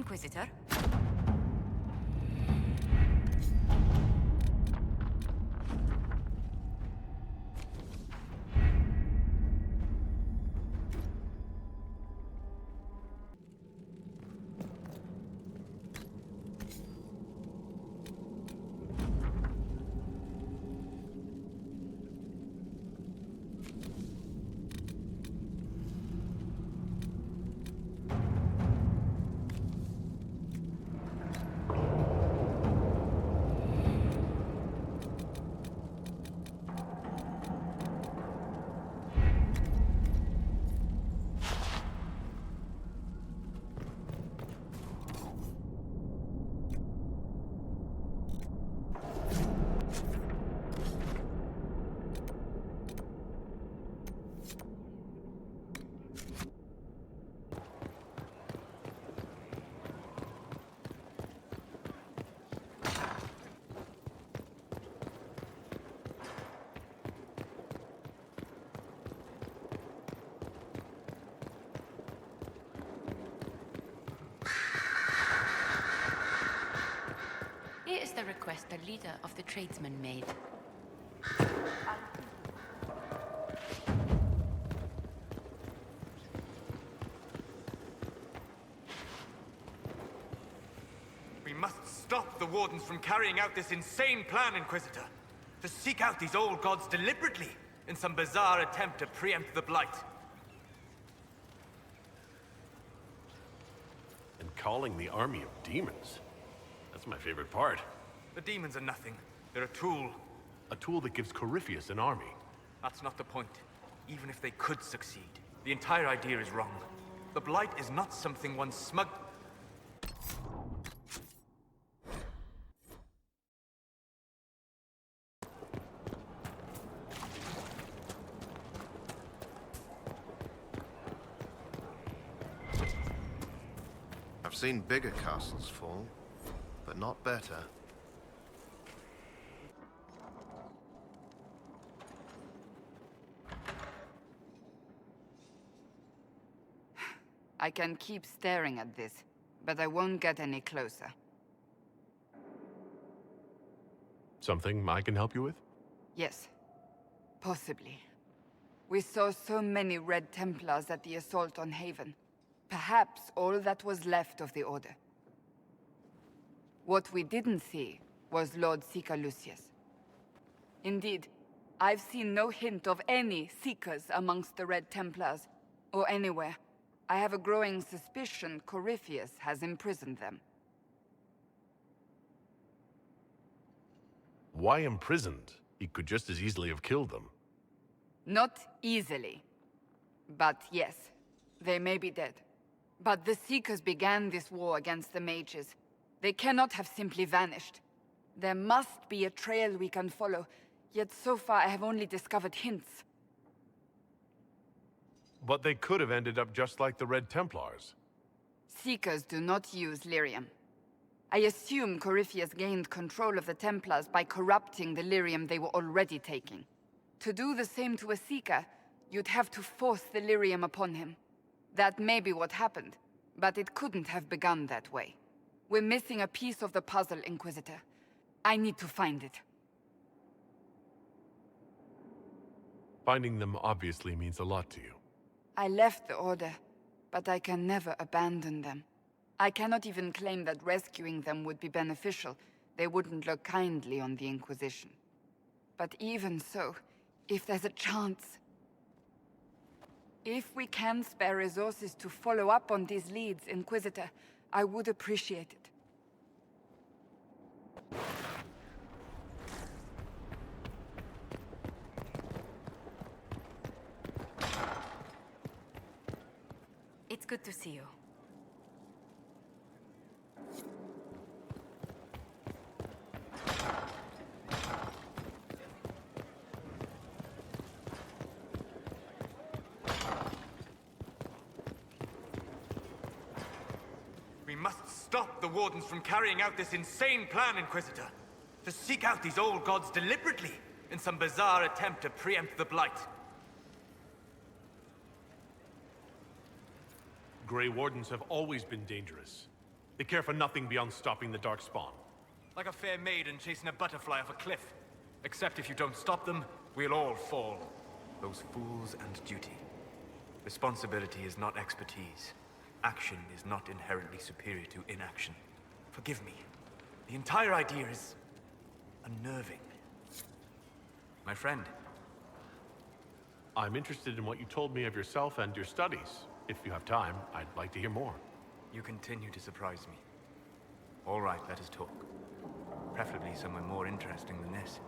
Inquisitor? Here is the request the leader of the tradesmen made. We must stop the Wardens from carrying out this insane plan, Inquisitor. To seek out these old gods deliberately in some bizarre attempt to preempt the Blight. And calling the army of demons. That's my favorite part. The demons are nothing. They're a tool. A tool that gives Corypheus an army. That's not the point. Even if they could succeed, the entire idea is wrong. The Blight is not something one smug... I've seen bigger castles fall, but not better. I can keep staring at this, but I won't get any closer. Something I can help you with? Yes. Possibly. We saw so many Red Templars at the assault on Haven. Perhaps all that was left of the Order. What we didn't see was Lord Seeker Lucius. Indeed, I've seen no hint of any Seekers amongst the Red Templars, or anywhere. I have a growing suspicion Corypheus has imprisoned them. Why imprisoned? He could just as easily have killed them. Not easily. But yes, they may be dead. But the Seekers began this war against the mages. They cannot have simply vanished. There must be a trail we can follow, yet so far I have only discovered hints. But they could have ended up just like the Red Templars. Seekers do not use lyrium. I assume Corypheus gained control of the Templars by corrupting the lyrium they were already taking. To do the same to a Seeker, you'd have to force the lyrium upon him. That may be what happened, but it couldn't have begun that way. We're missing a piece of the puzzle, Inquisitor. I need to find it. Finding them obviously means a lot to you. I left the Order, but I can never abandon them. I cannot even claim that rescuing them would be beneficial. They wouldn't look kindly on the Inquisition. But even so, if there's a chance... If we can spare resources to follow up on these leads, Inquisitor, I would appreciate it. It's good to see you. We must stop the Wardens from carrying out this insane plan, Inquisitor. To seek out these old gods deliberately in some bizarre attempt to preempt the Blight. Grey Wardens have always been dangerous. They care for nothing beyond stopping the Darkspawn. Like a fair maiden chasing a butterfly off a cliff. Except if you don't stop them, we'll all fall. Those fools and duty. Responsibility is not expertise. Action is not inherently superior to inaction. Forgive me. The entire idea is unnerving. My friend. I'm interested in what you told me of yourself and your studies. If you have time, I'd like to hear more. You continue to surprise me. All right, let us talk. Preferably somewhere more interesting than this.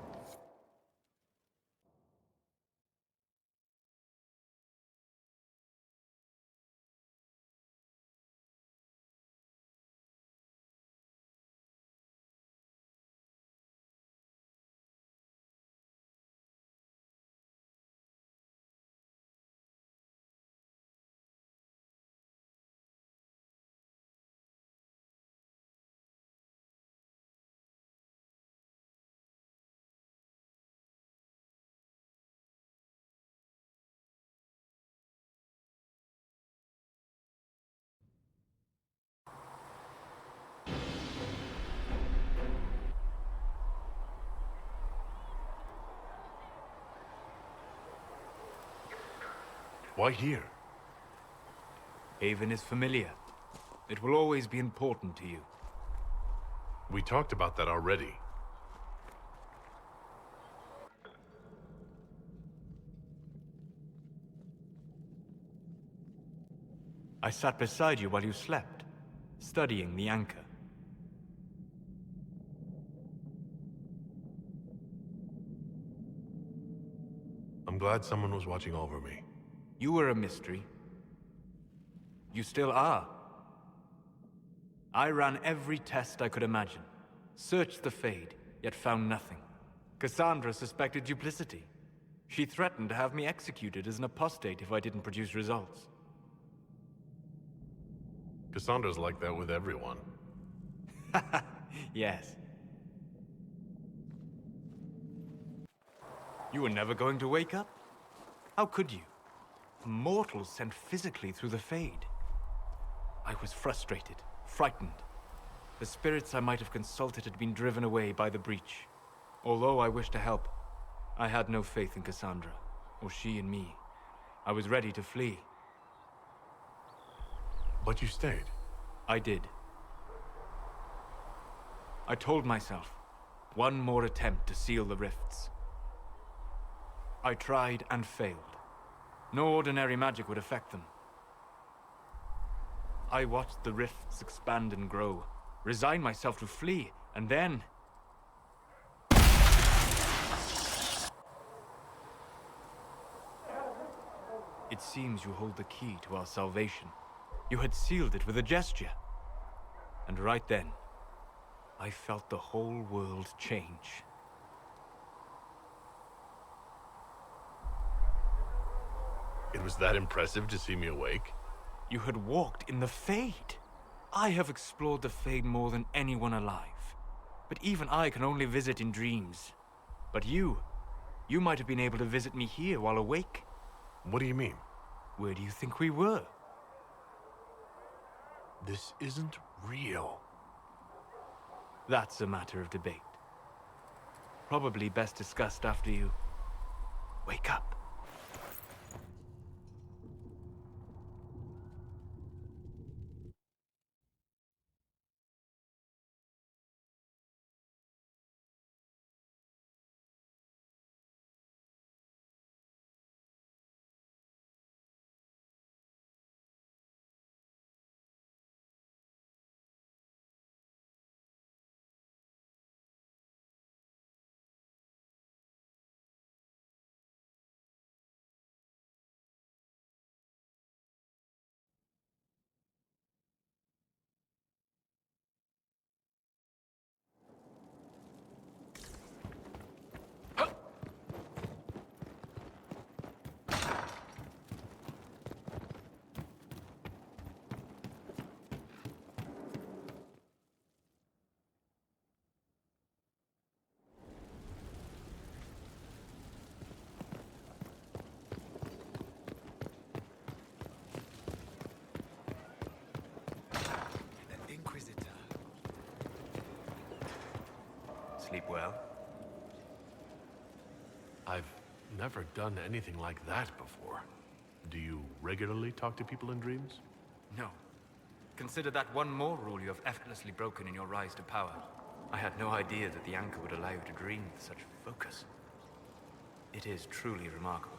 Why here? Haven is familiar. It will always be important to you. We talked about that already. I sat beside you while you slept, studying the anchor. I'm glad someone was watching over me. You were a mystery. You still are. I ran every test I could imagine. Searched the Fade, yet found nothing. Cassandra suspected duplicity. She threatened to have me executed as an apostate if I didn't produce results. Cassandra's like that with everyone. Yes. You were never going to wake up? How could you? A mortal sent physically through the Fade. I was frustrated, frightened. The spirits I might have consulted had been driven away by the breach. Although I wished to help, I had no faith in Cassandra, or she in me. I was ready to flee. But you stayed. I did. I told myself, one more attempt to seal the rifts. I tried and failed. No ordinary magic would affect them. I watched the rifts expand and grow, resigned myself to flee, and then... It seems you hold the key to our salvation. You had sealed it with a gesture. And right then, I felt the whole world change. It was that impressive to see me awake? You had walked in the Fade. I have explored the Fade more than anyone alive. But even I can only visit in dreams. But you might have been able to visit me here while awake. What do you mean? Where do you think we were? This isn't real. That's a matter of debate. Probably best discussed after you wake up. I've never done anything like that before. Do you regularly talk to people in dreams? No. Consider that one more rule you have effortlessly broken in your rise to power. I had no idea that the anchor would allow you to dream with such focus. It is truly remarkable.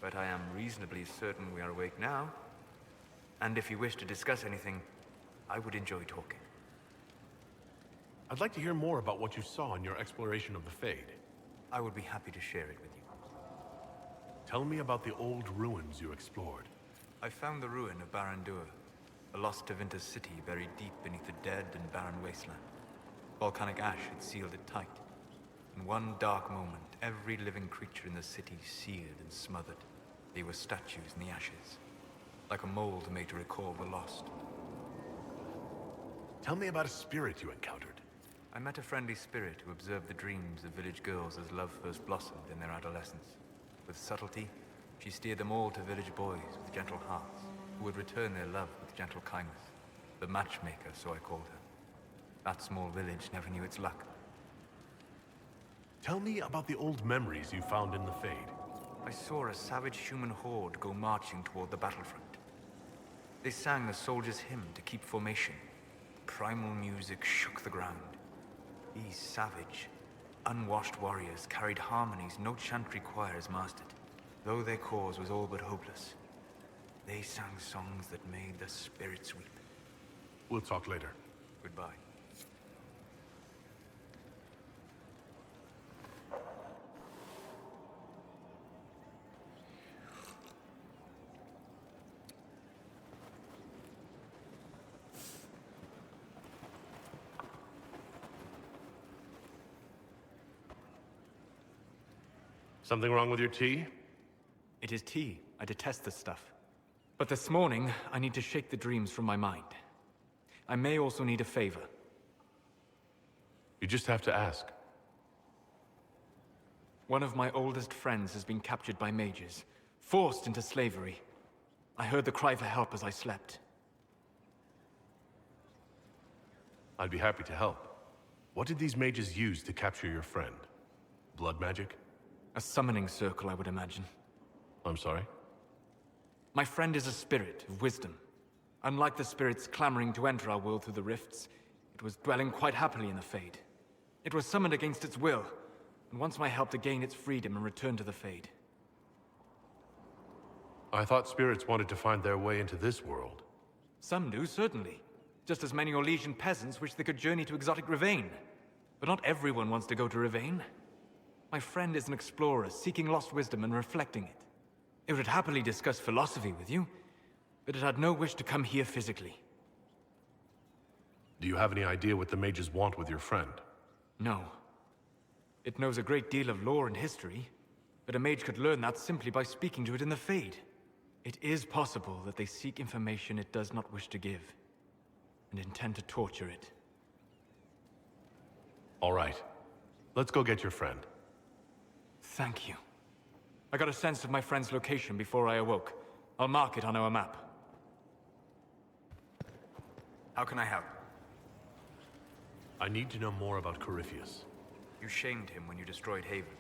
But I am reasonably certain we are awake now. And if you wish to discuss anything, I would enjoy talking. I'd like to hear more about what you saw in your exploration of the Fade. I would be happy to share it with you. Tell me about the old ruins you explored. I found the ruin of Barandur, a lost Tevinter city buried deep beneath a dead and barren wasteland. Volcanic ash had sealed it tight. In one dark moment, every living creature in the city seared and smothered. They were statues in the ashes, like a mold made to recall the lost. Tell me about a spirit you encountered. I met a friendly spirit who observed the dreams of village girls as love first blossomed in their adolescence. With subtlety, she steered them all to village boys with gentle hearts, who would return their love with gentle kindness. The matchmaker, so I called her. That small village never knew its luck. Tell me about the old memories you found in the Fade. I saw a savage human horde go marching toward the battlefront. They sang the soldiers' hymn to keep formation. Primal music shook the ground. These savage, unwashed warriors carried harmonies no chantry choirs mastered. Though their cause was all but hopeless, they sang songs that made the spirits weep. We'll talk later. Goodbye. Something wrong with your tea? It is tea. I detest this stuff. But this morning, I need to shake the dreams from my mind. I may also need a favor. You just have to ask. One of my oldest friends has been captured by mages, forced into slavery. I heard the cry for help as I slept. I'd be happy to help. What did these mages use to capture your friend? Blood magic? A summoning circle, I would imagine. I'm sorry? My friend is a spirit of wisdom. Unlike the spirits clamoring to enter our world through the rifts, it was dwelling quite happily in the Fade. It was summoned against its will, and wants my help to gain its freedom and return to the Fade. I thought spirits wanted to find their way into this world. Some do, certainly. Just as many Orlesian peasants wish they could journey to exotic Rivain. But not everyone wants to go to Rivain. My friend is an explorer, seeking lost wisdom and reflecting it. It would happily discuss philosophy with you, but it had no wish to come here physically. Do you have any idea what the mages want with your friend? No. It knows a great deal of lore and history, but a mage could learn that simply by speaking to it in the Fade. It is possible that they seek information it does not wish to give, and intend to torture it. All right. Let's go get your friend. Thank you. I got a sense of my friend's location before I awoke. I'll mark it on our map. How can I help? I need to know more about Corypheus. You shamed him when you destroyed Haven.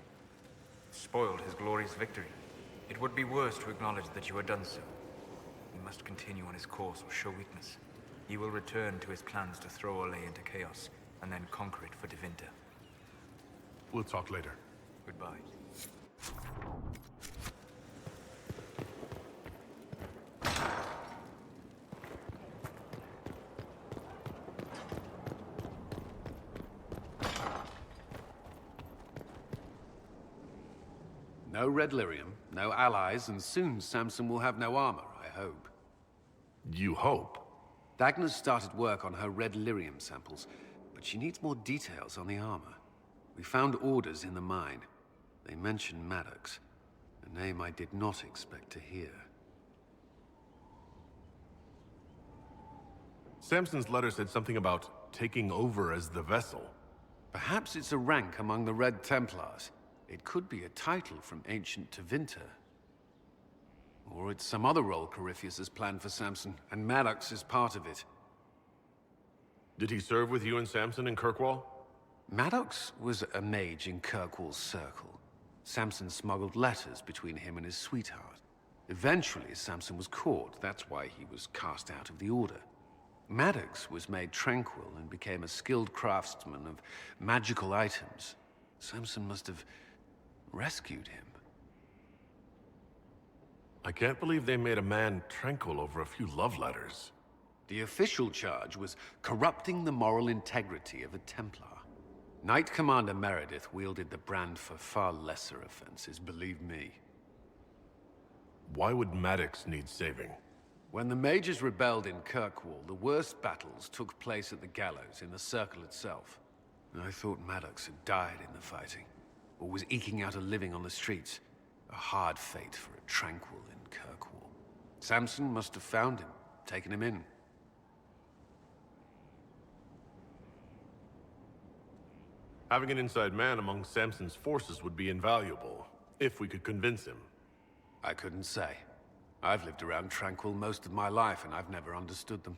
Spoiled his glorious victory. It would be worse to acknowledge that you had done so. He must continue on his course or show weakness. He will return to his plans to throw Olay into chaos, and then conquer it for Tevinter. We'll talk later. Goodbye. No red lyrium, no allies, and soon Samson will have no armor, I hope. You hope? Dagna's started work on her red lyrium samples, but she needs more details on the armor. We found orders in the mine. They mention Maddox, a name I did not expect to hear. Samson's letter said something about taking over as the vessel. Perhaps it's a rank among the Red Templars. It could be a title from ancient Tevinter. Or it's some other role Corypheus has planned for Samson, and Maddox is part of it. Did he serve with you and Samson in Kirkwall? Maddox was a mage in Kirkwall's circle. Samson smuggled letters between him and his sweetheart. Eventually, Samson was caught. That's why he was cast out of the Order. Maddox was made tranquil and became a skilled craftsman of magical items. Samson must have rescued him. I can't believe they made a man tranquil over a few love letters. The official charge was corrupting the moral integrity of a Templar. Knight Commander Meredith wielded the brand for far lesser offenses, believe me. Why would Maddox need saving? When the mages rebelled in Kirkwall, the worst battles took place at the gallows in the circle itself. I thought Maddox had died in the fighting, or was eking out a living on the streets. A hard fate for a tranquil in Kirkwall. Samson must have found him, taken him in. Having an inside man among Samson's forces would be invaluable, if we could convince him. I couldn't say. I've lived around Tranquil most of my life, and I've never understood them.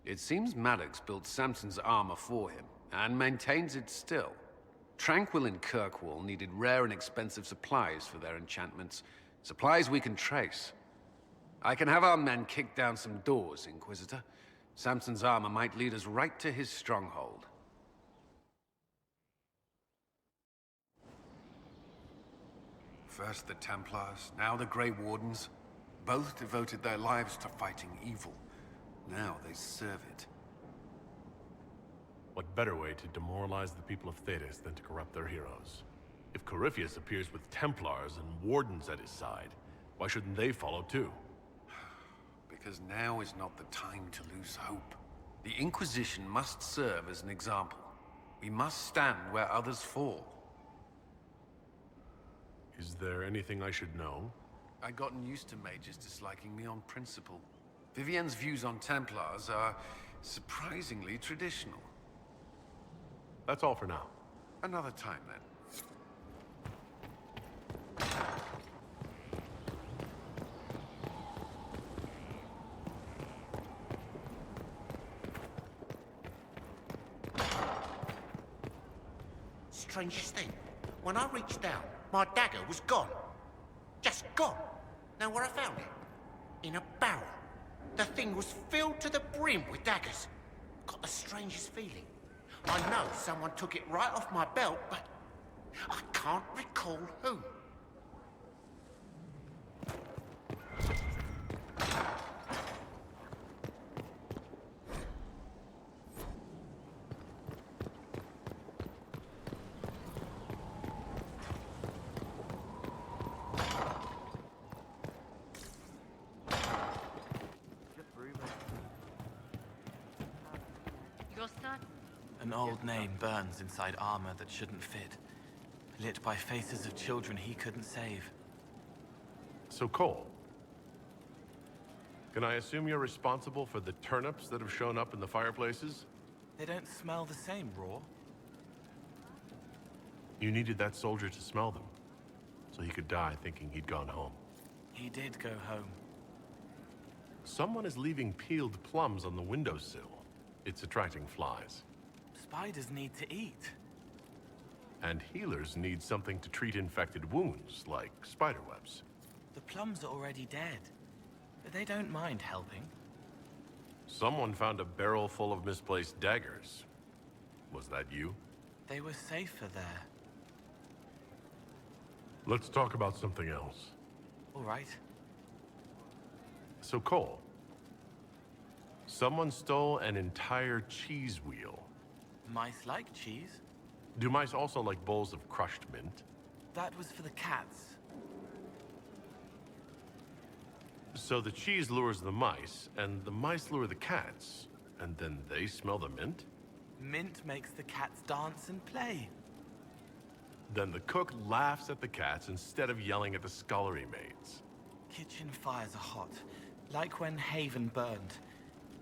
It seems Maddox built Samson's armor for him, and maintains it still. Tranquil and Kirkwall needed rare and expensive supplies for their enchantments. Supplies we can trace. I can have our men kick down some doors, Inquisitor. Samson's armor might lead us right to his stronghold. First the Templars, now the Grey Wardens. Both devoted their lives to fighting evil. Now they serve it. What better way to demoralize the people of Thedas than to corrupt their heroes? If Corypheus appears with Templars and Wardens at his side, why shouldn't they follow too? Because now is not the time to lose hope. The Inquisition must serve as an example. We must stand where others fall. Is there anything I should know? I'd gotten used to mages disliking me on principle. Vivienne's views on Templars are surprisingly traditional. That's all for now. Another time, then. Strangest thing, when I reached down, my dagger was gone. Just gone. Know where I found it? In a barrel. The thing was filled to the brim with daggers. Got the strangest feeling. I know someone took it right off my belt, but I can't recall who. Your son? An old name burns inside armor that shouldn't fit, lit by faces of children he couldn't save. So Cole, can I assume you're responsible for the turnips that have shown up in the fireplaces? They don't smell the same, raw. You needed that soldier to smell them, so he could die thinking he'd gone home. He did go home. Someone is leaving peeled plums on the windowsill. It's attracting flies. Spiders need to eat. And healers need something to treat infected wounds, like spiderwebs. The plums are already dead, but they don't mind helping. Someone found a barrel full of misplaced daggers. Was that you? They were safer there. Let's talk about something else. All right. So Cole, someone stole an entire cheese wheel. Mice like cheese. Do mice also like bowls of crushed mint? That was for the cats. So the cheese lures the mice, and the mice lure the cats, and then they smell the mint? Mint makes the cats dance and play. Then the cook laughs at the cats instead of yelling at the scullery maids. Kitchen fires are hot, like when Haven burned.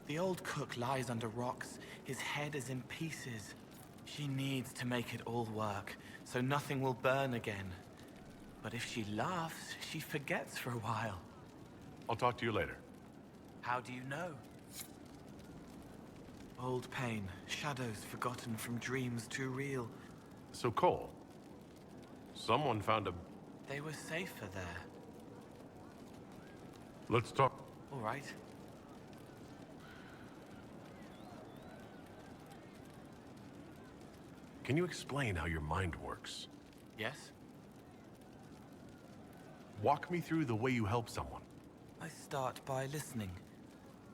The old cook lies under rocks. His head is in pieces. She needs to make it all work, so nothing will burn again. But if she laughs, she forgets for a while. I'll talk to you later. How do you know? Old pain, shadows forgotten from dreams too real. So Cole, someone found a They were safer there. Let's talk. All right. Can you explain how your mind works? Yes? Walk me through the way you help someone. I start by listening.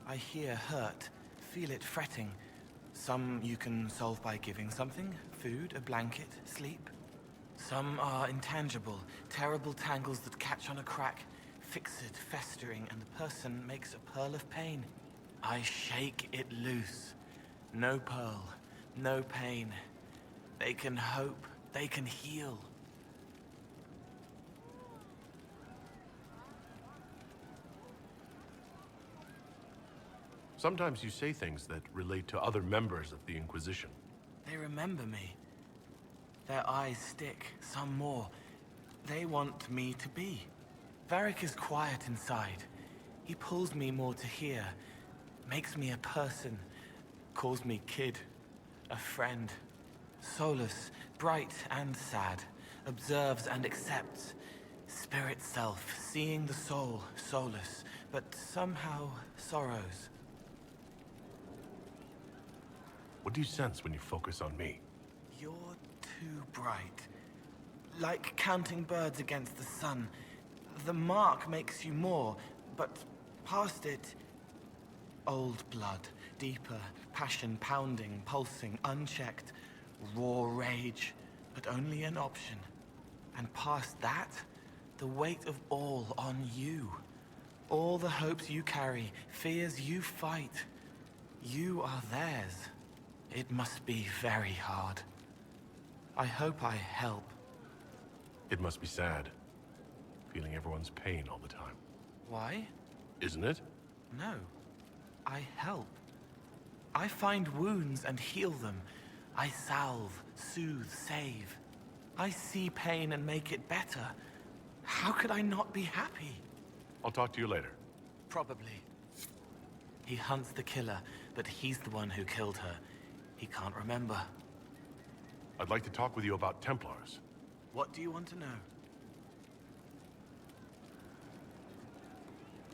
I hear hurt, feel it fretting. Some you can solve by giving something, food, a blanket, sleep. Some are intangible, terrible tangles that catch on a crack, fixed, festering, and the person makes a pearl of pain. I shake it loose. No pearl, no pain. They can hope, they can heal. Sometimes you say things that relate to other members of the Inquisition. They remember me. Their eyes stick, some more. They want me to be. Varric is quiet inside. He pulls me more to hear, makes me a person, calls me kid, a friend. Solus, bright and sad, observes and accepts. Spirit self, seeing the soul, Solus, but somehow sorrows. What do you sense when you focus on me? You're too bright. Like counting birds against the sun. The mark makes you more, but past it... Old blood, deeper, passion pounding, pulsing, unchecked. Raw rage, but only an option. And past that, the weight of all on you. All the hopes you carry, fears you fight. You are theirs. It must be very hard. I hope I help. It must be sad. Feeling everyone's pain all the time. Why? Isn't it? No. I help. I find wounds and heal them. I salve, soothe, save. I see pain and make it better. How could I not be happy? I'll talk to you later. Probably. He hunts the killer, but he's the one who killed her. He can't remember. I'd like to talk with you about Templars. What do you want to know?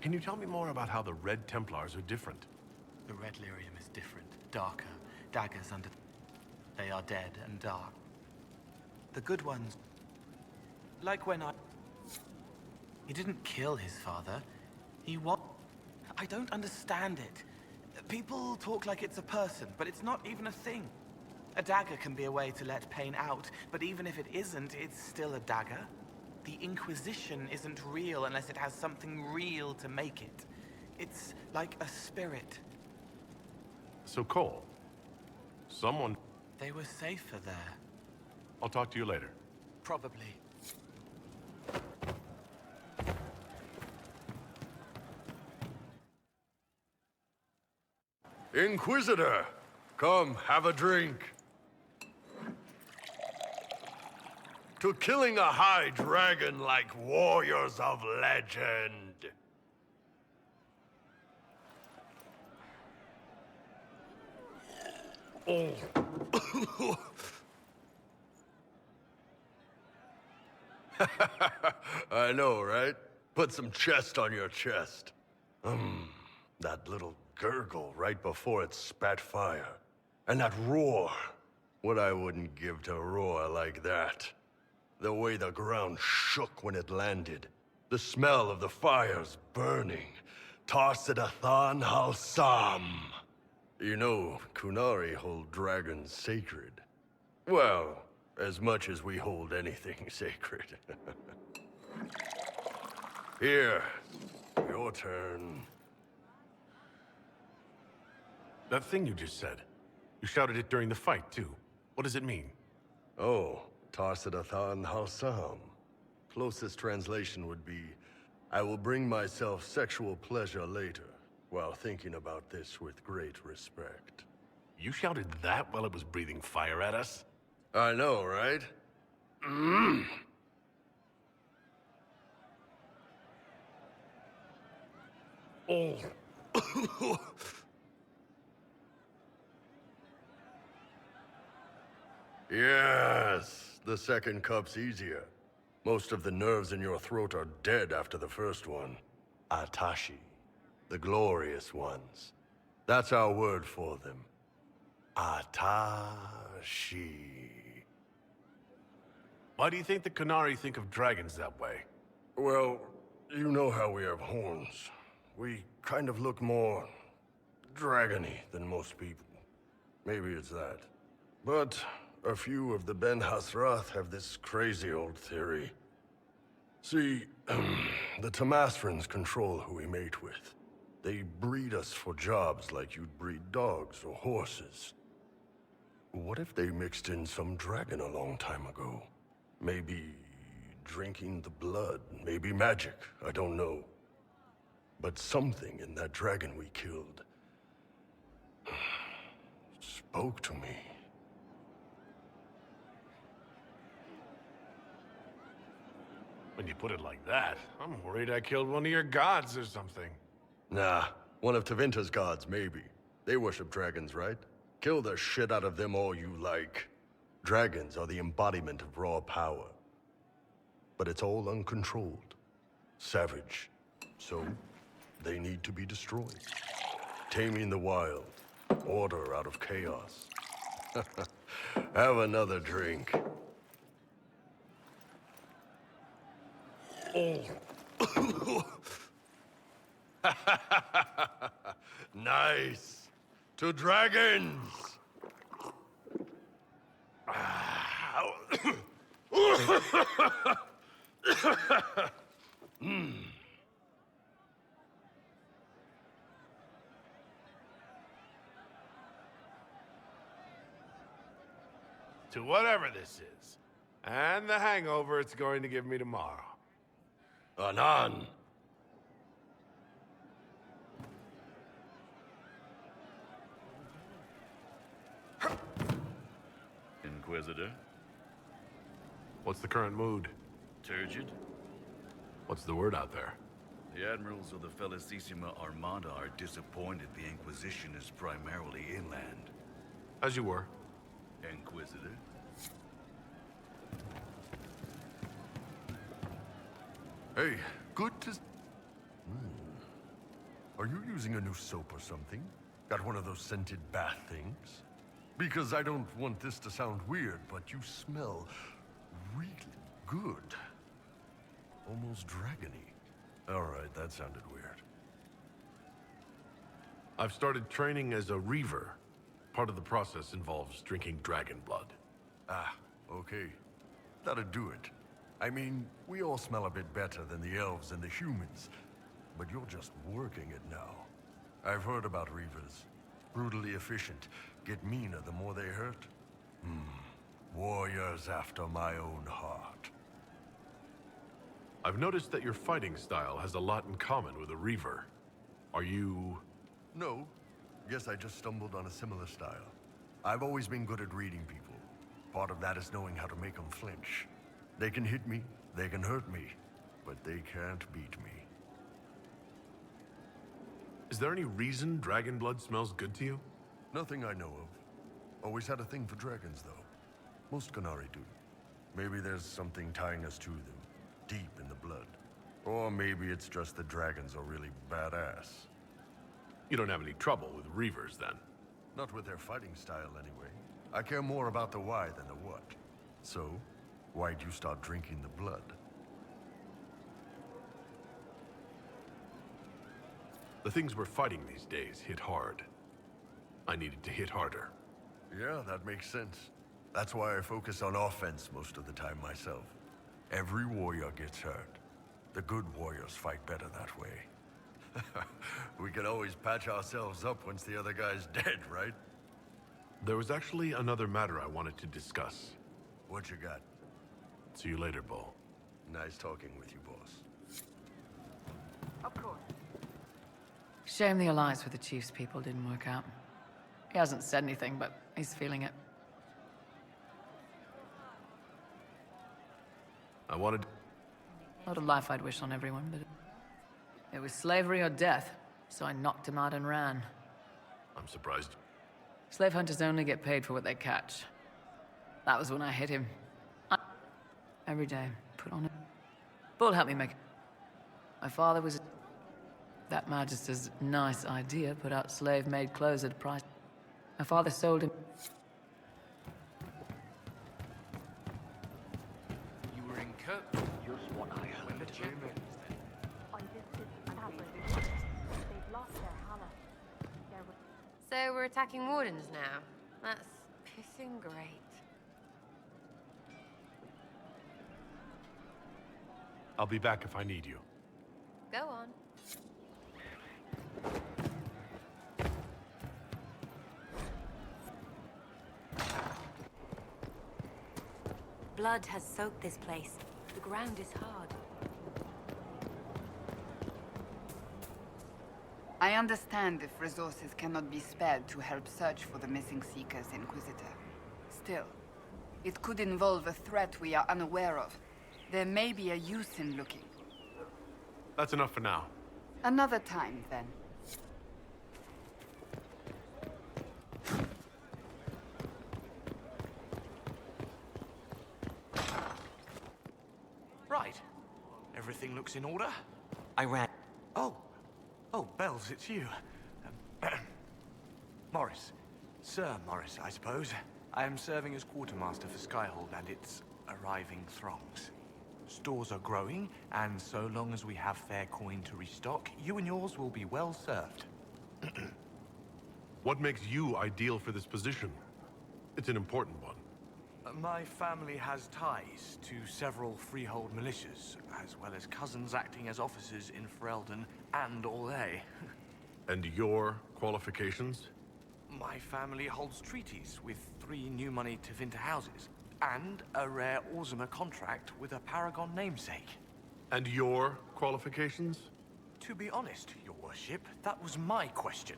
Can you tell me more about how the Red Templars are different? The Red Lyrium is different, darker. Daggers under... They are dead and dark. The good ones... Like when I... He didn't kill his father. He what? I don't understand it. People talk like it's a person, but it's not even a thing. A dagger can be a way to let pain out, but even if it isn't, it's still a dagger. The Inquisition isn't real unless it has something real to make it. It's like a spirit. So Cole, someone... They were safer there. I'll talk to you later. Probably. Inquisitor, come have a drink. To killing a high dragon like warriors of legend. Oh. I know, right? Put some chest on your chest. That little gurgle right before it spat fire. And that roar. What I wouldn't give to roar like that. The way the ground shook when it landed. The smell of the fires burning. Tarsidathan Halsam. You know, Kunari hold dragons sacred. Well, as much as we hold anything sacred. Here, your turn. That thing you just said. You shouted it during the fight, too. What does it mean? Oh, Tarsidathan Halsam. Closest translation would be, I will bring myself sexual pleasure later, while thinking about this with great respect. You shouted that while it was breathing fire at us? I know, right? Oh. Yes, the second cup's easier. Most of the nerves in your throat are dead after the first one. Atashi. The glorious ones. That's our word for them. Atashi. Why do you think the Qunari think of dragons that way? Well, you know how we have horns. We kind of look more dragony than most people. Maybe it's that. But a few of the Ben Hasrath have this crazy old theory. See, the Tamasrans control who we mate with. They breed us for jobs like you'd breed dogs or horses. What if they mixed in some dragon a long time ago? Maybe drinking the blood, maybe magic, I don't know. But something in that dragon we killed spoke to me. When you put it like that, I'm worried I killed one of your gods or something. Nah, one of Tevinter's gods, maybe. They worship dragons, right? Kill the shit out of them all you like. Dragons are the embodiment of raw power. But it's all uncontrolled. Savage. So, they need to be destroyed. Taming the wild. Order out of chaos. Have another drink. Oh. Nice. To dragons. To whatever this is. And the hangover it's going to give me tomorrow. Anan. Inquisitor? What's the current mood? Turgid? What's the word out there? The admirals of the Felicissima Armada are disappointed the Inquisition is primarily inland. As you were. Inquisitor? Hey, good to... Are you using a new soap or something? Got one of those scented bath things? Because I don't want this to sound weird, but you smell really good. Almost dragony. Alright, that sounded weird. I've started training as a Reaver. Part of the process involves drinking dragon blood. Ah, okay. That'd do it. I mean, we all smell a bit better than the elves and the humans. But you're just working it now. I've heard about Reavers. Brutally efficient. Get meaner the more they hurt. Warriors after my own heart. I've noticed that your fighting style has a lot in common with a Reaver. Are you... No. Guess I just stumbled on a similar style. I've always been good at reading people. Part of that is knowing how to make them flinch. They can hit me, they can hurt me, but they can't beat me. Is there any reason dragon blood smells good to you? Nothing I know of. Always had a thing for dragons, though. Most Qunari do. Maybe there's something tying us to them, deep in the blood. Or maybe it's just the dragons are really badass. You don't have any trouble with Reavers, then? Not with their fighting style, anyway. I care more about the why than the what. So, why'd you start drinking the blood? The things we're fighting these days hit hard. I needed to hit harder. Yeah, that makes sense. That's why I focus on offense most of the time myself. Every warrior gets hurt. The good warriors fight better that way. We can always patch ourselves up once the other guy's dead, right? There was actually another matter I wanted to discuss. What you got? See you later, Bull. Nice talking with you, boss. Of course. Shame the alliance with the Chief's people didn't work out. He hasn't said anything, but he's feeling it. I wanted... Not a life I'd wish on everyone, but it was slavery or death, so I knocked him out and ran. I'm surprised. Slave hunters only get paid for what they catch. That was when I hit him. Every day. put on it. Bull helped me make it. My father was... That Magister's nice idea put out slave-made clothes at a price. My father sold him... You were in Kirk? Just what I heard. When the chairman... So we're attacking Wardens now. That's pissing great. I'll be back if I need you. Go on. Blood has soaked this place. The ground is hard. I understand if resources cannot be spared to help search for the missing Seekers, Inquisitor. Still, it could involve a threat we are unaware of. There may be a use in looking. That's enough for now. Another time, then. Right. Everything looks in order. I ran... Oh, Bells, it's you. Morris. Sir Morris, I suppose. I am serving as quartermaster for Skyhold and its arriving throngs. Stores are growing, and so long as we have fair coin to restock, you and yours will be well served. What makes you ideal for this position? It's an important one. My family has ties to several freehold militias, as well as cousins acting as officers in Ferelden and Orlais. And your qualifications? My family holds treaties with 3 new money Tevinter houses, and a rare Orzuma contract with a Paragon namesake. And your qualifications? To be honest, your worship, that was my question.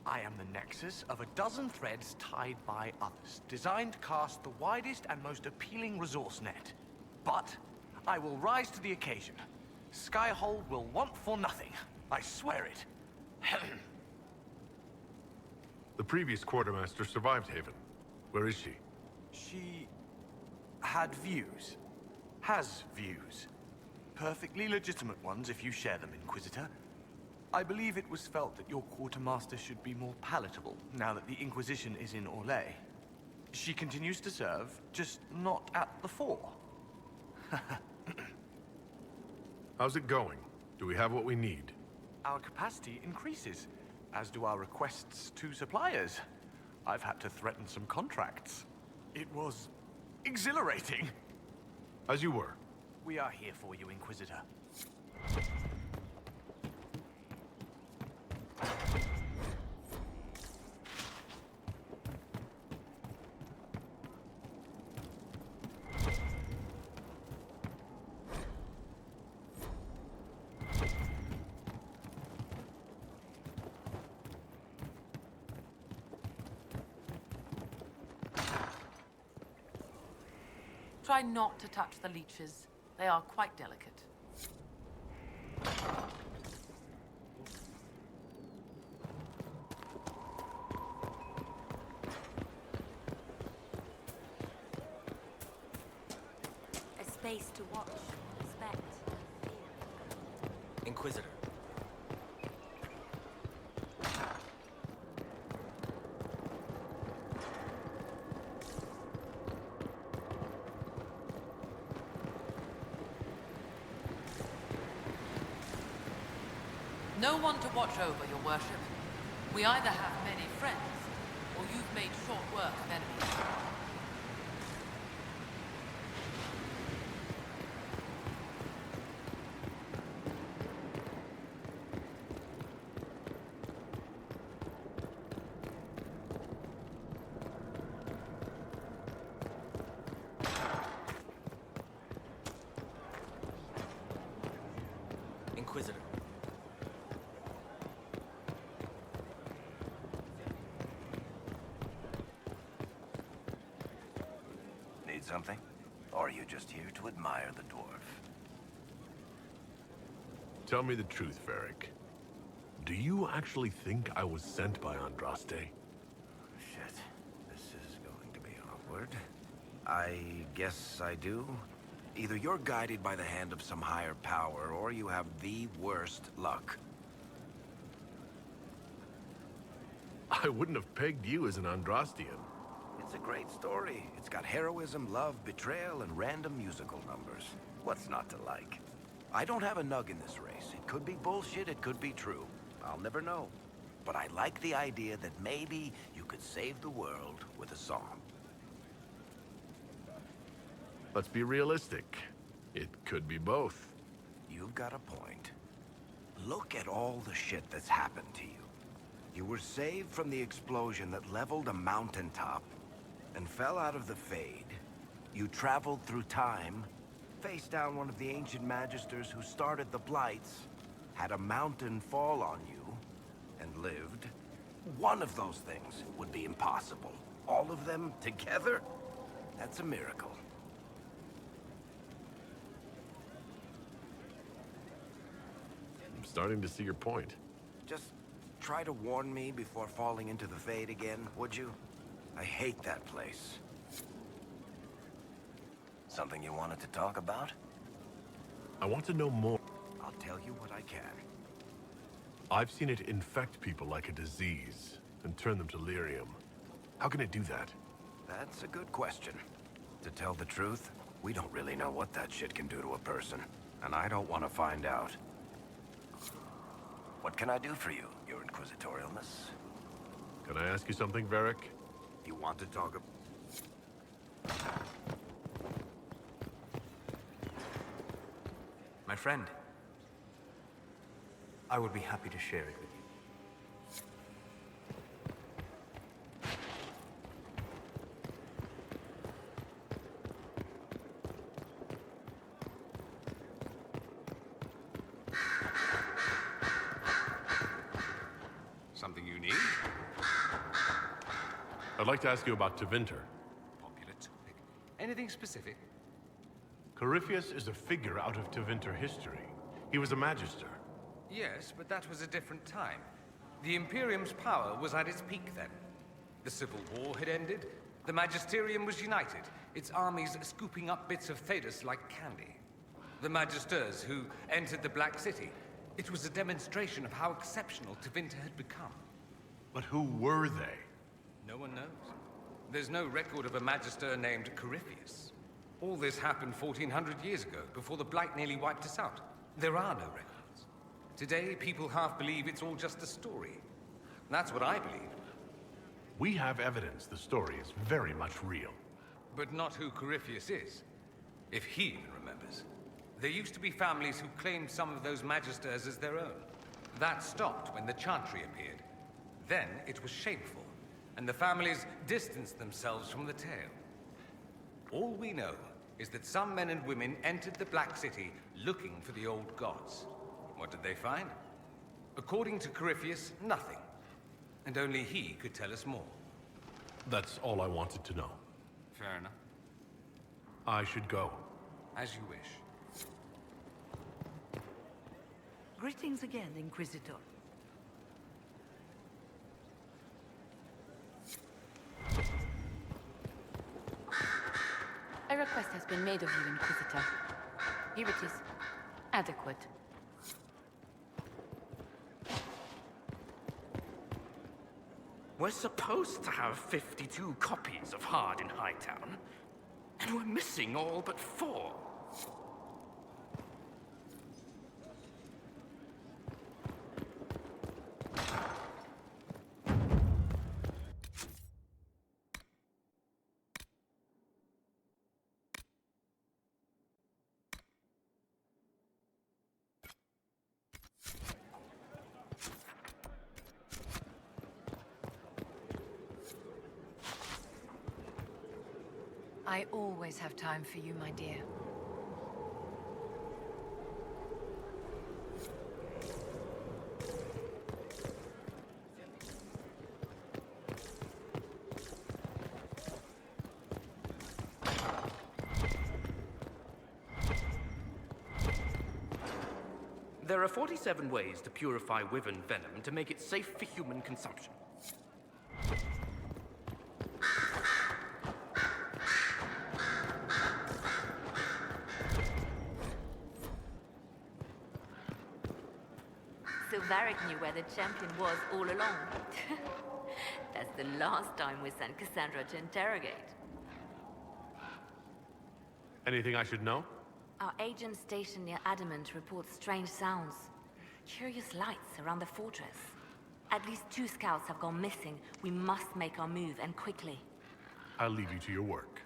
I am the nexus of a dozen threads tied by others, designed to cast the widest and most appealing resource net. But I will rise to the occasion. Skyhold will want for nothing. I swear it. The previous quartermaster survived Haven. Where is she? She had views. Has views. Perfectly legitimate ones if you share them, Inquisitor. I believe it was felt that your quartermaster should be more palatable now that the Inquisition is in Orlais. She continues to serve, just not at the fore. How's it going? Do we have what we need? Our capacity increases, as do our requests to suppliers. I've had to threaten some contracts. It was exhilarating. As you were. We are here for you, Inquisitor. Try not to touch the leeches. They are quite delicate. A space to watch, respect, fear. Inquisitor. No one to watch over, your worship. We either have many friends, or you've made short work of enemies. Inquisitor. Need something? Or are you just here to admire the dwarf? Tell me the truth, Varric. Do you actually think I was sent by Andraste? Shit. This is going to be awkward. I guess I do. Either you're guided by the hand of some higher power, or you have the worst luck. I wouldn't have pegged you as an Andrastian. It's a great story. It's got heroism, love, betrayal, and random musical numbers. What's not to like? I don't have a nug in this race. It could be bullshit, it could be true. I'll never know. But I like the idea that maybe you could save the world with a song. Let's be realistic. It could be both. You've got a point. Look at all the shit that's happened to you. You were saved from the explosion that leveled a mountaintop and fell out of the Fade. You traveled through time, faced down one of the ancient magisters who started the Blights, had a mountain fall on you, and lived. One of those things would be impossible. All of them together? That's a miracle. I'm starting to see your point. Just try to warn me before falling into the Fade again, would you? I hate that place. Something you wanted to talk about? I want to know more. I'll tell you what I can. I've seen it infect people like a disease and turn them to lyrium. How can it do that? That's a good question. To tell the truth, we don't really know what that shit can do to a person, and I don't want to find out. What can I do for you, Your Inquisitorialness? Can I ask you something, Varric? You want to talk My friend, I would be happy to share it with you. Something you need? I'd like to ask you about Tevinter. Popular topic. Anything specific? Corypheus is a figure out of Tevinter history. He was a magister. Yes, but that was a different time. The Imperium's power was at its peak then. The Civil War had ended. The Magisterium was united, its armies scooping up bits of Thedas like candy. The Magisters who entered the Black City. It was a demonstration of how exceptional Tevinter had become. But who were they? No one knows. There's no record of a Magister named Corypheus. All this happened 1400 years ago, before the Blight nearly wiped us out. There are no records. Today, people half believe it's all just a story. That's what I believe. We have evidence the story is very much real. But not who Corypheus is. If he even remembers. There used to be families who claimed some of those Magisters as their own. That stopped when the Chantry appeared. Then it was shameful, and the families distanced themselves from the tale. All we know is that some men and women entered the Black City looking for the old gods. What did they find? According to Corypheus, nothing. And only he could tell us more. That's all I wanted to know. Fair enough. I should go. As you wish. Greetings again, Inquisitor. A request has been made of you, Inquisitor. Here it is. Adequate. We're supposed to have 52 copies of Hard in Hightown, and we're missing all but 4. I always have time for you, my dear. There are 47 ways to purify wyvern venom to make it safe for human consumption. Varric knew where the champion was all along. That's the last time we sent Cassandra to interrogate. Anything I should know? Our agent stationed near Adamant reports strange sounds. Curious lights around the fortress. At least 2 scouts have gone missing. We must make our move, and quickly. I'll leave you to your work.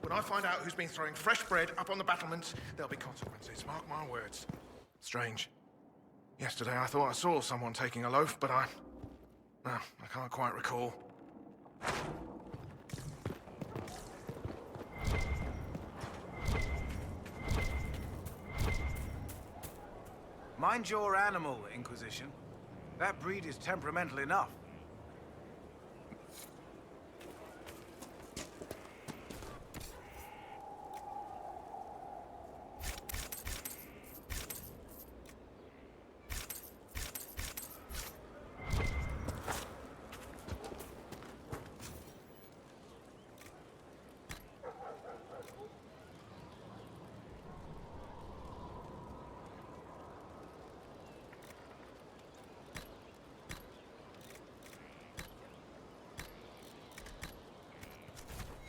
When I find out who's been throwing fresh bread up on the battlements, there'll be consequences, mark my words. Strange. Yesterday I thought I saw someone taking a loaf, but I can't quite recall. Mind your animal, Inquisition. That breed is temperamental enough.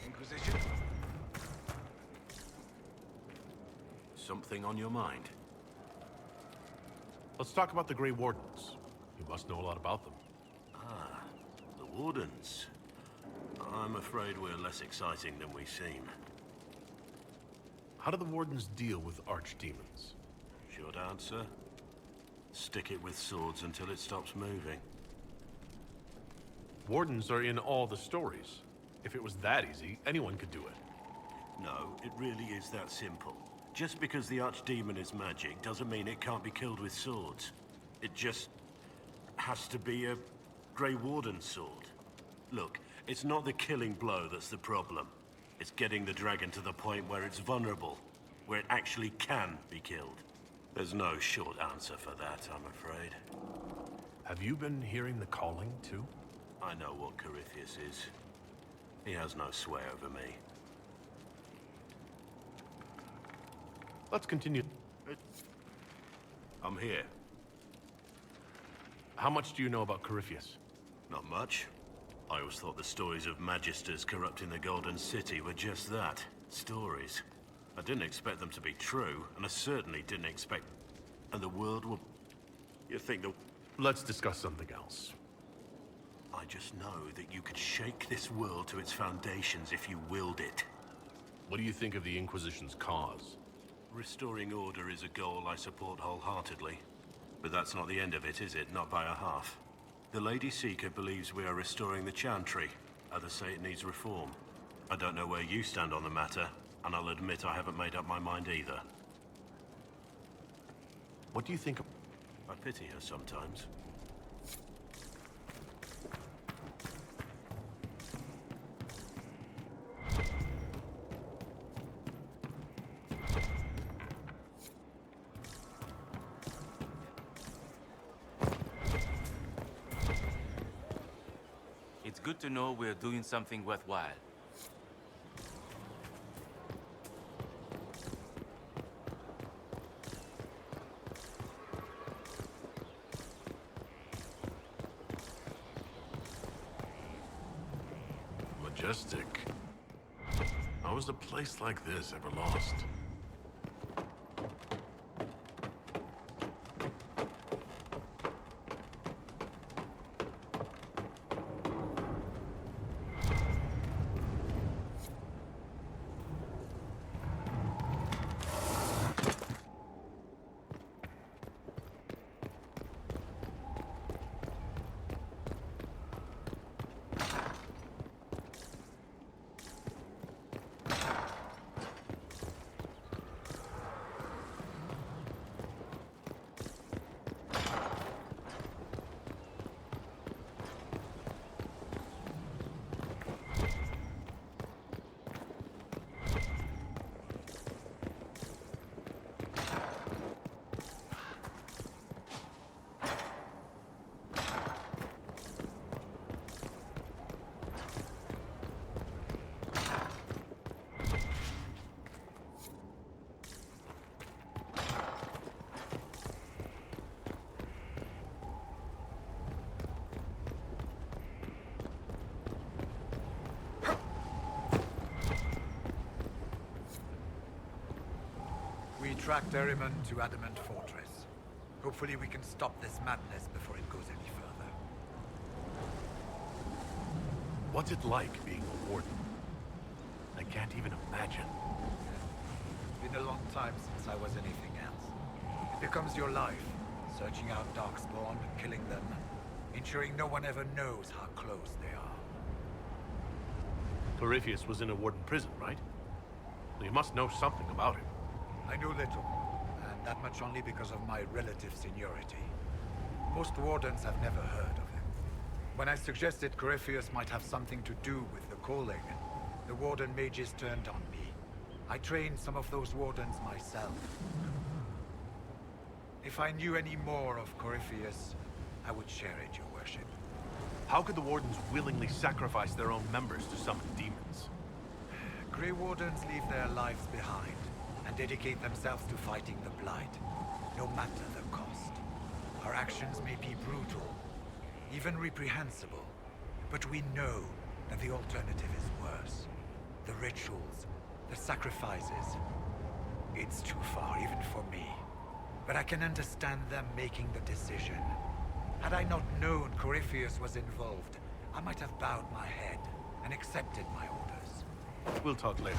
Inquisition? Something on your mind? Let's talk about the Grey Wardens. You must know a lot about them. Ah, the Wardens. I'm afraid we're less exciting than we seem. How do the Wardens deal with archdemons? Short answer, stick it with swords until it stops moving. Wardens are in all the stories. If it was that easy, anyone could do it. No, it really is that simple. Just because the archdemon is magic doesn't mean it can't be killed with swords. It just has to be a Grey Warden sword. Look, it's not the killing blow that's the problem. It's getting the dragon to the point where it's vulnerable, where it actually can be killed. There's no short answer for that, I'm afraid. Have you been hearing the calling, too? I know what Corypheus is. He has no sway over me. Let's continue. I'm here. How much do you know about Corypheus? Not much. I always thought the stories of Magisters corrupting the Golden City were just that. Stories. I didn't expect them to be true, and I certainly didn't expect... And the world will... You think the... Let's discuss something else. I just know that you could shake this world to its foundations if you willed it. What do you think of the Inquisition's cause? Restoring order is a goal I support wholeheartedly. But that's not the end of it, is it? Not by a half. The Lady Seeker believes we are restoring the Chantry. Others say it needs reform. I don't know where you stand on the matter, and I'll admit I haven't made up my mind either. What do you think of... I pity her sometimes. It's good to know we're doing something worthwhile. Majestic. How was a place like this ever lost? track Derriman to Adamant Fortress. Hopefully we can stop this madness before it goes any further. What's it like being a warden? I can't even imagine. It's been a long time since I was anything else. It becomes your life, searching out Darkspawn, killing them, ensuring no one ever knows how close they are. Corypheus was in a warden prison, right? So you must know something about him. I know little, and that much only because of my relative seniority. Most wardens have never heard of him. When I suggested Corypheus might have something to do with the calling, the warden mages turned on me. I trained some of those wardens myself. If I knew any more of Corypheus, I would share it, your worship. How could the wardens willingly sacrifice their own members to summon demons? Grey Wardens leave their lives behind and dedicate themselves to fighting the Blight, no matter the cost. Our actions may be brutal, even reprehensible, but we know that the alternative is worse. The rituals, the sacrifices. It's too far, even for me. But I can understand them making the decision. Had I not known Corypheus was involved, I might have bowed my head and accepted my orders. We'll talk later.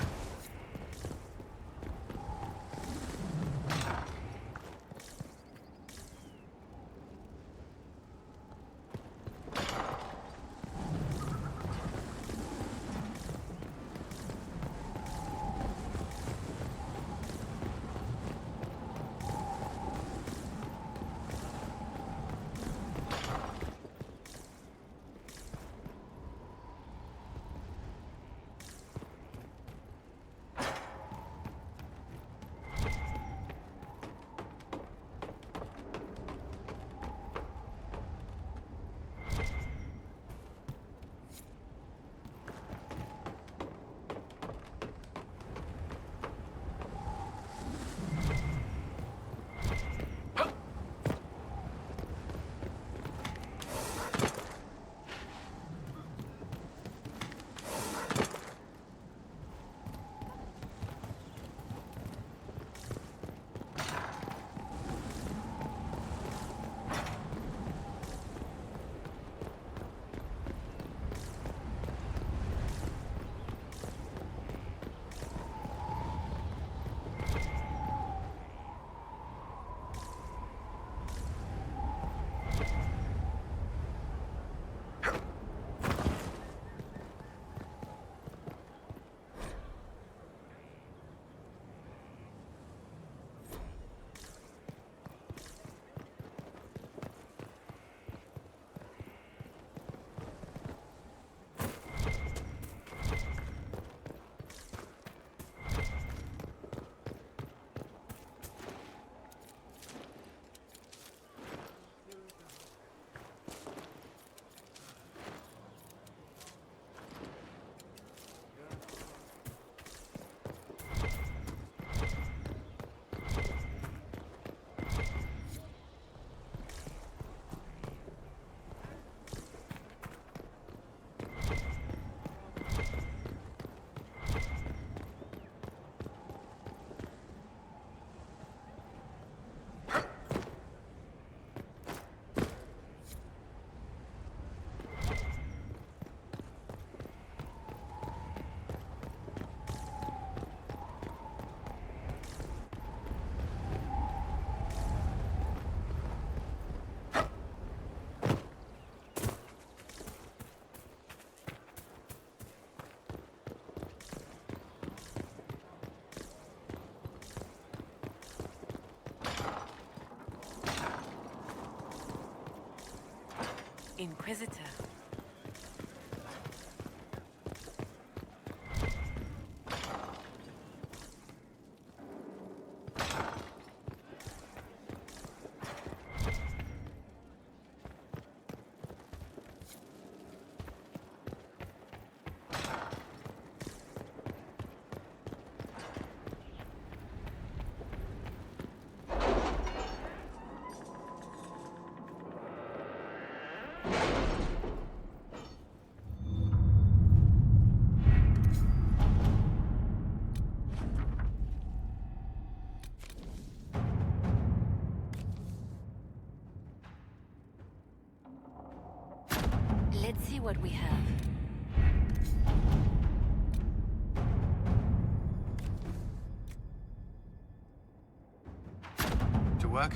Inquisitor. Let's see what we have. To work?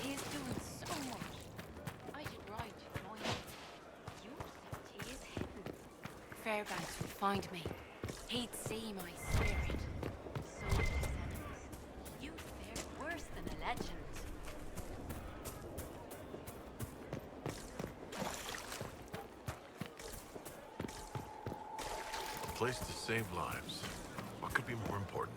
He's doing so much. I did right to join him. You said he is hidden. Fairbanks would find me. He'd see my spirit. So would his enemies. You fare worse than a legend. A place to save lives. What could be more important?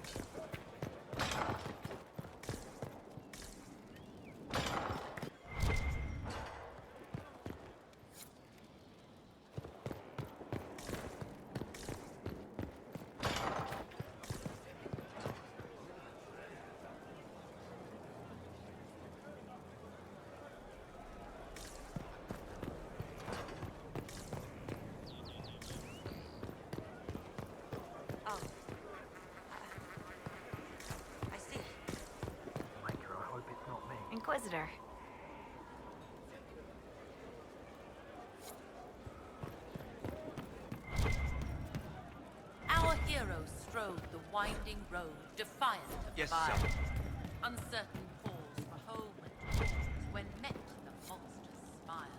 Inquisitor. Our heroes strode the winding road, defiant of fire. Sir. Uncertain pause for home and cause when met the monstrous smile.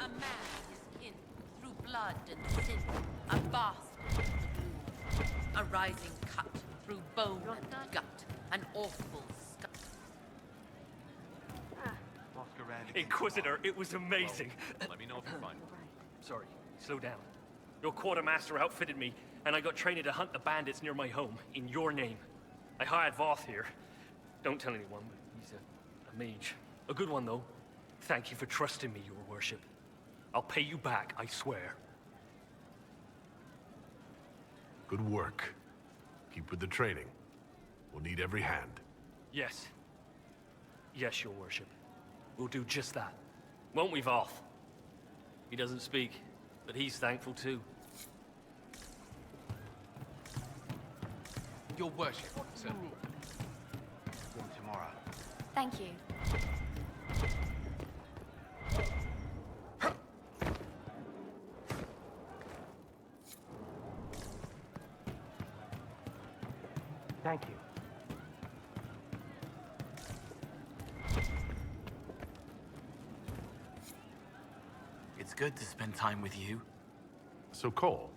A man is kin through blood and sin, a bastard of the gloom. A rising cut through bone and gut, an awful scut. Inquisitor, it was amazing. Let me know if you find him. Sorry, slow down. Your quartermaster outfitted me, and I got trained to hunt the bandits near my home, in your name. I hired Voth here. Don't tell anyone, but he's a mage. A good one, though. Thank you for trusting me, your worship. I'll pay you back, I swear. Good work. Keep with the training. We'll need every hand. Yes. Yes, your worship. We'll do just that. Won't we, Voth? He doesn't speak, but he's thankful too. Your worship, sir. From tomorrow. Thank you. Thank you. It's good to spend time with you. So, Cole,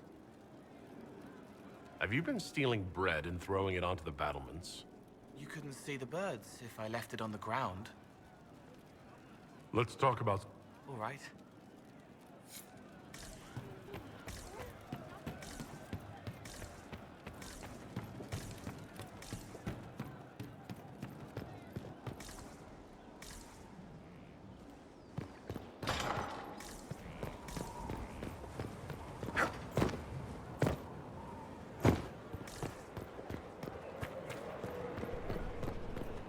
have you been stealing bread and throwing it onto the battlements? You couldn't see the birds if I left it on the ground. Let's talk about... All right.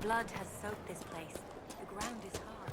Blood has soaked this place. The ground is hard.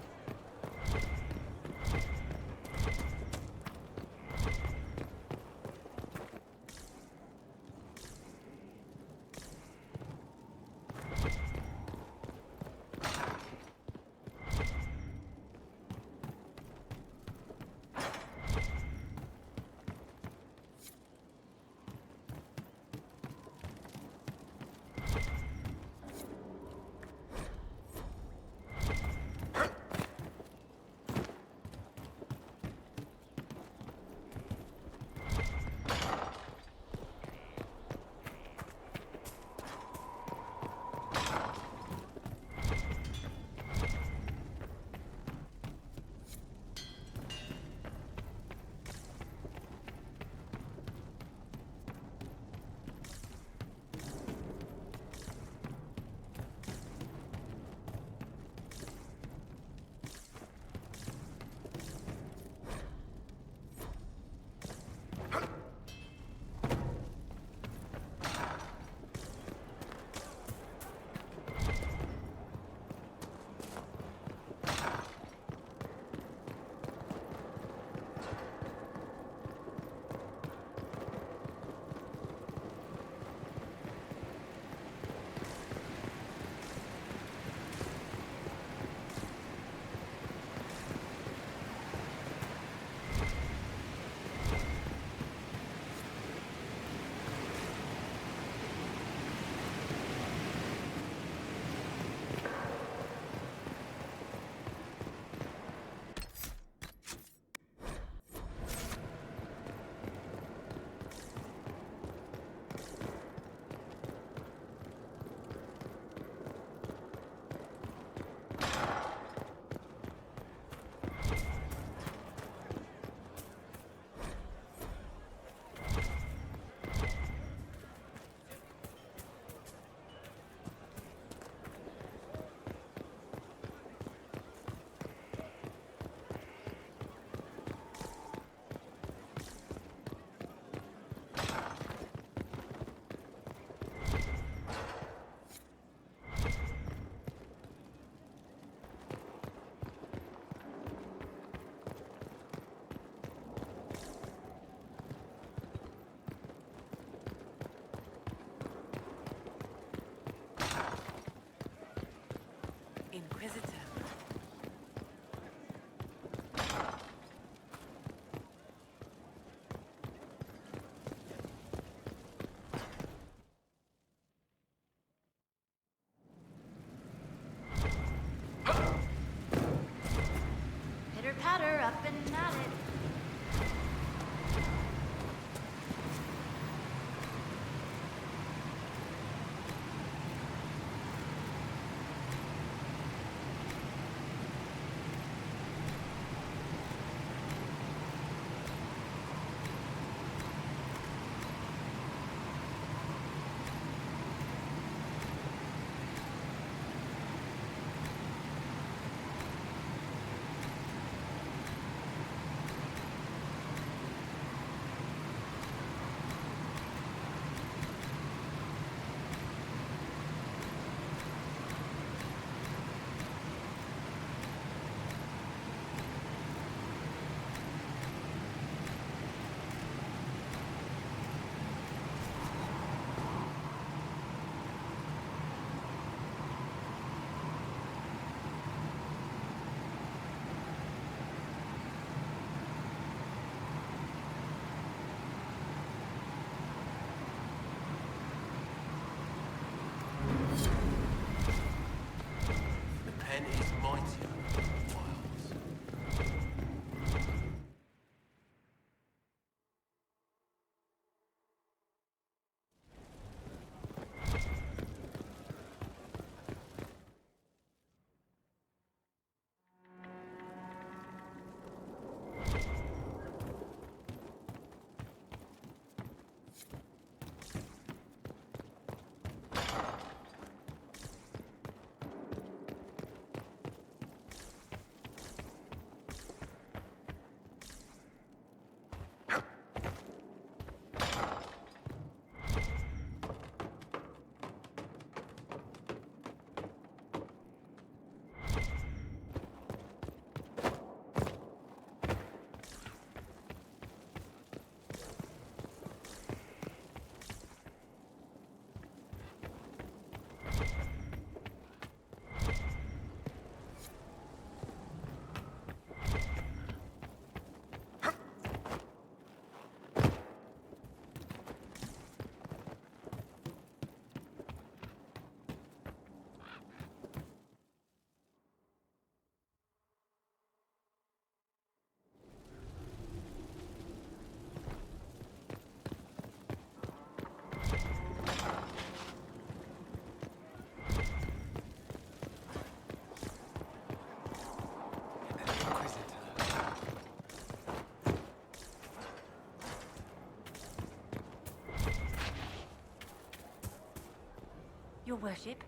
Your worship.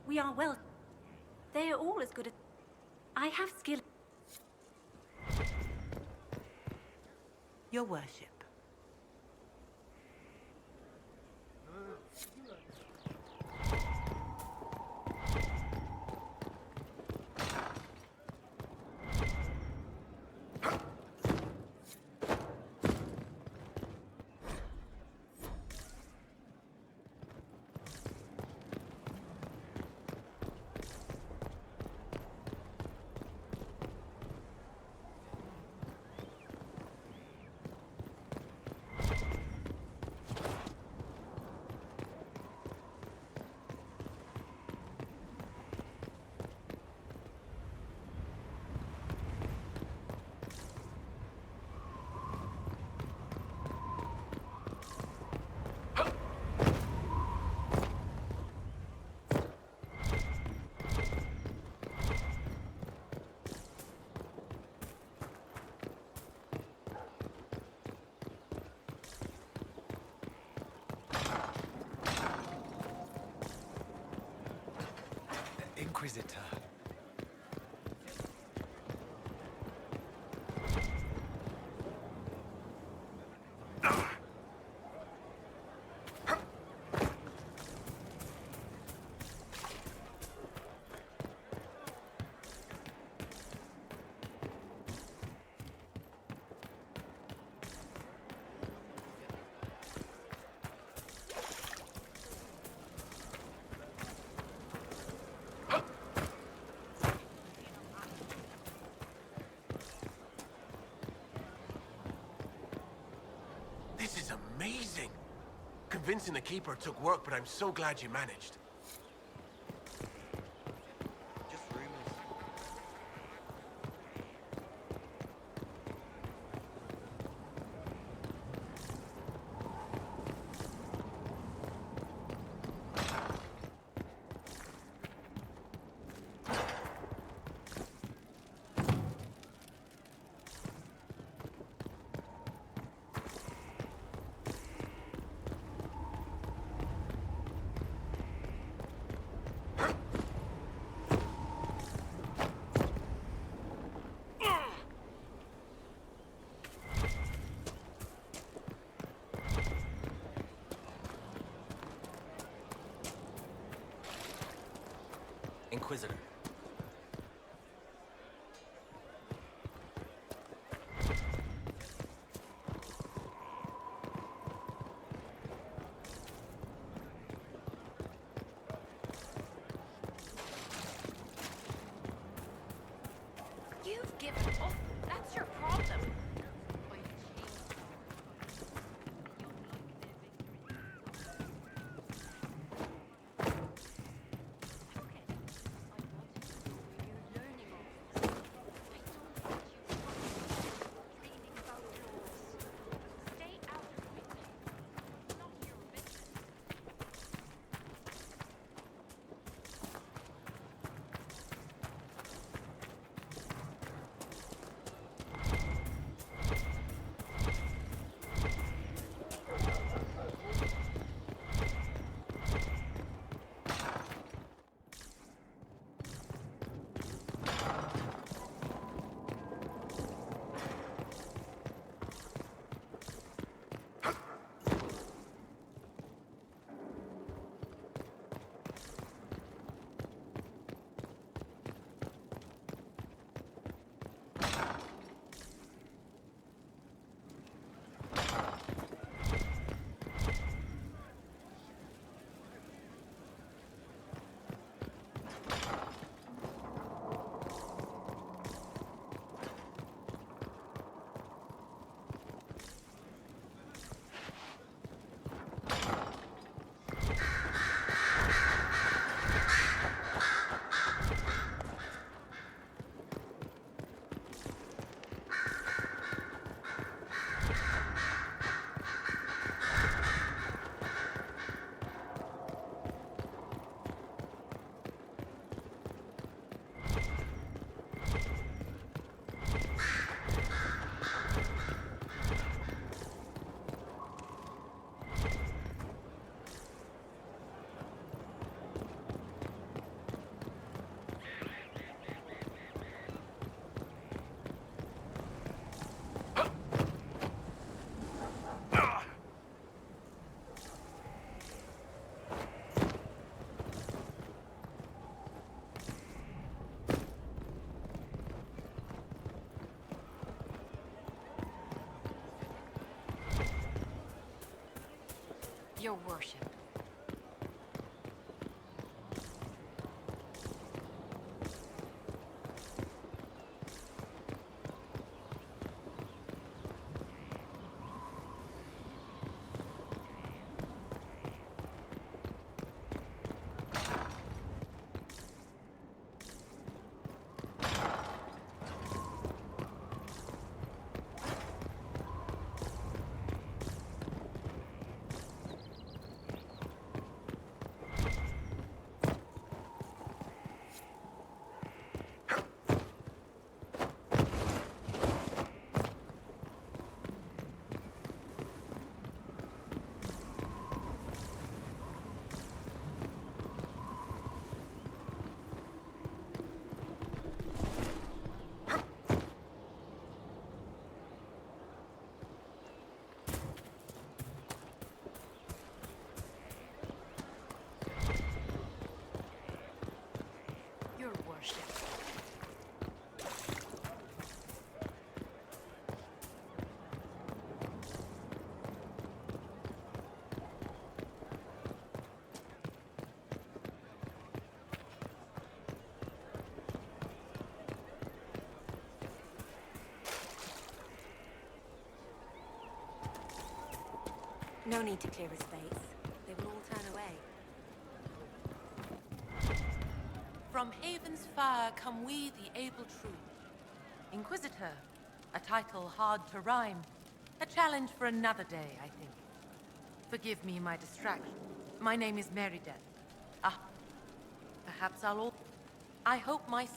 We are well. They are all as good as... I have skill. Your worship. Inquisitor. This is amazing! Convincing the Keeper took work, but I'm so glad you managed. Inquisitor. You've given up. That's your problem. Your worship. Your worship. No need to clear his face. They will all turn away. From Haven's fire come we, the able true. Inquisitor, a title hard to rhyme. A challenge for another day, I think. Forgive me my distraction. My name is Merideth. Ah, perhaps I'll all... I hope my...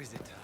Inquisitor.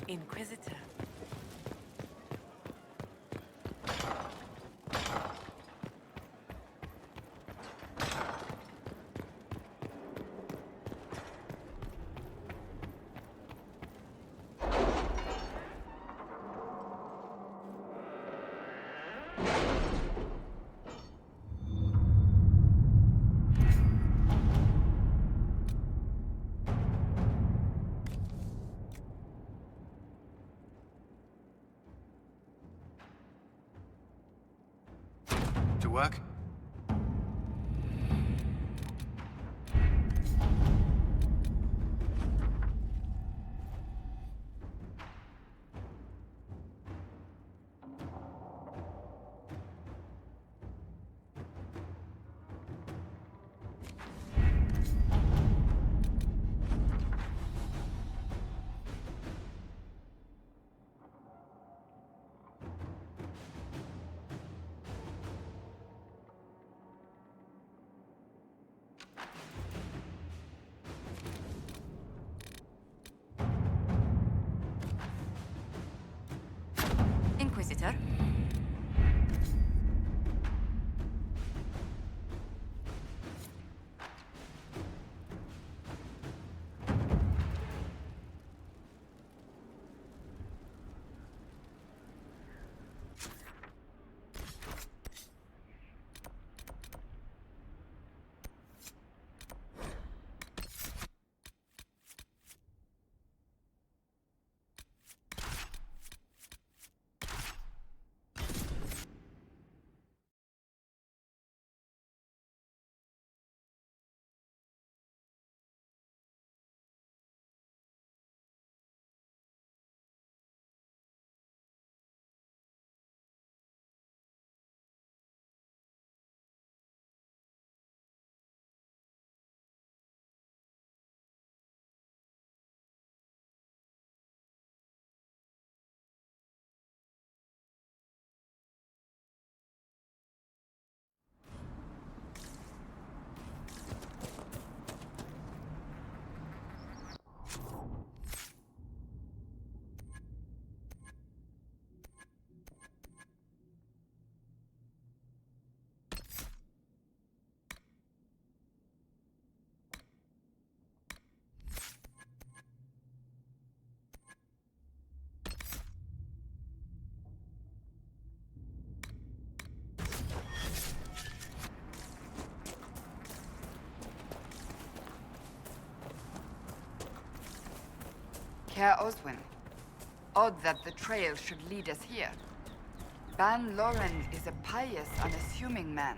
Inquisitor. To work? Inquisitor. Herr Oswin. Odd that the trail should lead us here. Ban Loren is a pious, unassuming man.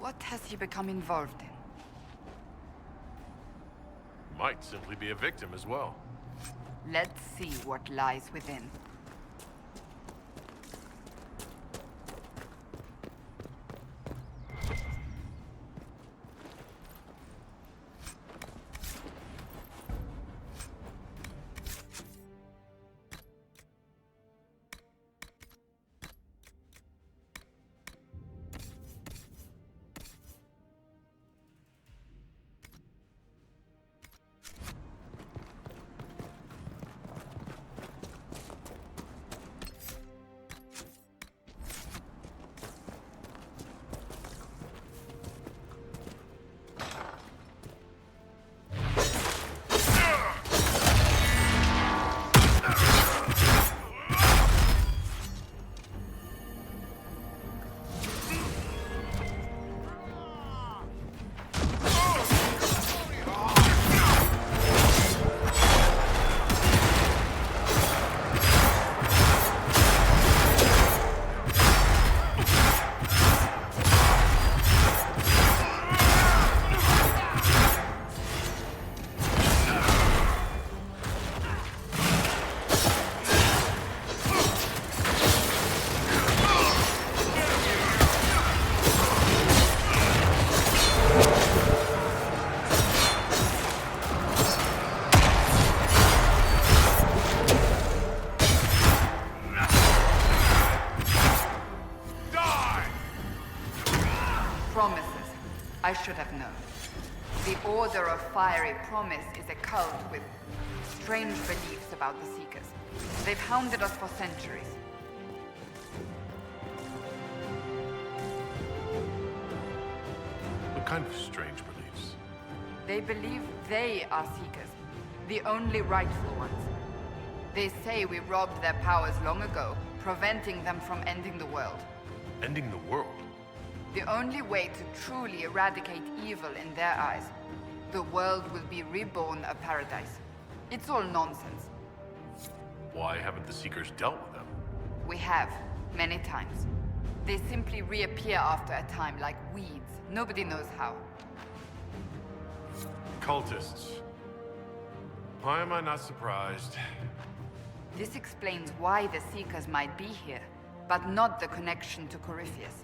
What has he become involved in? Might simply be a victim as well. Let's see what lies within. Promises. I should have known. The Order of Fiery Promise is a cult with strange beliefs about the Seekers. They've hounded us for centuries. What kind of strange beliefs? They believe they are Seekers, the only rightful ones. They say we robbed their powers long ago, preventing them from ending the world. Ending the world? The only way to truly eradicate evil in their eyes. The world will be reborn a paradise. It's all nonsense. Why haven't the Seekers dealt with them? We have, many times. They simply reappear after a time like weeds. Nobody knows how. Cultists. Why am I not surprised? This explains why the Seekers might be here, but not the connection to Corypheus.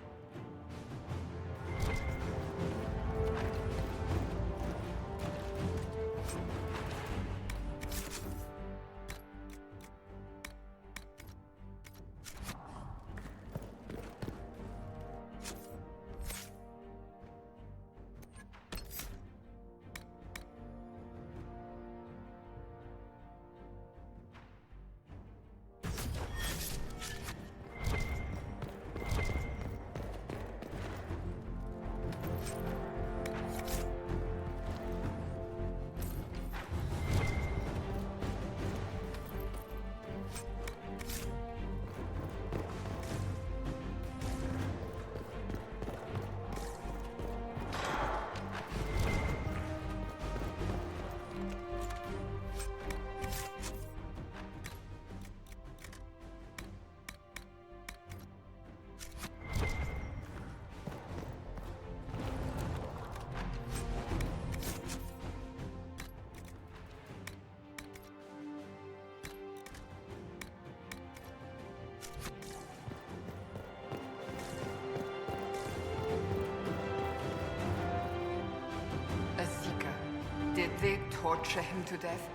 Did they torture him to death?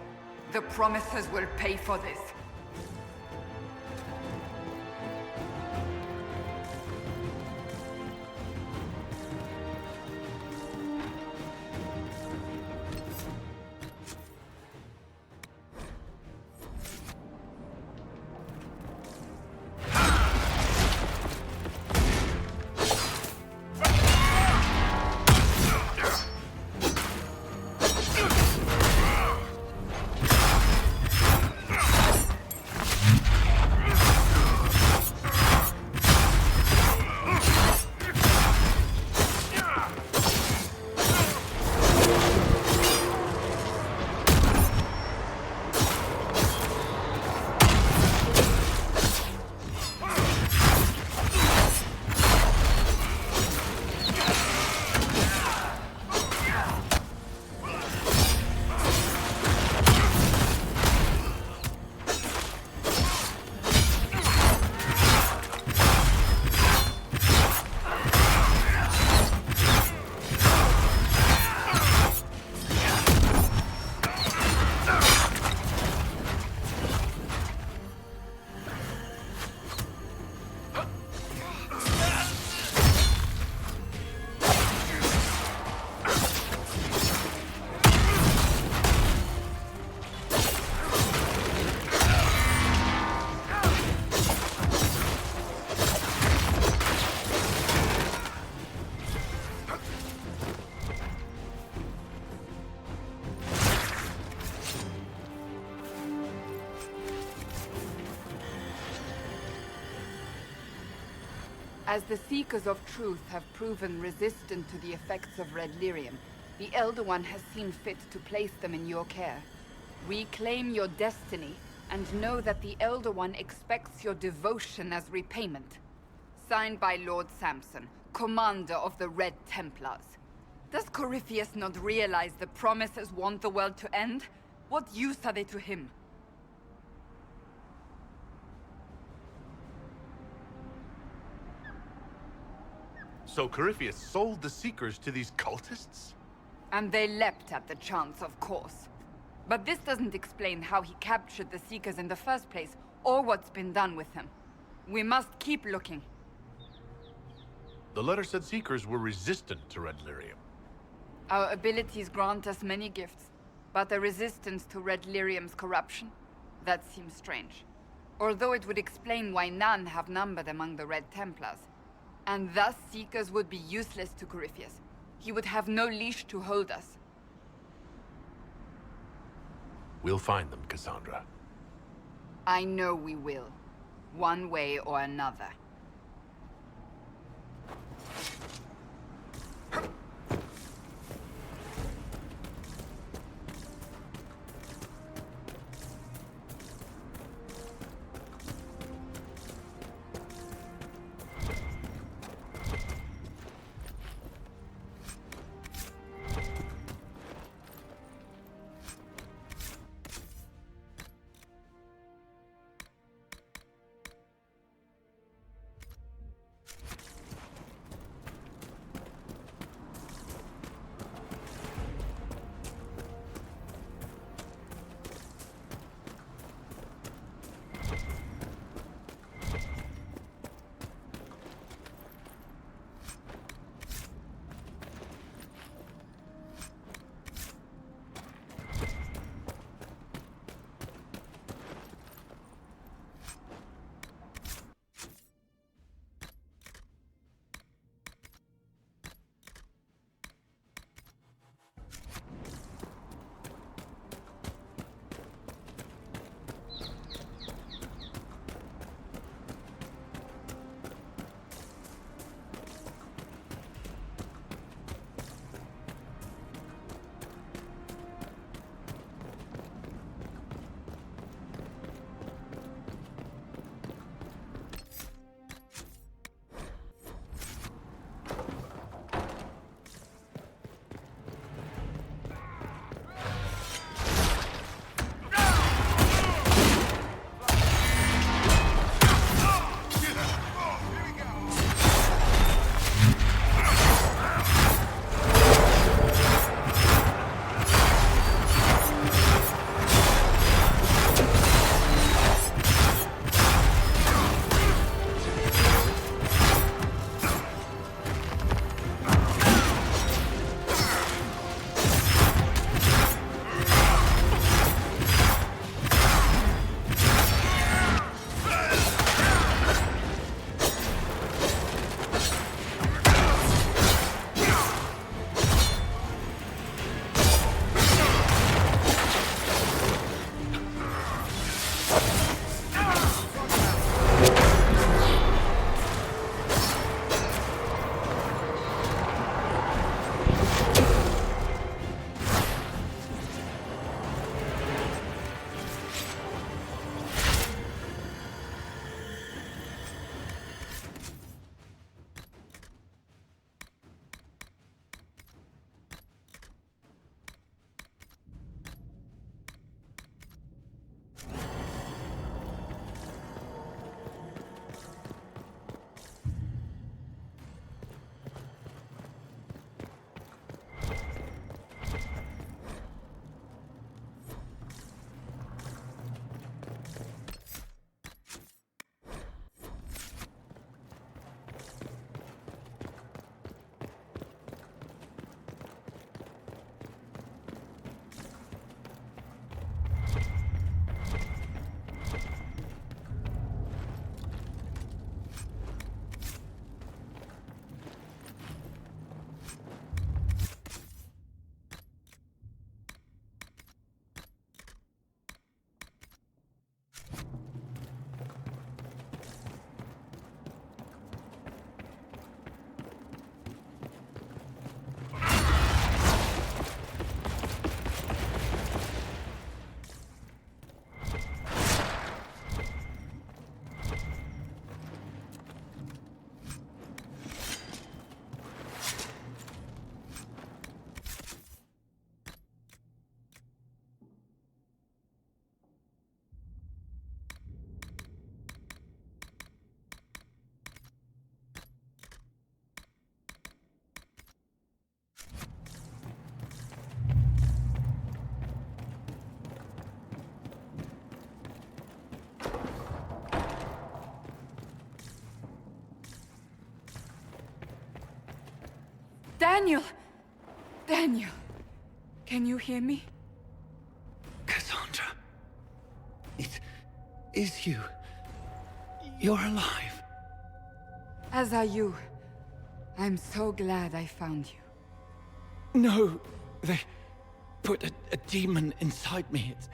The Promisers will pay for this. As the Seekers of Truth have proven resistant to the effects of red lyrium, the Elder One has seen fit to place them in your care. Reclaim your destiny, and know that the Elder One expects your devotion as repayment. Signed by Lord Samson, Commander of the Red Templars. Does Corypheus not realize the promises want the world to end? What use are they to him? So Corypheus sold the Seekers to these cultists? And they leapt at the chance, of course. But this doesn't explain how he captured the Seekers in the first place, or what's been done with them. We must keep looking. The letter said Seekers were resistant to red lyrium. Our abilities grant us many gifts, but a resistance to red lyrium's corruption? That seems strange. Although it would explain why none have numbered among the Red Templars. And thus Seekers would be useless to Corypheus. He would have no leash to hold us. We'll find them, Cassandra. I know we will. One way or another. Daniel! Daniel! Can you hear me? Cassandra. It is you. You're alive. As are you. I'm so glad I found you. No, they put a demon inside me. It's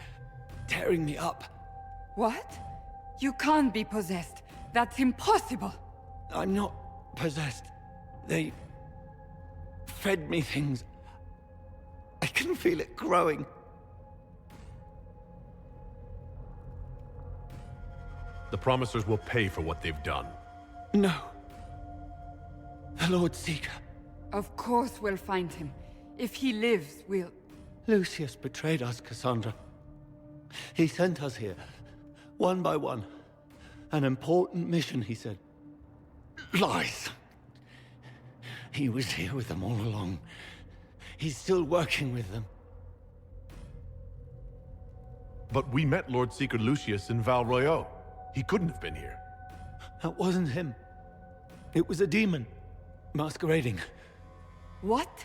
tearing me up. What? You can't be possessed. That's impossible. I'm not possessed. They fed me things. I can feel it growing. The Promisers will pay for what they've done. No. The Lord Seeker. Of course we'll find him. If he lives, we'll... Lucius betrayed us, Cassandra. He sent us here, one by one. An important mission, he said. Lies. He was here with them all along. He's still working with them. But we met Lord Seeker Lucius in Val Royeaux. He couldn't have been here. That wasn't him. It was a demon, masquerading. What?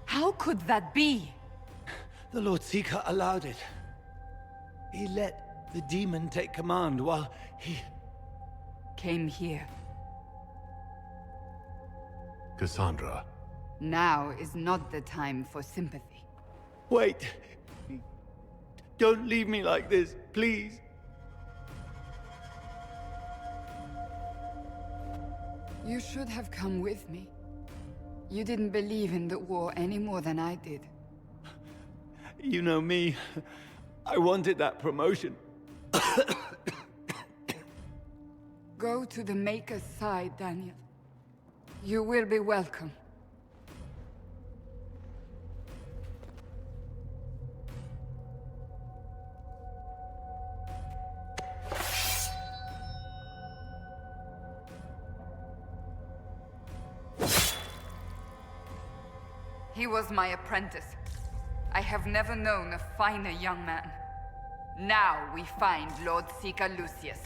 How could that be? The Lord Seeker allowed it. He let the demon take command while he... came here. Cassandra. Now is not the time for sympathy. Wait. Don't leave me like this, please. You should have come with me. You didn't believe in the war any more than I did. You know me. I wanted that promotion. Go to the Maker's side, Daniel. You will be welcome. He was my apprentice. I have never known a finer young man. Now we find Lord Seeker Lucius.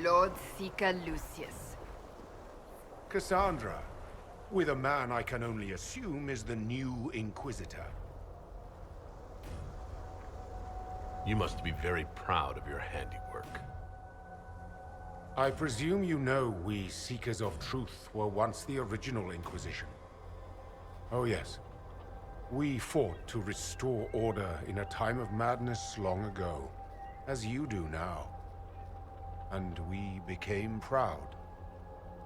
Lord Seeker Lucius. Cassandra, with a man I can only assume is the new Inquisitor. You must be very proud of your handiwork. I presume you know we Seekers of Truth were once the original Inquisition. Oh yes. We fought to restore order in a time of madness long ago, as you do now. And we became proud.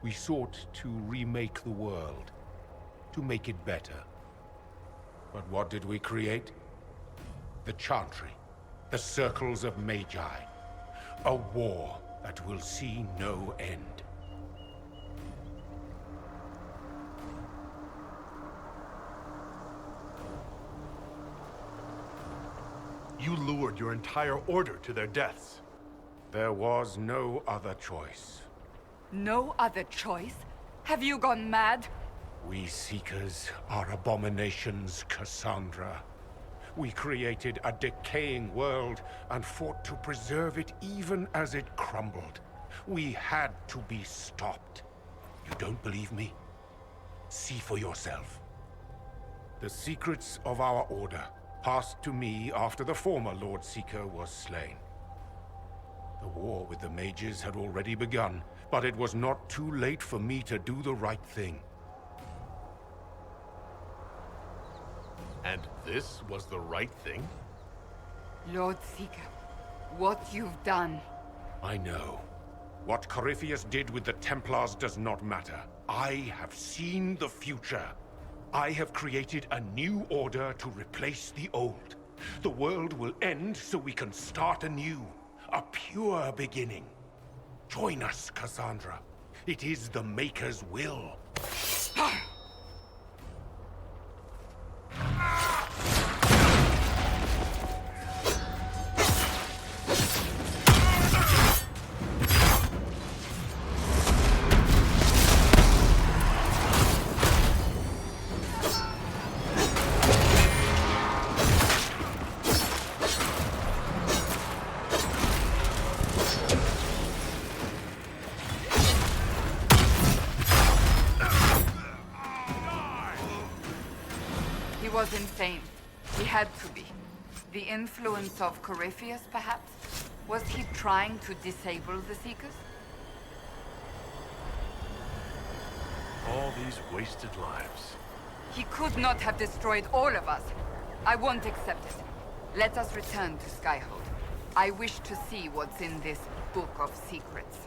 We sought to remake the world, to make it better. But what did we create? The Chantry, the Circles of Magi. A war that will see no end. You lured your entire order to their deaths. There was no other choice. No other choice? Have you gone mad? We Seekers are abominations, Cassandra. We created a decaying world and fought to preserve it even as it crumbled. We had to be stopped. You don't believe me? See for yourself. The secrets of our order passed to me after the former Lord Seeker was slain. The war with the mages had already begun, but it was not too late for me to do the right thing. And this was the right thing? Lord Seeker, what you've done. I know. What Corypheus did with the Templars does not matter. I have seen the future. I have created a new order to replace the old. The world will end so we can start anew. A pure beginning. Join us, Cassandra. It is the Maker's will. He was insane. He had to be. The influence of Corypheus, perhaps? Was he trying to disable the Seekers? All these wasted lives. He could not have destroyed all of us. I won't accept it. Let us return to Skyhold. I wish to see what's in this book of secrets.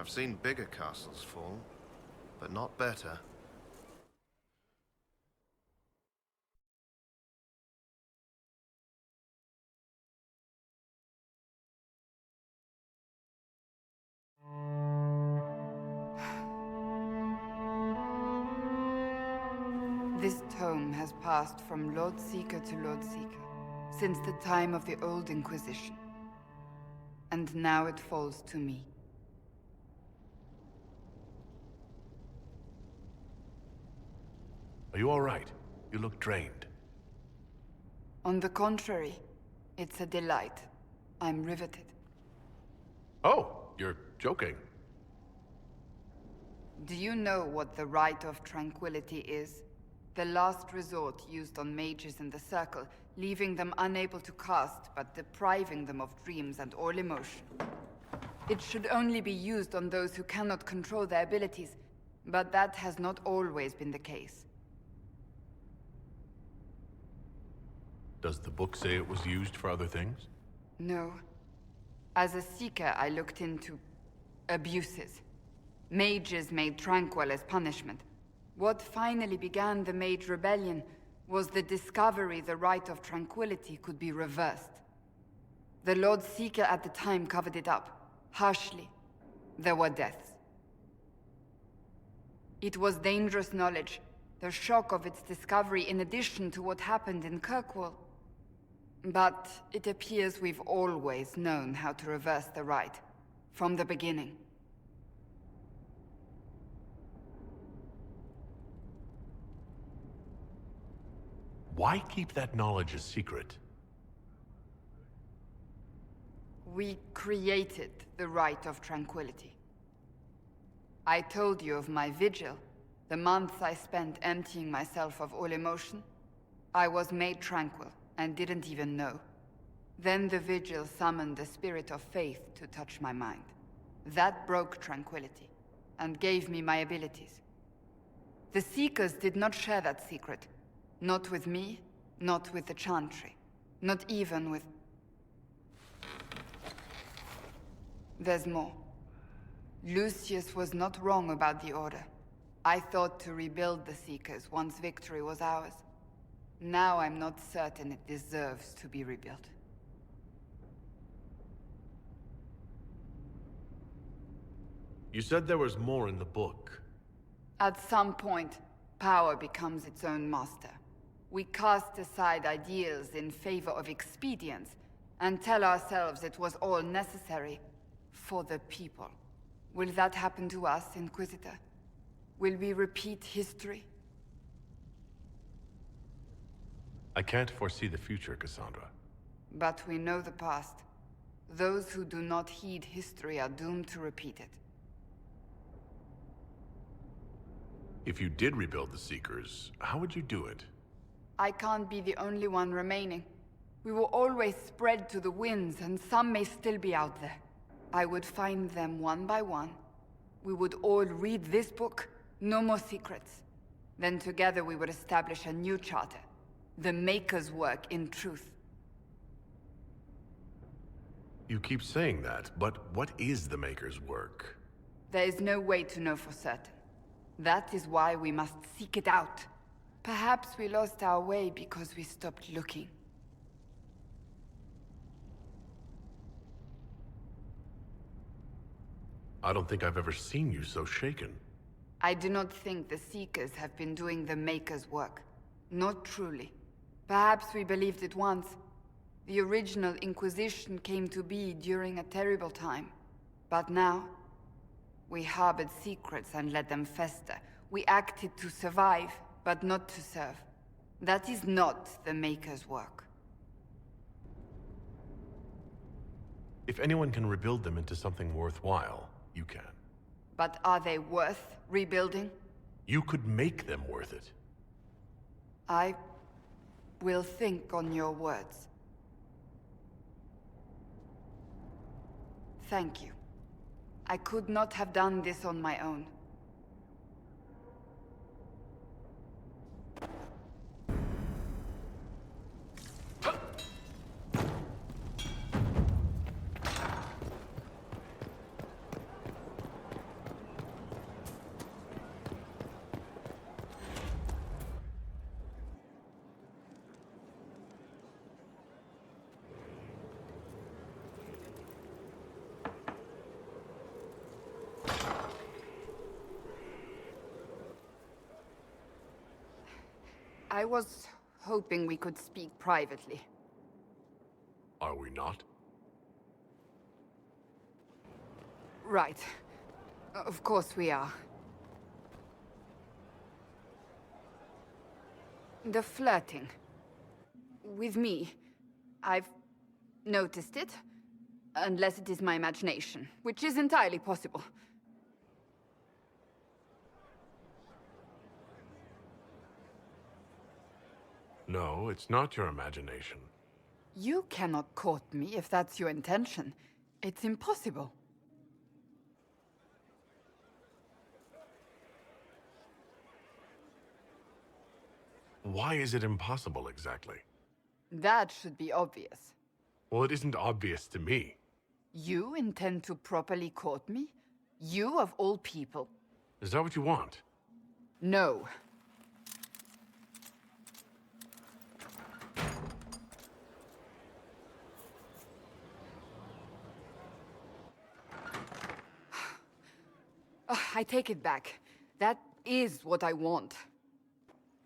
I've seen bigger castles fall, but not better. This tome has passed from Lord Seeker to Lord Seeker. since the time of the old Inquisition. And now it falls to me. Are you all right? You look drained. On the contrary, it's a delight. I'm riveted. Oh, you're joking. Do you know what the Rite of Tranquility is? The last resort used on mages in the Circle, leaving them unable to cast, but depriving them of dreams and all emotion. It should only be used on those who cannot control their abilities, but that has not always been the case. Does the book say it was used for other things? No. As a Seeker, I looked into abuses. Mages made Tranquil as punishment. What finally began the Mage Rebellion was the discovery the Rite of Tranquility could be reversed. The Lord Seeker at the time covered it up, harshly. There were deaths. It was dangerous knowledge, the shock of its discovery in addition to what happened in Kirkwall. But it appears we've always known how to reverse the Rite, from the beginning. Why keep that knowledge a secret? We created the Rite of Tranquility. I told you of my vigil, the months I spent emptying myself of all emotion. I was made tranquil, and didn't even know. Then the vigil summoned the spirit of faith to touch my mind. That broke tranquility, and gave me my abilities. The Seekers did not share that secret. Not with me, not with the Chantry, not even with... There's more. Lucius was not wrong about the Order. I thought to rebuild the Seekers once victory was ours. Now I'm not certain it deserves to be rebuilt. You said there was more in the book. At some point, power becomes its own master. We cast aside ideals in favor of expedience, and tell ourselves it was all necessary for the people. Will that happen to us, Inquisitor? Will we repeat history? I can't foresee the future, Cassandra. But we know the past. Those who do not heed history are doomed to repeat it. If you did rebuild the Seekers, how would you do it? I can't be the only one remaining. We will always spread to the winds, and some may still be out there. I would find them one by one. We would all read this book, no more secrets. Then together we would establish a new charter. The Maker's work in truth. You keep saying that, but what is the Maker's work? There is no way to know for certain. That is why we must seek it out. Perhaps we lost our way because we stopped looking. I don't think I've ever seen you so shaken. I do not think the Seekers have been doing the Maker's work. Not truly. Perhaps we believed it once. The original Inquisition came to be during a terrible time. But now, we harbored secrets and let them fester. We acted to survive, but not to serve. That is not the Maker's work. If anyone can rebuild them into something worthwhile, you can. But are they worth rebuilding? You could make them worth it. I will think on your words. Thank you. I could not have done this on my own. I was hoping we could speak privately. Are we not? Right. Of course we are. The flirting. With me. I've noticed it. Unless it is my imagination, which is entirely possible. No, it's not your imagination. You cannot court me if that's your intention. It's impossible. Why is it impossible, exactly? That should be obvious. Well, it isn't obvious to me. You intend to properly court me? You of all people? Is that what you want? No. I take it back. That is what I want.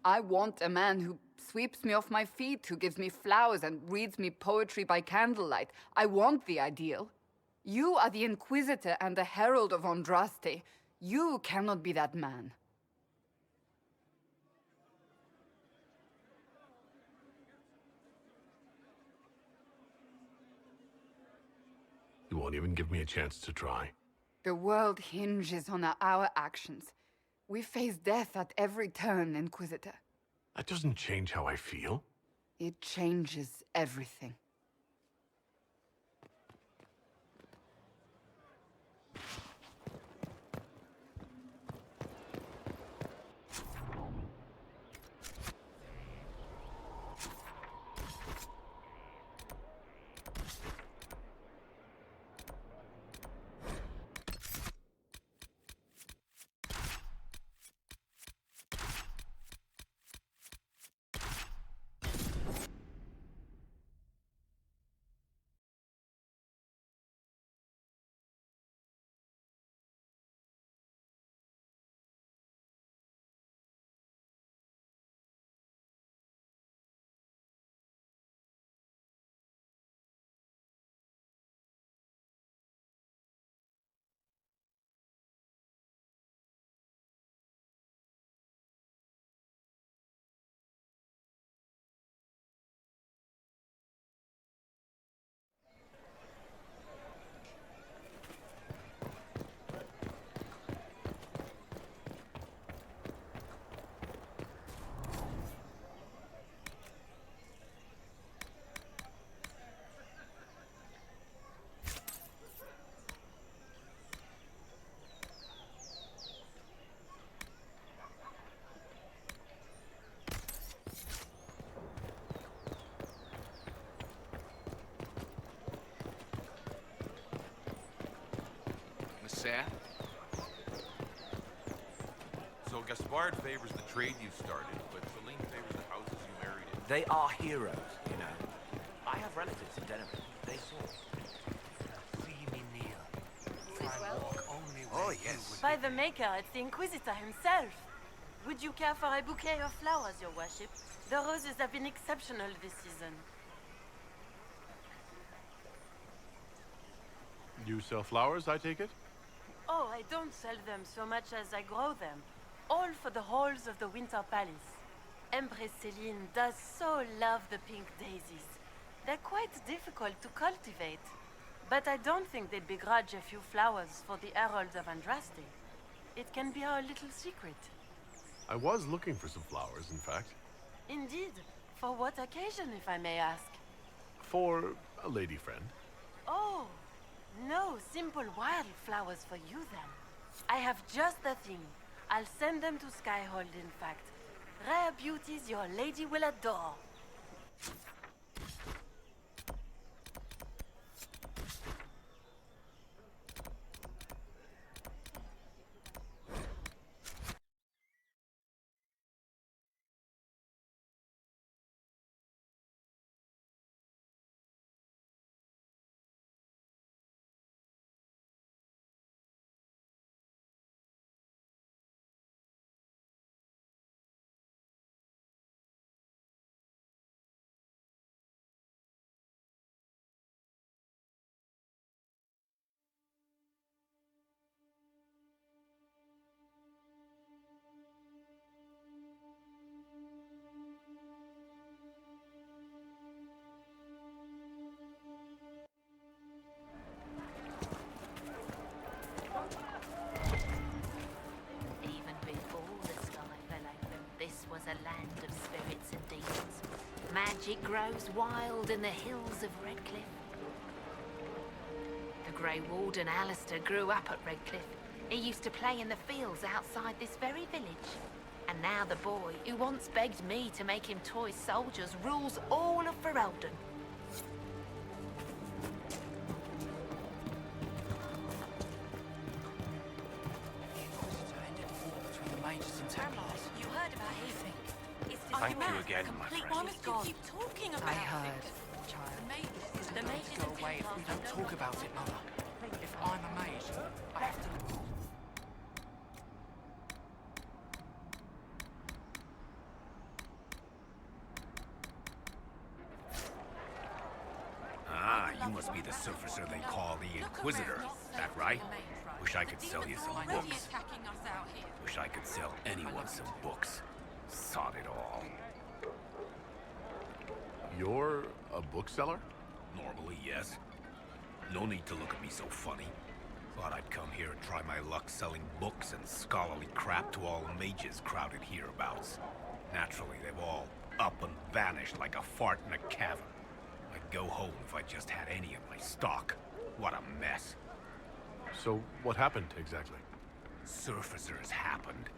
I want a man who sweeps me off my feet, who gives me flowers and reads me poetry by candlelight. I want the ideal. You are the Inquisitor and the Herald of Andraste. You cannot be that man. You won't even give me a chance to try. The world hinges on our actions. We face death at every turn, Inquisitor. That doesn't change how I feel. It changes everything. So Gaspard favors the trade you started, but Celine favors the houses you married in. They are heroes, you know. I have relatives in Denver. They saw. See me kneel. Oh, yes. By the Maker, it's the Inquisitor himself. Would you care for a bouquet of flowers, your worship? The roses have been exceptional this season. You sell flowers, I take it? Oh, I don't sell them so much as I grow them. All for the halls of the Winter Palace. Empress Celine does so love the pink daisies. They're quite difficult to cultivate. But I don't think they'd begrudge a few flowers for the Heralds of Andraste. It can be our little secret. I was looking for some flowers, in fact. Indeed. For what occasion, if I may ask? For a lady friend. Oh, no simple wildflowers for you then. I have just the thing. I'll send them to Skyhold, in fact. Rare beauties your lady will adore. magic grows wild in the hills of Redcliffe. The Grey Warden Alistair grew up at Redcliffe. He used to play in the fields outside this very village. And now the boy, who once begged me to make him toy soldiers, rules all of Ferelden. Between the mages and Templars. You heard about Haven. Thank you again, my Complete friend. Why must you keep talking about I heard, it? child. The The mages mages go and away if we Templars don't talk about it, Mother. If I'm a mage, I have to... Ah, you must be the surfacer they call the Inquisitor. That right? Wish I could sell you some books. Wish I could sell anyone some books. Sod it all. You're a bookseller? Normally, yes. No need to look at me so funny. Thought I'd come here and try my luck selling books and scholarly crap to all the mages crowded hereabouts. Naturally, they've all up and vanished like a fart in a cavern. I'd go home if I just had any of my stock. What a mess. So, what happened exactly? Surfacers happened.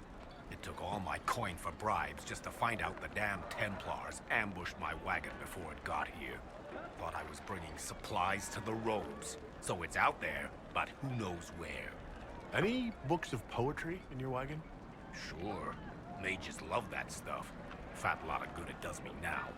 It took all my coin for bribes just to find out the damn Templars ambushed my wagon before it got here. Thought I was bringing supplies to the robes. So it's out there, but who knows where. Any books of poetry in your wagon? Sure. Mages love that stuff. Fat lot of good it does me now.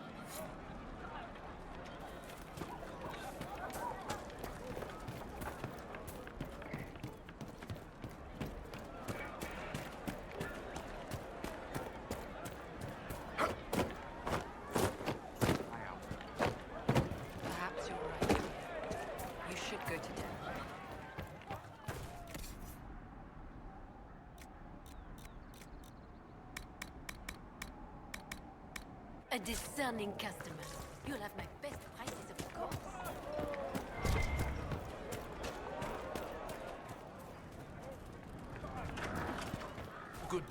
Perhaps you're right. You should go to Denver. A discerning customer. You'll have my best prices, of course. Good.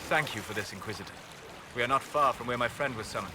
Thank you for this, Inquisitor. We are not far from where my friend was summoned.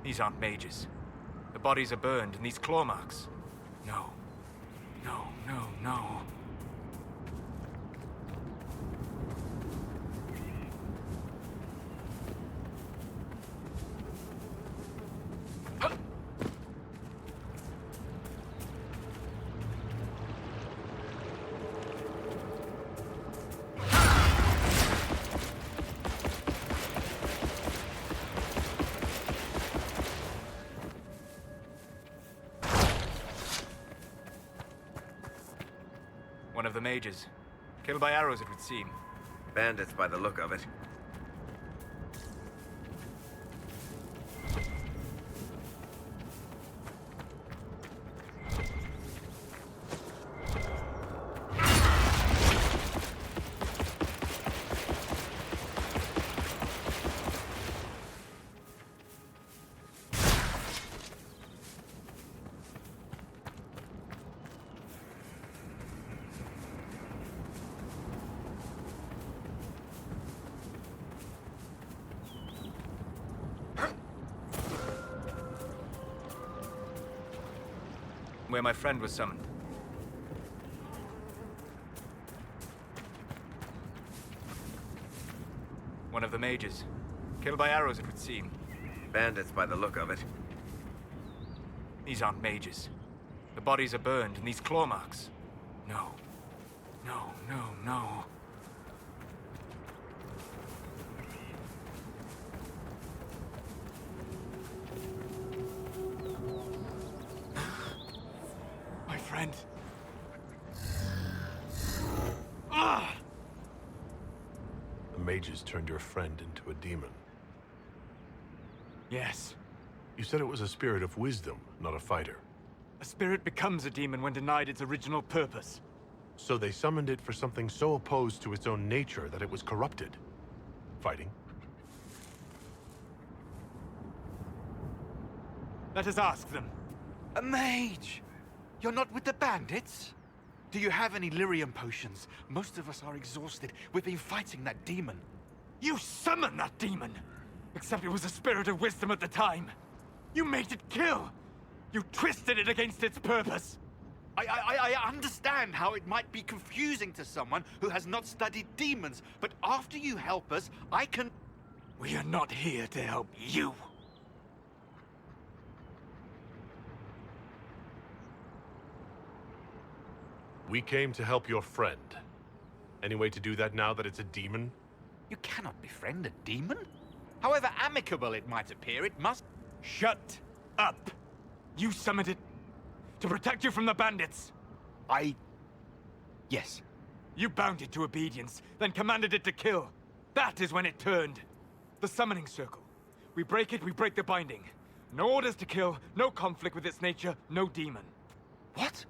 These aren't mages. The bodies are burned, and these claw marks. No. No, no, no. One of the mages. Killed by arrows, it would seem. Bandits by the look of it. Where my friend was summoned. One of the mages. Killed by arrows, it would seem. Bandits by the look of it. These aren't mages. The bodies are burned, and these claw marks. No. No, no, no. Friend. Ah! The mages turned your friend into a demon. Yes. You said it was a spirit of wisdom, not a fighter. A spirit becomes a demon when denied its original purpose. So they summoned it for something so opposed to its own nature that it was corrupted. Fighting? Let us ask them. A mage! You're not with the bandits? Do you have any lyrium potions? Most of us are exhausted. We've been fighting that demon. You summoned that demon! Except it was a spirit of wisdom at the time. You made it kill! You twisted it against its purpose! I understand how it might be confusing to someone who has not studied demons, but after you help us, I can... We are not here to help you. We came to help your friend. Any way to do that now that it's a demon? You cannot befriend a demon? However amicable it might appear, it must... Shut up! You summoned it to protect you from the bandits. Yes. You bound it to obedience, then commanded it to kill. That is when it turned. The summoning circle. We break it, we break the binding. No orders to kill, no conflict with its nature, no demon. What?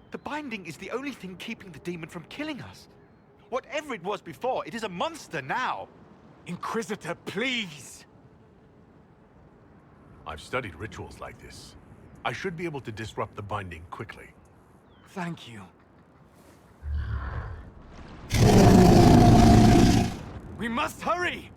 The binding is the only thing keeping the demon from killing us. Whatever it was before, it is a monster now. Inquisitor, please! I've studied rituals like this. I should be able to disrupt the binding quickly. Thank you. We must hurry!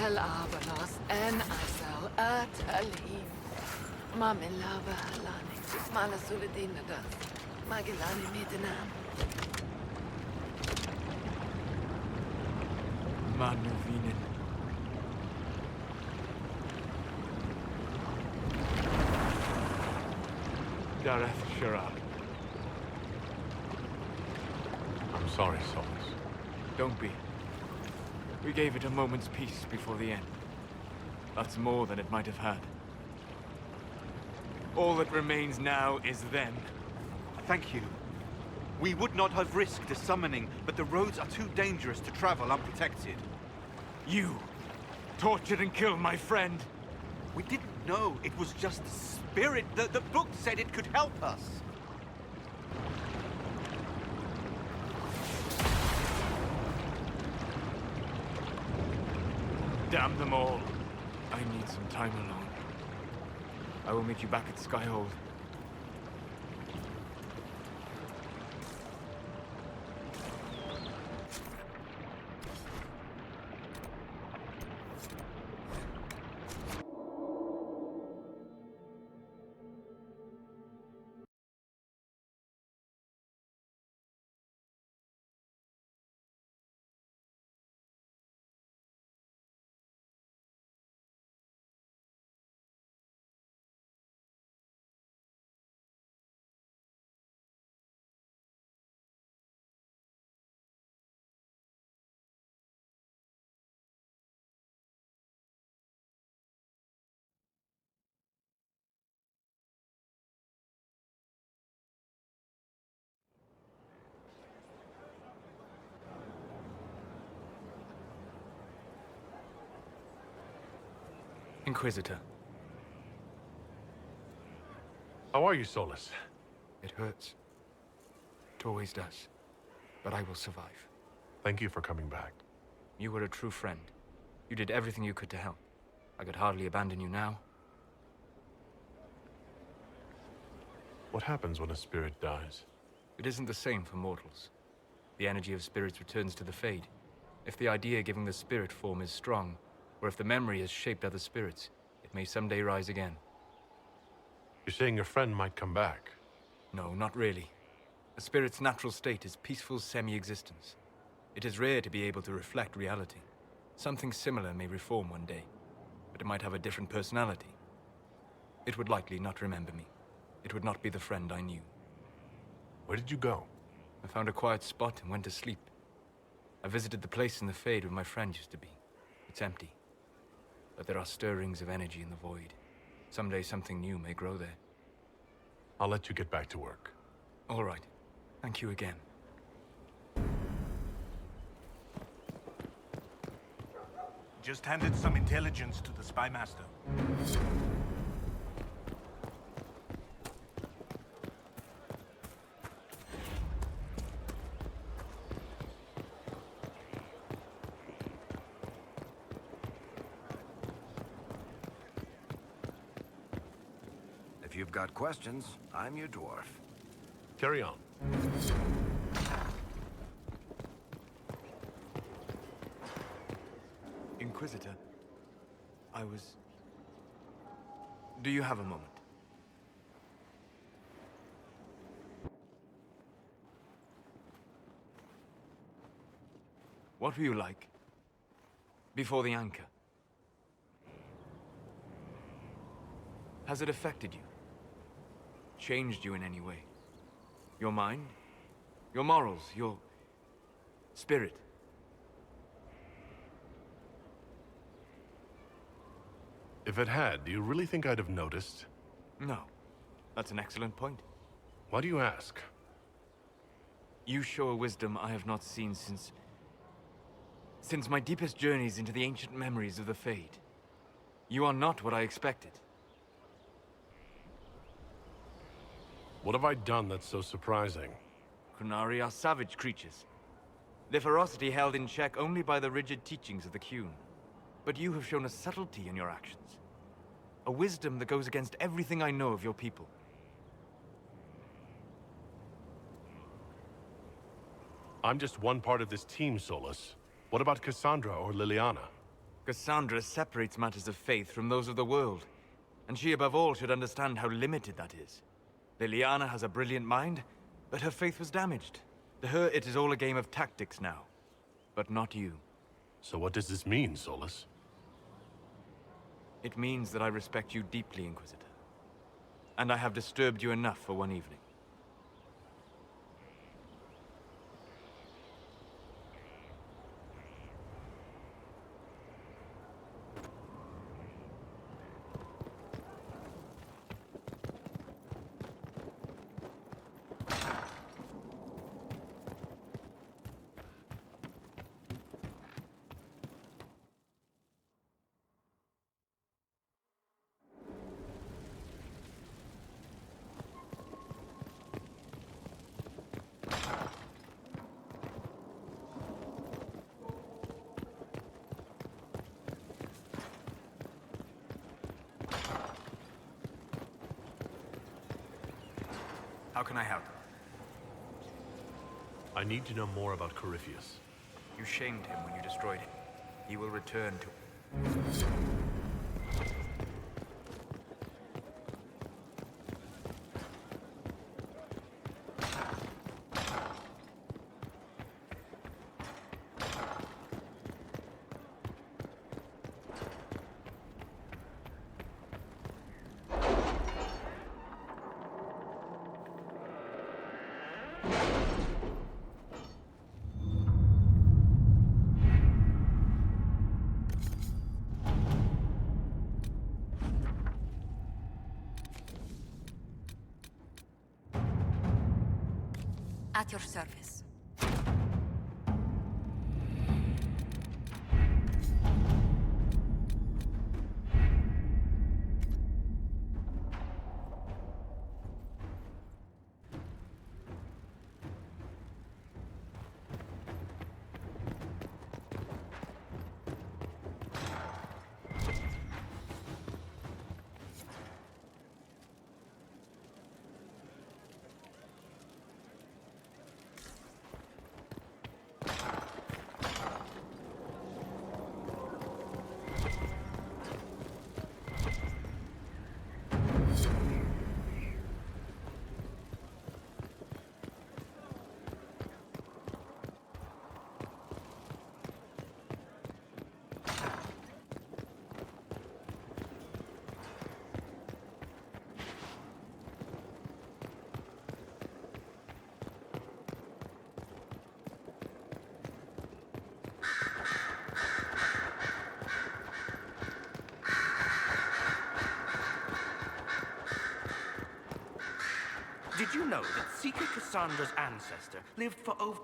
Abalos en Asau Atalim. Mamilava Halani, Mala Suladina, Magilani Midanam. Manuvinen. Dareth Sharad. I'm sorry, Solus. Don't be. We gave it a moment's peace before the end. That's more than it might have had. All that remains now is them. Thank you. We would not have risked a summoning, but the roads are too dangerous to travel unprotected. You tortured and killed my friend. We didn't know it was just the spirit. The book said it could help us. Damn them all. I need some time alone. I will meet you back at Skyhold. Inquisitor. How are you, Solus? It hurts. It always does. But I will survive. Thank you for coming back. You were a true friend. You did everything you could to help. I could hardly abandon you now. What happens when a spirit dies? It isn't the same for mortals. The energy of spirits returns to the Fade. If the idea giving the spirit form is strong, or if the memory has shaped other spirits, it may someday rise again. You're saying your friend might come back? No, not really. A spirit's natural state is peaceful semi-existence. It is rare to be able to reflect reality. Something similar may reform one day, but it might have a different personality. It would likely not remember me. It would not be the friend I knew. Where did you go? I found a quiet spot and went to sleep. I visited the place in the Fade where my friend used to be. It's empty. But there are stirrings of energy in the void. Someday something new may grow there. I'll let you get back to work. All right. Thank you again. Just handed some intelligence to the Spy Master. If you've got questions, I'm your dwarf. Carry on. Inquisitor, Do you have a moment? What were you like before the anchor? Has it affected you? Changed you in any way? Your mind? Your morals? Your spirit? If it had, do you really think I'd have noticed? No. That's an excellent point. Why do you ask? You show a wisdom I have not seen since my deepest journeys into the ancient memories of the Fade. You are not what I expected. What have I done that's so surprising? Qunari are savage creatures. Their ferocity held in check only by the rigid teachings of the Qun. But you have shown a subtlety in your actions. A wisdom that goes against everything I know of your people. I'm just one part of this team, Solus. What about Cassandra or Liliana? Cassandra separates matters of faith from those of the world. And she above all should understand how limited that is. Liliana has a brilliant mind, but her faith was damaged. To her, it is all a game of tactics now. But not you. So what does this mean, Solus? It means that I respect you deeply, Inquisitor. And I have disturbed you enough for one evening. How can I help? I need to know more about Corypheus. You shamed him when you destroyed him. He will return to... At your service. Did you know that Seeker Cassandra's ancestor lived for over...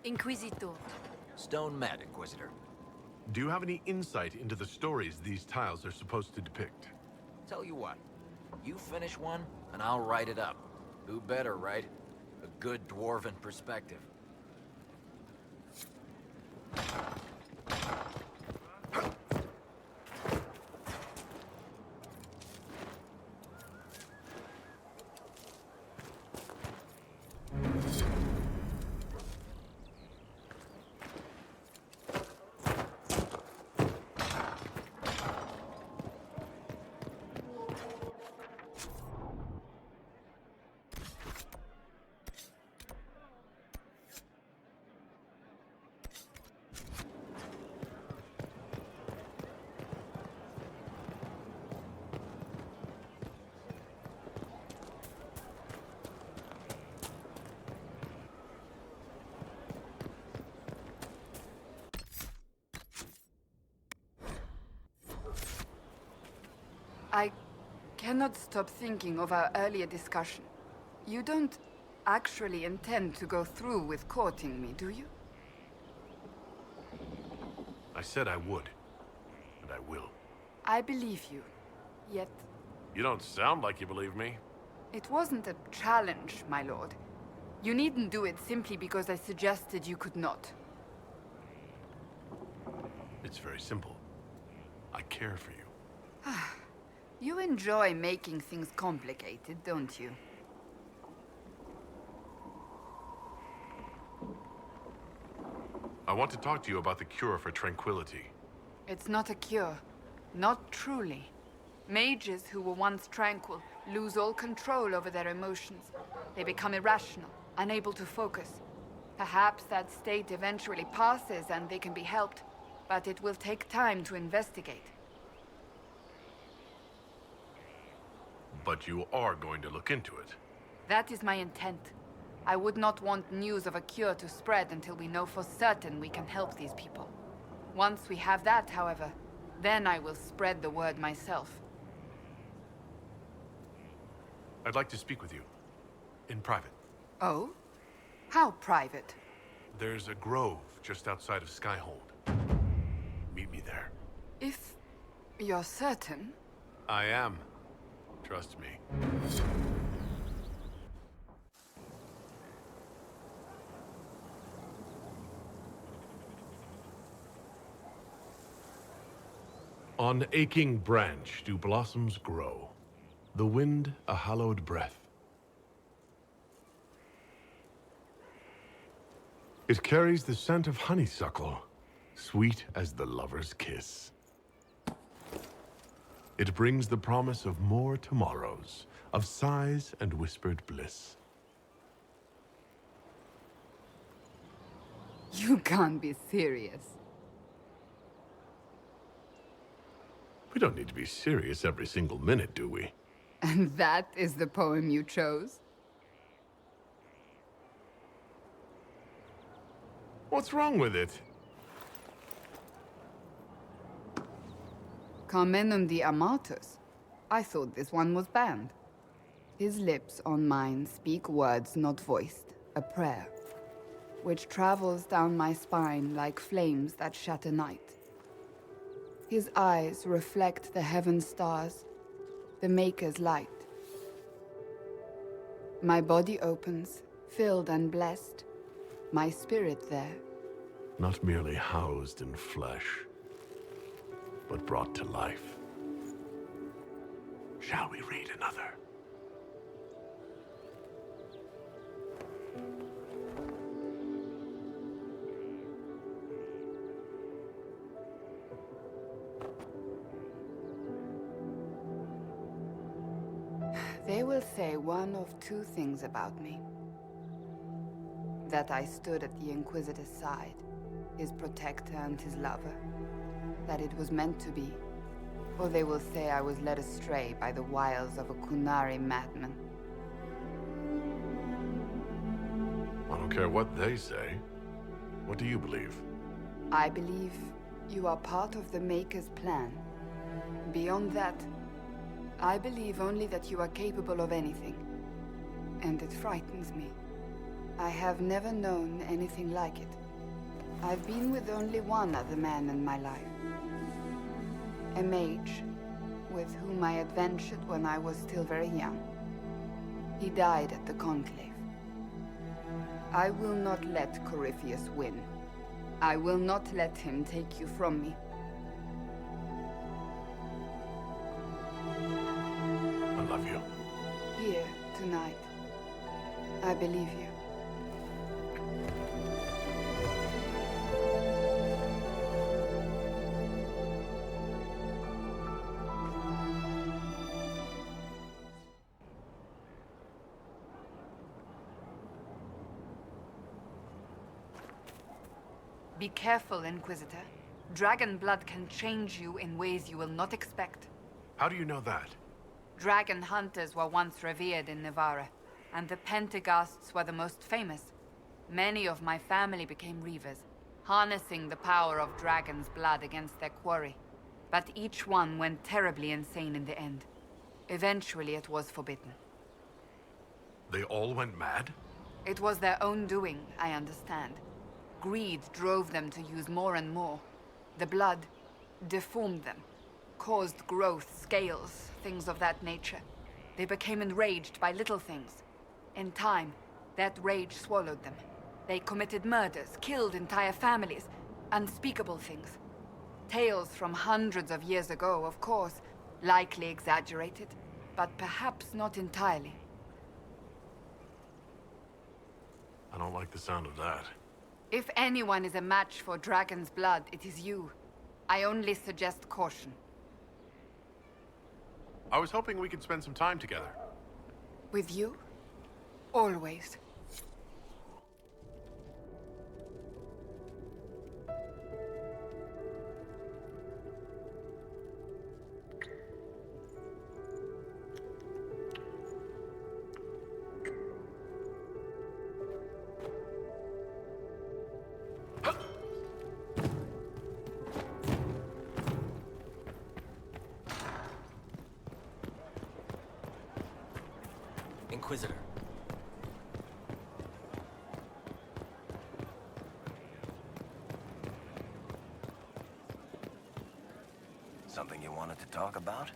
Inquisitor. Stone mad, Inquisitor. Do you have any insight into the stories these tiles are supposed to depict? Tell you what, you finish one, and I'll write it up. Who better, right? A good dwarven perspective. I cannot stop thinking of our earlier discussion. You don't actually intend to go through with courting me, do you? I said I would. And I will. I believe you. Yet, You don't sound like you believe me. it wasn't a challenge, my lord. You needn't do it simply because I suggested you could not. It's very simple. I care for you. You enjoy making things complicated, don't you? I want to talk to you about the cure for tranquility. It's not a cure. Not truly. Mages who were once tranquil lose all control over their emotions. They become irrational, unable to focus. Perhaps that state eventually passes and they can be helped, but it will take time to investigate. But you are going to look into it. That is my intent. I would not want news of a cure to spread until we know for certain we can help these people. Once we have that, however, then I will spread the word myself. I'd like to speak with you. In private. Oh? How private? There's a grove just outside of Skyhold. Meet me there. If you're certain... I am. Trust me. On aching branch do blossoms grow, the wind a hallowed breath. It carries the scent of honeysuckle, sweet as the lover's kiss. It brings the promise of more tomorrows, of sighs and whispered bliss. You can't be serious. We don't need to be serious every single minute, do we? And that is the poem you chose? What's wrong with it? Carmenum de Amatus. I thought this one was banned. His lips on mine speak words not voiced, a prayer, which travels down my spine like flames that shatter night. His eyes reflect the heaven stars, the Maker's light. My body opens, filled and blessed, my spirit there. Not merely housed in flesh, but brought to life. Shall we read another? They will say one of two things about me. That I stood at the Inquisitor's side, his protector and his lover. That it was meant to be. Or they will say I was led astray by the wiles of a Kunari madman. I don't care what they say. What do you believe? I believe you are part of the Maker's plan. Beyond that, I believe only that you are capable of anything. And it frightens me. I have never known anything like it. I've been with only one other man in my life. A mage, with whom I adventured when I was still very young. He died at the Conclave. I will not let Corypheus win. I will not let him take you from me. I love you. Here, tonight. I believe you. Be careful, Inquisitor. Dragon blood can change you in ways you will not expect. How do you know that? Dragon hunters were once revered in Navarra, and the Pentaghasts were the most famous. Many of my family became Reavers, harnessing the power of dragon's blood against their quarry. But each one went terribly insane in the end. Eventually it was forbidden. They all went mad? It was their own doing, I understand. Greed drove them to use more and more. The blood deformed them, caused growth, scales, things of that nature. They became enraged by little things. In time, that rage swallowed them. They committed murders, killed entire families, unspeakable things. Tales from hundreds of years ago, of course, likely exaggerated, but perhaps not entirely. I don't like the sound of that. If anyone is a match for dragon's blood, it is you. I only suggest caution. I was hoping we could spend some time together. With you? Always. Inquisitor. Something you wanted to talk about?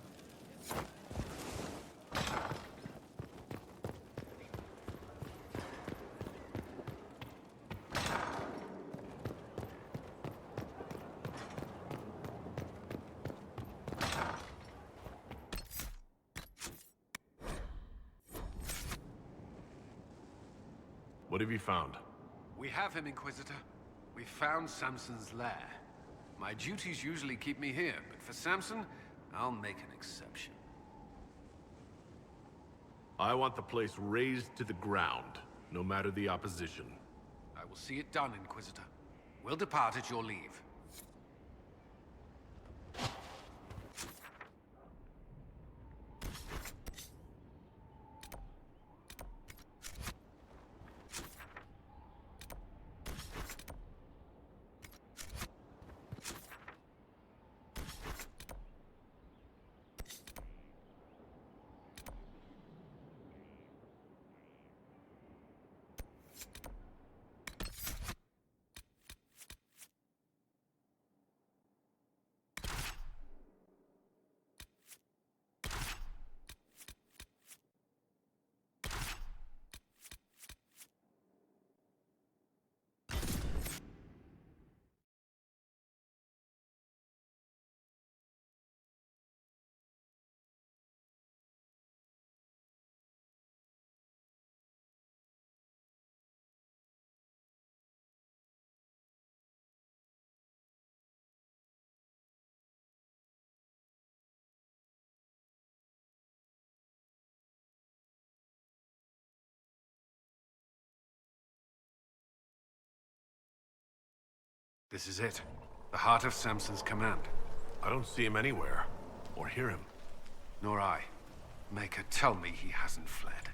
What have you found? We have him, Inquisitor. We found Samson's lair. My duties usually keep me here, but for Samson, I'll make an exception. I want the place razed to the ground, no matter the opposition. I will see it done, Inquisitor. We'll depart at your leave. This is it. The heart of Samson's command. I don't see him anywhere. Or hear him. Nor I. Maker, tell me he hasn't fled.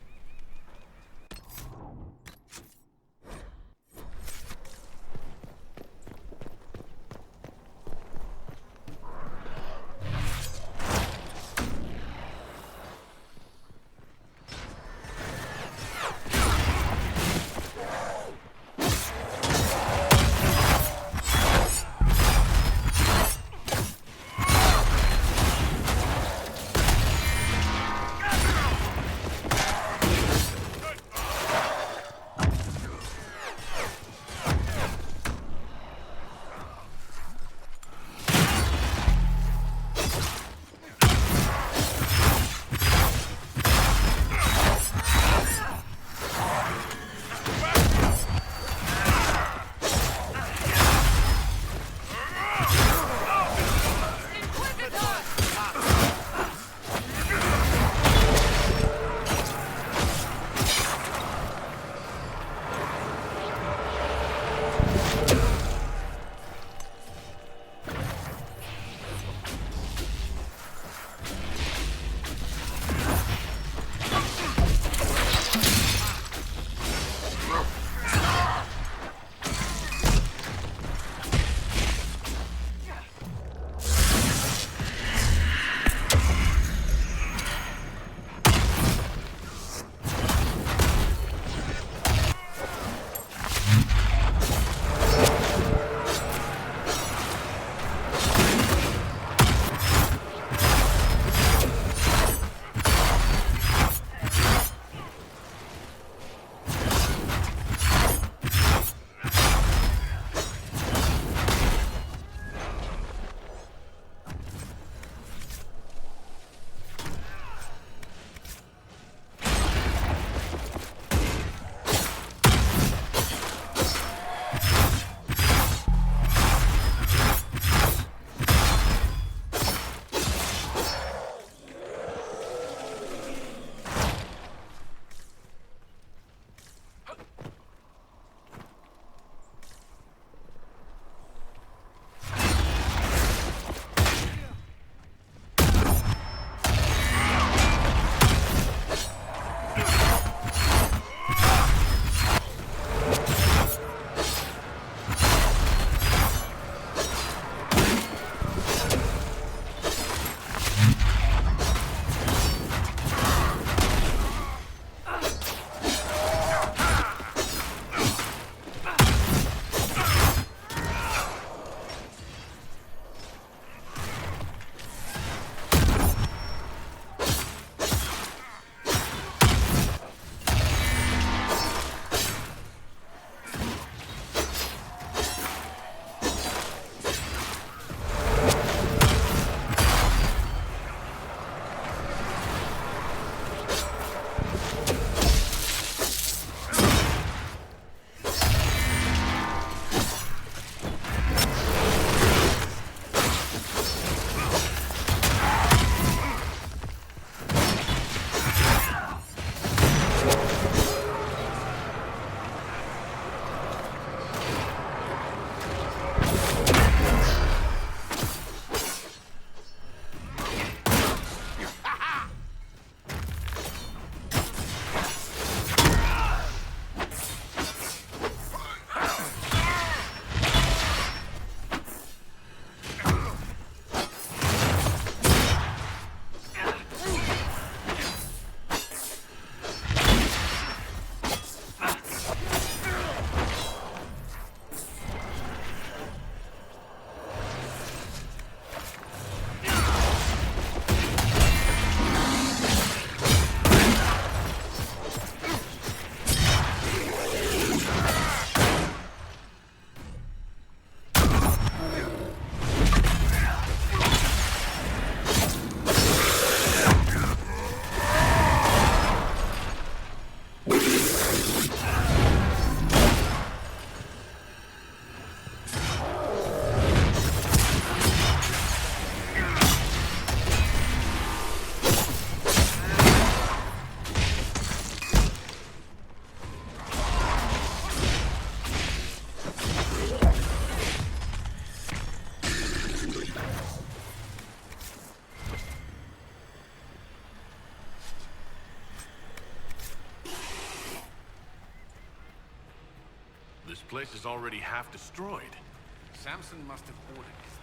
place is already half destroyed. Samson must have ordered his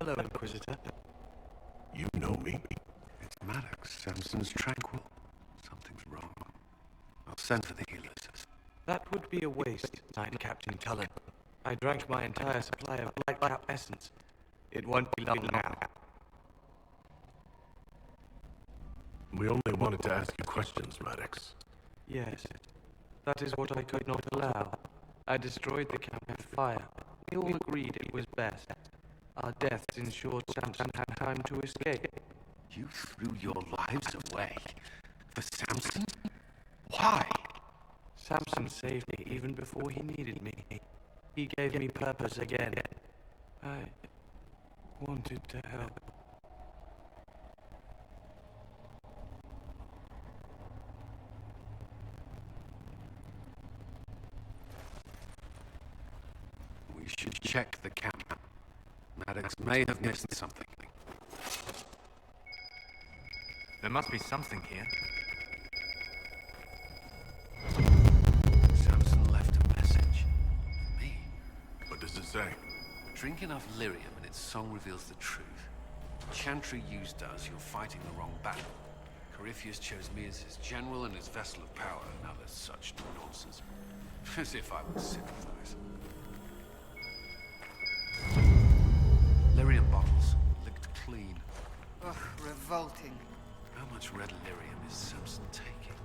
Hello, Inquisitor. You know me? It's Maddox, Samson's Tranquil. Something's wrong. I'll send for the healers. That would be a waste, Knight Captain Cullen. I drank my entire supply of Lightcap essence. It won't be long now. We only wanted to ask you questions, Maddox. Yes, that is what I could not allow. I destroyed the camp with fire. We all agreed it was best. Our deaths ensured Samson had time to escape. You threw your lives away? For Samson? Why? Samson saved me even before he needed me. He gave me purpose again. I wanted to help. We should check the camp. Maddox may have missed something. There must be something here. Samson left a message. For me. What does it say? Drink enough lyrium and its song reveals the truth. Chantry used us, you're fighting the wrong battle. Corypheus chose me as his general and his vessel of power. Now there's such nonsense. As if I would sympathize. Lyrium bottles, licked clean. Ugh, revolting. How much red lyrium is Samson taking?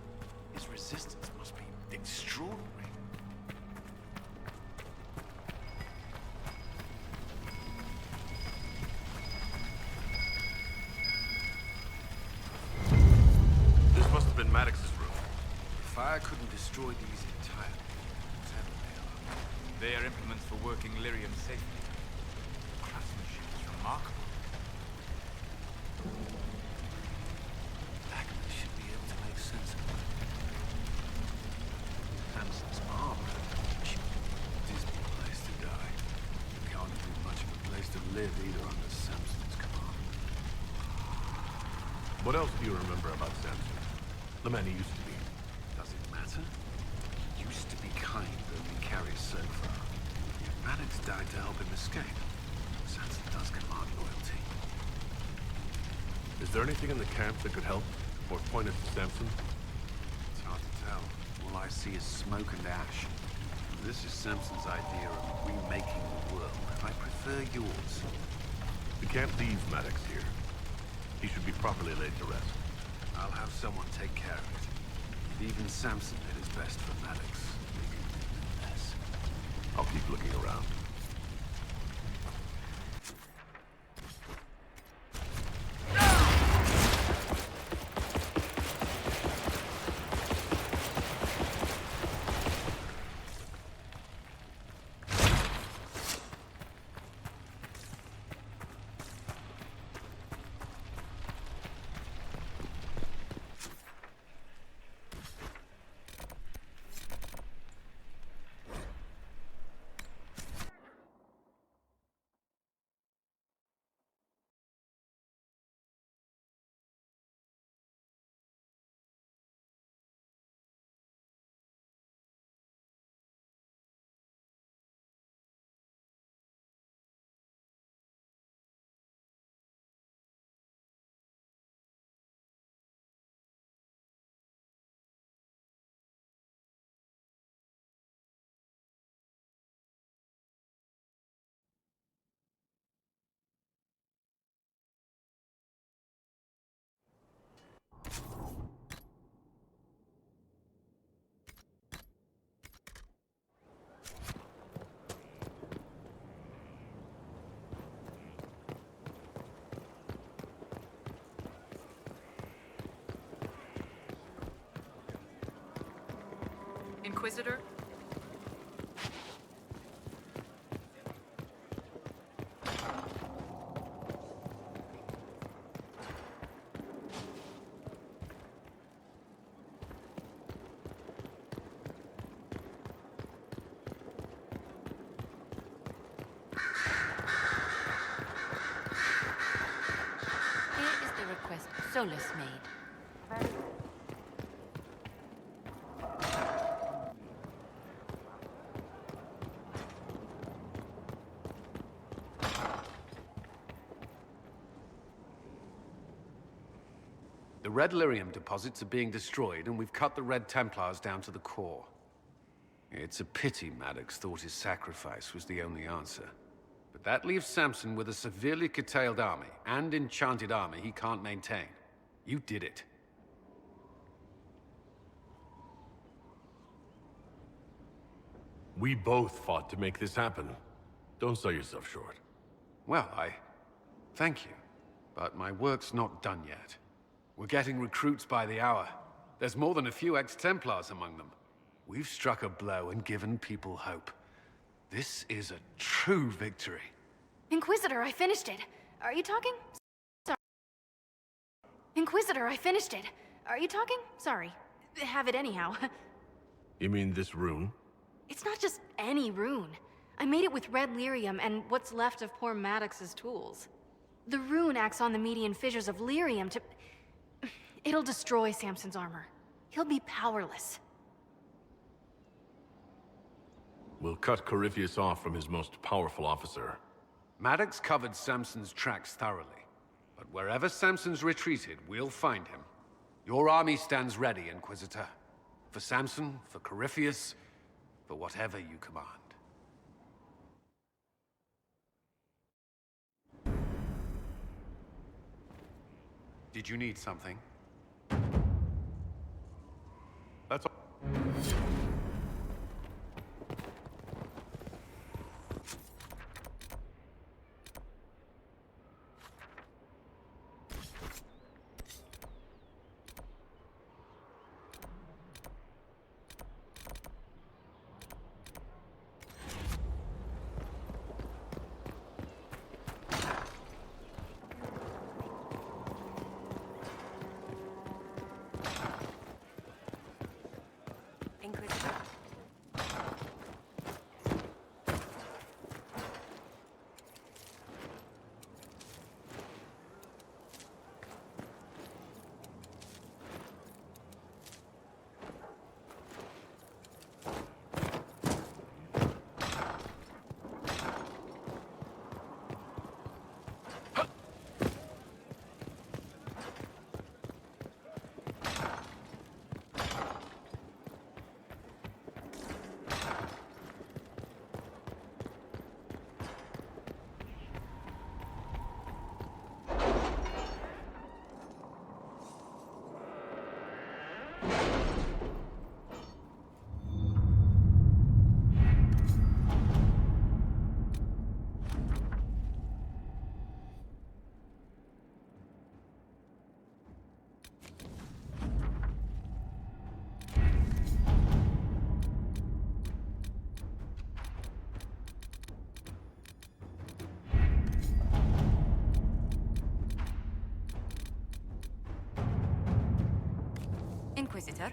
His resistance must be extraordinary. This must have been Maddox's room. The fire couldn't destroy these entirely. Whatever they are. They are implements for working lyrium safely. Craftsmanship is remarkable. Blackman should be able to make sense of it. Samson's armor. Dismal place to die. Can't be much of a place to live either under Samson's command. What else do you remember about Samson? The man he used to be. Does it matter? He used to be kind, only carries so far. Yet Maddox died to help him escape. Samson does command loyalty. Is there anything in the camp that could help? Or point us to Samson? It's hard to tell. All I see is smoke and ash. This is Samson's idea of remaking the world. I prefer yours. We can't leave Maddox here. He should be properly laid to rest. I'll have someone take care of it. Even Samson did his best for Maddox. Leaving him in a mess. I'll keep looking around. Inquisitor? Here is the request Solus made. The red lyrium deposits are being destroyed, and we've cut the Red Templars down to the core. It's a pity Maddox thought his sacrifice was the only answer. But that leaves Samson with a severely curtailed army, and enchanted army he can't maintain. You did it. We both fought to make this happen. Don't sell yourself short. Well, thank you. But my work's not done yet. We're getting recruits by the hour. There's more than a few ex-Templars among them. We've struck a blow and given people hope. This is a true victory. Inquisitor, I finished it. Are you talking? Sorry. Inquisitor, I finished it. Are you talking? Sorry. Have it anyhow. You mean this rune? It's not just any rune. I made it with red lyrium and what's left of poor Maddox's tools. The rune acts on the median fissures of lyrium to... It'll destroy Samson's armor. He'll be powerless. We'll cut Corypheus off from his most powerful officer. Maddox covered Samson's tracks thoroughly. But wherever Samson's retreated, we'll find him. Your army stands ready, Inquisitor. For Samson, for Corypheus, for whatever you command. Did you need something? That's all. Inquisitor. Inquisitor.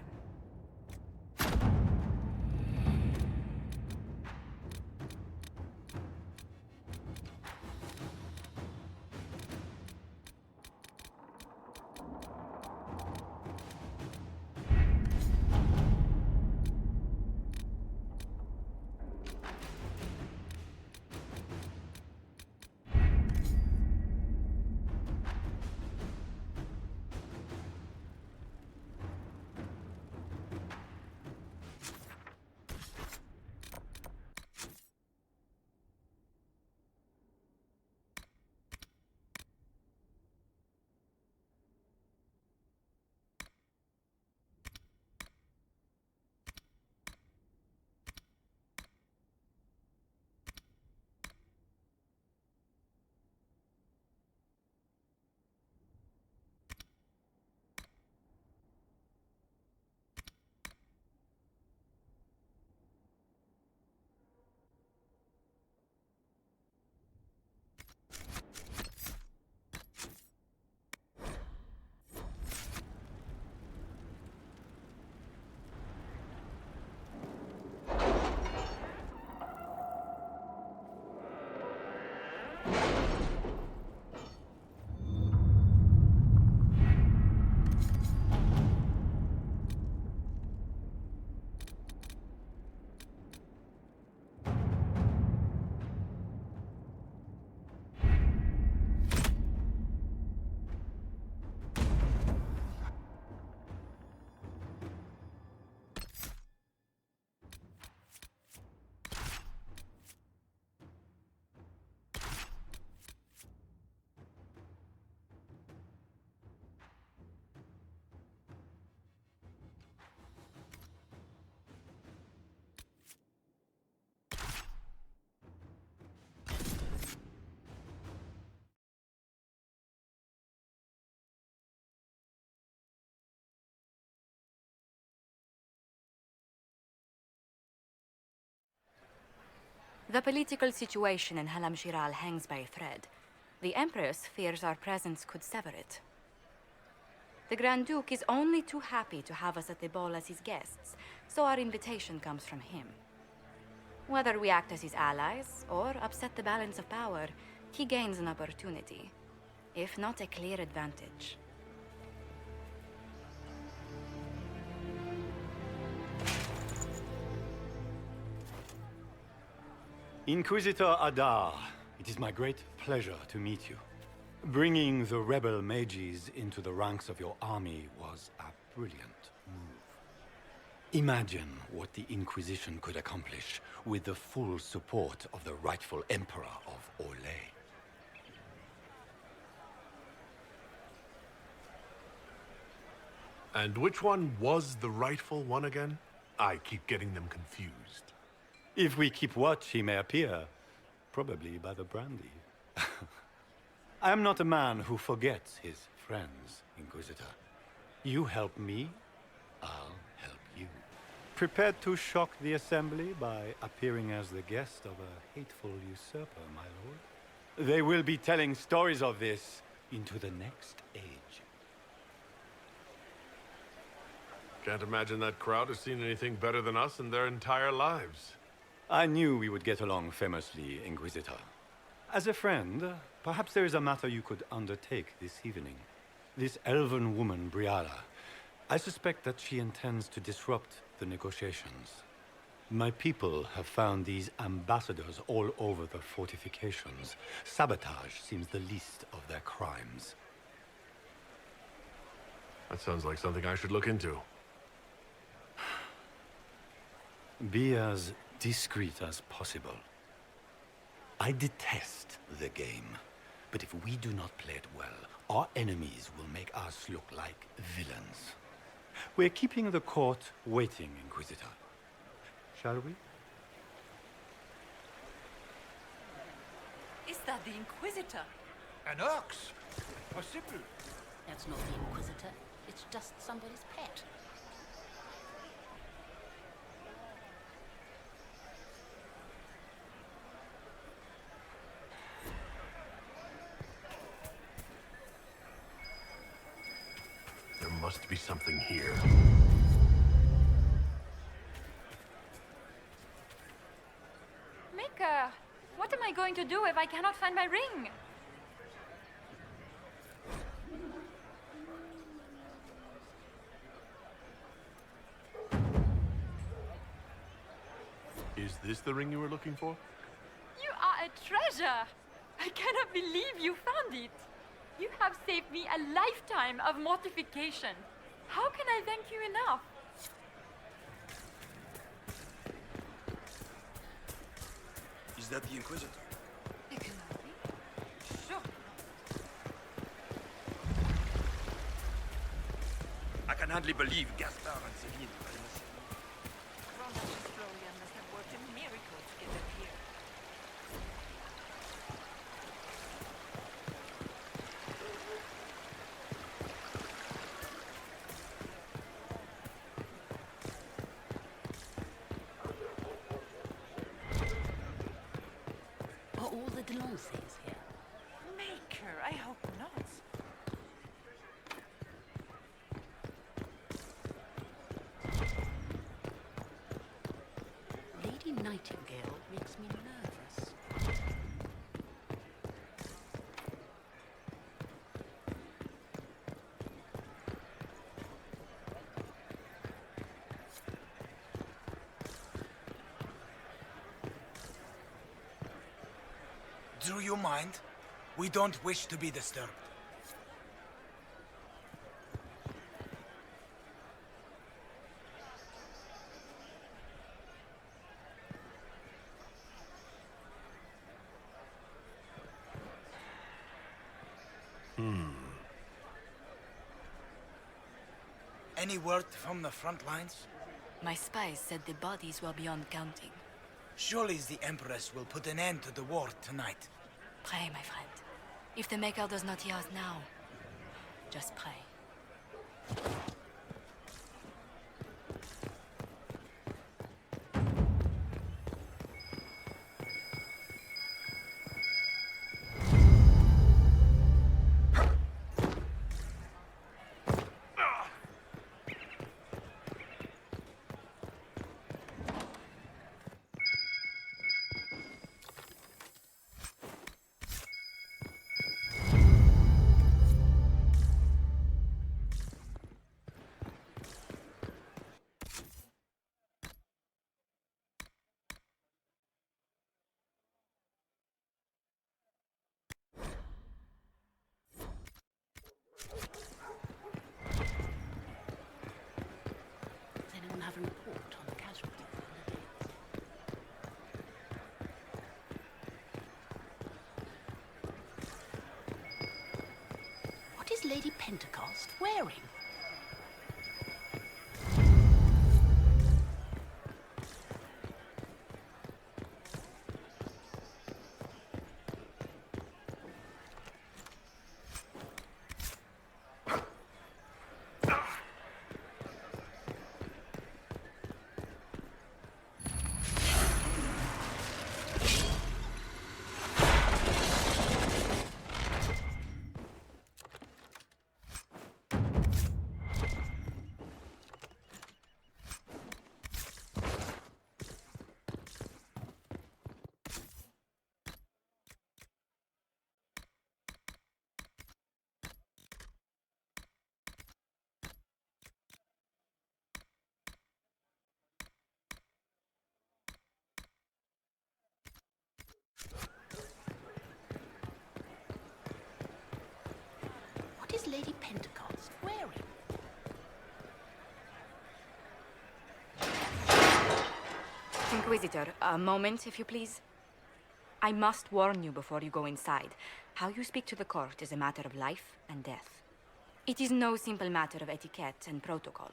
The political situation in Halam Shiral hangs by a thread. The Empress fears our presence could sever it. The Grand Duke is only too happy to have us at the ball as his guests, so our invitation comes from him. Whether we act as his allies or upset the balance of power, he gains an opportunity, if not a clear advantage. Inquisitor Adar, it is my great pleasure to meet you. Bringing the rebel mages into the ranks of your army was a brilliant move. Imagine what the Inquisition could accomplish with the full support of the rightful Emperor of Orlais. And which one was the rightful one again? I keep getting them confused. If we keep watch, he may appear. Probably by the brandy. I am not a man who forgets his friends, Inquisitor. You help me, I'll help you. Prepared to shock the Assembly by appearing as the guest of a hateful usurper, my lord? They will be telling stories of this into the next age. Can't imagine that crowd has seen anything better than us in their entire lives. I knew we would get along famously, Inquisitor. As a friend, perhaps there is a matter you could undertake this evening. This elven woman, Briala, I suspect that she intends to disrupt the negotiations. My people have found these ambassadors all over the fortifications. Sabotage seems the least of their crimes. That sounds like something I should look into. Be as discreet as possible. I detest the game, but if we do not play it well, our enemies will make us look like villains. We're keeping the court waiting, Inquisitor. Shall we? Is that the Inquisitor? An ox? Possible. That's not the Inquisitor. It's just somebody's pet. There must be something here. Mika, what am I going to do if I cannot find my ring? Is this the ring you were looking for? You are a treasure! I cannot believe you found it! You have saved me a lifetime of mortification. How can I thank you enough? Is that the Inquisitor? It cannot be. Sure. I can hardly believe Gaspard and Celine. Ronald Florian must have worked a miracle to get them here. Are all the Delancey's here? Maker, I hope not. Lady Nightingale makes me nervous. Do you mind? We don't wish to be disturbed. Any word from the front lines? My spies said the bodies were beyond counting. Surely the Empress will put an end to the war tonight. Pray, my friend. If the Maker does not hear us now, just pray. is Lady Pentecost wearing? What is Lady Pentecost wearing? Inquisitor, a moment, if you please. I must warn you before you go inside. How you speak to the court is a matter of life and death. It is no simple matter of etiquette and protocol.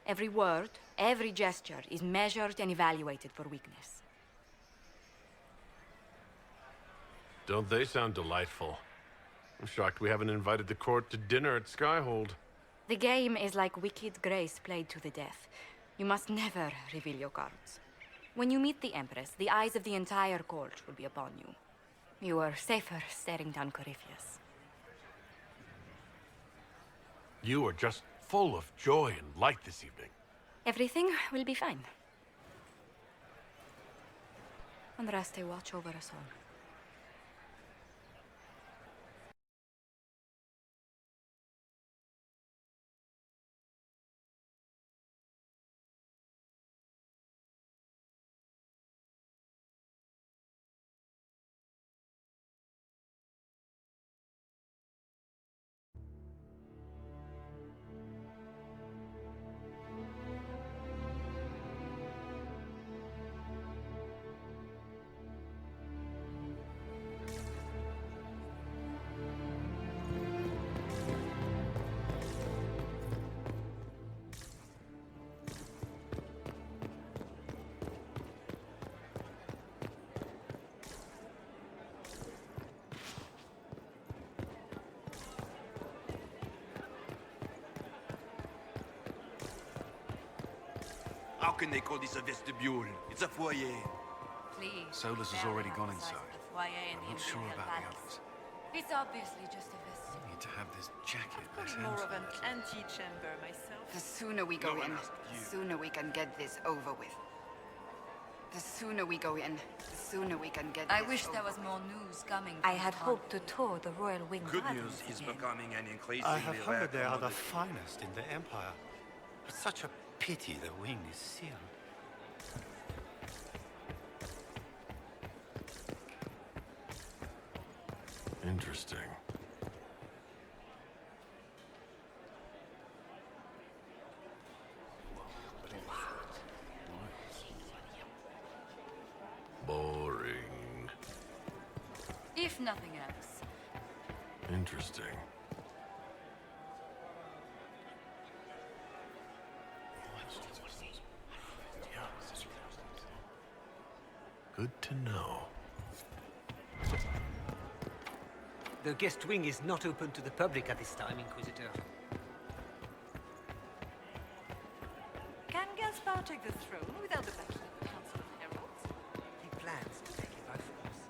Every word, every gesture is measured and evaluated for weakness. Don't they sound delightful? I'm shocked we haven't invited the court to dinner at Skyhold. The game is like Wicked Grace played to the death. You must never reveal your cards. When you meet the Empress, the eyes of the entire court will be upon you. You are safer staring down Corypheus. You are just full of joy and light this evening. Everything will be fine. Andraste, watch over us all. How can they call this a vestibule? It's a foyer. Please. Solus has already gone inside. I'm not sure about the others. It's obviously just a vestibule. I need to have this jacket. That More sounds of an like- antechamber myself. The sooner we go in, the sooner we can get this over with. The sooner we go in, the sooner we can get I this wish over there was with. more news coming. I had hoped to tour the royal wing. Good news is becoming an increasingly I have rare heard they are the commodity. finest in the Empire. It's such a pity the wing is sealed. Interesting. Boring. If nothing else. Interesting. Good to know. The guest wing is not open to the public at this time, Inquisitor. Can Gaspar take the throne without the backing of the Council of Heralds? He plans to take it by force.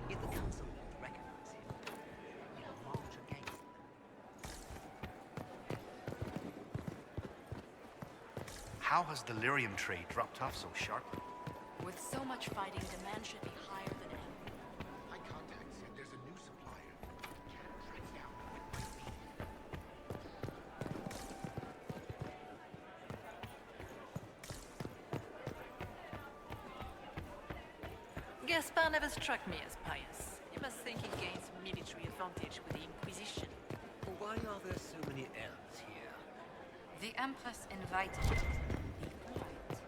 If the Council won't recognize him, he'll march against them. How has the lyrium trade dropped off so sharply? With so much fighting, demand should be higher than ever. My contact said there's a new supplier. Can't track down what it might be. Gaspar never struck me as pious. You must think he gains military advantage with the Inquisition. Why are there so many elves here? The Empress invited them. Be polite.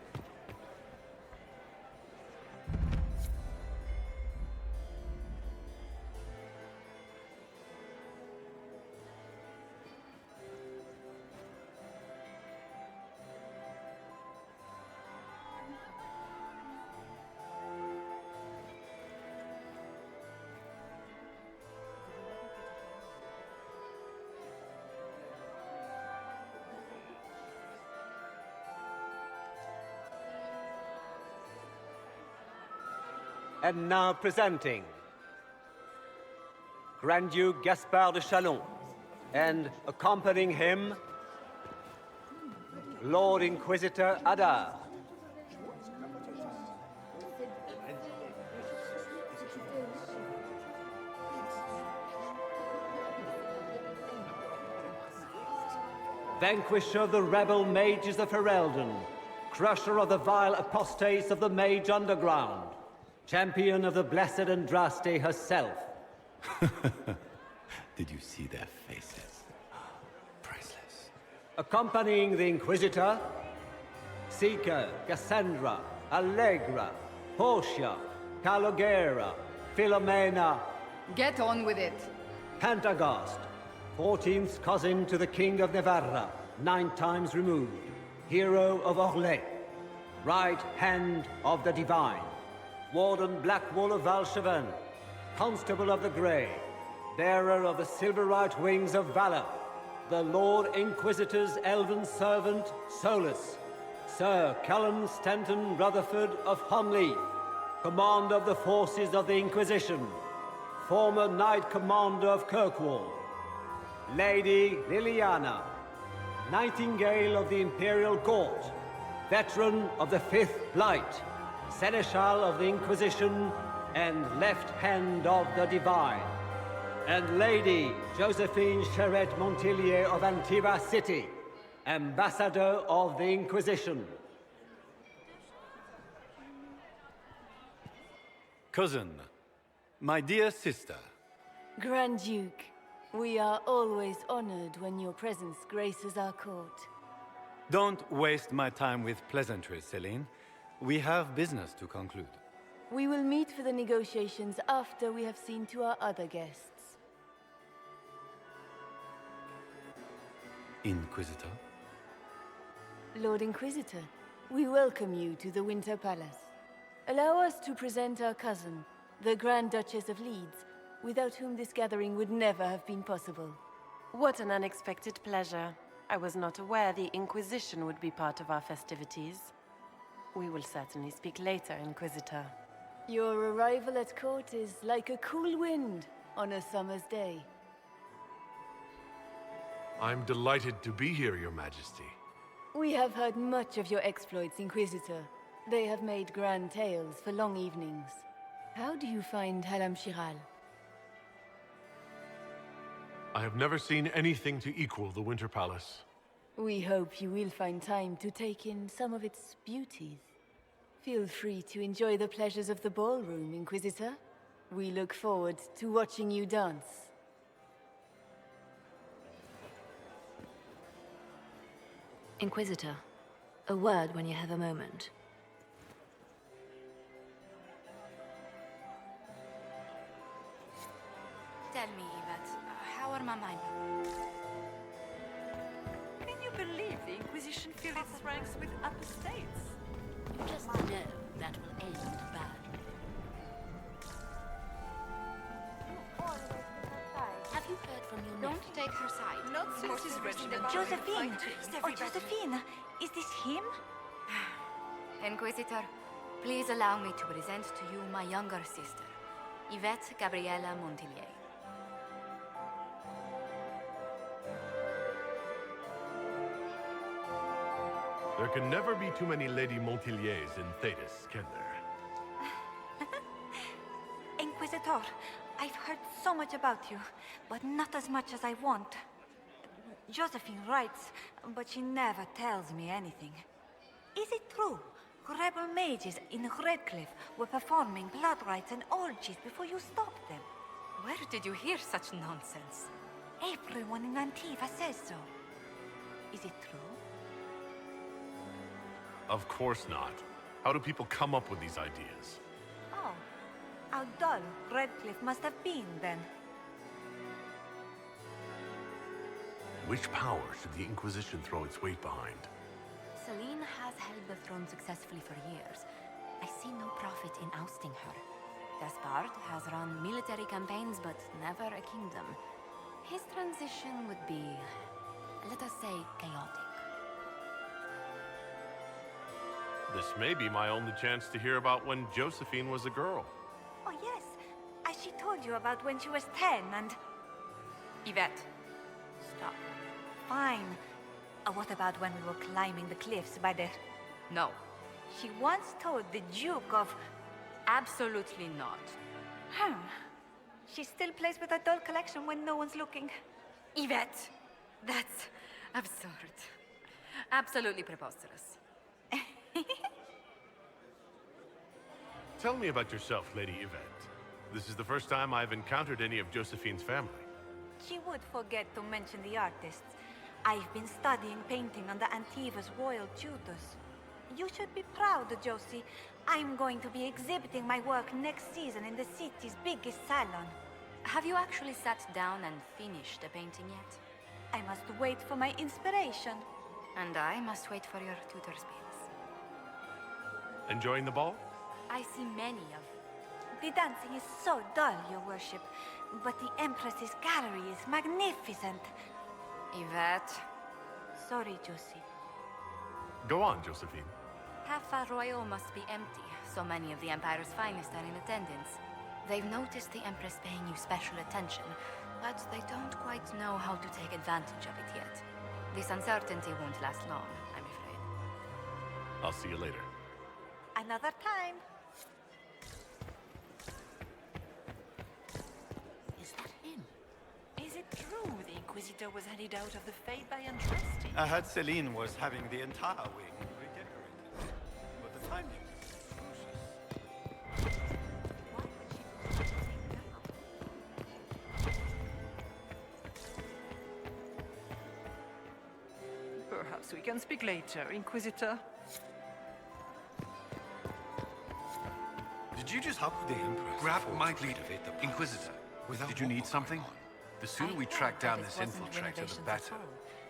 And now presenting Grand Duke Gaspard de Chalon, and accompanying him, Lord Inquisitor Adar. Vanquisher of the rebel mages of Ferelden, crusher of the vile apostates of the Mage Underground, champion of the blessed Andraste herself. Did you see their faces? Priceless. Accompanying the Inquisitor, Seeker, Cassandra, Allegra, Portia, Calogera, Philomena. Get on with it. Pantagast, 14th cousin to the King of Navarra, 9 times removed, hero of Orlais, right hand of the Divine, Warden Blackwall of Valchevin, Constable of the Grey, bearer of the silver-right wings of valor, the Lord Inquisitor's elven servant, Solus, Sir Callum Stanton Rutherford of Hunleaf, commander of the forces of the Inquisition, former Knight Commander of Kirkwall, Lady Liliana, Nightingale of the Imperial Court, veteran of the 5th Blight, Seneschal of the Inquisition, and left hand of the Divine, and Lady Josephine Charette Montillier of Antiva City, Ambassador of the Inquisition. Cousin, my dear sister. Grand Duke, we are always honored when your presence graces our court. Don't waste my time with pleasantries, Celine. We have business to conclude. We will meet for the negotiations after we have seen to our other guests. Inquisitor? Lord Inquisitor, we welcome you to the Winter Palace. Allow us to present our cousin, the Grand Duchess of Leeds, without whom this gathering would never have been possible. What an unexpected pleasure. I was not aware the Inquisition would be part of our festivities. We will certainly speak later, Inquisitor. Your arrival at court is like a cool wind on a summer's day. I'm delighted to be here, Your Majesty. We have heard much of your exploits, Inquisitor. They have made grand tales for long evenings. How do you find Halam Shiral? I have never seen anything to equal the Winter Palace. We hope you will find time to take in some of its beauties. Feel free to enjoy the pleasures of the ballroom, Inquisitor. We look forward to watching you dance. Inquisitor, a word when you have a moment. Tell me, Yvette, how are my mind? Can you believe the Inquisition filled its ranks with apostates? You just know that will end bad. Have you heard from your Don't nephew? take her side. Not since his regiment. Josephine! Oh, Josephine! Is this him? Inquisitor, please allow me to present to you my younger sister, Yvette Gabriella Montillier. There can never be too many Lady Montilliers in Thetis, can there? Inquisitor, I've heard so much about you, but not as much as I want. Josephine writes, but she never tells me anything. Is it true? Rebel mages in Redcliffe were performing blood rites and orgies before you stopped them. Where did you hear such nonsense? Everyone in Antiva says so. Is it true? Of course not. How do people come up with these ideas? Oh, how dull Redcliffe must have been then. Which power should the Inquisition throw its weight behind? Celine has held the throne successfully for years. I see no profit in ousting her. Gaspard has run military campaigns, but never a kingdom. His transition would be, let us say, chaotic. This may be my only chance to hear about when Josephine was a girl. Oh, yes. She told you about when she was 10 and... Yvette, stop. Fine. What about when we were climbing the cliffs by the... No. She once told the Duke of... Absolutely not. She still plays with her doll collection when no one's looking. Yvette, that's absurd. Absolutely preposterous. Tell me about yourself, Lady Yvette. This is the first time I've encountered any of Josephine's family. She would forget to mention the artists. I've been studying painting under Antiva's royal tutors. You should be proud, Josie. I'm going to be exhibiting my work next season in the city's biggest salon. Have you actually sat down and finished a painting yet? I must wait for my inspiration. And I must wait for your tutor's bills. Enjoying the ball? I see many of... The dancing is so dull, your worship. But the Empress's gallery is magnificent. Yvette. Sorry, Josie. Go on, Josephine. Half Royal must be empty. So many of the Empire's finest are in attendance. They've noticed the Empress paying you special attention, but they don't quite know how to take advantage of it yet. This uncertainty won't last long, I'm afraid. I'll see you later. Another time. Is that him? Is it true the Inquisitor was headed out of the Fade by untrusting? I heard Celine was having the entire wing redecorated. But the timing is crucial. Perhaps we can speak later, Inquisitor. Did you just help the Empress? Grab my lead of it, the Inquisitor. Did you need something? The sooner we track down this infiltrator, the better.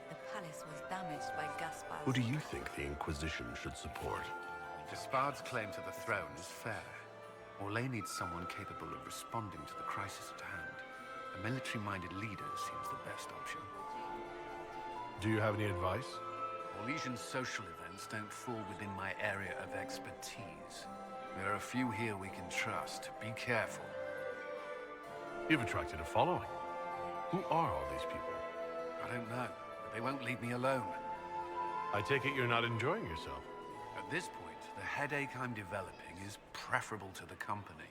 The palace was damaged by Gaspar's... Who do you think the Inquisition should support? Gaspard's claim to the throne is fair. Orlais needs someone capable of responding to the crisis at hand. A military-minded leader seems the best option. Do you have any advice? Orlesian social events don't fall within my area of expertise. There are a few here we can trust. Be careful. You've attracted a following. Who are all these people? I don't know, but they won't leave me alone. I take it you're not enjoying yourself. At this point, the headache I'm developing is preferable to the company.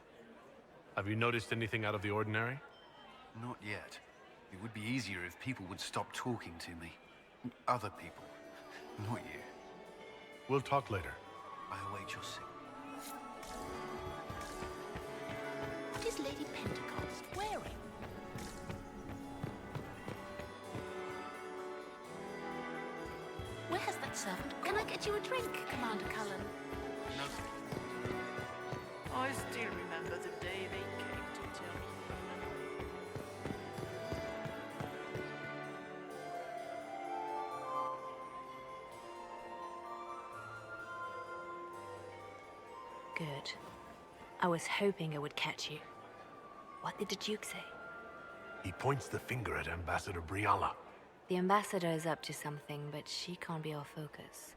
Have you noticed anything out of the ordinary? Not yet. It would be easier if people would stop talking to me. Other people. Not you. We'll talk later. I await your signal. What is Lady Pentecost wearing? Where's that servant? Can I get you a drink, Commander Cullen? No. I still remember the day they came to tell me. Good. I was hoping I would catch you. What did the Duke say? He points the finger at Ambassador Briala. The ambassador is up to something, but she can't be our focus.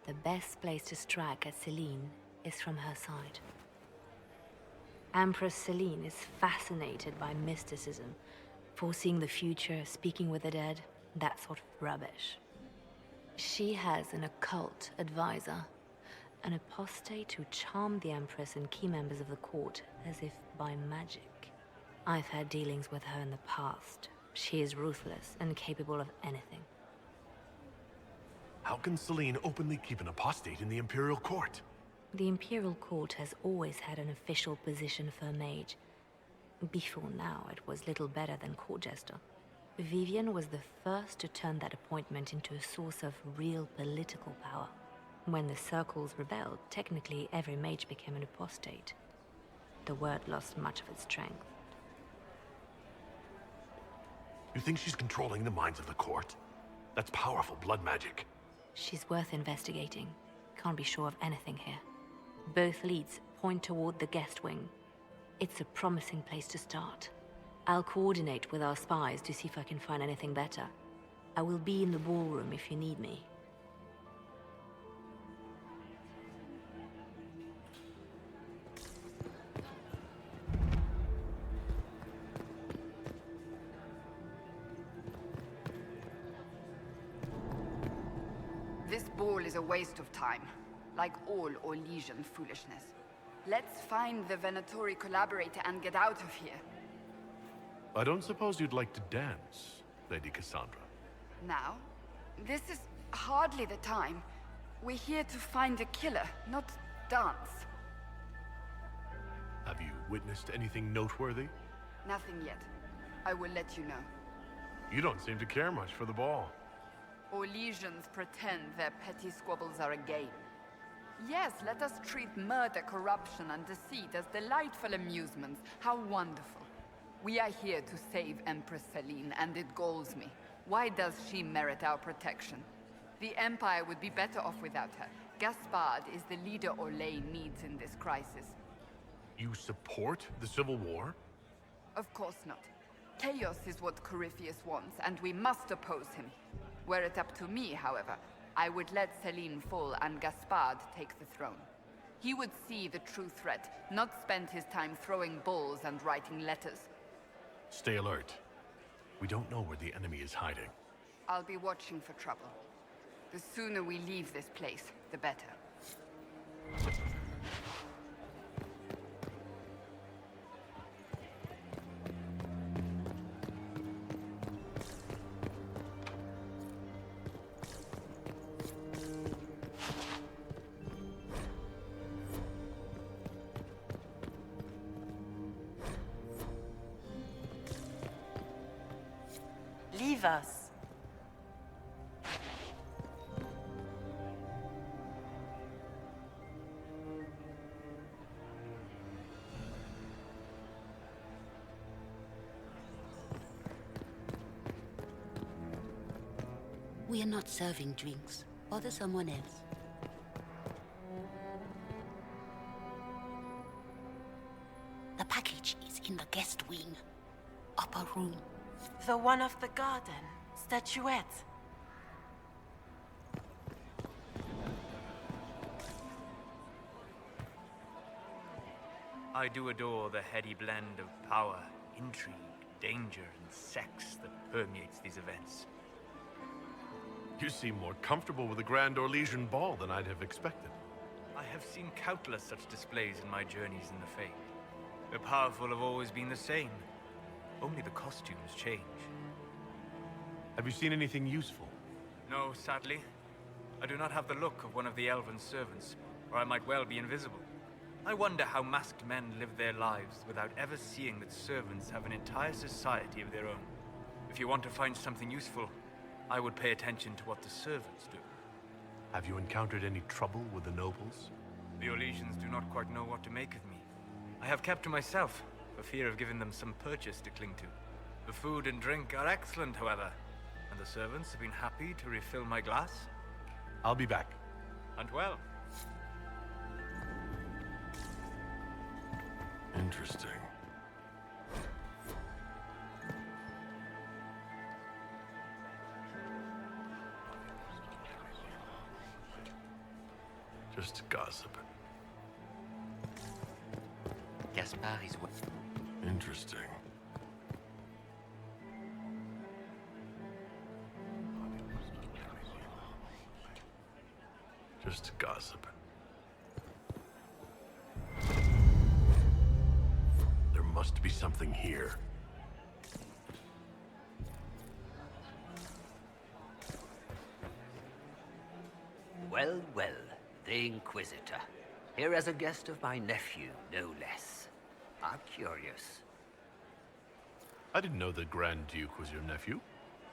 The best place to strike at Celine is from her side. Empress Celine is fascinated by mysticism, foreseeing the future, speaking with the dead, that sort of rubbish. She has an occult advisor, an apostate who charmed the Empress and key members of the court as if by magic. I've had dealings with her in the past. She is ruthless and capable of anything. How can Celine openly keep an apostate in the Imperial Court? The Imperial Court has always had an official position for a mage. Before now, it was little better than court jester. Vivian was the first to turn that appointment into a source of real political power. When the circles rebelled, technically every mage became an apostate. The word lost much of its strength. You think she's controlling the minds of the court? That's powerful blood magic. She's worth investigating. Can't be sure of anything here. Both leads point toward the guest wing. It's a promising place to start. I'll coordinate with our spies to see if I can find anything better. I will be in the ballroom if you need me. This ball is a waste of time, like all Orlesian foolishness. Let's find the Venatori collaborator and get out of here. I don't suppose you'd like to dance, Lady Cassandra. Now? This is hardly the time. We're here to find a killer, not dance. Have you witnessed anything noteworthy? Nothing yet. I will let you know. You don't seem to care much for the ball. Orlesians pretend their petty squabbles are a game. Yes, let us treat murder, corruption, and deceit as delightful amusements. How wonderful. We are here to save Empress Celine, and it galls me. Why does she merit our protection? The Empire would be better off without her. Gaspard is the leader Orlais needs in this crisis. You support the Civil War? Of course not. Chaos is what Corypheus wants, and we must oppose him. Were it up to me, however, I would let Celine fall and Gaspard take the throne. He would see the true threat, not spend his time throwing balls and writing letters. Stay alert. We don't know where the enemy is hiding. I'll be watching for trouble. The sooner we leave this place, the better. Leave us. We are not serving drinks. Bother someone else. The package is in the guest wing. Upper room. The one of the garden. Statuette. I do adore the heady blend of power, intrigue, danger, and sex that permeates these events. You seem more comfortable with a Grand Orlesian ball than I'd have expected. I have seen countless such displays in my journeys in the Fade. The powerful have always been the same. Only the costumes change. Have you seen anything useful? No, sadly. I do not have the look of one of the elven servants, or I might well be invisible. I wonder how masked men live their lives without ever seeing that servants have an entire society of their own. If you want to find something useful, I would pay attention to what the servants do. Have you encountered any trouble with the nobles? The Orlesians do not quite know what to make of me. I have kept to myself, for fear of giving them some purchase to cling to. The food and drink are excellent, however, and the servants have been happy to refill my glass. I'll be back. And well. Interesting. Just gossip. Gaspard is what? Interesting. Just gossip. There must be something here. Well, well, the Inquisitor. Here as a guest of my nephew, no less. I'm curious. I didn't know the Grand Duke was your nephew.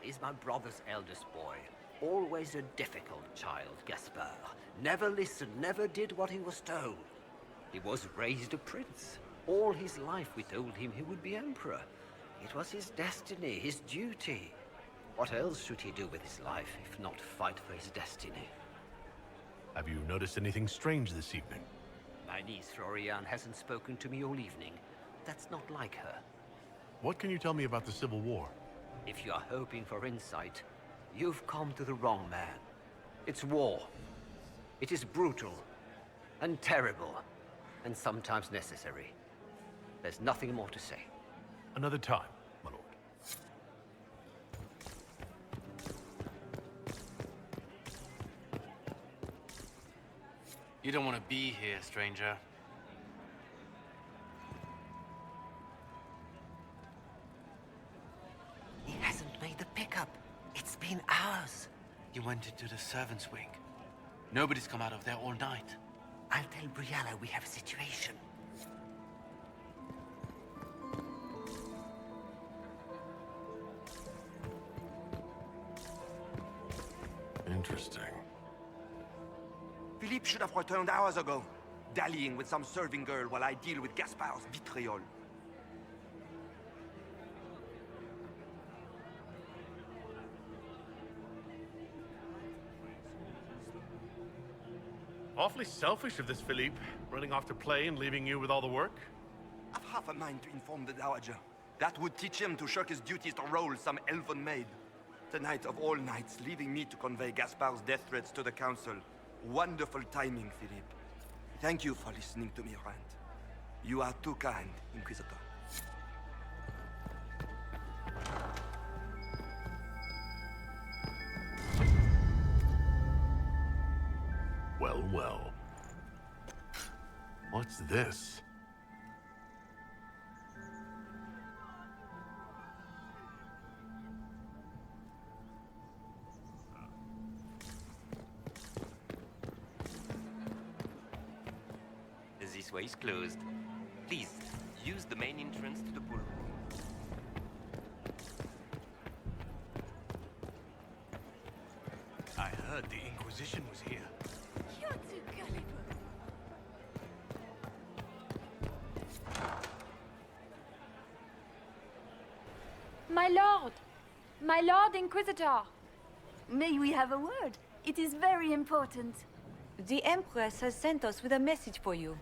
He's my brother's eldest boy. Always a difficult child, Gaspard. Never listened, never did what he was told. He was raised a prince. All his life we told him he would be emperor. It was his destiny, his duty. What else should he do with his life, if not fight for his destiny? Have you noticed anything strange this evening? My niece Florian hasn't spoken to me all evening. That's not like her. What can you tell me about the Civil War? If you are hoping for insight, you've come to the wrong man. It's war. It is brutal, and terrible, and sometimes necessary. There's nothing more to say. Another time, my lord. You don't want to be here, stranger. He hasn't made the pickup. It's been hours. You went into the servants' wing. Nobody's come out of there all night. I'll tell Brianna we have a situation. Interesting. Philippe should have returned hours ago, dallying with some serving girl while I deal with Gaspard's vitriol. Awfully selfish of this Philippe, running off to play and leaving you with all the work. I've half a mind to inform the Dowager. That would teach him to shirk his duties to roll some elven maid. Tonight of all nights, leaving me to convey Gaspard's death threats to the Council. Wonderful timing, Philippe. Thank you for listening to me rant. You are too kind, Inquisitor. Well, well. What's this? This way is closed. Please, use the main entrance to the ballroom. I heard the Inquisition was here. You're too gullible. My lord! My lord Inquisitor! May we have a word? It is very important. The Empress has sent us with a message for you.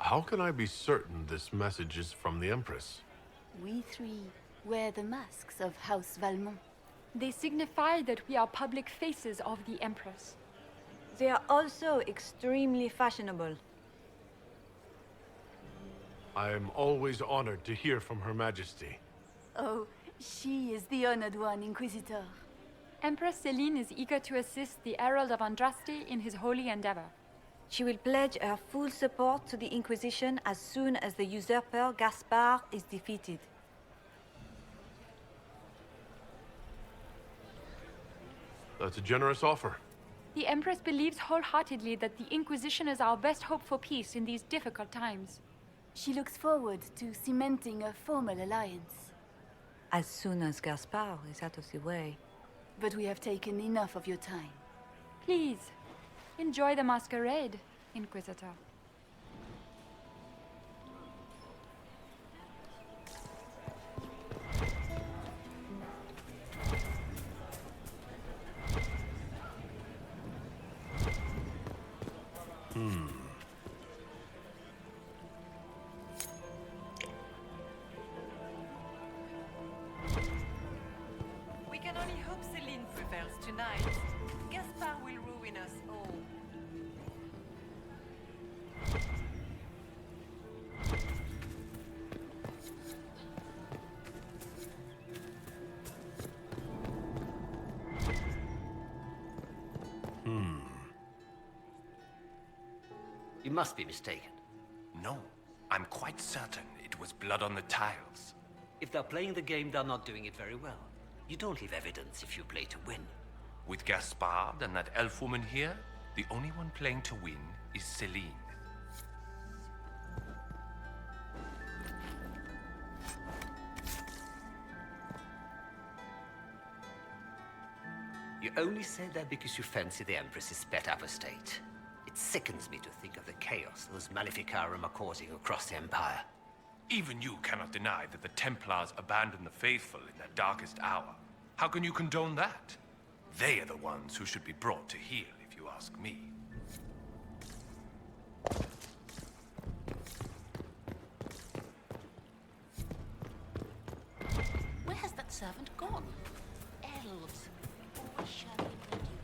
How can I be certain this message is from the Empress? We three wear the masks of House Valmont. They signify that we are public faces of the Empress. They are also extremely fashionable. I am always honored to hear from Her Majesty. Oh, she is the honored one, Inquisitor. Empress Celine is eager to assist the Herald of Andraste in his holy endeavor. She will pledge her full support to the Inquisition as soon as the usurper Gaspard is defeated. That's a generous offer. The Empress believes wholeheartedly that the Inquisition is our best hope for peace in these difficult times. She looks forward to cementing a formal alliance. As soon as Gaspard is out of the way. But we have taken enough of your time. Please, enjoy the masquerade, Inquisitor. We can only hope Celine prevails tonight. Gaspard will ruin us all. You must be mistaken. No, I'm quite certain it was blood on the tiles. If they're playing the game, they're not doing it very well. You don't leave evidence if you play to win. With Gaspard and that elf woman here, the only one playing to win is Celine. You only say that because you fancy the Empress's pet apostate. It sickens me to think of the chaos those Maleficarum are causing across the Empire. Even you cannot deny that the Templars abandoned the faithful in their darkest hour. How can you condone that? They are the ones who should be brought to heel, if you ask me. Where has that servant gone? Elves, always shirking their duties.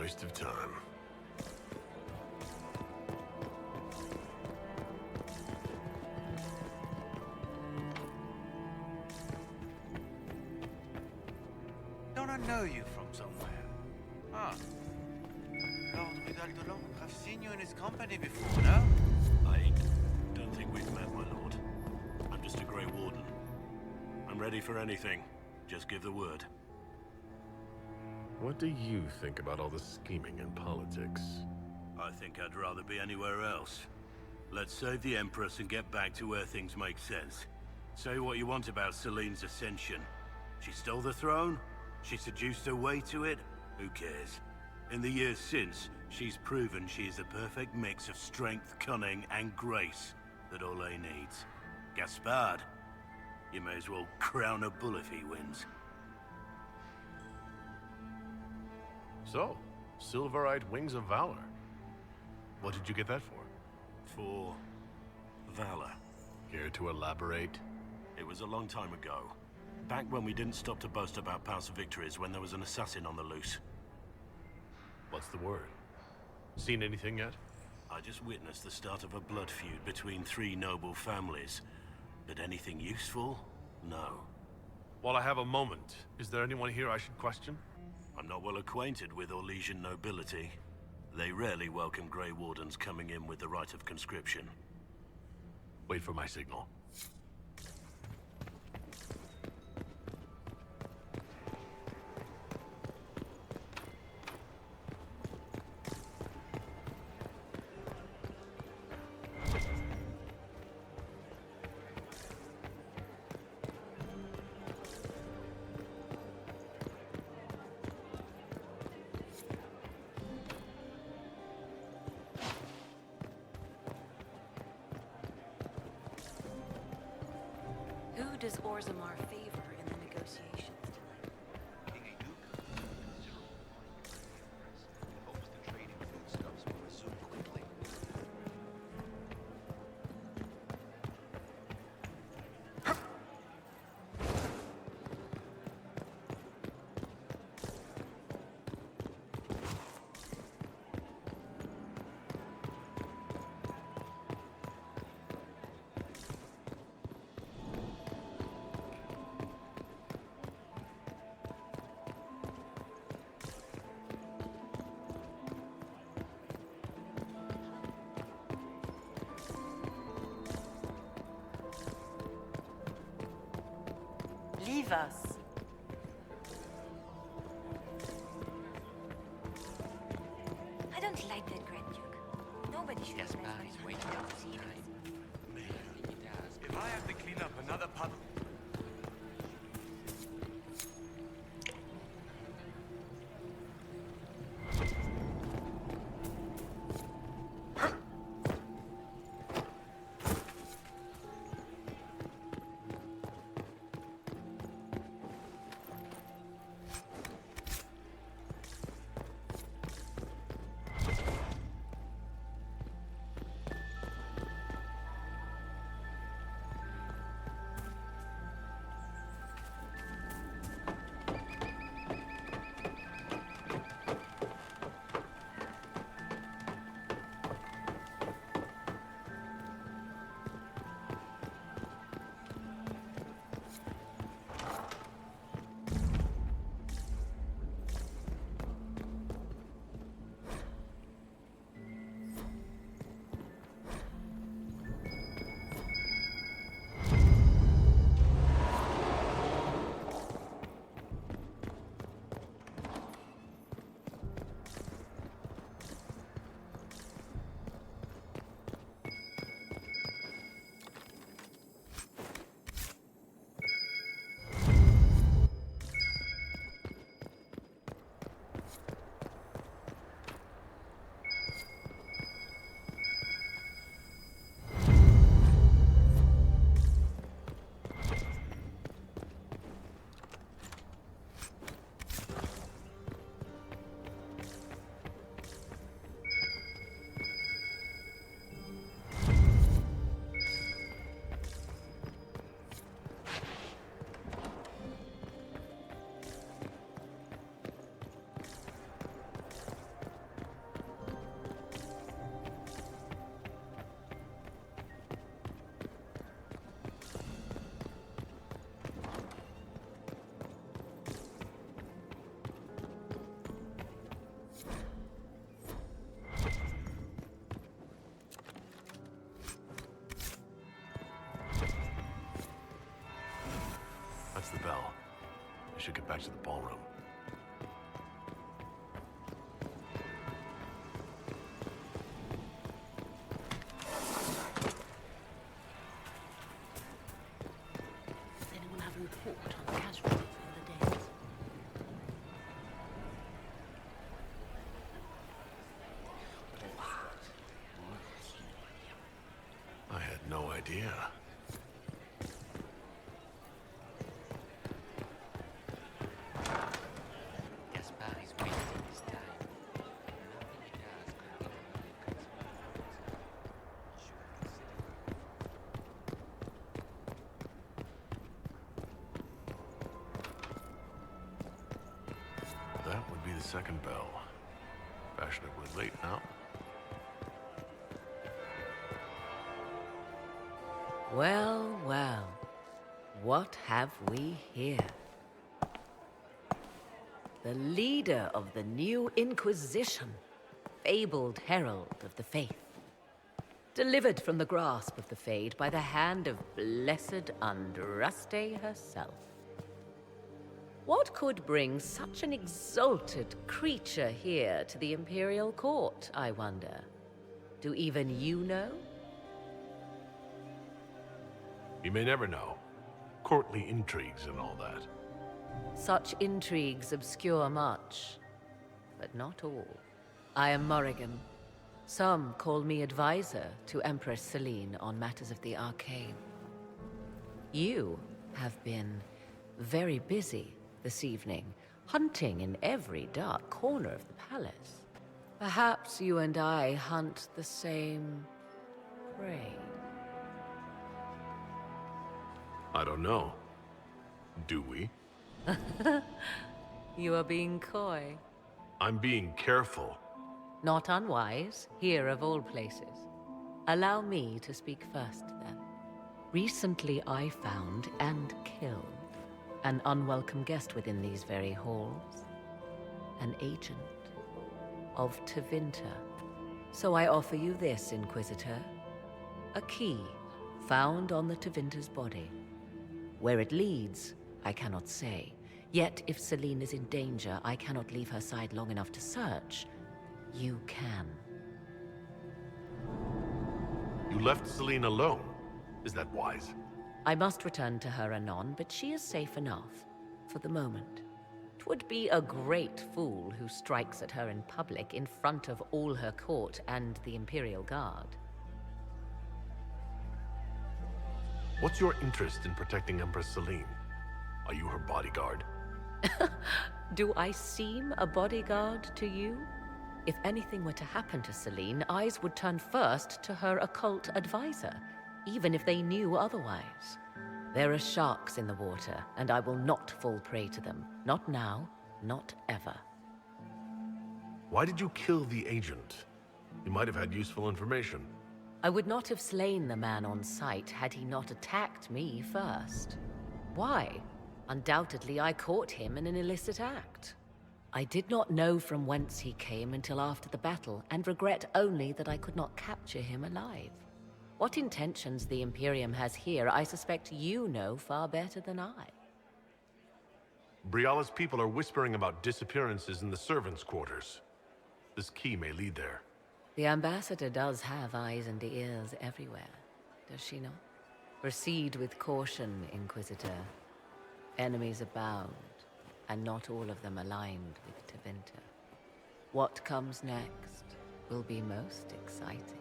Waste of time. Don't I know you from somewhere? Ah. Lord Vidal I've seen you in his company before, no? I don't think we've met, my lord. I'm just a Grey Warden. I'm ready for anything. Just give the word. What do you think about all the scheming in politics? I think I'd rather be anywhere else. Let's save the Empress and get back to where things make sense. Say what you want about Celine's ascension. She stole the throne? She seduced her way to it? Who cares? In the years since, she's proven she is a perfect mix of strength, cunning, and grace that Orlais needs. Gaspard, you may as well crown a bull if he wins. So, Silver-Eyed Wings of Valor. What did you get that for? For valor. Care to elaborate? It was a long time ago. Back when we didn't stop to boast about past victories when there was an assassin on the loose. What's the word? Seen anything yet? I just witnessed the start of a blood feud between three noble families. But anything useful? No. While I have a moment, is there anyone here I should question? I'm not well acquainted with Orlesian nobility. They rarely welcome Grey Wardens coming in with the right of conscription. Wait for my signal. Who does Orzammar favor in the negotiations tonight? Hopes the trading foodstuffs will resume quickly. Leave us. I don't like that Grand Duke. Nobody should Gaspard mess is with waiting him. outside. If I have to clean up another puddle... should get back to the ballroom. Does anyone have a report on the casualties of the dead? I had no idea. Gaspard is wasting his time. Nothing he does could be That would be the second bell. Fashionably late now. Well, well. What have we here? The leader of the new Inquisition, fabled herald of the faith. Delivered from the grasp of the Fade by the hand of blessed Andraste herself. What could bring such an exalted creature here to the Imperial Court, I wonder? Do even you know? You may never know. Courtly intrigues and all that. Such intrigues obscure much, but not all. I am Morrigan. Some call me advisor to Empress Celine on matters of the arcane. You have been very busy this evening, hunting in every dark corner of the palace. Perhaps you and I hunt the same prey. I don't know. Do we? You are being coy. I'm being careful. Not unwise, here of all places. Allow me to speak first, then. Recently I found and killed an unwelcome guest within these very halls. An agent of Tevinter. So I offer you this, Inquisitor. A key found on the Tevinter's body. Where it leads, I cannot say. Yet if Celine is in danger, I cannot leave her side long enough to search. You can. You left Celine alone. Is that wise? I must return to her anon, but she is safe enough. For the moment. 'Twould be a great fool who strikes at her in public in front of all her court and the Imperial Guard. What's your interest in protecting Empress Celine? Are you her bodyguard? Do I seem a bodyguard to you? If anything were to happen to Celine, eyes would turn first to her occult advisor, even if they knew otherwise. There are sharks in the water, and I will not fall prey to them. Not now, not ever. Why did you kill the agent? You might have had useful information. I would not have slain the man on sight had he not attacked me first. Why? Undoubtedly, I caught him in an illicit act. I did not know from whence he came until after the battle, and regret only that I could not capture him alive. What intentions the Imperium has here, I suspect you know far better than I. Briala's people are whispering about disappearances in the servants' quarters. This key may lead there. The ambassador does have eyes and ears everywhere, does she not? Proceed with caution, Inquisitor. Enemies abound, and not all of them aligned with Tevinter. What comes next will be most exciting.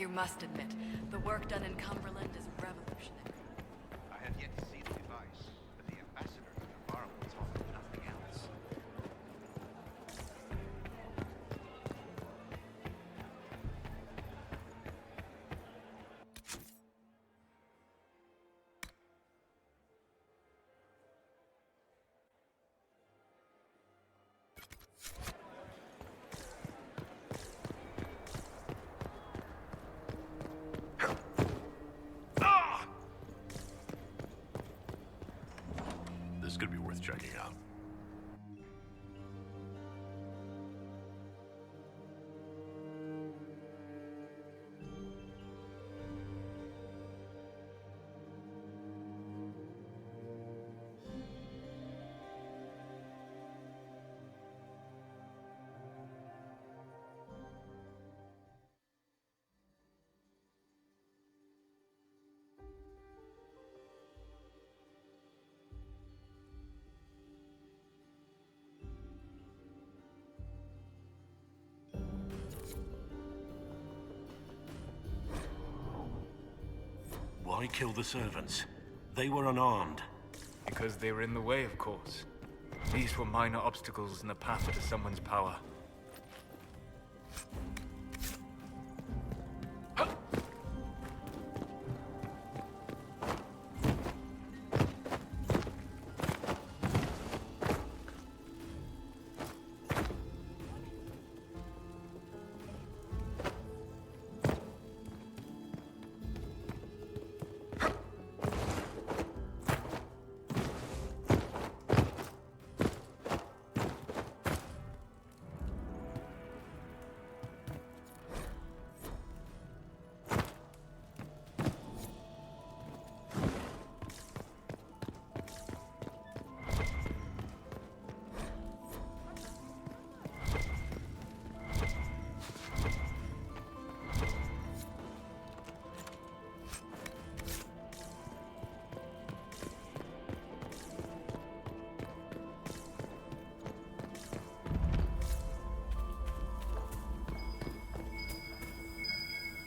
You must admit, the work done in Cumberland is revolutionary. I have yet to see the device, but the ambassador to Navarre will talk of nothing else. This could be worth checking out. Why kill the servants? They were unarmed. Because they were in the way, of course. These were minor obstacles in the path to someone's power.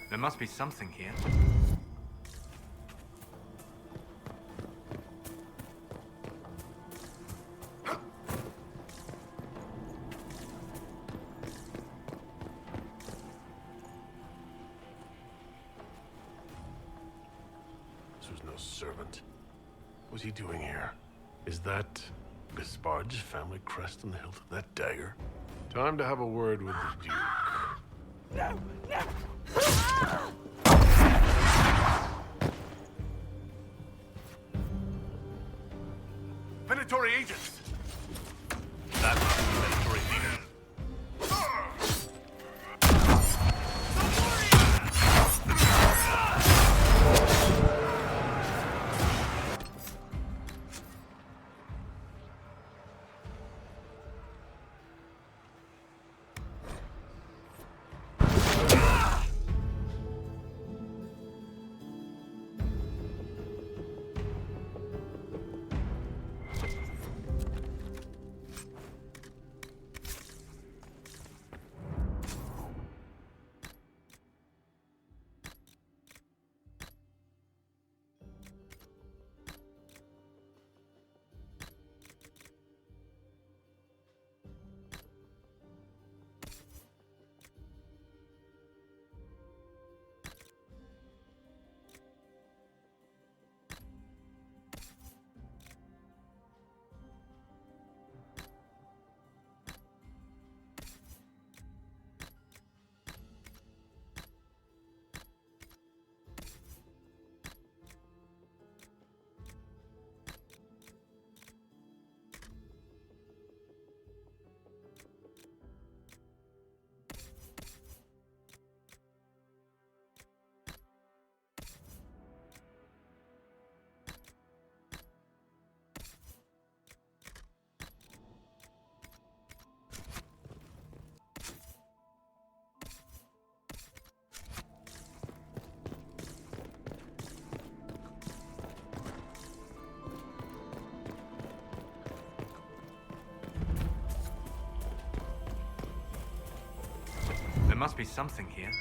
There must be something here. This was no servant. What was he doing here? Is that Gaspard's family crest on the hilt of that dagger? Time to have a word with the Duke. No! No! Predatory agents! That must be the predatory leader. There must be something here.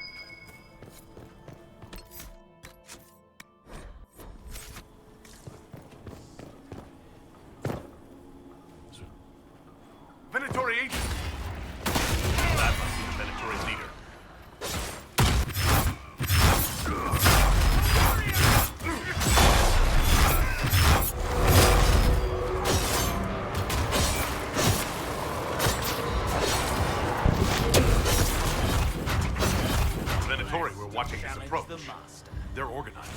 agent. That must be the Venatorian leader. Venatori were watching his approach. They're organized.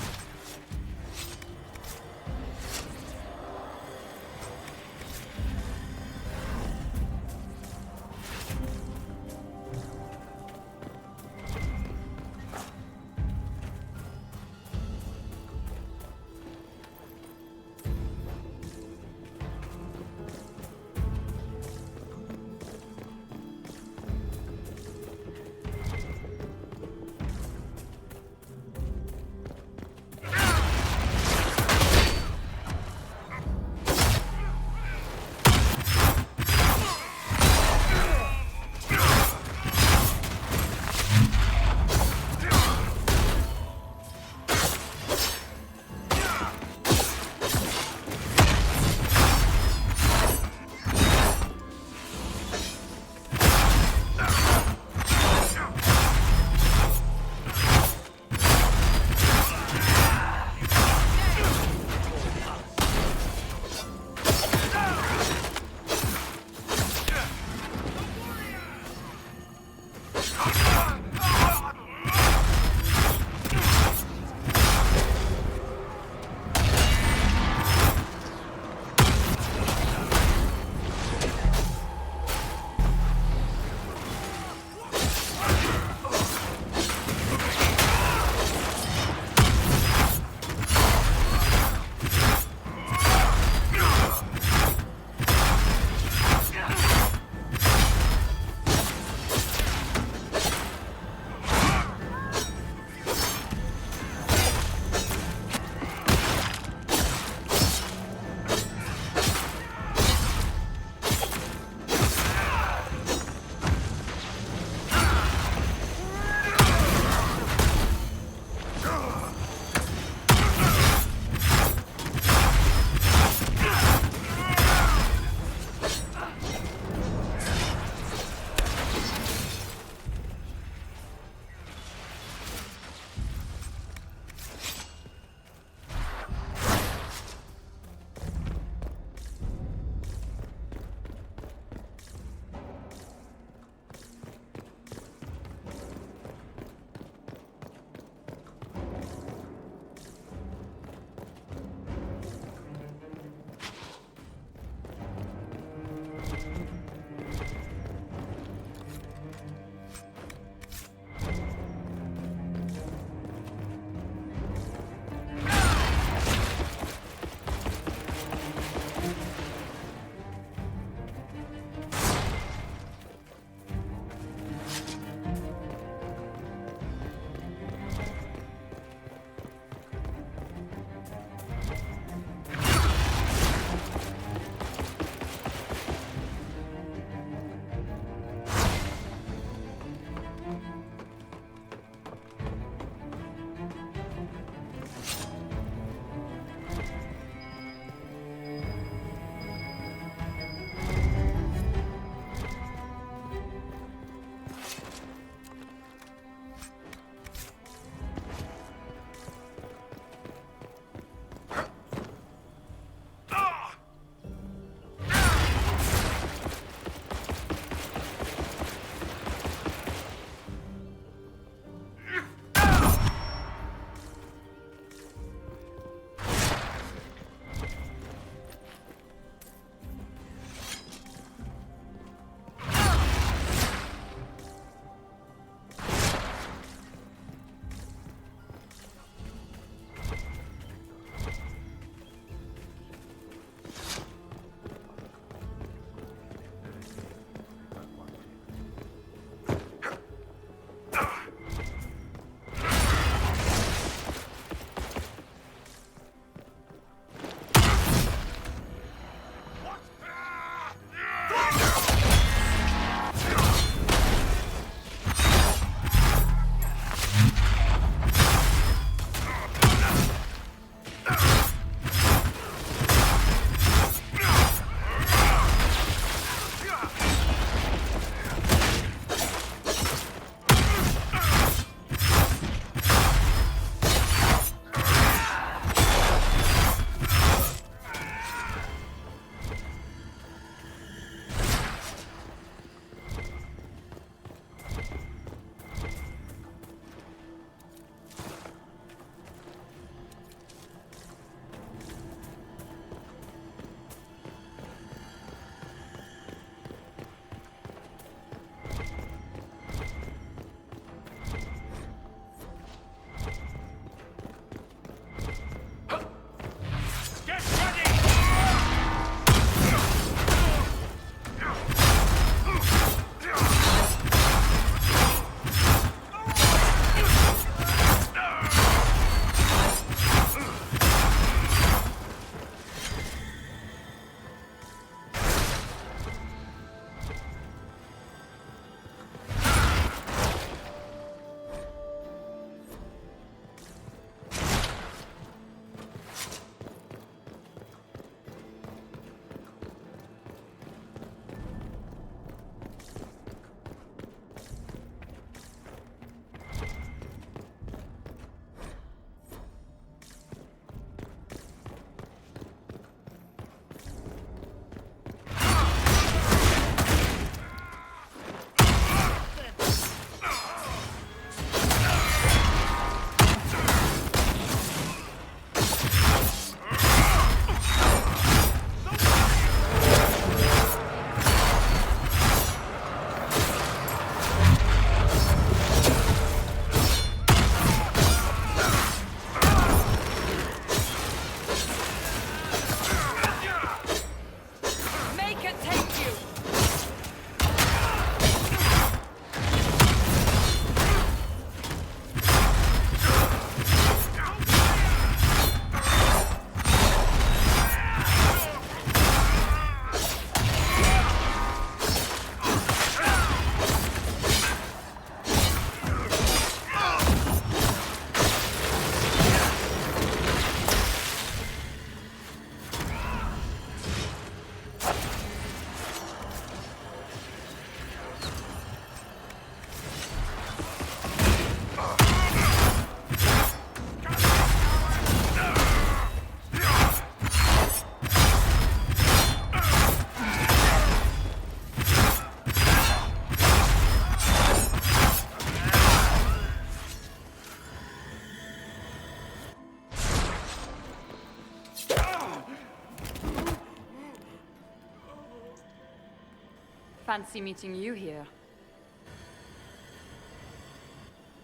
Fancy meeting you here.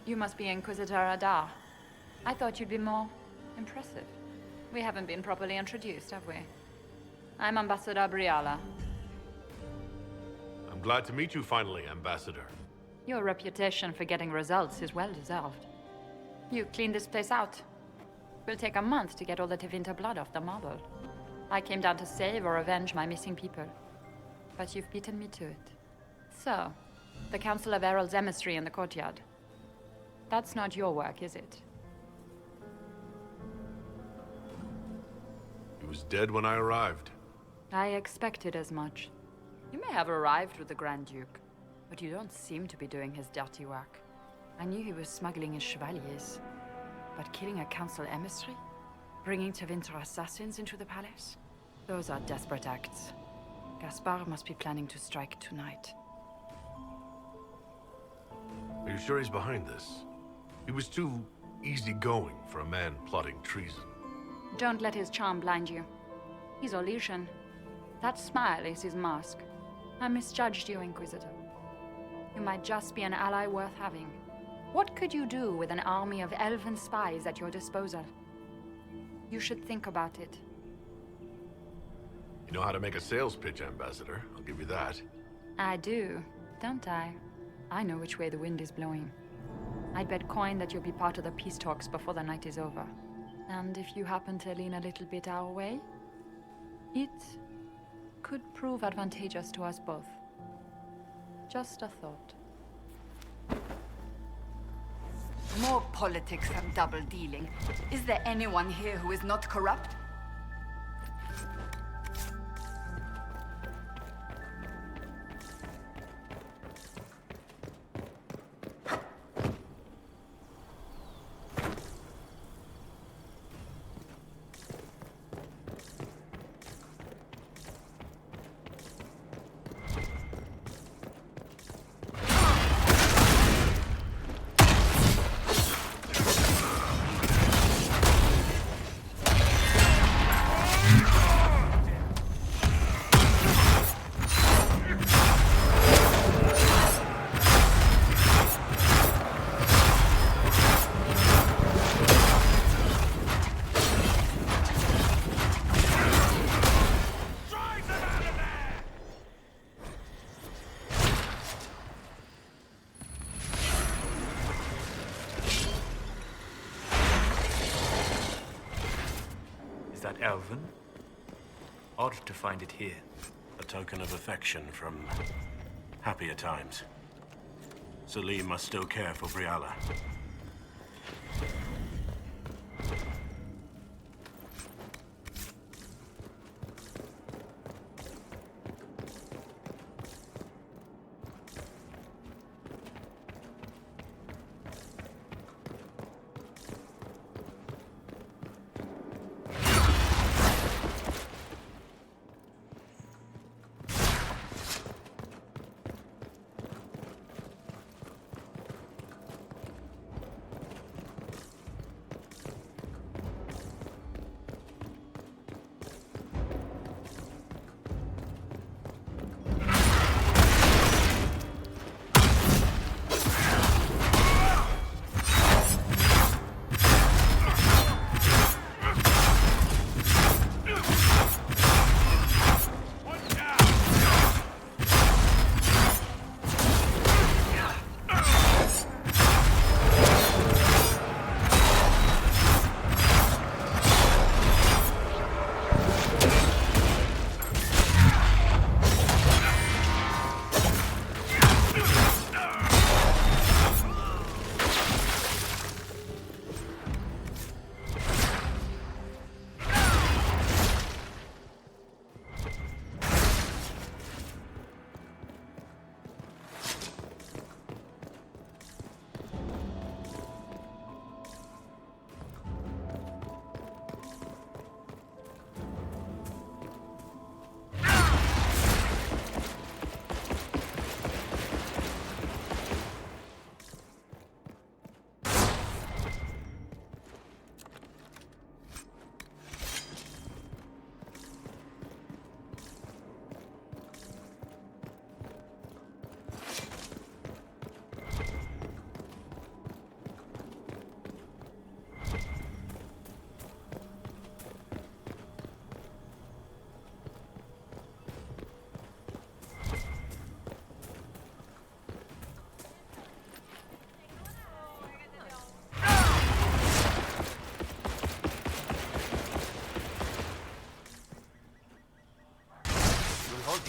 You must be Inquisitor Adar. I thought you'd be more impressive. We haven't been properly introduced, have we? I'm Ambassador Briala. I'm glad to meet you finally, Ambassador. Your reputation for getting results is well deserved. You cleaned this place out. Will take a month to get all the Tevinter blood off the marble. I came down to save or avenge my missing people. But you've beaten me to it. So, the Council of Herald's emissary in the courtyard. That's not your work, is it? He was dead when I arrived. I expected as much. You may have arrived with the Grand Duke, but you don't seem to be doing his dirty work. I knew he was smuggling his chevaliers. But killing a council emissary? Bringing Tevinter assassins into the palace? Those are desperate acts. Gaspard must be planning to strike tonight. Are you sure he's behind this? He was too easygoing for a man plotting treason. Don't let his charm blind you. He's Orlesian. That smile is his mask. I misjudged you, Inquisitor. You might just be an ally worth having. What could you do with an army of elven spies at your disposal? You should think about it. You know how to make a sales pitch, Ambassador. I'll give you that. I do, don't I? I know which way the wind is blowing. I'd bet coin that you'll be part of the peace talks before the night is over. And if you happen to lean a little bit our way, it could prove advantageous to us both. Just a thought. More politics and double-dealing. Is there anyone here who is not corrupt? Is that elven? Odd to find it here. A token of affection from happier times. Selim must still care for Briala.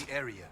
the area.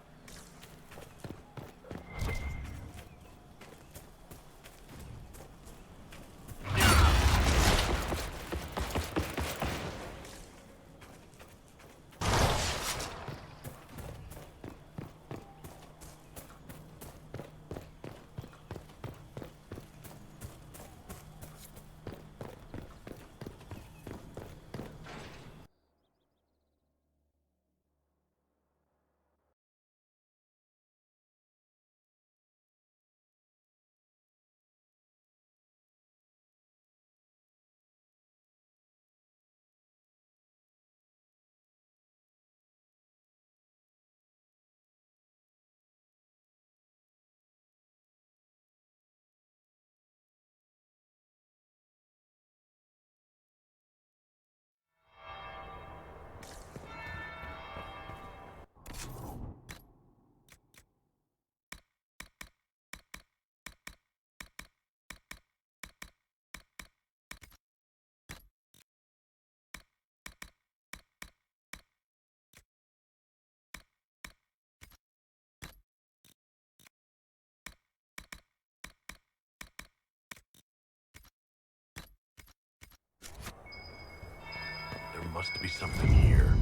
There must be something here.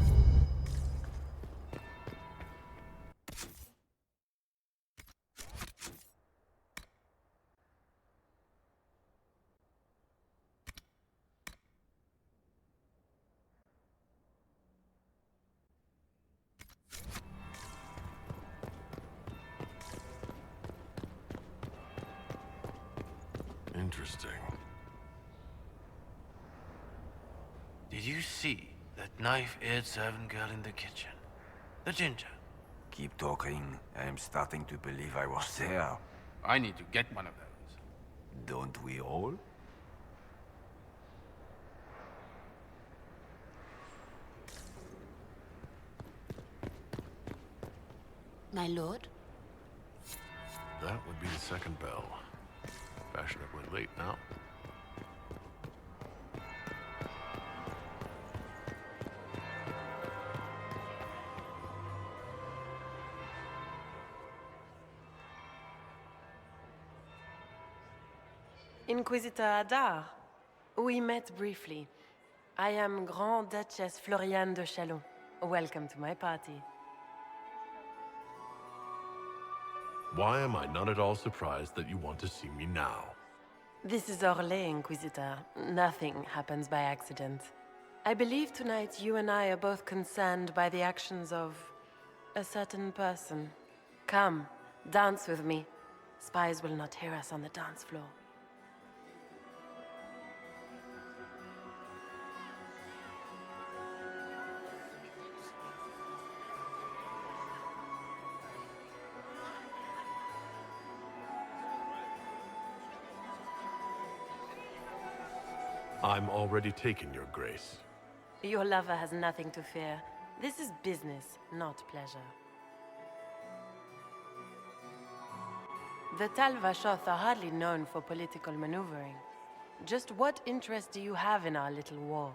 Interesting. Did you see that knife-eared servant girl in the kitchen? The ginger. Keep talking. I am starting to believe I was there. I need to get one of those. Don't we all? My lord? That would be the second bell. Fashionably late now. Inquisitor Adar. We met briefly. I am Grand Duchess Floriane de Chalon. Welcome to my party. Why am I not at all surprised that you want to see me now? This is Orlais, Inquisitor. Nothing happens by accident. I believe tonight you and I are both concerned by the actions of a certain person. Come, dance with me. Spies will not hear us on the dance floor. I'm already taking your grace. Your lover has nothing to fear. This is business, not pleasure. The Tal Vashoth are hardly known for political maneuvering. Just what interest do you have in our little war?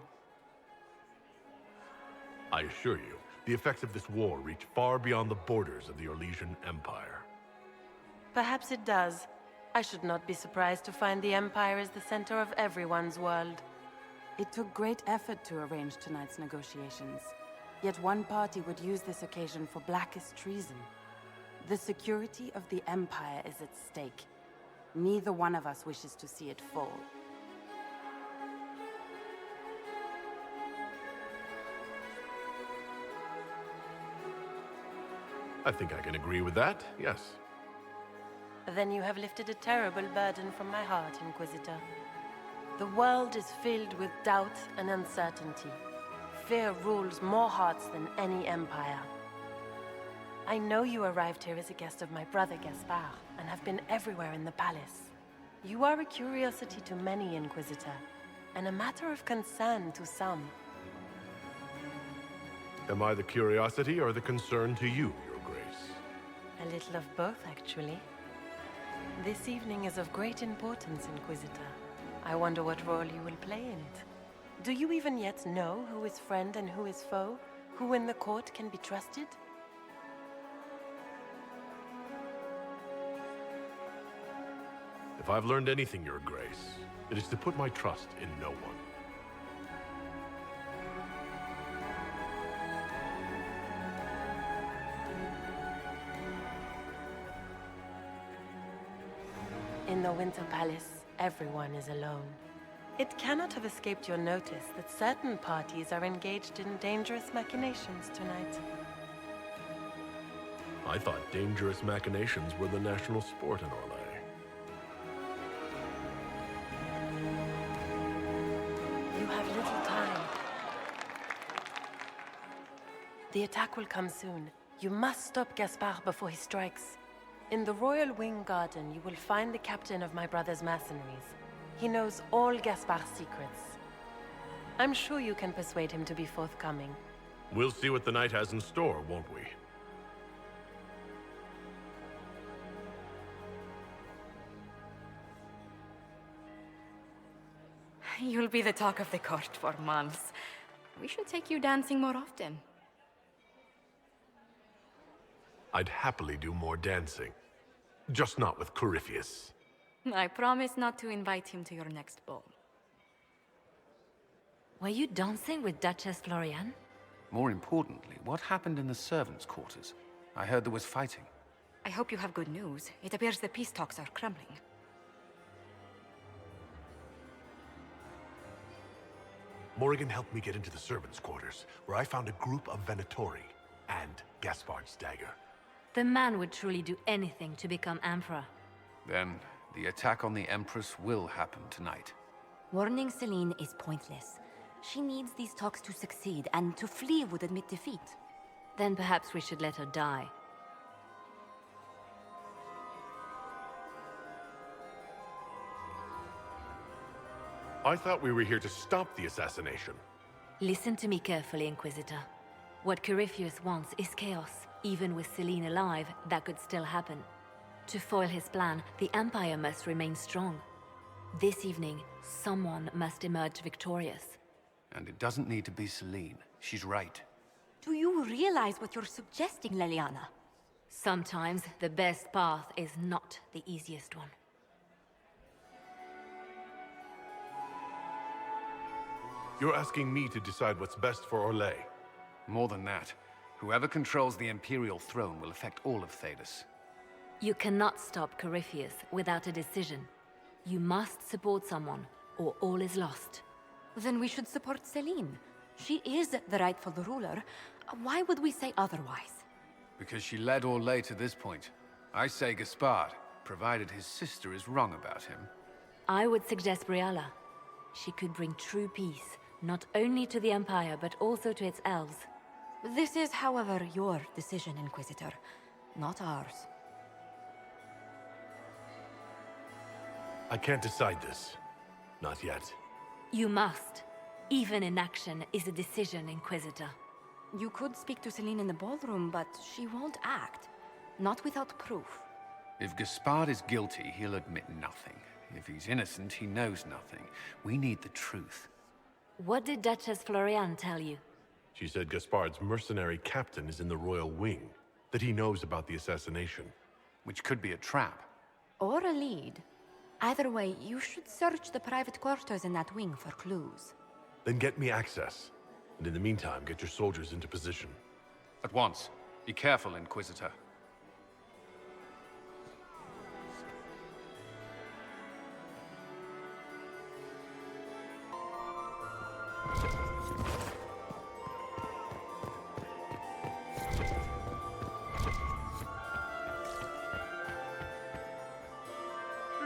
I assure you, the effects of this war reach far beyond the borders of the Orlesian Empire. Perhaps it does. I should not be surprised to find the Empire is the center of everyone's world. It took great effort to arrange tonight's negotiations. Yet one party would use this occasion for blackest treason. The security of the Empire is at stake. Neither one of us wishes to see it fall. I think I can agree with that, yes. Then you have lifted a terrible burden from my heart, Inquisitor. The world is filled with doubt and uncertainty. Fear rules more hearts than any empire. I know you arrived here as a guest of my brother Gaspard, and have been everywhere in the palace. You are a curiosity to many, Inquisitor, and a matter of concern to some. Am I the curiosity or the concern to you, Your Grace? A little of both, actually. This evening is of great importance, Inquisitor. I wonder what role you will play in it. Do you even yet know who is friend and who is foe? Who in the court can be trusted? If I've learned anything, Your Grace, it is to put my trust in no one. In the Winter Palace, everyone is alone. It cannot have escaped your notice that certain parties are engaged in dangerous machinations tonight. I thought dangerous machinations were the national sport in Orlais. You have little time. The attack will come soon. You must stop Gaspard before he strikes. In the Royal Wing Garden, you will find the captain of my brother's mercenaries. He knows all Gaspard's secrets. I'm sure you can persuade him to be forthcoming. We'll see what the night has in store, won't we? You'll be the talk of the court for months. We should take you dancing more often. I'd happily do more dancing. Just not with Corypheus. I promise not to invite him to your next ball. Were you dancing with Duchess Florian? More importantly, what happened in the servants' quarters? I heard there was fighting. I hope you have good news. It appears the peace talks are crumbling. Morrigan helped me get into the servants' quarters, where I found a group of Venatori and Gaspard's dagger. The man would truly do anything to become Emperor. Then, the attack on the Empress will happen tonight. Warning Celine is pointless. She needs these talks to succeed, and to flee would admit defeat. Then perhaps we should let her die. I thought we were here to stop the assassination. Listen to me carefully, Inquisitor. What Corypheus wants is chaos. Even with Celine alive, that could still happen. To foil his plan, the Empire must remain strong. This evening, someone must emerge victorious. And it doesn't need to be Celine. She's right. Do you realize what you're suggesting, Leliana? Sometimes the best path is not the easiest one. You're asking me to decide what's best for Orlais. More than that, whoever controls the Imperial throne will affect all of Thedas. You cannot stop Corypheus without a decision. You must support someone, or all is lost. Then we should support Celine. She is the rightful ruler. Why would we say otherwise? Because she led Orlais to this point. I say Gaspard, provided his sister is wrong about him. I would suggest Briala. She could bring true peace, not only to the Empire, but also to its elves. This is, however, your decision, Inquisitor, not ours. I can't decide this. Not yet. You must. Even inaction is a decision, Inquisitor. You could speak to Celine in the ballroom, but she won't act. Not without proof. If Gaspard is guilty, he'll admit nothing. If he's innocent, he knows nothing. We need the truth. What did Duchess Florian tell you? She said Gaspard's mercenary captain is in the Royal Wing, that he knows about the assassination. Which could be a trap. Or a lead. Either way, you should search the private quarters in that wing for clues. Then get me access. And in the meantime, get your soldiers into position. At once. Be careful, Inquisitor.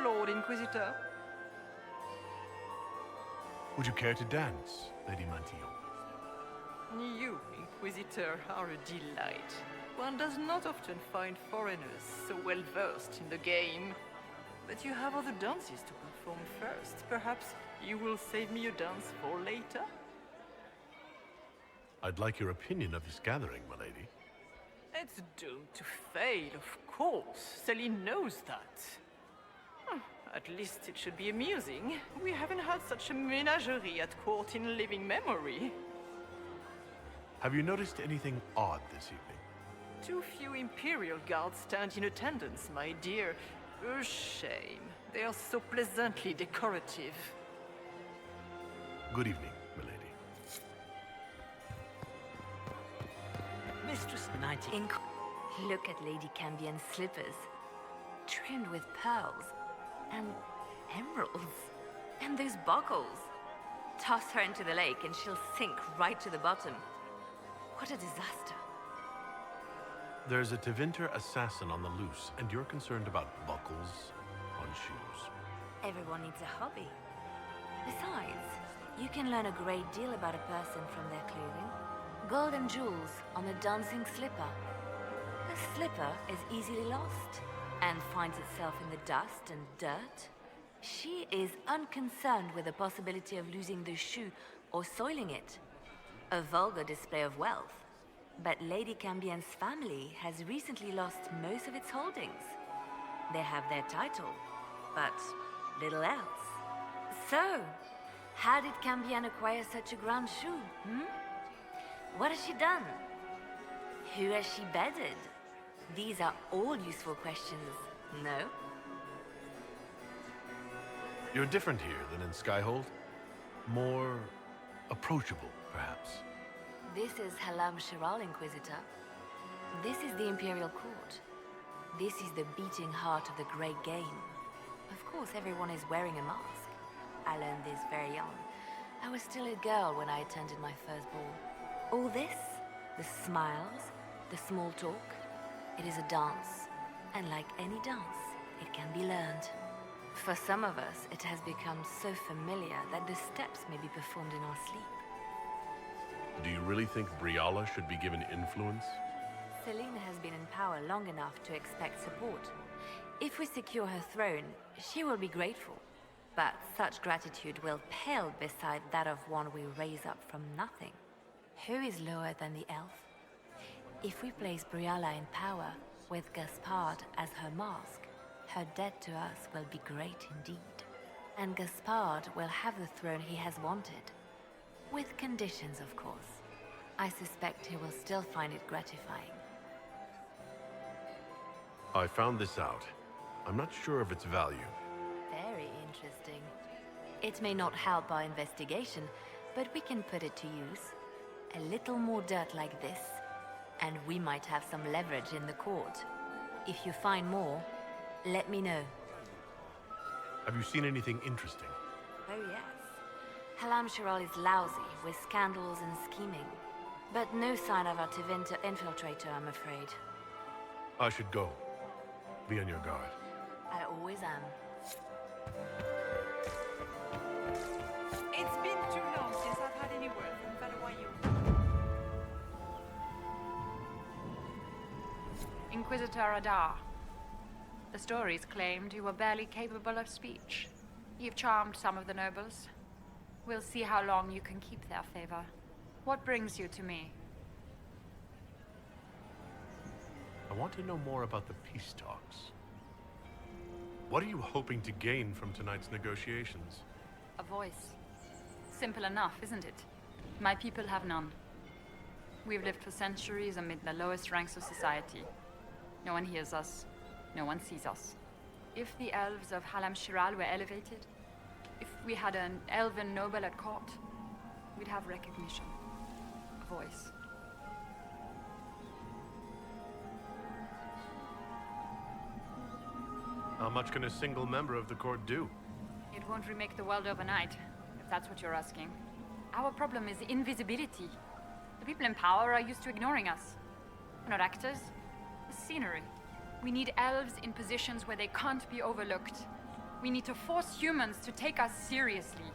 Lord Inquisitor. Would you care to dance, Lady Mantillon? You, Inquisitor, are a delight. One does not often find foreigners so well versed in the game. But you have other dances to perform first. Perhaps you will save me a dance for later? I'd like your opinion of this gathering, my lady. It's doomed to fail, of course. Celine knows that. At least it should be amusing. We haven't had such a menagerie at court in living memory. Have you noticed anything odd this evening? Too few Imperial guards stand in attendance, my dear. A shame. They are so pleasantly decorative. Good evening, milady. Mistress Nightingale. Look at Lady Cambion's slippers, trimmed with pearls and emeralds. And those buckles. Toss her into the lake and she'll sink right to the bottom. What a disaster. There's a Tevinter assassin on the loose, and you're concerned about buckles on shoes. Everyone needs a hobby. Besides, you can learn a great deal about a person from their clothing. Gold and jewels on a dancing slipper. A slipper is easily lost and finds itself in the dust and dirt. She is unconcerned with the possibility of losing the shoe or soiling it. A vulgar display of wealth. But Lady Cambion's family has recently lost most of its holdings. They have their title, but little else. So, how did Cambion acquire such a grand shoe, What has she done? Who has she bedded? These are all useful questions, no? You're different here than in Skyhold. More approachable, perhaps. This is Halam Shiral, Inquisitor. This is the Imperial Court. This is the beating heart of the Great Game. Of course, everyone is wearing a mask. I learned this very young. I was still a girl when I attended my first ball. All this, the smiles, the small talk, it is a dance. And like any dance, it can be learned. For some of us, it has become so familiar that the steps may be performed in our sleep. Do you really think Briala should be given influence? Selene has been in power long enough to expect support. If we secure her throne, she will be grateful. But such gratitude will pale beside that of one we raise up from nothing. Who is lower than the elf? If we place Briala in power, with Gaspard as her mask, her debt to us will be great indeed. And Gaspard will have the throne he has wanted. With conditions, of course. I suspect he will still find it gratifying. I found this out. I'm not sure of its value. Very interesting. It may not help our investigation, but we can put it to use. A little more dirt like this, and we might have some leverage in the court. If you find more, let me know. Have you seen anything interesting? Oh yes. Halam Shiral is lousy with scandals and scheming. But no sign of our Tevinter infiltrator, I'm afraid. I should go. Be on your guard. I always am. It's been too long since I've had any word from Valois. Inquisitor Adar. The stories claimed you were barely capable of speech. You've charmed some of the nobles. We'll see how long you can keep their favor. What brings you to me? I want to know more about the peace talks. What are you hoping to gain from tonight's negotiations? A voice. Simple enough, isn't it? My people have none. We've lived for centuries amid the lowest ranks of society. No one hears us. No one sees us. If the elves of Halam Shiral were elevated, if we had an elven noble at court, we'd have recognition. A voice. How much can a single member of the court do? It won't remake the world overnight, if that's what you're asking. Our problem is invisibility. The people in power are used to ignoring us. We're not actors. It's scenery. We need elves in positions where they can't be overlooked. We need to force humans to take us seriously.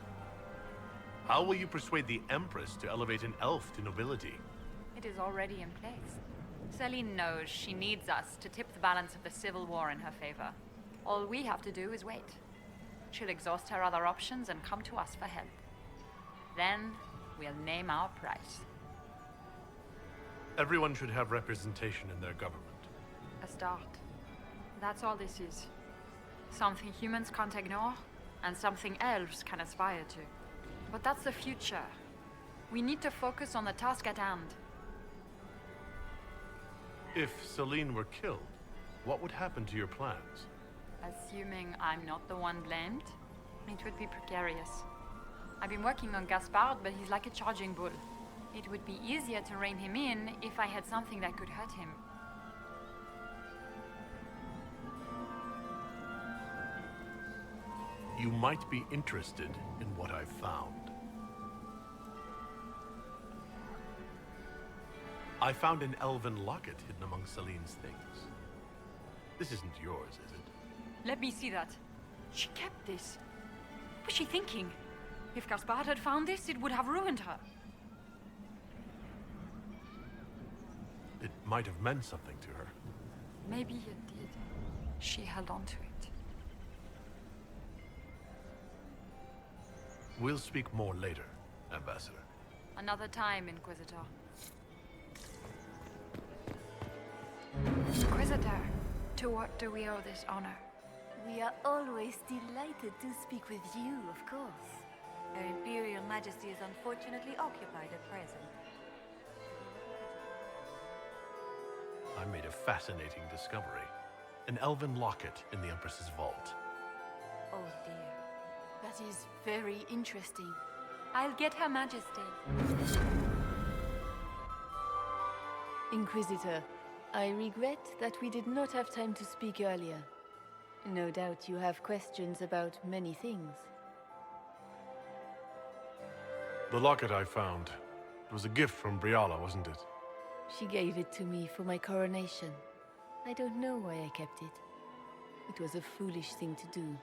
How will you persuade the Empress to elevate an elf to nobility? It is already in place. Selene knows she needs us to tip the balance of the civil war in her favor. All we have to do is wait. She'll exhaust her other options and come to us for help. Then, we'll name our price. Everyone should have representation in their government. A start. That's all this is. Something humans can't ignore, and something elves can aspire to. But that's the future. We need to focus on the task at hand. If Selene were killed, what would happen to your plans? Assuming I'm not the one blamed, it would be precarious. I've been working on Gaspard, but he's like a charging bull. It would be easier to rein him in if I had something that could hurt him. You might be interested in what I've found. I found an elven locket hidden among Celine's things. This isn't yours, is it? Let me see that. She kept this. What was she thinking? If Gaspard had found this, it would have ruined her. It might have meant something to her. Maybe it did. She held on to it. We'll speak more later, Ambassador. Another time, Inquisitor. Inquisitor, to what do we owe this honor? We are always delighted to speak with you, of course. Her Imperial Majesty is unfortunately occupied at present. I made a fascinating discovery. An elven locket in the Empress's vault. Oh dear. That is very interesting. I'll get Her Majesty. Inquisitor, I regret that we did not have time to speak earlier. No doubt you have questions about many things. The locket I found. It was a gift from Briala, wasn't it? She gave it to me for my coronation. I don't know why I kept it. It was a foolish thing to do.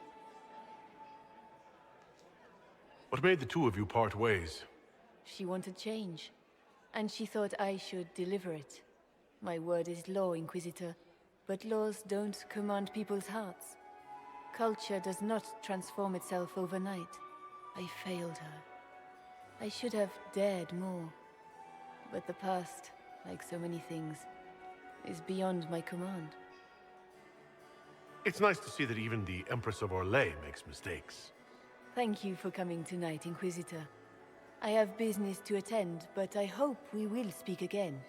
What made the two of you part ways? She wanted change, and she thought I should deliver it. My word is law, Inquisitor, but laws don't command people's hearts. Culture does not transform itself overnight. I failed her. I should have dared more. But the past, like so many things, is beyond my command. It's nice to see that even the Empress of Orlais makes mistakes. Thank you for coming tonight, Inquisitor. I have business to attend, but I hope we will speak again.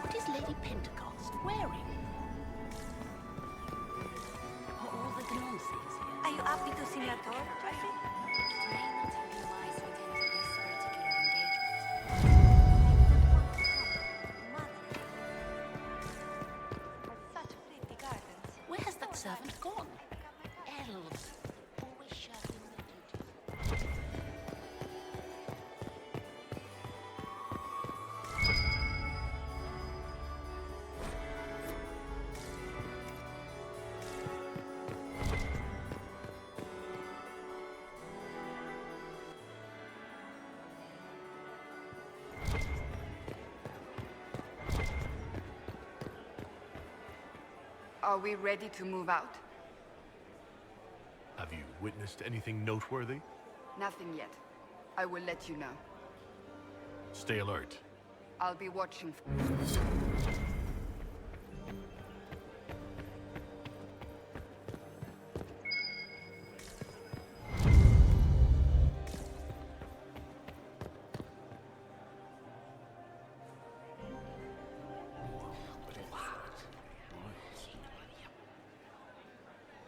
What is Lady Pentecost wearing? Are all the gnome things here? Are you happy to see me at all, Tracy? Such pretty gardens. Where has that servant gone? Elves. Always shirking their duties. Are we ready to move out? Have you witnessed anything noteworthy? Nothing yet. I will let you know. Stay alert. I'll be watching.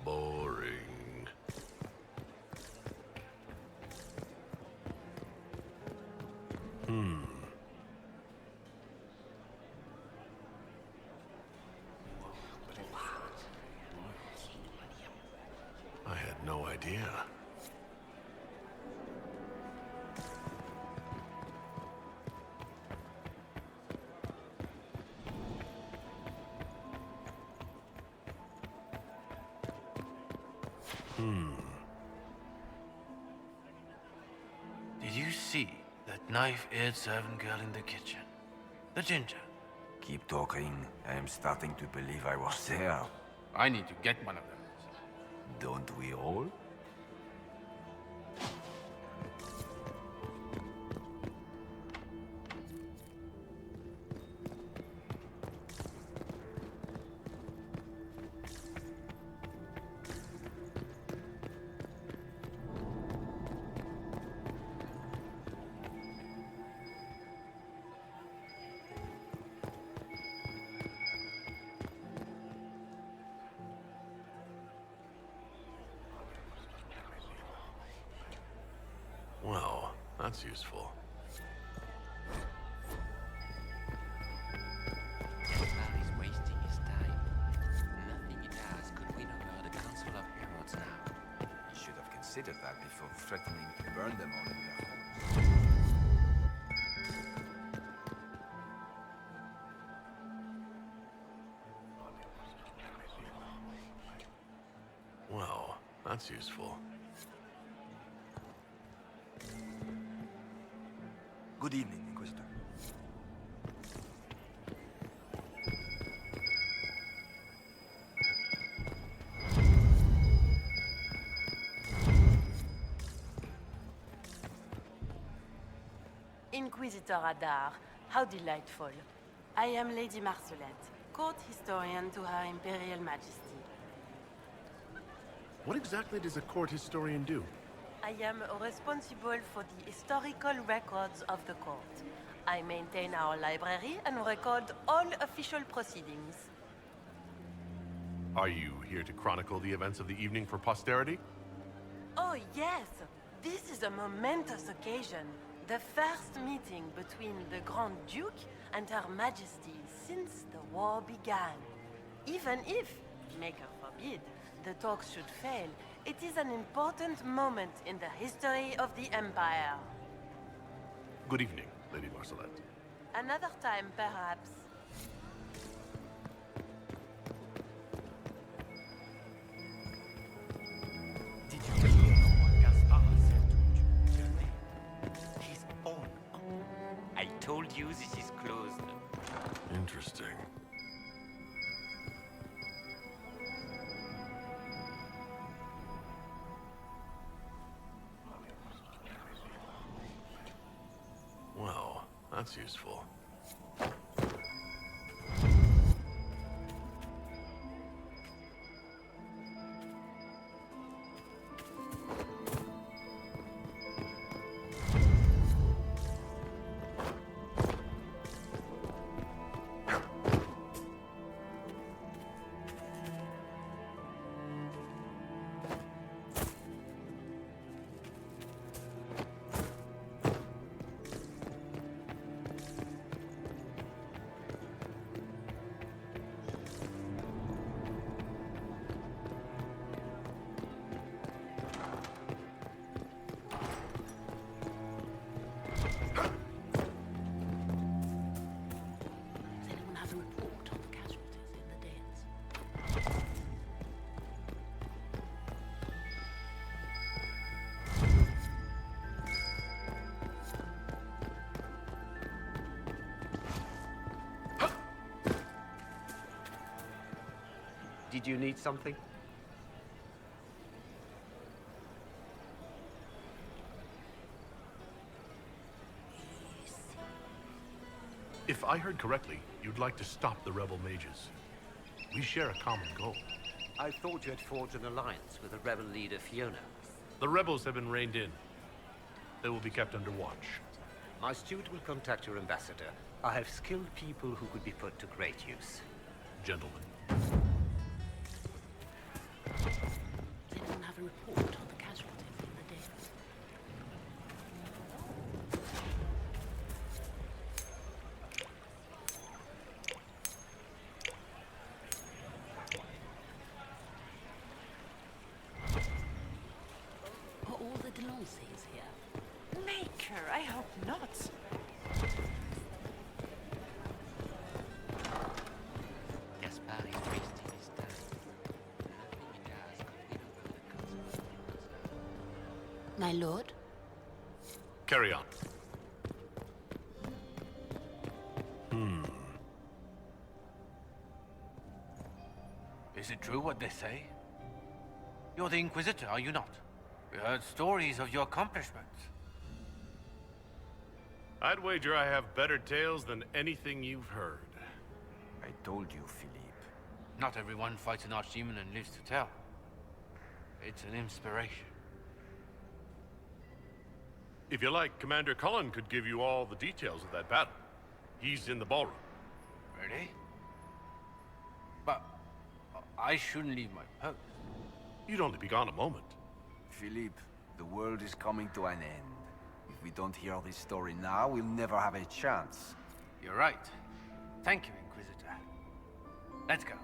Boring. I had no idea. Did you see that knife-eared servant girl in the kitchen? The ginger. Keep talking. I am starting to believe I was there. I need to get one of them. Don't we all? that's useful. Gaspar is wasting his time. Nothing he does could win over the Council of Heralds now. You should have considered that before threatening to burn them all in their homes. Well, that's useful. Good evening, Inquisitor. Inquisitor Adar, how delightful. I am Lady Marcelette, court historian to Her Imperial Majesty. What exactly does a court historian do? I am responsible for the historical records of the court. I maintain our library and record all official proceedings. Are you here to chronicle the events of the evening for posterity? Oh yes, this is a momentous occasion. The first meeting between the Grand Duke and Her Majesty since the war began. Even if, Maker forbid, the talks should fail, it is an important moment in the history of the Empire. Good evening, Lady Marcelette. Another time, perhaps. Did you hear what Gaspar said to Germain? His own uncle. I told you this is closed. Interesting. Well, that's useful. Did you need something? If I heard correctly, you'd like to stop the rebel mages. We share a common goal. I thought you had forged an alliance with the rebel leader Fiona. The rebels have been reined in. They will be kept under watch. My steward will contact your ambassador. I have skilled people who could be put to great use. Gentlemen. Does anyone have a report on the casualties in the dales? Are all the Delancey's here? Maker, I hope not. Gaspar is wasting his time. Nothing he does could win over the Council of Heralds now. My lord? Carry on. Is it true what they say? You're the Inquisitor, are you not? We heard stories of your accomplishments. I'd wager I have better tales than anything you've heard. I told you, Philippe. Not everyone fights an archdemon and lives to tell. It's an inspiration. If you like, Commander Cullen could give you all the details of that battle. He's in the ballroom. Really? But I shouldn't leave my post. You'd only be gone a moment. Philippe, the world is coming to an end. If If we don't hear this story now, we'll never have a chance. You're right. Thank you, Inquisitor. Let's go.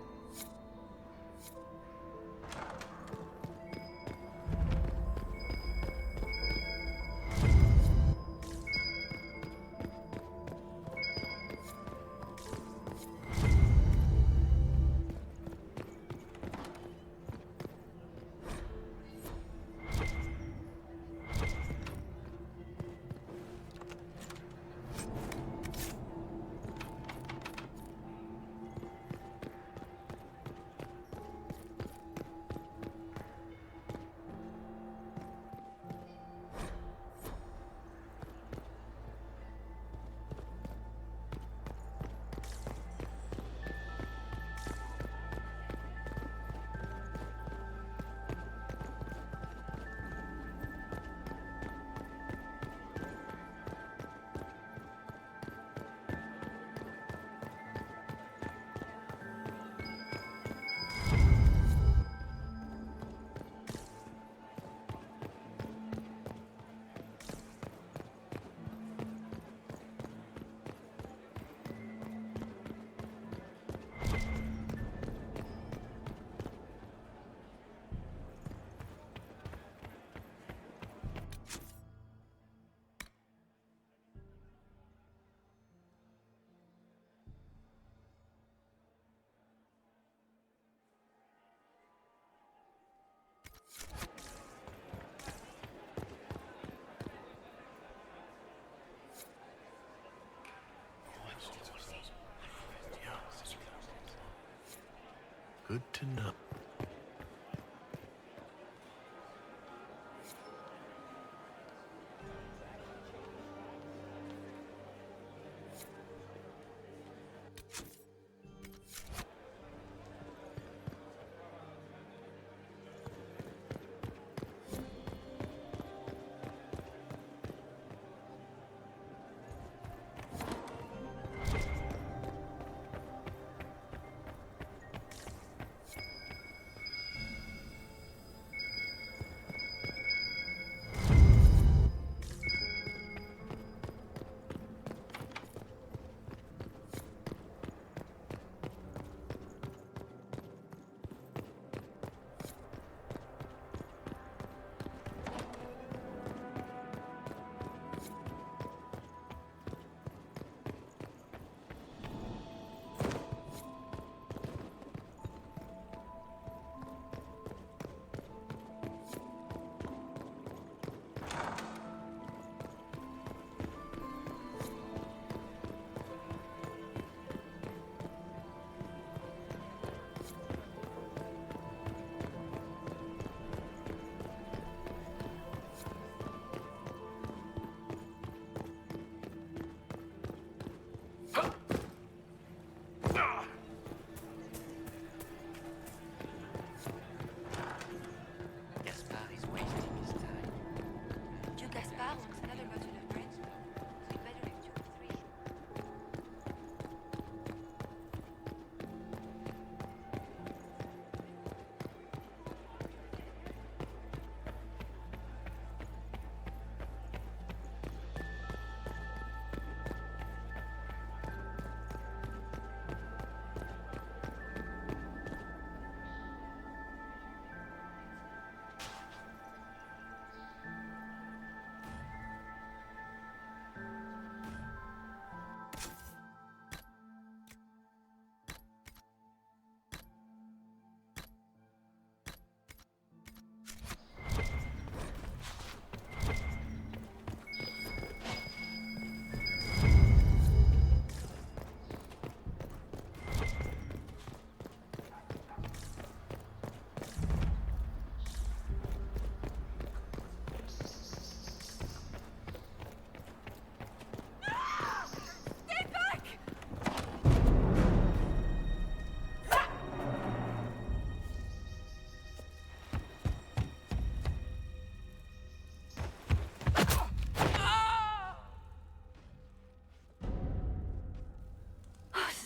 Good to know.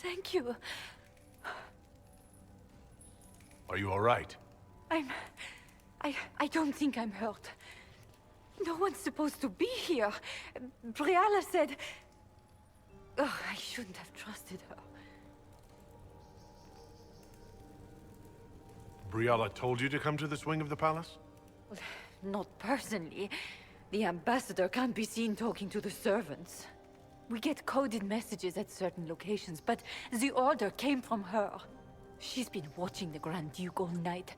Thank you. Are you all right? I don't think I'm hurt. No one's supposed to be here. Briala said... Oh, I shouldn't have trusted her. Briala told you to come to this wing of the palace? Well, not personally. The ambassador can't be seen talking to the servants. We get coded messages at certain locations, but the order came from her. She's been watching the Grand Duke all night.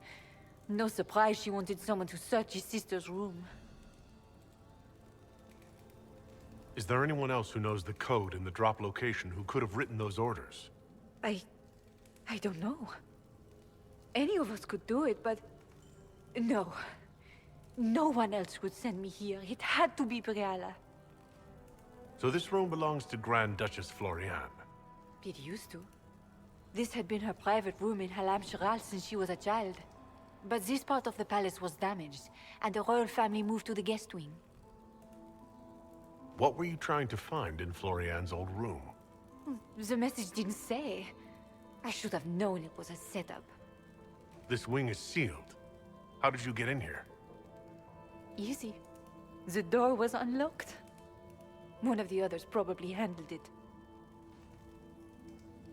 No surprise she wanted someone to search his sister's room. Is there anyone else who knows the code and the drop location who could have written those orders? I don't know. Any of us could do it, but... No. No one else would send me here. It had to be Briala. So this room belongs to Grand Duchess Floriane? It used to. This had been her private room in Halam Shiral since she was a child. But this part of the palace was damaged, and the royal family moved to the guest wing. What were you trying to find in Floriane's old room? The message didn't say. I should have known it was a setup. This wing is sealed. How did you get in here? Easy. The door was unlocked. One of the others probably handled it.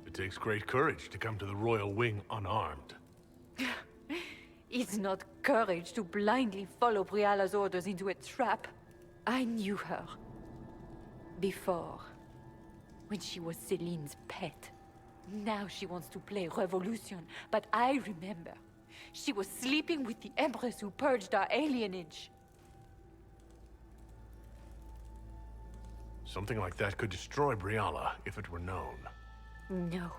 It takes great courage to come to the royal wing unarmed. It's not courage to blindly follow Briala's orders into a trap. I knew her. Before. When she was Celine's pet. Now she wants to play Revolution, but I remember. She was sleeping with the Empress who purged our alienage. Something like that could destroy Briala if it were known. No.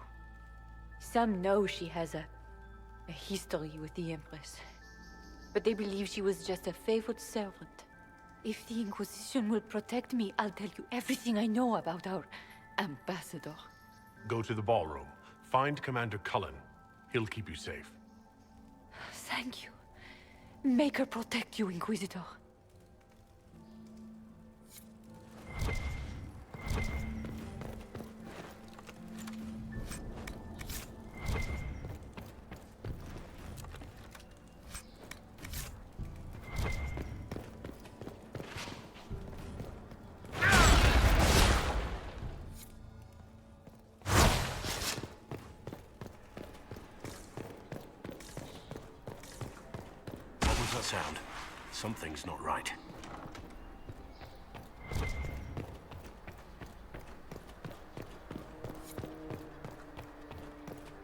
Some know she has a history with the Empress. But they believe she was just a favored servant. If the Inquisition will protect me, I'll tell you everything I know about our ambassador. Go to the ballroom. Find Commander Cullen. He'll keep you safe. Thank you. Make her protect you, Inquisitor. Sound. Something's not right.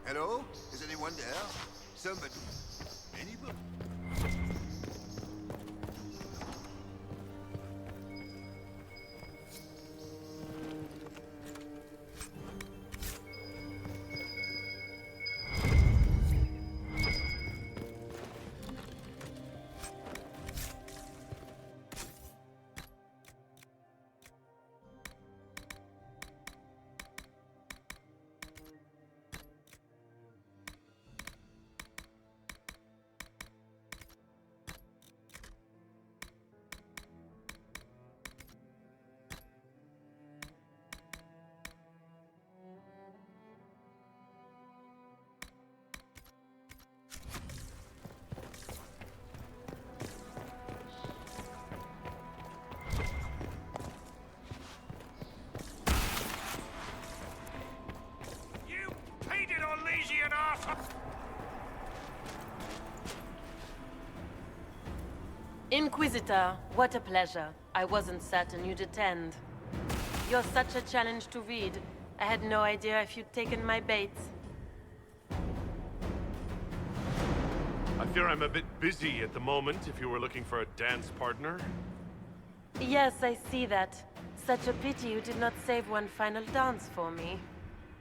Hello? Is anyone there? Somebody. Anybody? Inquisitor, what a pleasure. I wasn't certain you'd attend. You're such a challenge to read. I had no idea if you'd taken my bait. I fear I'm a bit busy at the moment if you were looking for a dance partner. Yes, I see that. Such a pity you did not save one final dance for me.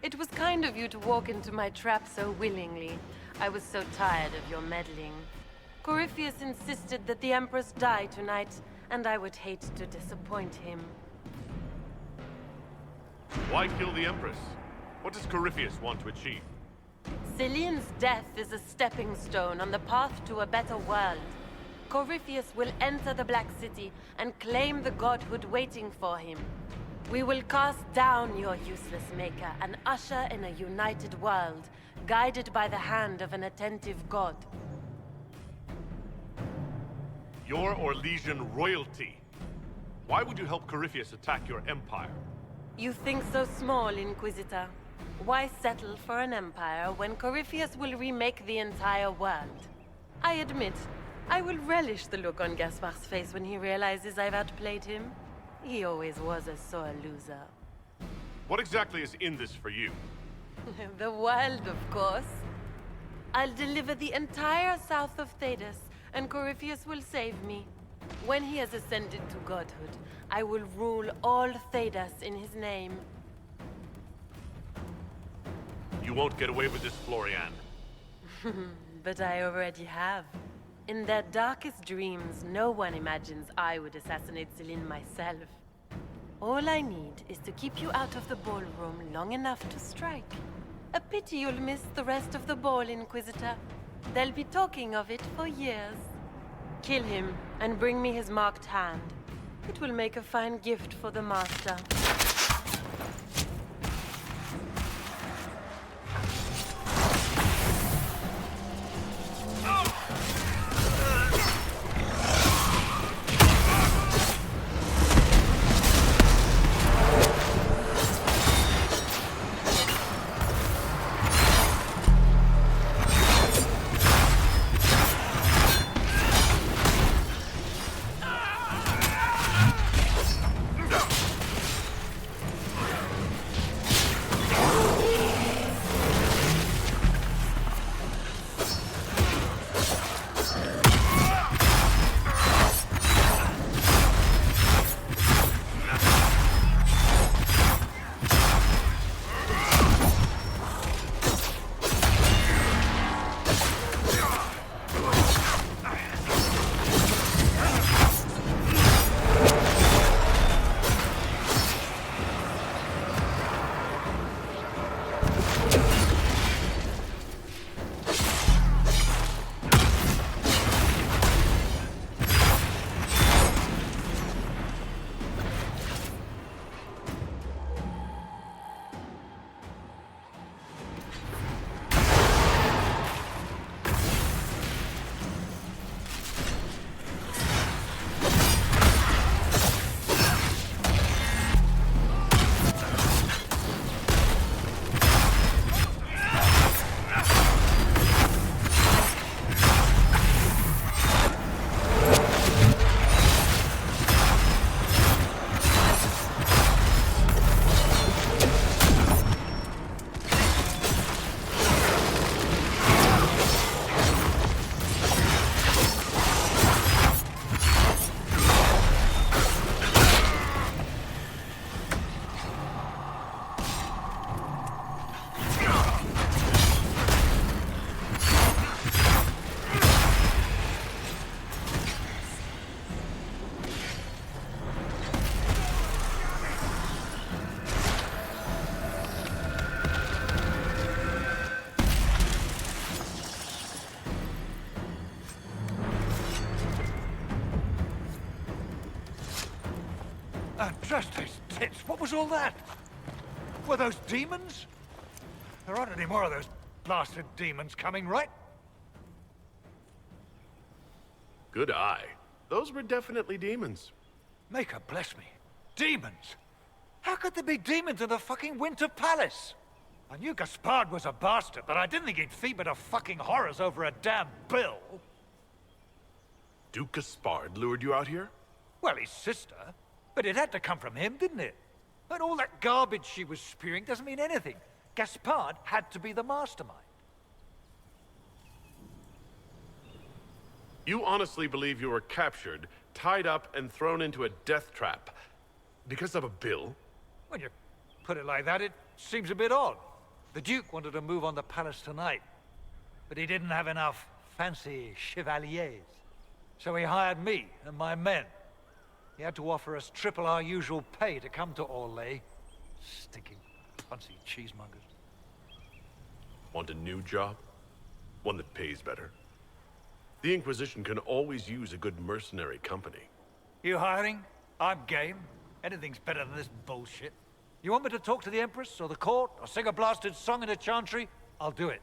It was kind of you to walk into my trap so willingly. I was so tired of your meddling. Corypheus insisted that the Empress die tonight, and I would hate to disappoint him. Why kill the Empress? What does Corypheus want to achieve? Celine's death is a stepping stone on the path to a better world. Corypheus will enter the Black City and claim the godhood waiting for him. We will cast down your useless maker and usher in a united world, guided by the hand of an attentive god. You're Orlesian royalty. Why would you help Corypheus attack your empire? You think so small, Inquisitor. Why settle for an empire when Corypheus will remake the entire world? I admit, I will relish the look on Gaspar's face when he realizes I've outplayed him. He always was a sore loser. What exactly is in this for you? The world, of course. I'll deliver the entire south of Thedas, and Corypheus will save me. When he has ascended to godhood, I will rule all Thedas in his name. You won't get away with this, Florian. But I already have. In their darkest dreams, no one imagines I would assassinate Celine myself. All I need is to keep you out of the ballroom long enough to strike. A pity you'll miss the rest of the ball, Inquisitor. They'll be talking of it for years. Kill him, and bring me his marked hand. It will make a fine gift for the Master. Just those tits. What was all that? Were those demons? There aren't any more of those blasted demons coming, right? Good eye. Those were definitely demons. Maker bless me. Demons? How could there be demons in the fucking Winter Palace? I knew Gaspard was a bastard, but I didn't think he'd feed me to fucking horrors over a damn bill. Duke Gaspard lured you out here? Well, his sister. But it had to come from him, didn't it? And all that garbage she was spewing doesn't mean anything. Gaspard had to be the mastermind. You honestly believe you were captured, tied up, and thrown into a death trap because of a bill? When you put it like that, it seems a bit odd. The Duke wanted to move on the palace tonight, but he didn't have enough fancy chevaliers. So he hired me and my men. He had to offer us triple our usual pay to come to Orlais. Stinking, punsy cheesemongers. Want a new job? One that pays better? The Inquisition can always use a good mercenary company. You hiring? I'm game. Anything's better than this bullshit. You want me to talk to the Empress, or the court, or sing a blasted song in a chantry? I'll do it.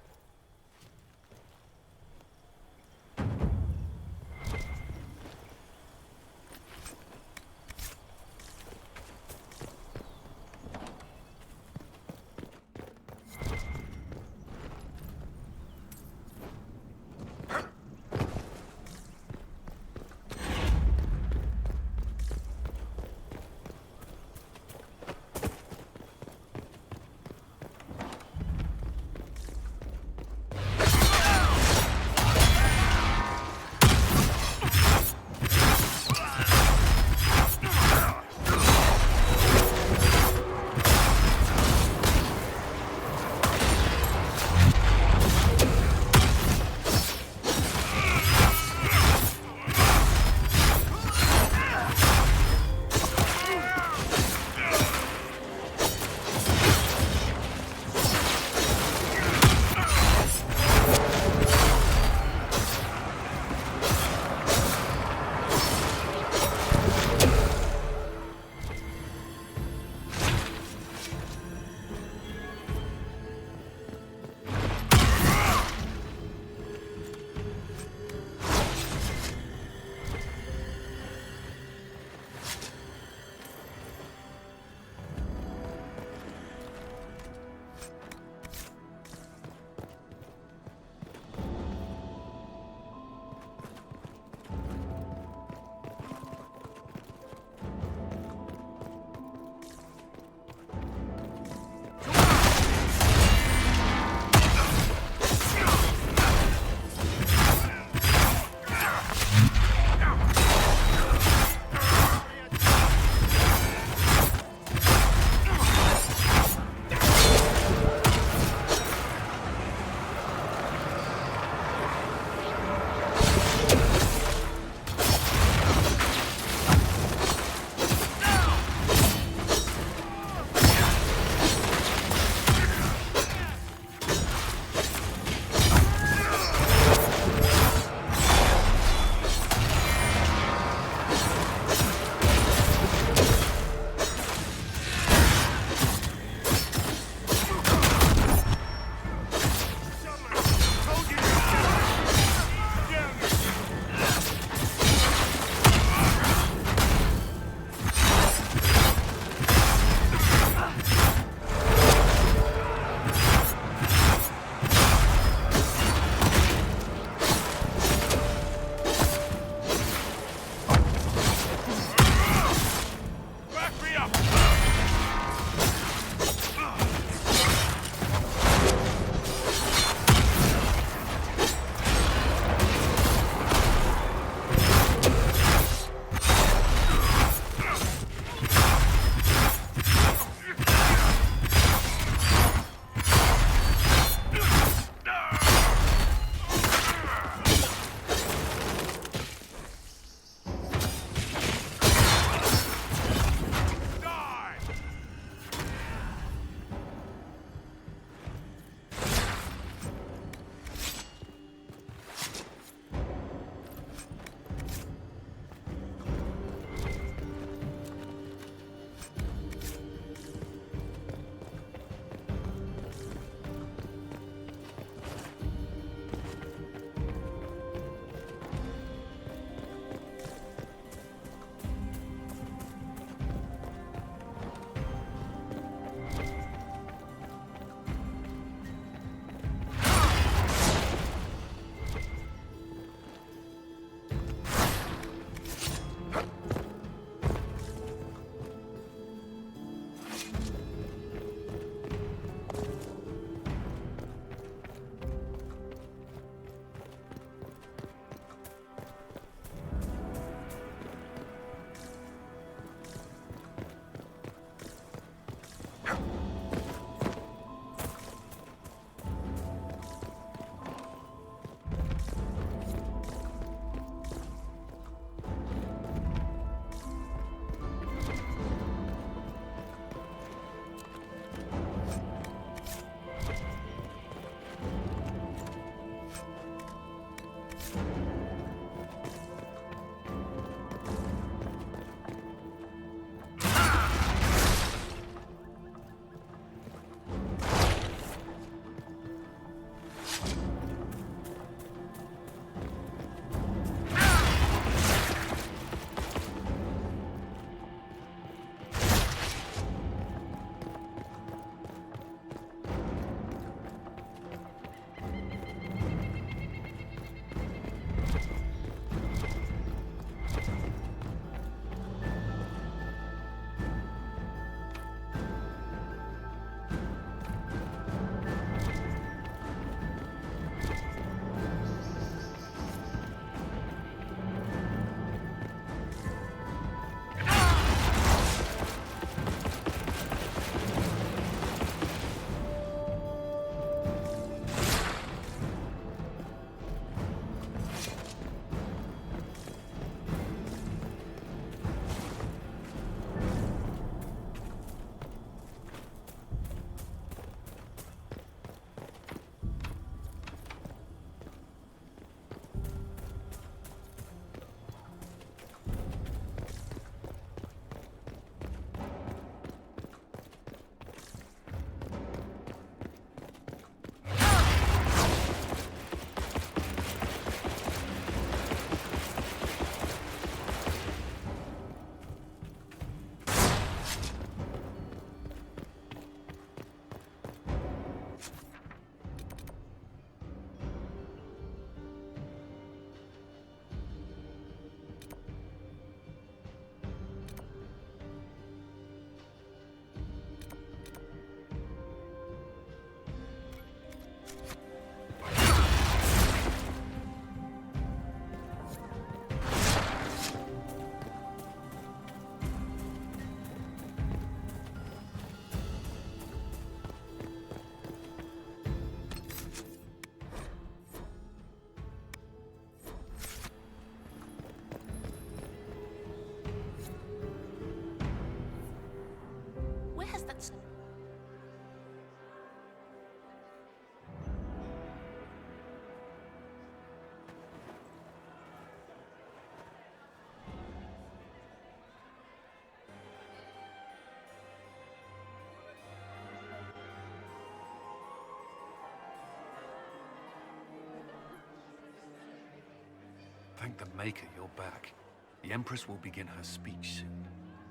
Thank the Maker you're back. The Empress will begin her speech soon.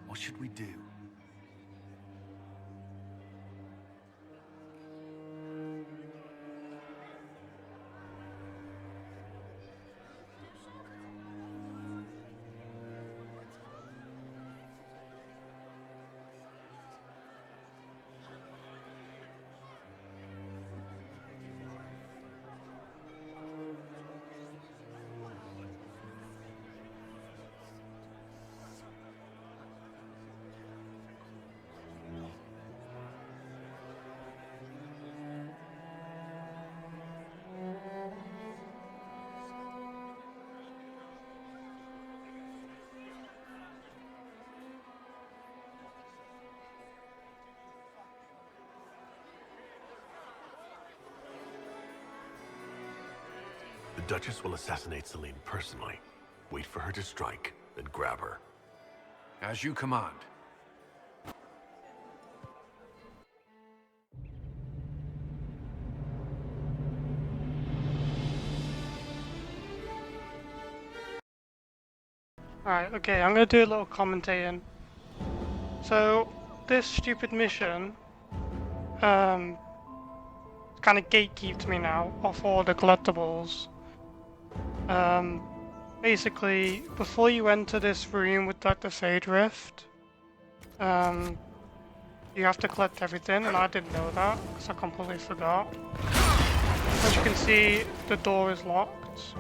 What should we do? The Duchess will assassinate Celine personally. Wait for her to strike, then grab her. As you command. Alright, okay, I'm gonna do a little commentating. So, this stupid mission, kind of gatekeeps me now off all the collectibles. Basically, before you enter this room with like the Fade Rift, you have to collect everything, and I didn't know that, because I completely forgot. As you can see, the door is locked.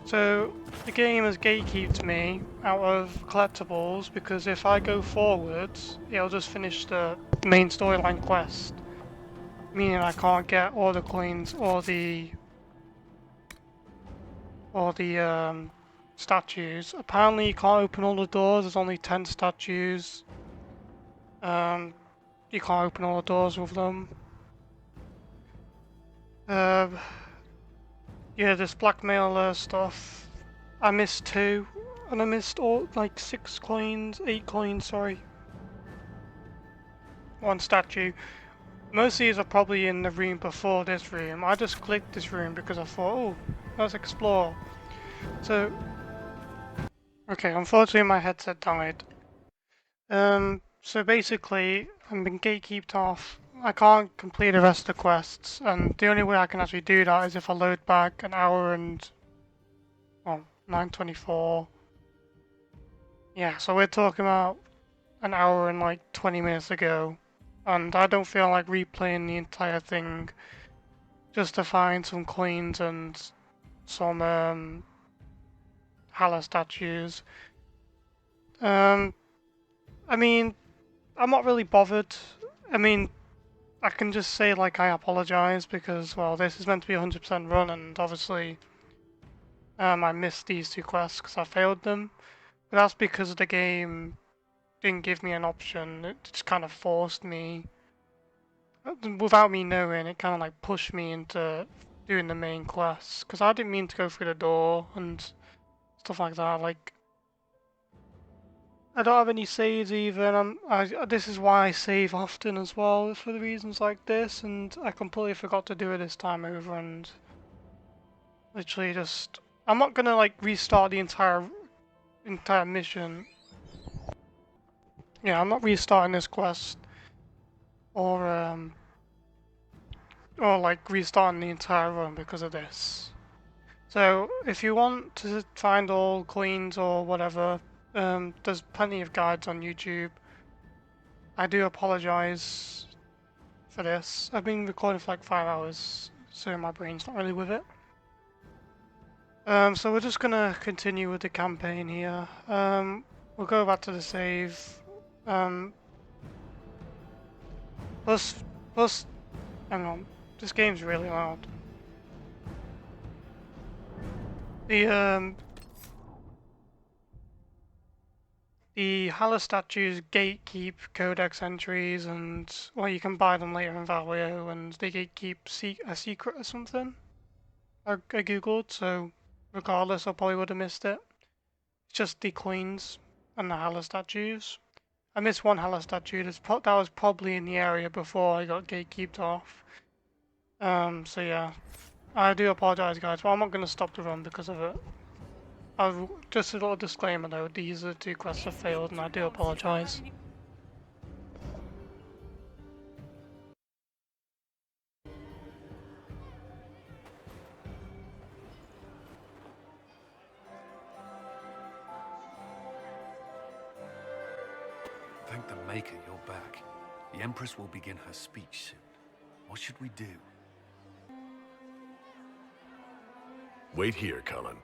So, the game has gatekeeped me out of collectibles, because if I go forwards, it'll just finish the main storyline quest. Meaning I can't get all the coins or the statues. Apparently you can't open all the doors, there's only 10 statues. You can't open all the doors with them. Yeah, this blackmailer stuff. I missed 2, and I missed all, like 6 coins, 8 coins, sorry. 1 statue. Most of these are probably in the room before this room. I just clicked this room because I thought, oh, let's explore. So, okay, unfortunately my headset died. So basically, I'm being gatekeeped off. I can't complete the rest of the quests, and the only way I can actually do that is if I load back an hour and, well, 9:24. Yeah, so we're talking about an hour and like 20 minutes ago, and I don't feel like replaying the entire thing just to find some coins and some Hala statues. I mean, I'm not really bothered. I mean, I can just say like I apologize because, well, this is meant to be 100% run, and obviously I missed these 2 quests because I failed them. But that's because the game didn't give me an option. It just kind of forced me, without me knowing, it kind of like pushed me into doing the main quests, because I didn't mean to go through the door and stuff like that. Like, I don't have any saves even. This is why I save often as well, for the reasons like this, and I completely forgot to do it this time over, and literally just, I'm not gonna like restart the entire mission. Yeah, I'm not restarting this quest, or like restarting the entire run because of this. So if you want to find all coins or whatever, there's plenty of guides on YouTube. I do apologize for this. I've been recording for like 5 hours, so my brain's not really with it. So we're just gonna continue with the campaign here. We'll go back to the save. Plus, hang on, this game's really loud. The Hala statues gatekeep codex entries, and, well, you can buy them later in Valio, and they gatekeep a secret or something. I googled, so regardless, I probably would have missed it. It's just the coins and the Hala statues. I missed 1 Hala statue. That was probably in the area before I got gatekeeped off. So yeah, I do apologize, guys, but I'm not going to stop the run because of it. Just a little disclaimer though, these are 2 quests have failed, and I do apologize. Thank the Maker you're back. The Empress will begin her speech soon. What should we do? Wait here, Cullen.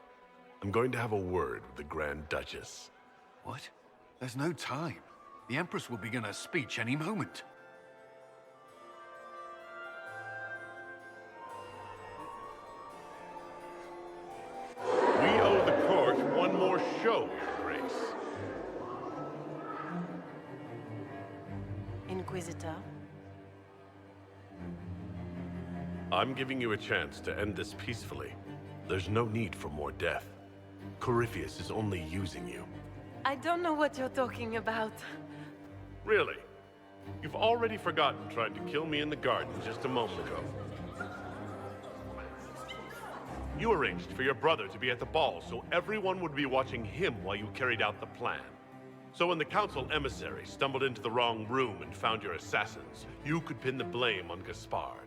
I'm going to have a word with the Grand Duchess. What? There's no time. The Empress will begin her speech any moment. We owe the court one more show, Your Grace. Inquisitor? I'm giving you a chance to end this peacefully. There's no need for more death. Corypheus is only using you. I don't know what you're talking about. Really? You've already forgotten trying to kill me in the garden just a moment ago. You arranged for your brother to be at the ball so everyone would be watching him while you carried out the plan. So when the council emissary stumbled into the wrong room and found your assassins, you could pin the blame on Gaspard.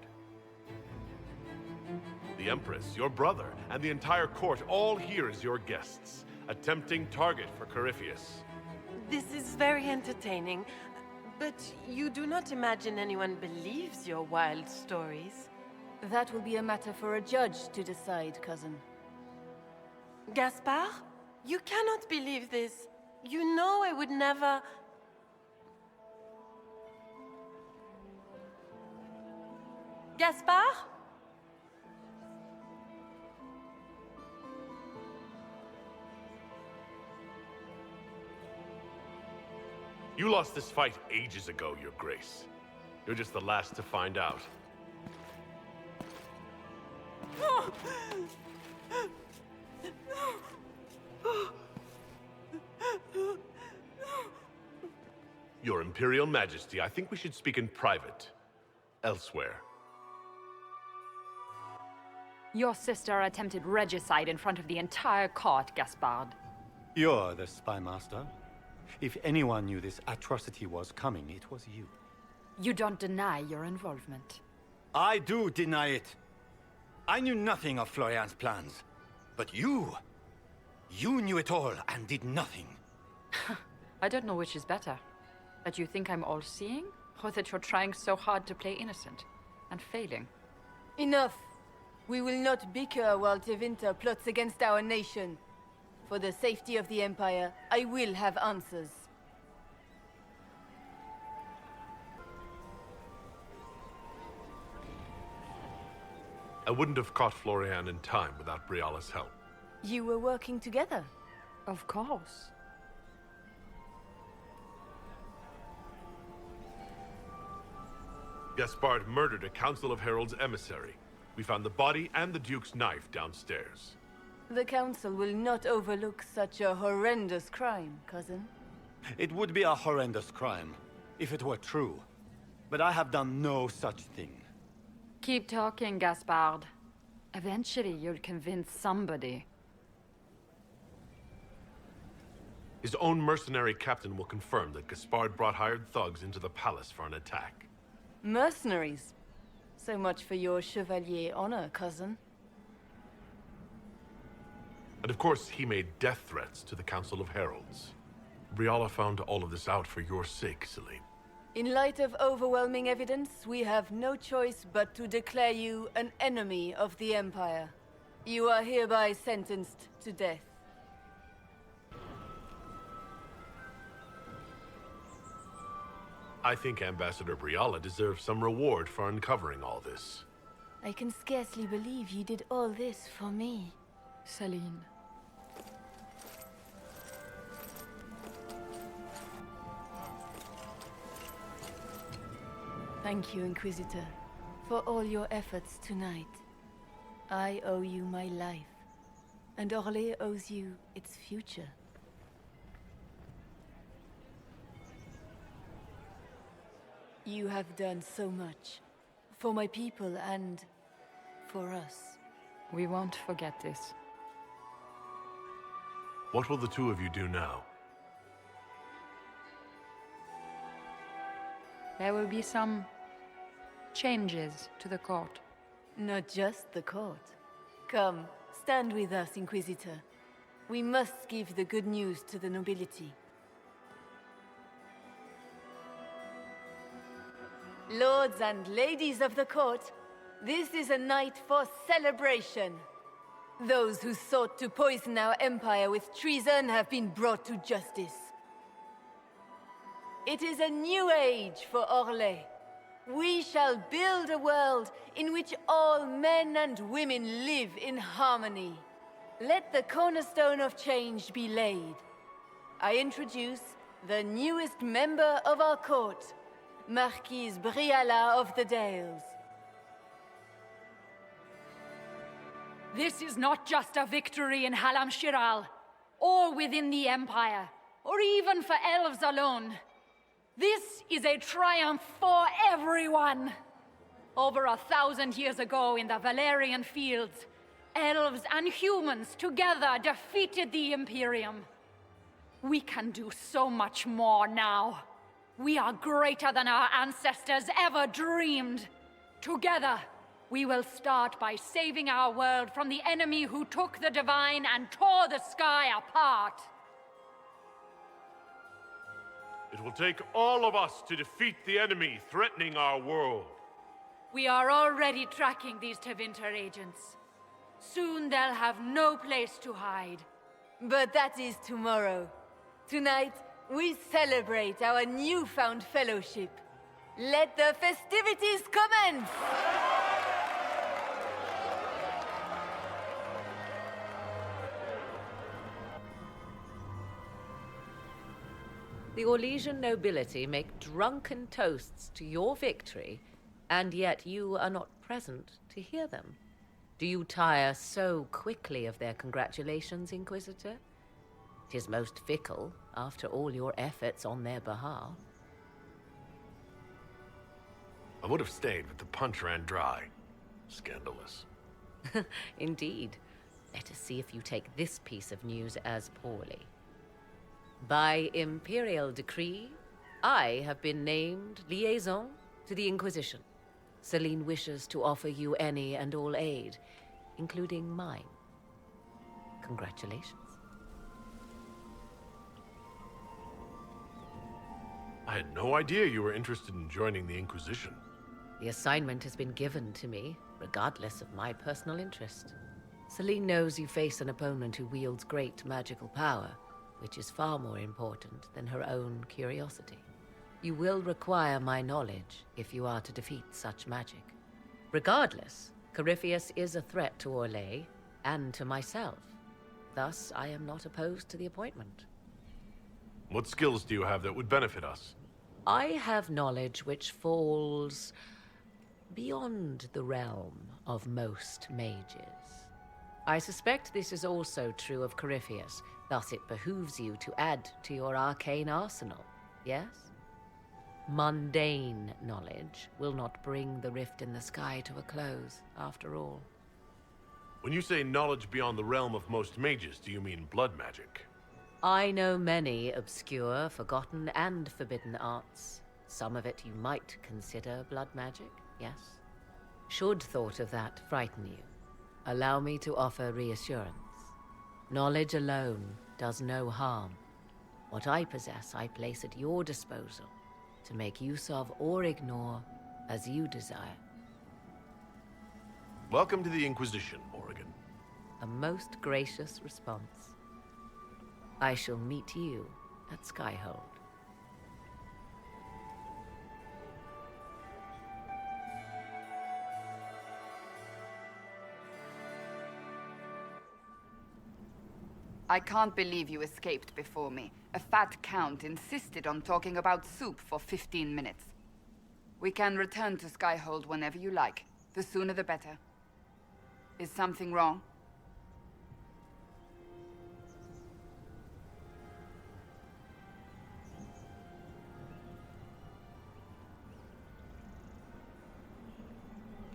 The Empress, your brother, and the entire court all here as your guests. A tempting target for Corypheus. This is very entertaining, but you do not imagine anyone believes your wild stories. That will be a matter for a judge to decide, cousin. Gaspard? You cannot believe this. You know I would never... Gaspard? You lost this fight ages ago, Your Grace. You're just the last to find out. Your Imperial Majesty, I think we should speak in private. Elsewhere. Your sister attempted regicide in front of the entire court, Gaspard. You're the spy master. If anyone knew this atrocity was coming, it was you. You don't deny your involvement. I do deny it. I knew nothing of Florian's plans. But you knew it all and did nothing. I don't know which is better. That you think I'm all-seeing, or that you're trying so hard to play innocent and failing. Enough. We will not bicker while Tevinter plots against our nation. For the safety of the Empire, I will have answers. I wouldn't have caught Florian in time without Briala's help. You were working together? Of course. Gaspard murdered a Council of Heralds emissary. We found the body and the Duke's knife downstairs. The Council will not overlook such a horrendous crime, cousin. It would be a horrendous crime, if it were true. But I have done no such thing. Keep talking, Gaspard. Eventually, you'll convince somebody. His own mercenary captain will confirm that Gaspard brought hired thugs into the palace for an attack. Mercenaries? So much for your chevalier honor, cousin. And of course, he made death threats to the Council of Heralds. Briala found all of this out for your sake, Celine. In light of overwhelming evidence, we have no choice but to declare you an enemy of the Empire. You are hereby sentenced to death. I think Ambassador Briala deserves some reward for uncovering all this. I can scarcely believe you did all this for me. Celine. Thank you, Inquisitor, for all your efforts tonight. I owe you my life, and Orlais owes you its future. You have done so much, for my people and for us. We won't forget this. What will the two of you do now? There will be some changes to the court. Not just the court. Come, stand with us, Inquisitor. We must give the good news to the nobility. Lords and ladies of the court, this is a night for celebration. Those who sought to poison our empire with treason have been brought to justice. It is a new age for Orlais. We shall build a world in which all men and women live in harmony. Let the cornerstone of change be laid. I introduce the newest member of our court, Marquise Briala of the Dales. This is not just a victory in Halam Shiral, or within the Empire, or even for elves alone. This is a triumph for everyone! Over 1,000 years ago in the Valerian fields, elves and humans together defeated the Imperium. We can do so much more now. We are greater than our ancestors ever dreamed. Together, we will start by saving our world from the enemy who took the Divine and tore the sky apart. It will take all of us to defeat the enemy threatening our world. We are already tracking these Tevinter agents. Soon they'll have no place to hide. But that is tomorrow. Tonight, we celebrate our newfound fellowship. Let the festivities commence! The Orlesian nobility make drunken toasts to your victory, and yet you are not present to hear them. Do you tire so quickly of their congratulations, Inquisitor? 'Tis most fickle, after all your efforts on their behalf. I would have stayed, but the punch ran dry. Scandalous. Indeed. Let us see if you take this piece of news as poorly. By imperial decree, I have been named liaison to the Inquisition. Celine wishes to offer you any and all aid, including mine. Congratulations. I had no idea you were interested in joining the Inquisition. The assignment has been given to me, regardless of my personal interest. Celine knows you face an opponent who wields great magical power, which is far more important than her own curiosity. You will require my knowledge if you are to defeat such magic. Regardless, Corypheus is a threat to Orlais and to myself. Thus, I am not opposed to the appointment. What skills do you have that would benefit us? I have knowledge which falls beyond the realm of most mages. I suspect this is also true of Corypheus, thus it behooves you to add to your arcane arsenal, yes? Mundane knowledge will not bring the rift in the sky to a close, after all. When you say knowledge beyond the realm of most mages, do you mean blood magic? I know many obscure, forgotten, and forbidden arts. Some of it you might consider blood magic, yes? Should thought of that frighten you, allow me to offer reassurance. Knowledge alone does no harm. What I possess, I place at your disposal to make use of or ignore as you desire. Welcome to the Inquisition, Morrigan. A most gracious response. I shall meet you at Skyhold. I can't believe you escaped before me. A fat count insisted on talking about soup for 15 minutes. We can return to Skyhold whenever you like. The sooner the better. Is something wrong?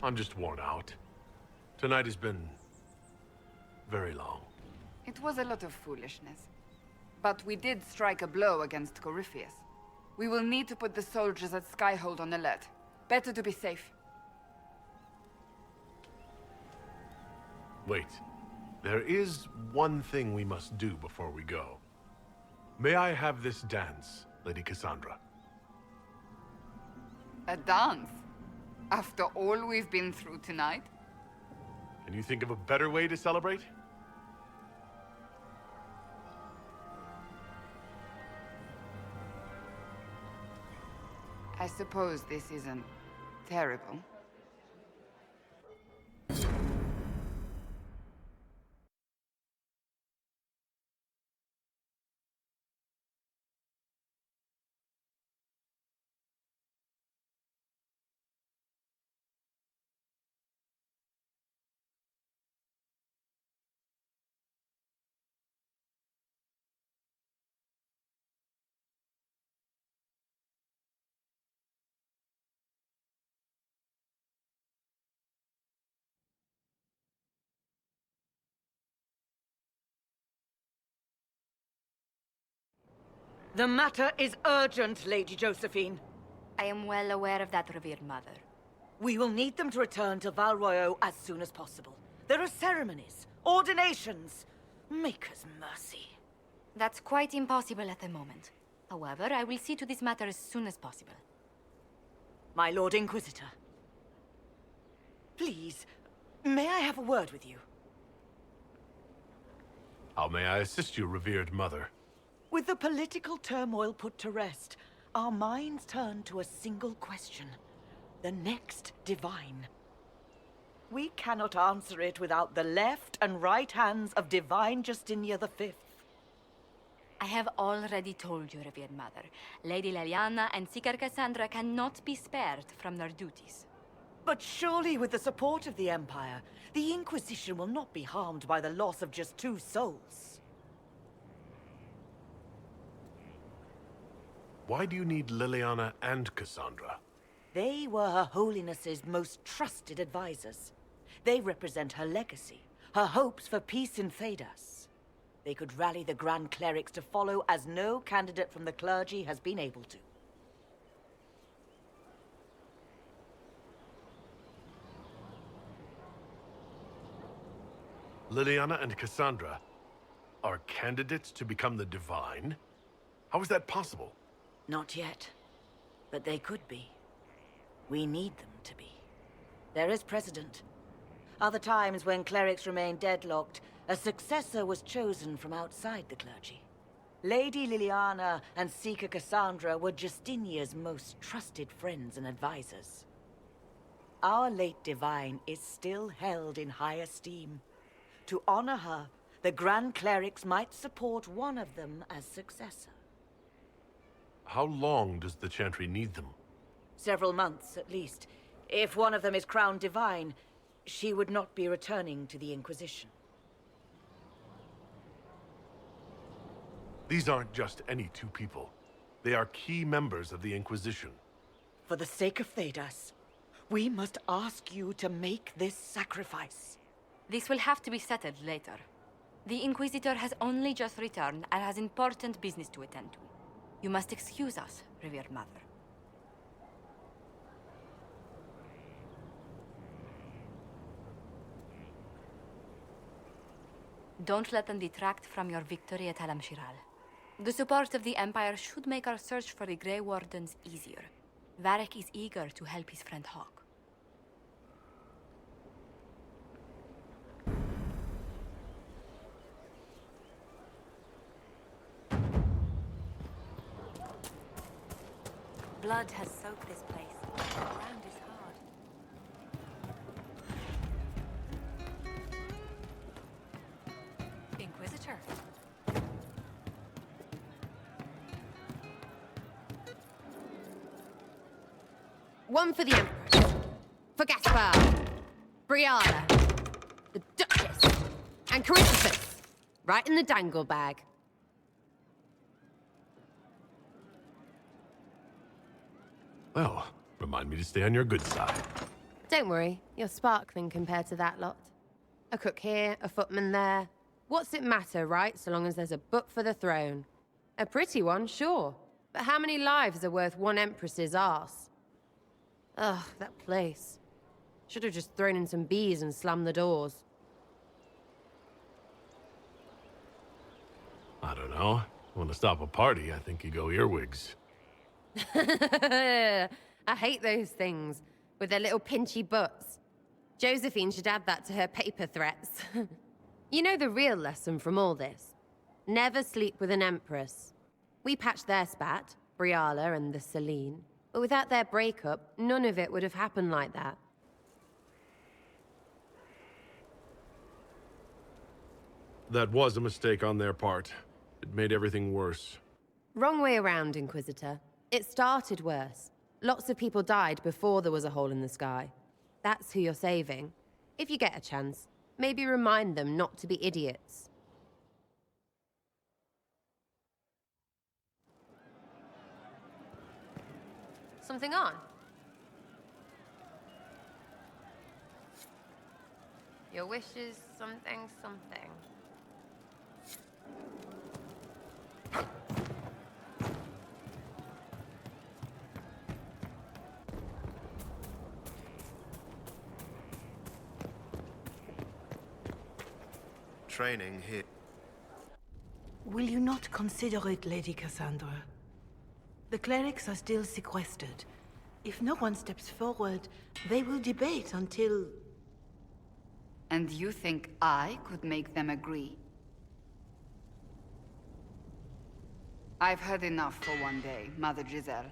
I'm just worn out. Tonight has been very long. It was a lot of foolishness. But we did strike a blow against Corypheus. We will need to put the soldiers at Skyhold on alert. Better to be safe. Wait. There is one thing we must do before we go. May I have this dance, Lady Cassandra? A dance? After all we've been through tonight? Can you think of a better way to celebrate? I suppose this isn't terrible. The matter is urgent, Lady Josephine. I am well aware of that, revered mother. We will need them to return to Val Royeaux as soon as possible. There are ceremonies, ordinations. Maker's mercy. That's quite impossible at the moment. However, I will see to this matter as soon as possible. My Lord Inquisitor. Please, may I have a word with you? How may I assist you, revered mother? With the political turmoil put to rest, our minds turn to a single question. The next divine. We cannot answer it without the left and right hands of Divine Justinia V. I have already told you, revered mother. Lady Leliana and Seeker Cassandra cannot be spared from their duties. But surely with the support of the Empire, the Inquisition will not be harmed by the loss of just 2 souls. Why do you need Liliana and Cassandra? They were Her Holiness's most trusted advisors. They represent her legacy, her hopes for peace in Thedas. They could rally the Grand Clerics to follow as no candidate from the clergy has been able to. Liliana and Cassandra are candidates to become the Divine? How is that possible? Not yet. But they could be. We need them to be. There is precedent. Other times when clerics remained deadlocked, a successor was chosen from outside the clergy. Lady Liliana and Seeker Cassandra were Justinia's most trusted friends and advisors. Our late Divine is still held in high esteem. To honor her, the Grand Clerics might support one of them as successor. How long does the Chantry need them? Several months, at least. If one of them is crowned Divine, she would not be returning to the Inquisition. These aren't just any 2 people. They are key members of the Inquisition. For the sake of Thedas, we must ask you to make this sacrifice. This will have to be settled later. The Inquisitor has only just returned and has important business to attend to. You must excuse us, revered mother. Don't let them detract from your victory at Alam Shiral. The support of the Empire should make our search for the Grey Wardens easier. Varric is eager to help his friend Hawk. Blood has soaked this place. The ground is hard. Inquisitor. One for the Empress. For Gaspar. Brianna. The Duchess. And Corypheus. Right in the dangle bag. Well, remind me to stay on your good side. Don't worry, you're sparkling compared to that lot. A cook here, a footman there. What's it matter, right? So long as there's a butt for the throne. A pretty one, sure. But how many lives are worth one empress's arse? Ugh, that place. Should have just thrown in some bees and slammed the doors. I don't know. Want to stop a party, I think you go earwigs. I hate those things, with their little pinchy butts. Josephine should add that to her paper threats. You know the real lesson from all this? Never sleep with an empress. We patched their spat, Briala and the Celine, but without their breakup, none of it would have happened like that. That was a mistake on their part. It made everything worse. Wrong way around, Inquisitor. It started worse. Lots of people died before there was a hole in the sky. That's who you're saving. If you get a chance, maybe remind them not to be idiots. Something on? Your wish is something. Training here. Will you not consider it, Lady Cassandra? The clerics are still sequestered. If no one steps forward, they will debate until... And you think I could make them agree? I've heard enough for one day, Mother Giselle.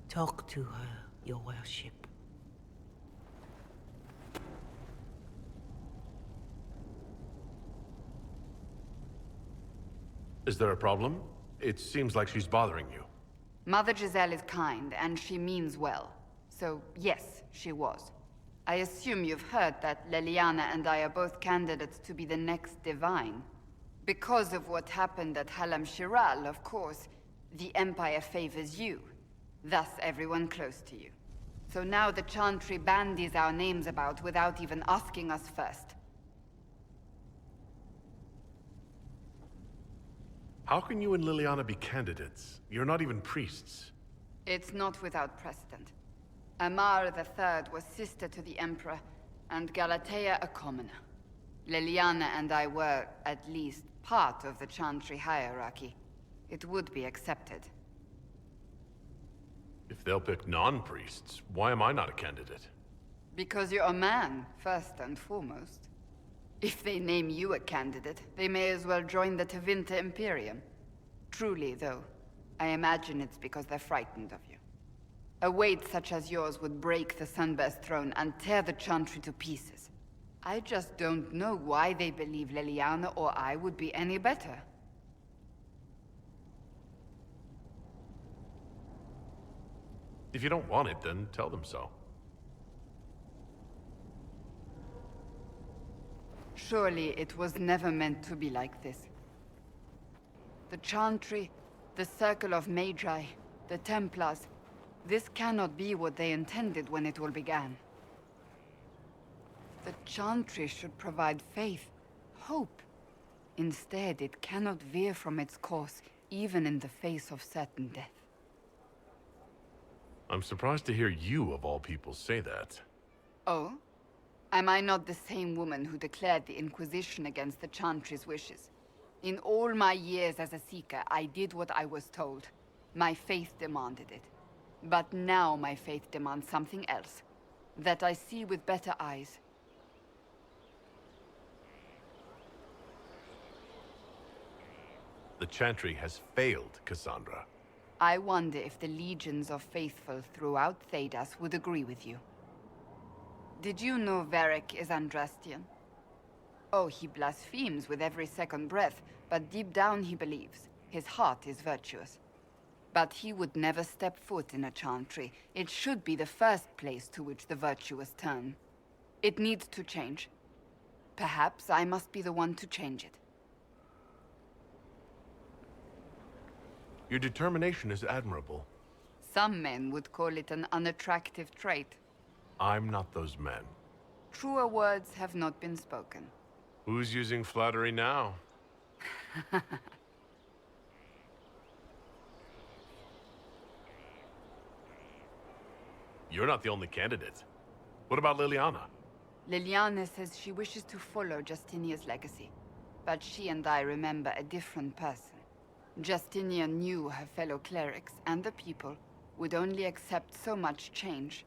Talk to her, your worship. Is there a problem? It seems like she's bothering you. Mother Giselle is kind, and she means well. So, yes, she was. I assume you've heard that Leliana and I are both candidates to be the next Divine. Because of what happened at Halam Shiral, of course, the Empire favors you. Thus, everyone close to you. So now the Chantry bandies our names about without even asking us first. How can you and Liliana be candidates? You're not even priests. It's not without precedent. Amar III was sister to the Emperor, and Galatea a commoner. Liliana and I were, at least, part of the Chantry hierarchy. It would be accepted. If they'll pick non-priests, why am I not a candidate? Because you're a man, first and foremost. If they name you a candidate, they may as well join the Tevinter Imperium. Truly, though, I imagine it's because they're frightened of you. A weight such as yours would break the Sunburst throne and tear the Chantry to pieces. I just don't know why they believe Leliana or I would be any better. If you don't want it, then tell them so. Surely it was never meant to be like this. The Chantry, the Circle of Magi, the Templars, this cannot be what they intended when it all began. The Chantry should provide faith, hope. Instead, it cannot veer from its course, even in the face of certain death. I'm surprised to hear you, of all people, say that. Oh? Am I not the same woman who declared the Inquisition against the Chantry's wishes? In all my years as a Seeker, I did what I was told. My faith demanded it. But now my faith demands something else. That I see with better eyes. The Chantry has failed, Cassandra. I wonder if the legions of faithful throughout Thedas would agree with you. Did you know Varric is Andrastian? Oh, he blasphemes with every second breath, but deep down he believes. His heart is virtuous. But he would never step foot in a Chantry. It should be the first place to which the virtuous turn. It needs to change. Perhaps I must be the one to change it. Your determination is admirable. Some men would call it an unattractive trait. I'm not those men. Truer words have not been spoken. Who's using flattery now? You're not the only candidate. What about Liliana? Liliana says she wishes to follow Justinia's legacy. But she and I remember a different person. Justinia knew her fellow clerics and the people would only accept so much change.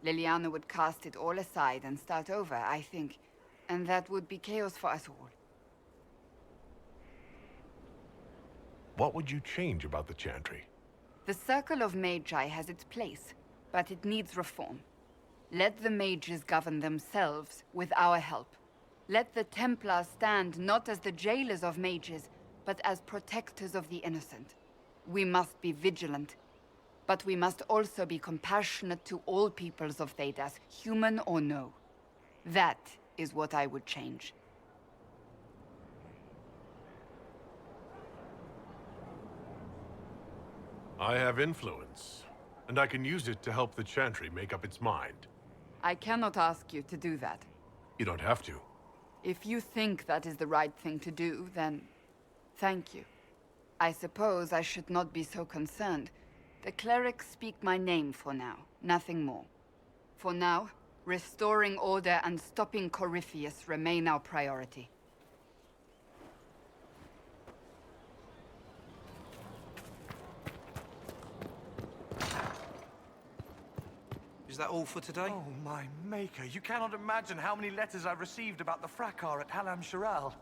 Liliana would cast it all aside and start over, I think. And that would be chaos for us all. What would you change about the Chantry? The Circle of Magi has its place, but it needs reform. Let the mages govern themselves with our help. Let the Templars stand not as the jailers of mages, but as protectors of the innocent. We must be vigilant, but we must also be compassionate to all peoples of Thedas, human or no. That is what I would change. I have influence, and I can use it to help the Chantry make up its mind. I cannot ask you to do that. You don't have to. If you think that is the right thing to do, then thank you. I suppose I should not be so concerned. The clerics speak my name for now, nothing more. For now, restoring order and stopping Corypheus remain our priority. Is that all for today? Oh, my maker. You cannot imagine how many letters I've received about the fracas at Halam Sharal.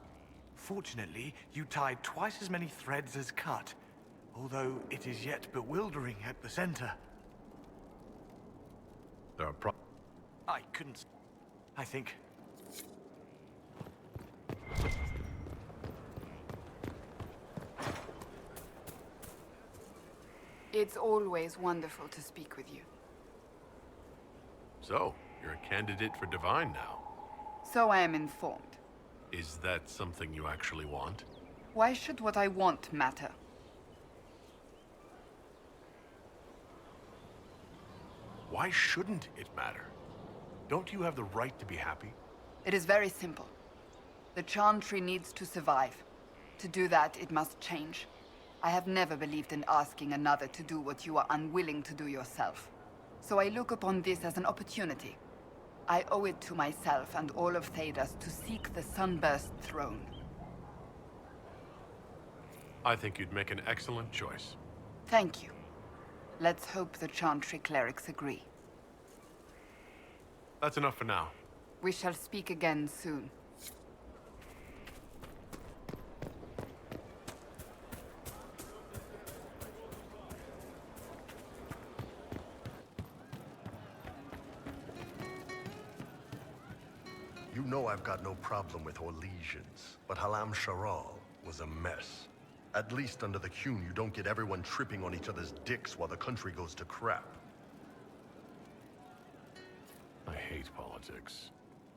Fortunately, you tied twice as many threads as cut, although it is yet bewildering at the center. There are I couldn't... I think... It's always wonderful to speak with you. So, you're a candidate for Divine now. So I am informed. Is that something you actually want? Why should what I want matter? Why shouldn't it matter? Don't you have the right to be happy? It is very simple. The Chantry needs to survive. To do that, it must change. I have never believed in asking another to do what you are unwilling to do yourself. So I look upon this as an opportunity. I owe it to myself and all of Thedas to seek the Sunburst throne. I think you'd make an excellent choice. Thank you. Let's hope the Chantry clerics agree. That's enough for now. We shall speak again soon. You know I've got no problem with Orlesians, but Halam Sharal was a mess. At least under the Qun, you don't get everyone tripping on each other's dicks while the country goes to crap. I hate politics.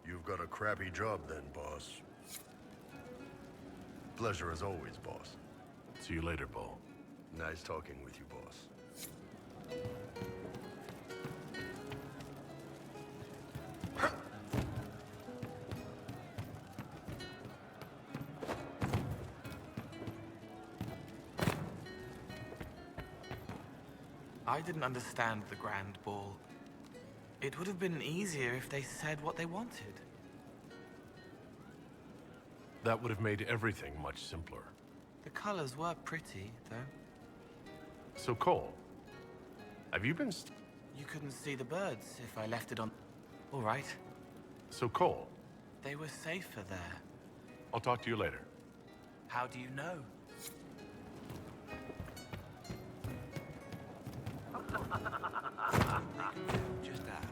You've got a crappy job then, boss. Pleasure as always, boss. See you later, Bull. Nice talking with you, boss. I didn't understand the Grand Ball. It would have been easier if they said what they wanted. That would have made everything much simpler. The colors were pretty, though. So, Cole, have you been You couldn't see the birds if I left it on... All right. So, Cole, They were safer there. I'll talk to you later. How do you know? Just ask.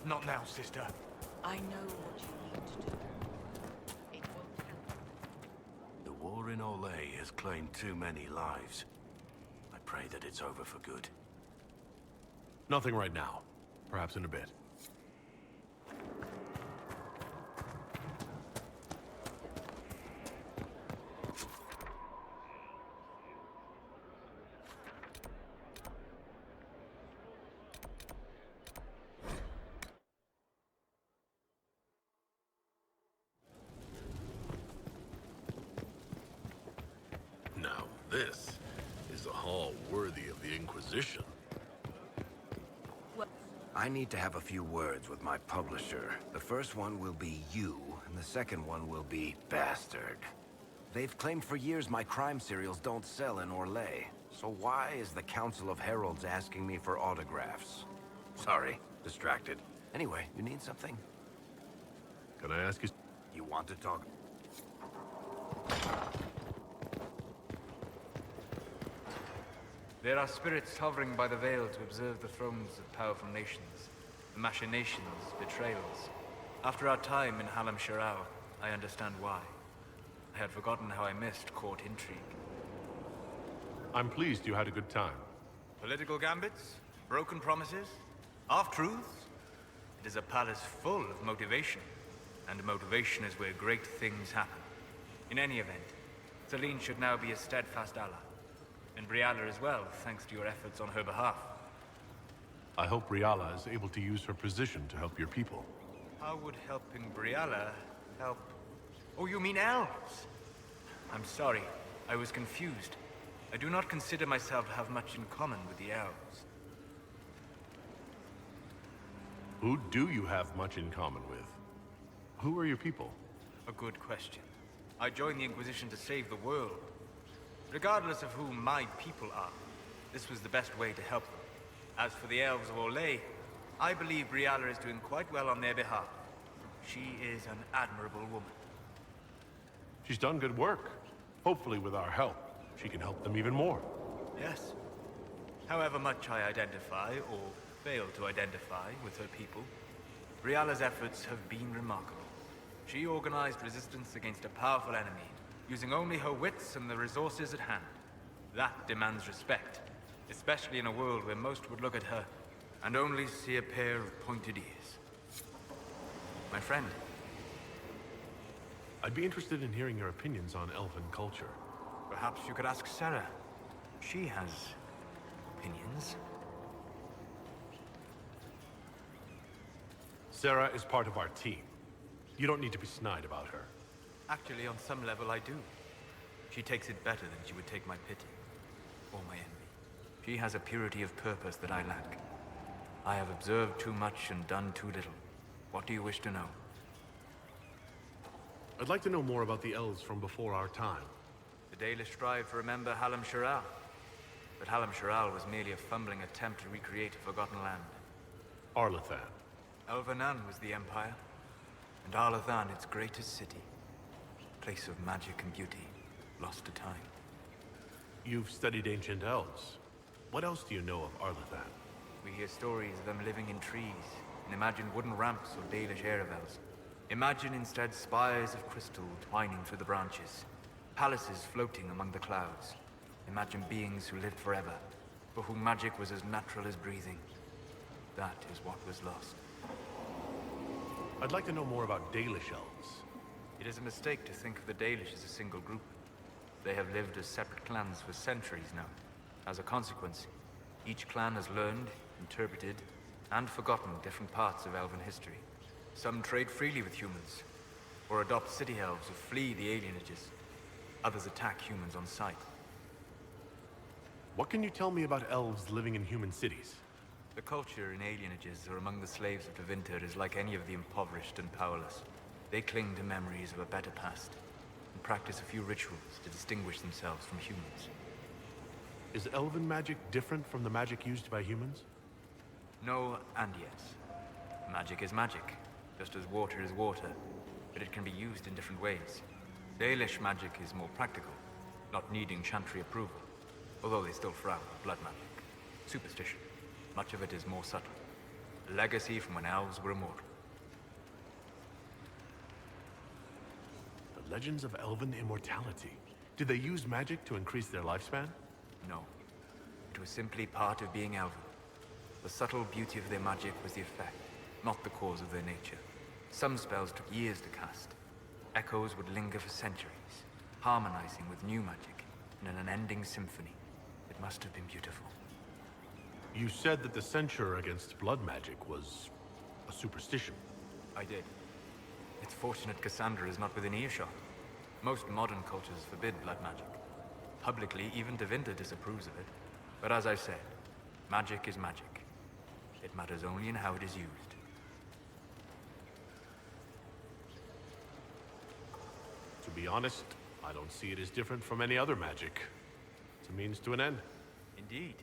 Not now, sister. I know what you need to do. It won't help. The war in Orlais has claimed too many lives. I pray that it's over for good. Nothing right now. Perhaps in a bit. Now this is a hall worthy of the Inquisition. I need to have a few words with my publisher. The first one will be you, and the second one will be Bastard. They've claimed for years my crime serials don't sell in Orlais. So why is the Council of Heralds asking me for autographs? Sorry, distracted. Anyway, you need something? Can I ask you... You want to talk? There are spirits hovering by the veil to observe the thrones of powerful nations, the machinations, betrayals. After our time in Halam Shirao, I understand why. I had forgotten how I missed court intrigue. I'm pleased you had a good time. Political gambits, broken promises, half-truths. It is a palace full of motivation, and motivation is where great things happen. In any event, Celine should now be a steadfast ally. And Briala as well, thanks to your efforts on her behalf. I hope Briala is able to use her position to help your people. How would helping Briala help? Oh, you mean elves? I'm sorry, I was confused. I do not consider myself to have much in common with the elves. Who do you have much in common with? Who are your people? A good question. I joined the Inquisition to save the world. Regardless of who my people are, this was the best way to help them. As for the elves of Orlais, I believe Briala is doing quite well on their behalf. She is an admirable woman. She's done good work. Hopefully with our help, she can help them even more. Yes. However much I identify, or fail to identify, with her people, Briala's efforts have been remarkable. She organized resistance against a powerful enemy, using only her wits and the resources at hand. That demands respect, especially in a world where most would look at her and only see a pair of pointed ears. My friend. I'd be interested in hearing your opinions on elven culture. Perhaps you could ask Sarah. She has opinions. Sarah is part of our team. You don't need to be snide about her. Actually, on some level, I do. She takes it better than she would take my pity, or my envy. She has a purity of purpose that I lack. I have observed too much and done too little. What do you wish to know? I'd like to know more about the elves from before our time. The Dalish strive to remember Halam Shirao. But Halam Shirao was merely a fumbling attempt to recreate a forgotten land. Arlathan. Elvanan was the Empire, and Arlathan its greatest city. Place of magic and beauty, lost to time. You've studied ancient elves. What else do you know of Arlathan? We hear stories of them living in trees, and imagine wooden ramps or Dalish Erebels. Imagine instead spires of crystal twining through the branches, palaces floating among the clouds. Imagine beings who lived forever, for whom magic was as natural as breathing. That is what was lost. I'd like to know more about Dalish elves. It is a mistake to think of the Dalish as a single group. They have lived as separate clans for centuries now. As a consequence, each clan has learned, interpreted, and forgotten different parts of elven history. Some trade freely with humans, or adopt city elves who flee the alienages. Others attack humans on sight. What can you tell me about elves living in human cities? The culture in alienages or among the slaves of Tevinter is like any of the impoverished and powerless. They cling to memories of a better past, and practice a few rituals to distinguish themselves from humans. Is elven magic different from the magic used by humans? No and yes. Magic is magic, just as water is water, but it can be used in different ways. Dalish magic is more practical, not needing chantry approval, although they still frown on blood magic. Superstition. Much of it is more subtle. A legacy from when elves were immortal. The legends of elven immortality. Did they use magic to increase their lifespan? No. It was simply part of being elven. The subtle beauty of their magic was the effect, not the cause of their nature. Some spells took years to cast. Echoes would linger for centuries, harmonizing with new magic in an unending symphony. It must have been beautiful. You said that the censure against blood magic was a superstition. I did. It's fortunate Cassandra is not within earshot. Most modern cultures forbid blood magic. Publicly, even Tevinter disapproves of it. But as I said, magic is magic. It matters only in how it is used. To be honest, I don't see it as different from any other magic. It's a means to an end. Indeed.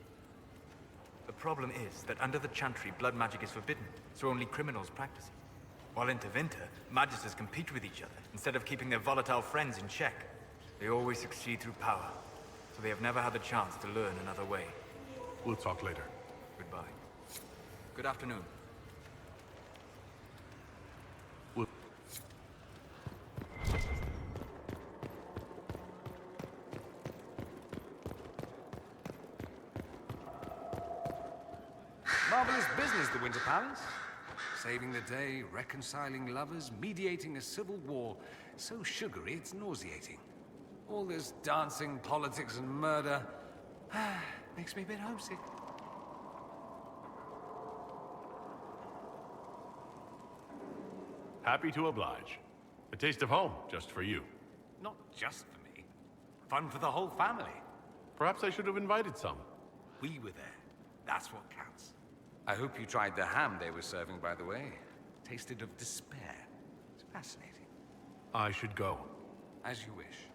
The problem is that under the Chantry, blood magic is forbidden, so only criminals practice it. While in Tevinter, magisters compete with each other, instead of keeping their volatile friends in check. They always succeed through power, so they have never had the chance to learn another way. We'll talk later. Goodbye. Good afternoon. Marvelous business, the Winter Palace. Saving the day, reconciling lovers, mediating a civil war. So sugary, it's nauseating. All this dancing, politics, and murder makes me a bit homesick. Happy to oblige. A taste of home, just for you. Not just for me. Fun for the whole family. Perhaps I should have invited some. We were there. That's what counts. I hope you tried the ham they were serving, by the way. Tasted of despair. It's fascinating. I should go. As you wish.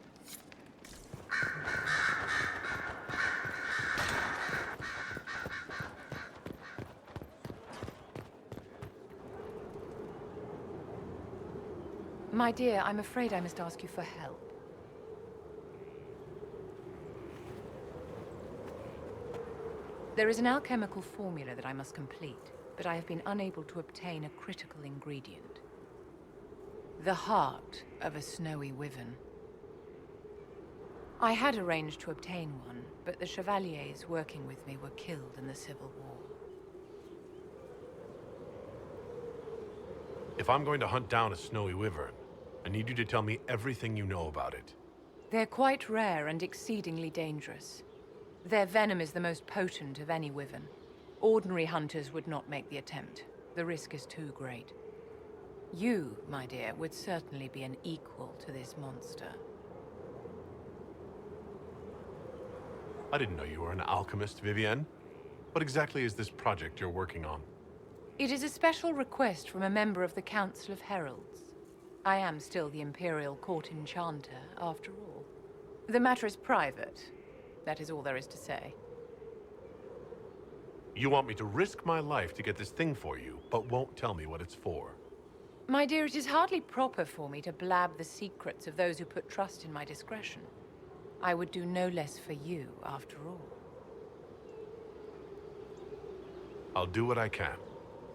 My dear, I'm afraid I must ask you for help. There is an alchemical formula that I must complete, but I have been unable to obtain a critical ingredient. The heart of a snowy wyvern. I had arranged to obtain one, but the chevaliers working with me were killed in the Civil War. If I'm going to hunt down a snowy wyvern, I need you to tell me everything you know about it. They're quite rare and exceedingly dangerous. Their venom is the most potent of any wyvern. Ordinary hunters would not make the attempt. The risk is too great. You, my dear, would certainly be an equal to this monster. I didn't know you were an alchemist, Vivienne. What exactly is this project you're working on? It is a special request from a member of the Council of Heralds. I am still the Imperial Court Enchanter, after all. The matter is private. That is all there is to say. You want me to risk my life to get this thing for you, but won't tell me what it's for. My dear, it is hardly proper for me to blab the secrets of those who put trust in my discretion. I would do no less for you, after all. I'll do what I can.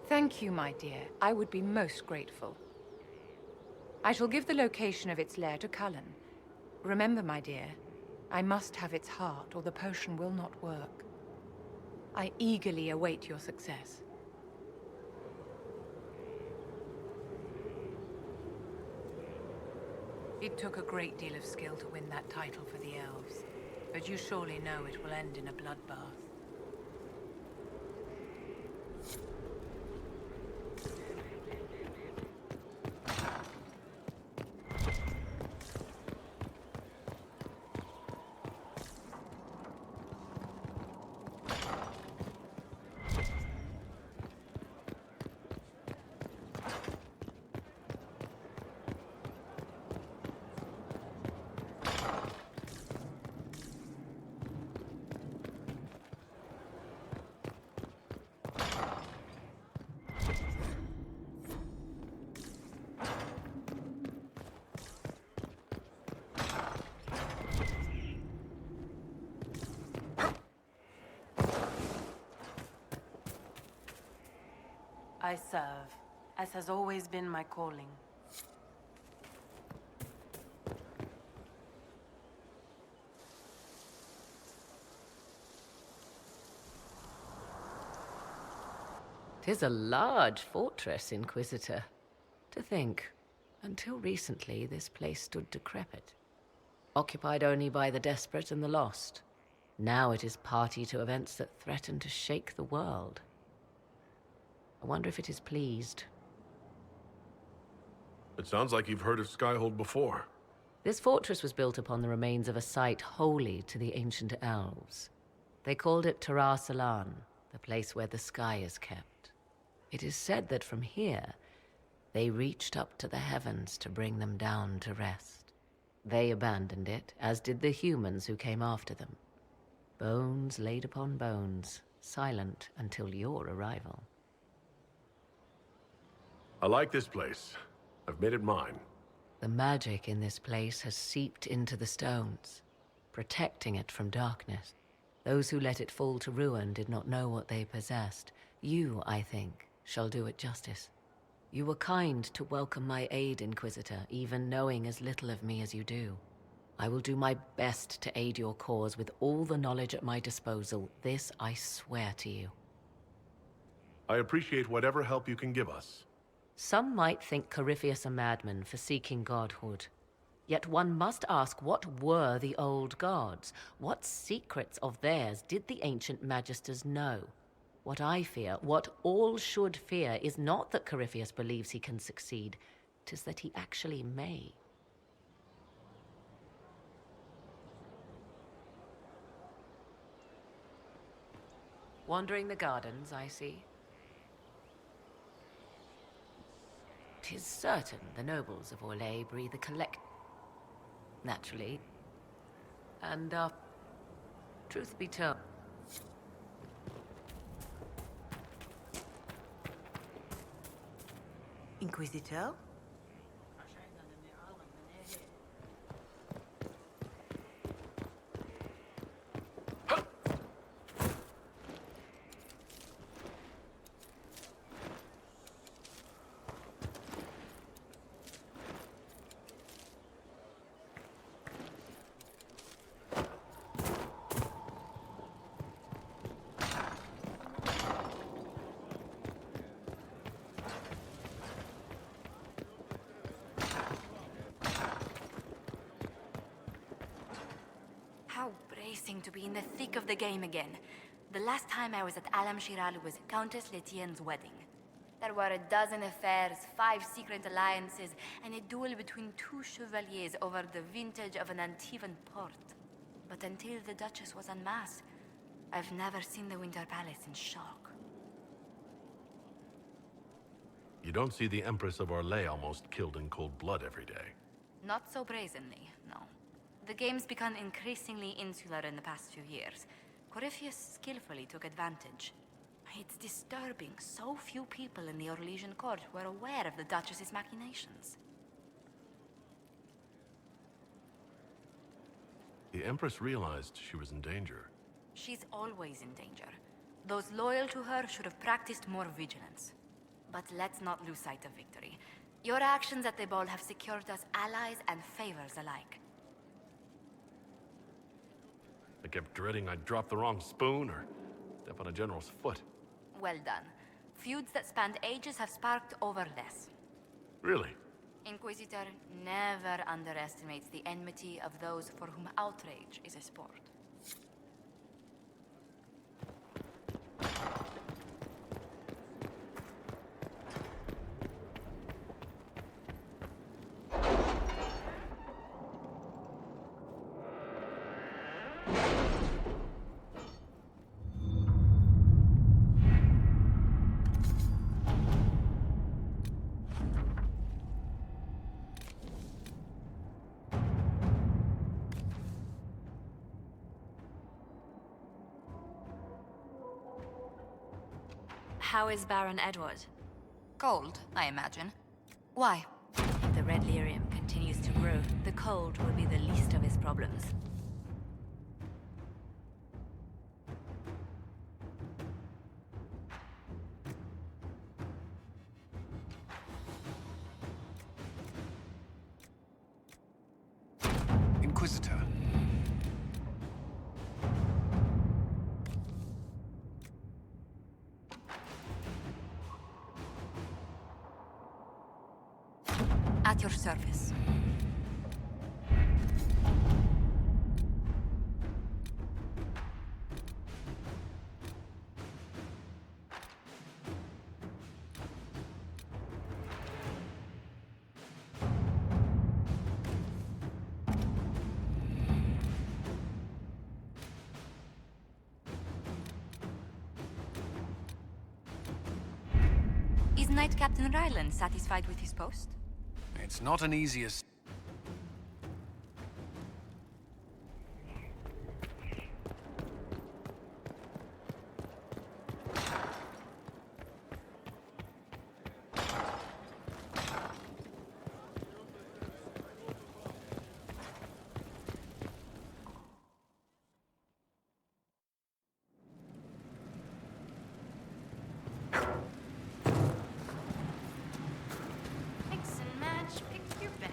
Thank you, my dear. I would be most grateful. I shall give the location of its lair to Cullen. Remember, my dear, I must have its heart, or the potion will not work. I eagerly await your success. It took a great deal of skill to win that title for the elves, but you surely know it will end in a bloodbath. I serve, as has always been my calling. Tis a large fortress, Inquisitor. To think, until recently this place stood decrepit, occupied only by the desperate and the lost. Now it is party to events that threaten to shake the world. I wonder if it is pleased. It sounds like you've heard of Skyhold before. This fortress was built upon the remains of a site holy to the ancient elves. They called it Tarar Salan, the place where the sky is kept. It is said that from here, they reached up to the heavens to bring them down to rest. They abandoned it, as did the humans who came after them. Bones laid upon bones, silent until your arrival. I like this place. I've made it mine. The magic in this place has seeped into the stones, protecting it from darkness. Those who let it fall to ruin did not know what they possessed. You, I think, shall do it justice. You were kind to welcome my aid, Inquisitor, even knowing as little of me as you do. I will do my best to aid your cause with all the knowledge at my disposal. This I swear to you. I appreciate whatever help you can give us. Some might think Corypheus a madman for seeking godhood. Yet one must ask, what were the old gods? What secrets of theirs did the ancient magisters know? What I fear, what all should fear, is not that Corypheus believes he can succeed. 'Tis that he actually may. Wandering the gardens, I see. 'Tis certain the nobles of Orlais breathe a collect... naturally. And, truth be told... Inquisitor? How bracing to be in the thick of the game again. The last time I was at Alam Shiral was Countess Letienne's wedding. There were a dozen affairs, 5 secret alliances, and a duel between 2 chevaliers over the vintage of an Antivan port. But until the Duchess was en masse, I've never seen the Winter Palace in shock. You don't see the Empress of Orlais almost killed in cold blood every day. Not so brazenly, no. The game's become increasingly insular in the past few years. Corypheus skillfully took advantage. It's disturbing so few people in the Orlesian court were aware of the Duchess's machinations. The Empress realized she was in danger. She's always in danger. Those loyal to her should have practiced more vigilance. But let's not lose sight of victory. Your actions at the ball have secured us allies and favors alike. I kept dreading I'd drop the wrong spoon or step on a general's foot. Well done. Feuds that spanned ages have sparked over this. Really? Inquisitor never underestimates the enmity of those for whom outrage is a sport. How is Baron Edward? Cold, I imagine. Why? If the red lyrium continues to grow, the cold will be the least of his problems. Inquisitor. At your service. Is Knight Captain Ryland satisfied with his post? It's not an easy as... Mix and match, pick your batch.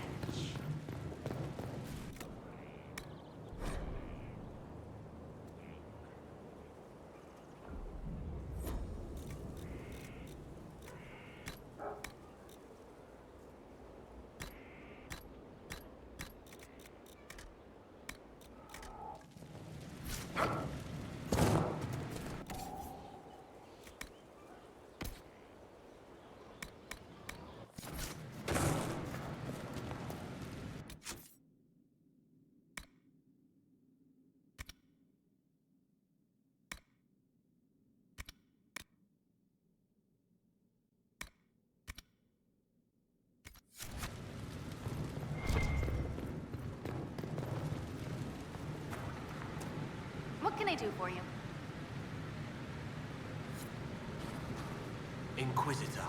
What can I do for you? Inquisitor.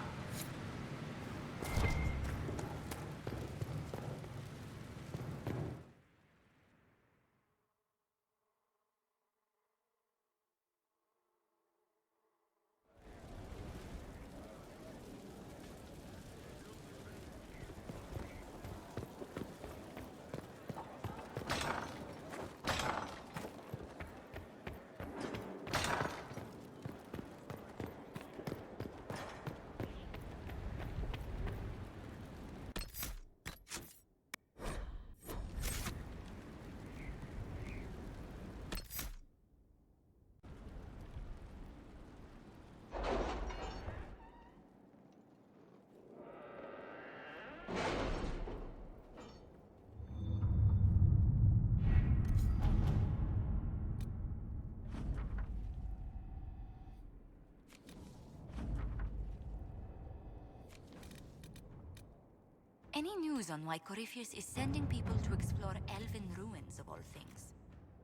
Any news on why Corypheus is sending people to explore elven ruins of all things?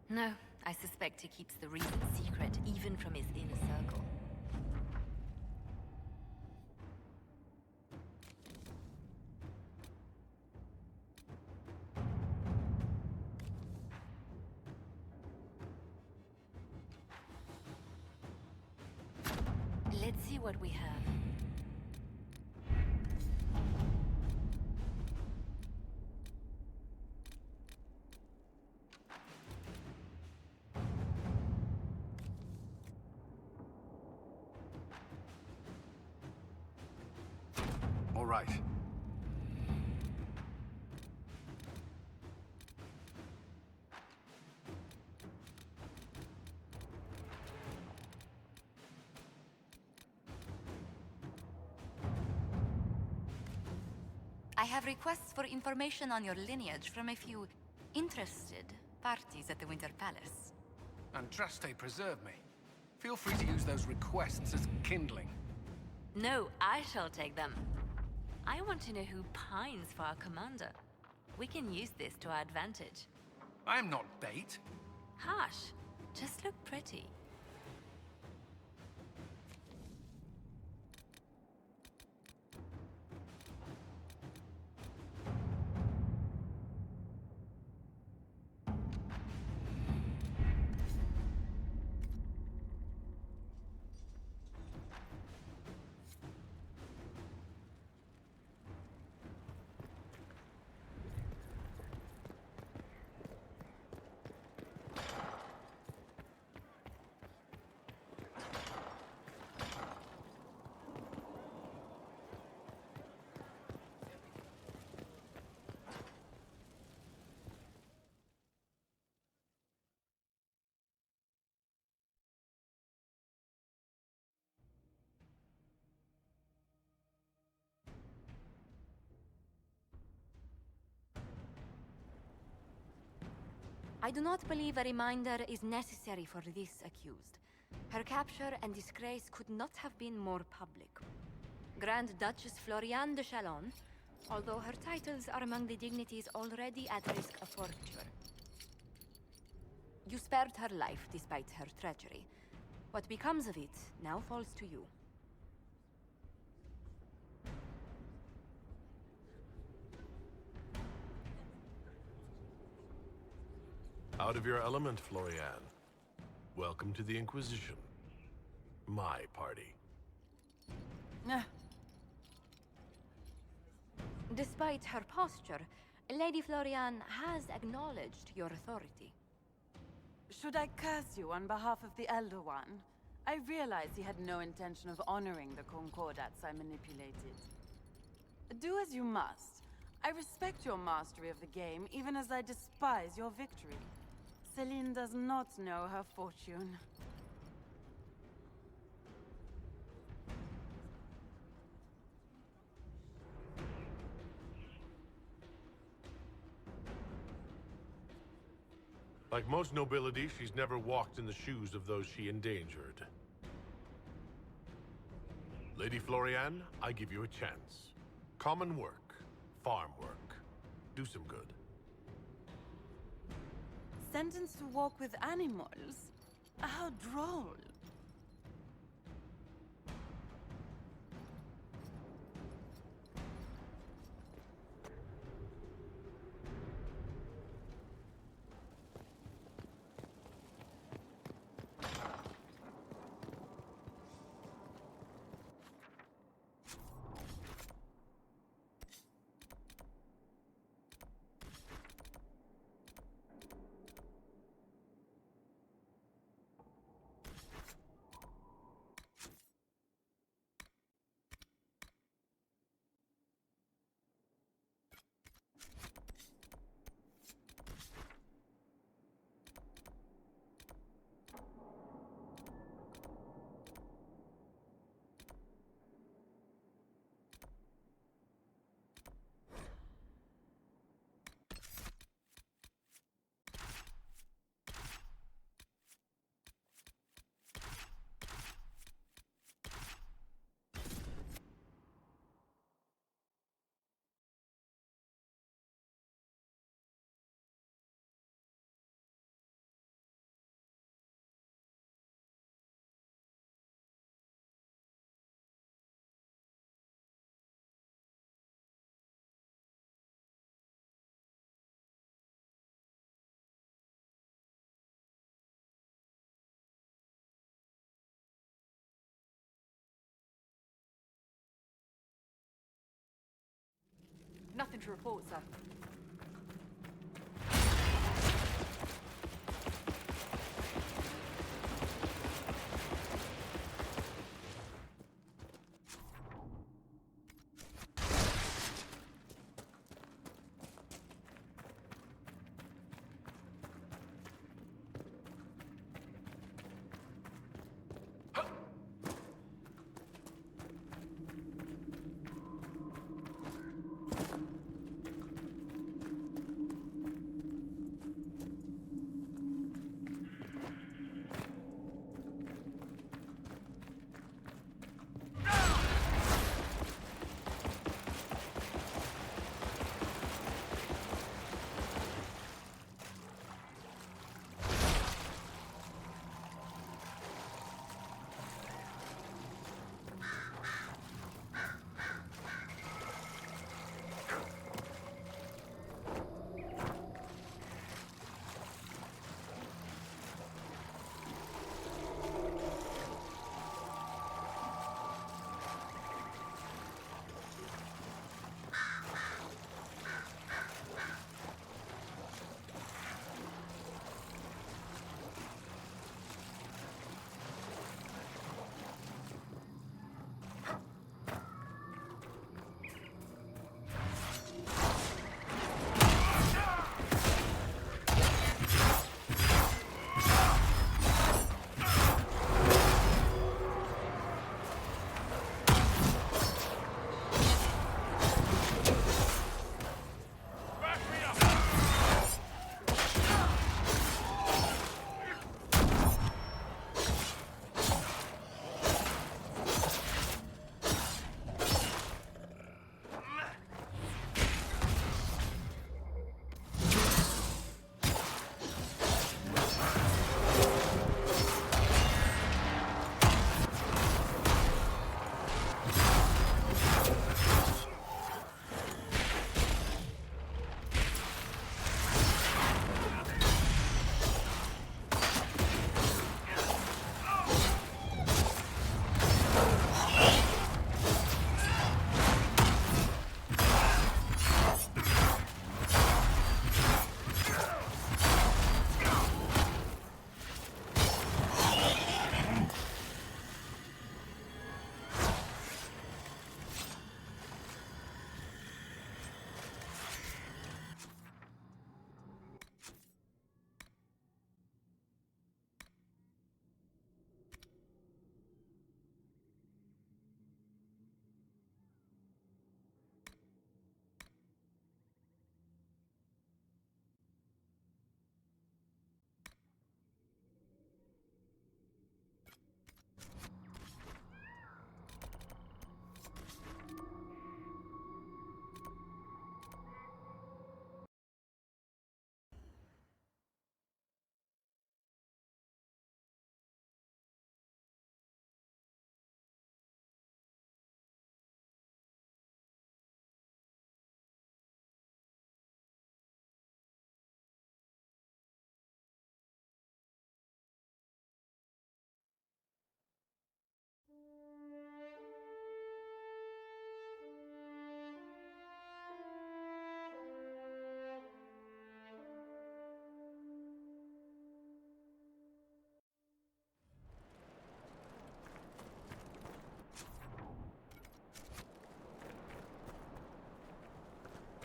No, I suspect he keeps the reason secret even from his inner circle. Let's see what we have. All right. I have requests for information on your lineage from a few interested parties at the Winter Palace. Andraste, preserve me. Feel free to use those requests as kindling. No, I shall take them. I want to know who pines for our commander. We can use this to our advantage. I am not bait. Harsh. Just look pretty. I do not believe a reminder is necessary for this accused. Her capture and disgrace could not have been more public. Grand Duchess Floriane de Chalon, although her titles are among the dignities already at risk of forfeiture. You spared her life despite her treachery. What becomes of it now falls to you. Out of your element, Floriane. Welcome to the Inquisition. My party. Despite her posture, Lady Floriane has acknowledged your authority. Should I curse you on behalf of the Elder One? I realize he had no intention of honoring the concordats I manipulated. Do as you must. I respect your mastery of the game, even as I despise your victory. Celine does not know her fortune. Like most nobility, she's never walked in the shoes of those she endangered. Lady Floriane, I give you a chance. Common work, farm work. Do some good. Sentenced to walk with animals? How droll. Nothing to report, sir.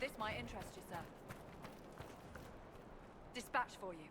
This might interest you, sir. Dispatch for you.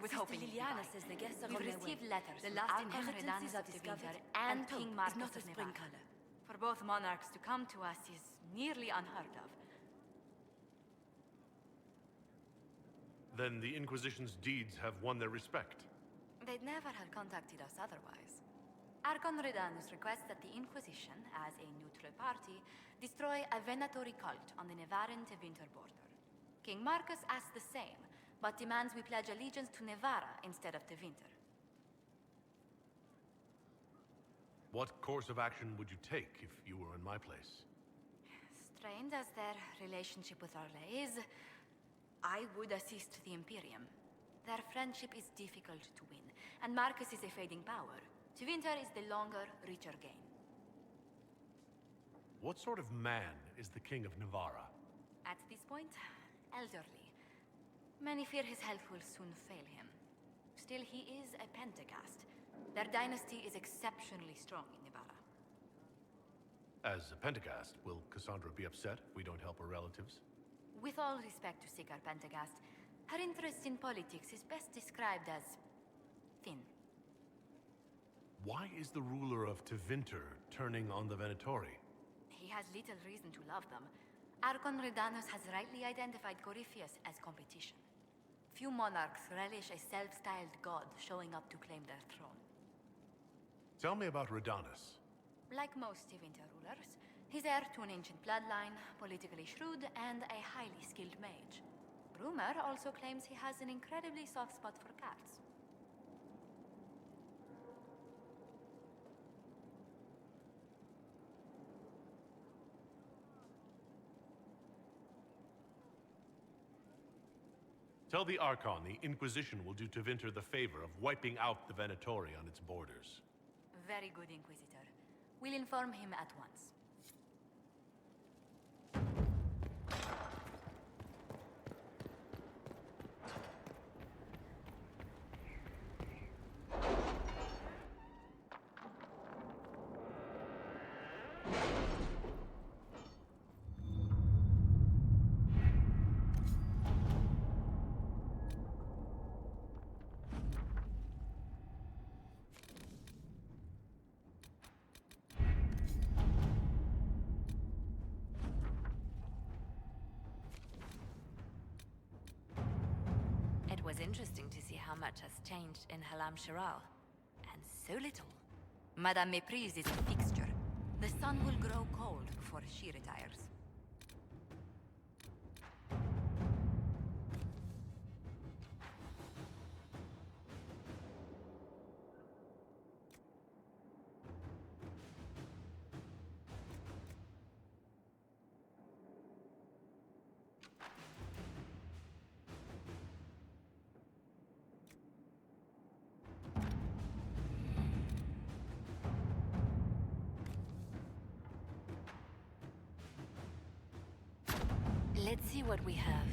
with Sister hoping Liliana you'd be says the guests are We've on their received way. letters The from last Archon inheritance Redanus is of up to Tevinter Vinter, and taupe King is Marcus not a of spring Navarre. color. For both monarchs to come to us is nearly unheard of. Then the Inquisition's deeds have won their respect. They'd never have contacted us otherwise. Archon Redanus requests that the Inquisition, as a neutral party, destroy a Venatori cult on the Nevarran-Tevinter border. King Marcus asks the same, but demands we pledge allegiance to Nevarra instead of Tevinter. What course of action would you take if you were in my place? Strained as their relationship with Orlais is, I would assist the Imperium. Their friendship is difficult to win, and Marcus is a fading power. Tevinter is the longer, richer gain. What sort of man is the King of Navarra? At this point, elderly. Many fear his health will soon fail him. Still, he is a Pentagast. Their dynasty is exceptionally strong in Navarra. As a Pentagast, will Cassandra be upset if we don't help her relatives? With all respect to Sikar Pentagast, her interest in politics is best described as thin. Why is the ruler of Tevinter turning on the Venatori? He has little reason to love them. Archon Redanus has rightly identified Corypheus as competition. Few monarchs relish a self-styled god showing up to claim their throne. Tell me about Redanus. Like most Tevinter rulers, he's heir to an ancient bloodline, politically shrewd, and a highly skilled mage. Rumor also claims he has an incredibly soft spot for cats. Tell the Archon the Inquisition will do Tevinter the favor of wiping out the Venatori on its borders. Very good, Inquisitor. We'll inform him at once. It was interesting to see how much has changed in Halam Shiral. And so little. Madame Méprise is a fixture. The sun will grow cold before she retires. Let's see what we have.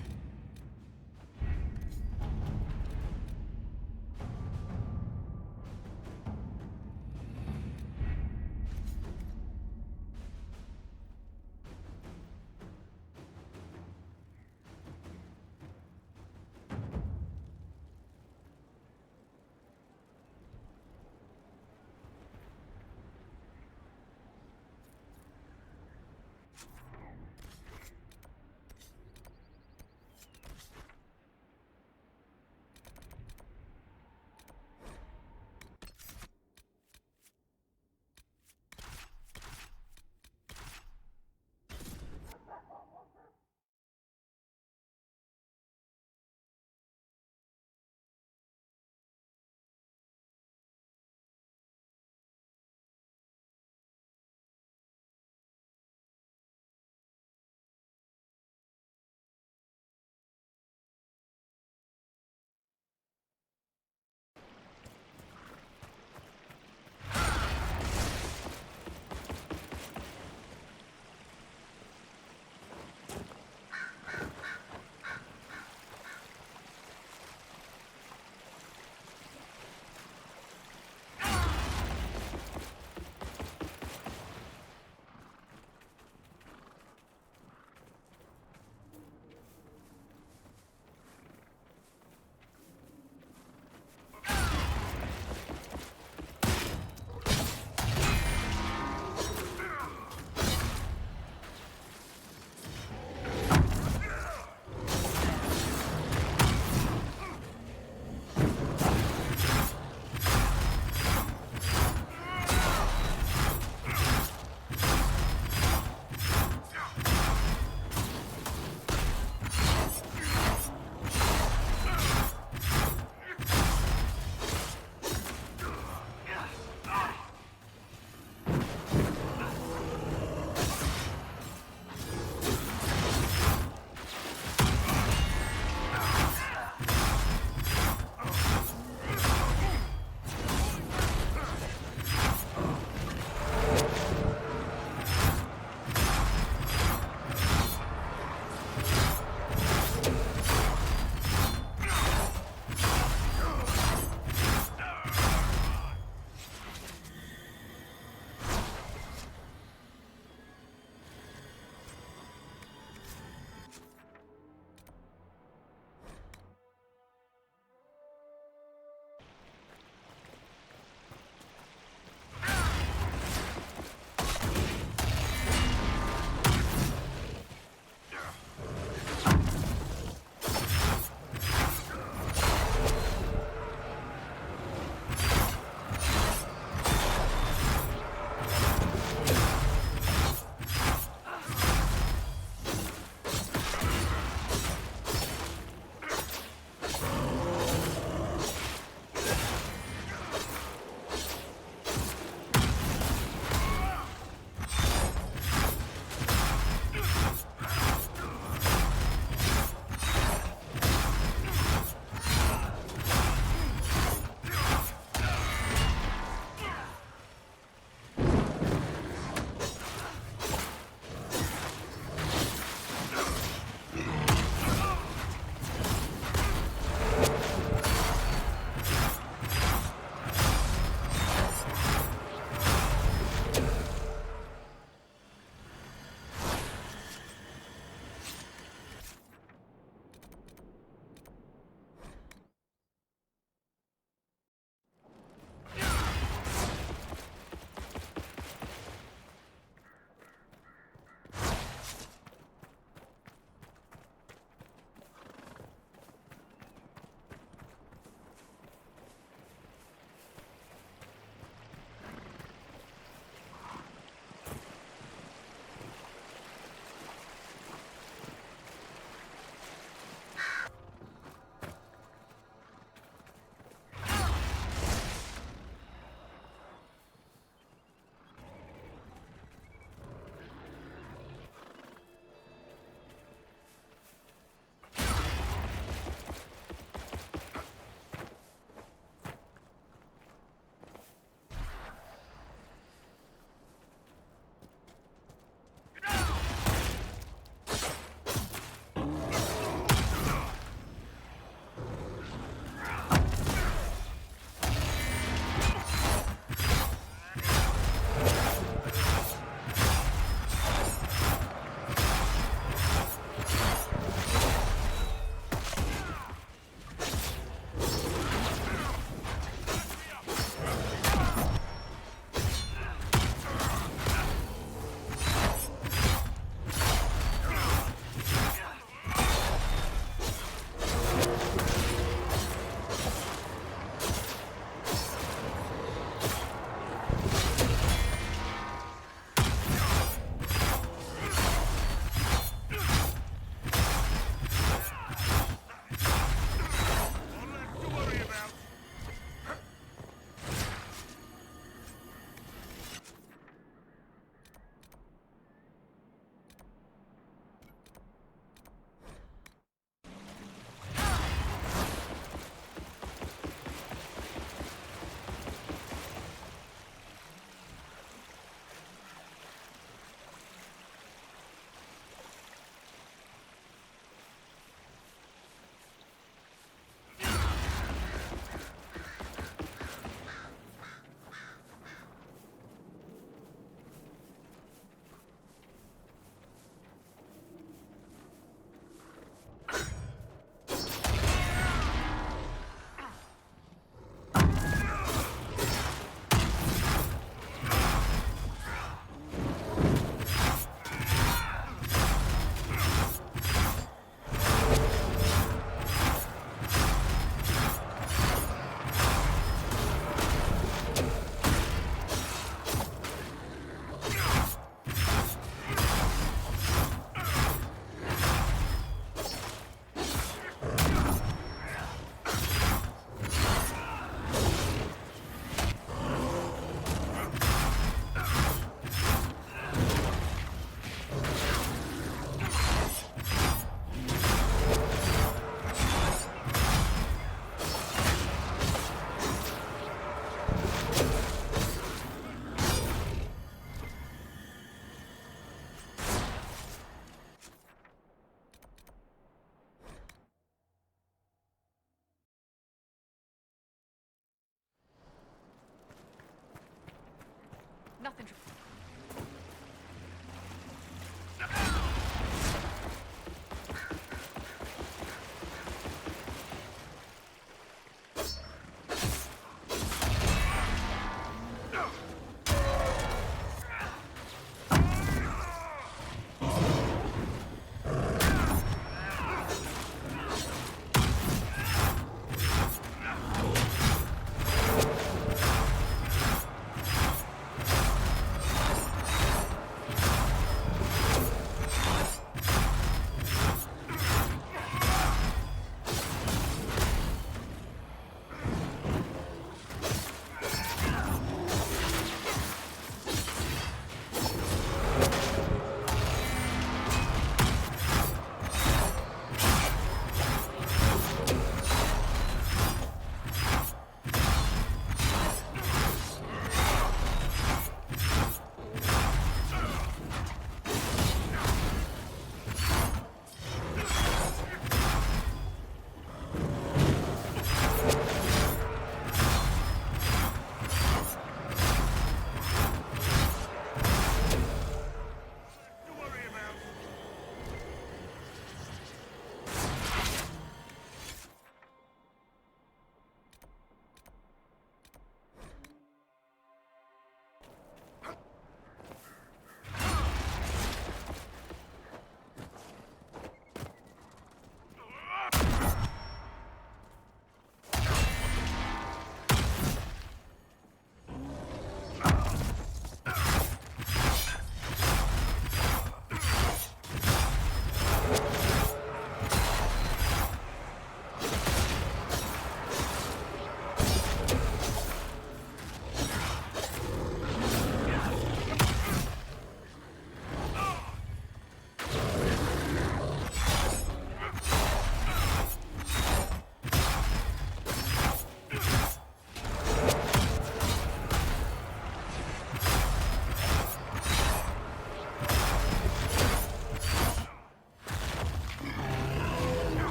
Nothing.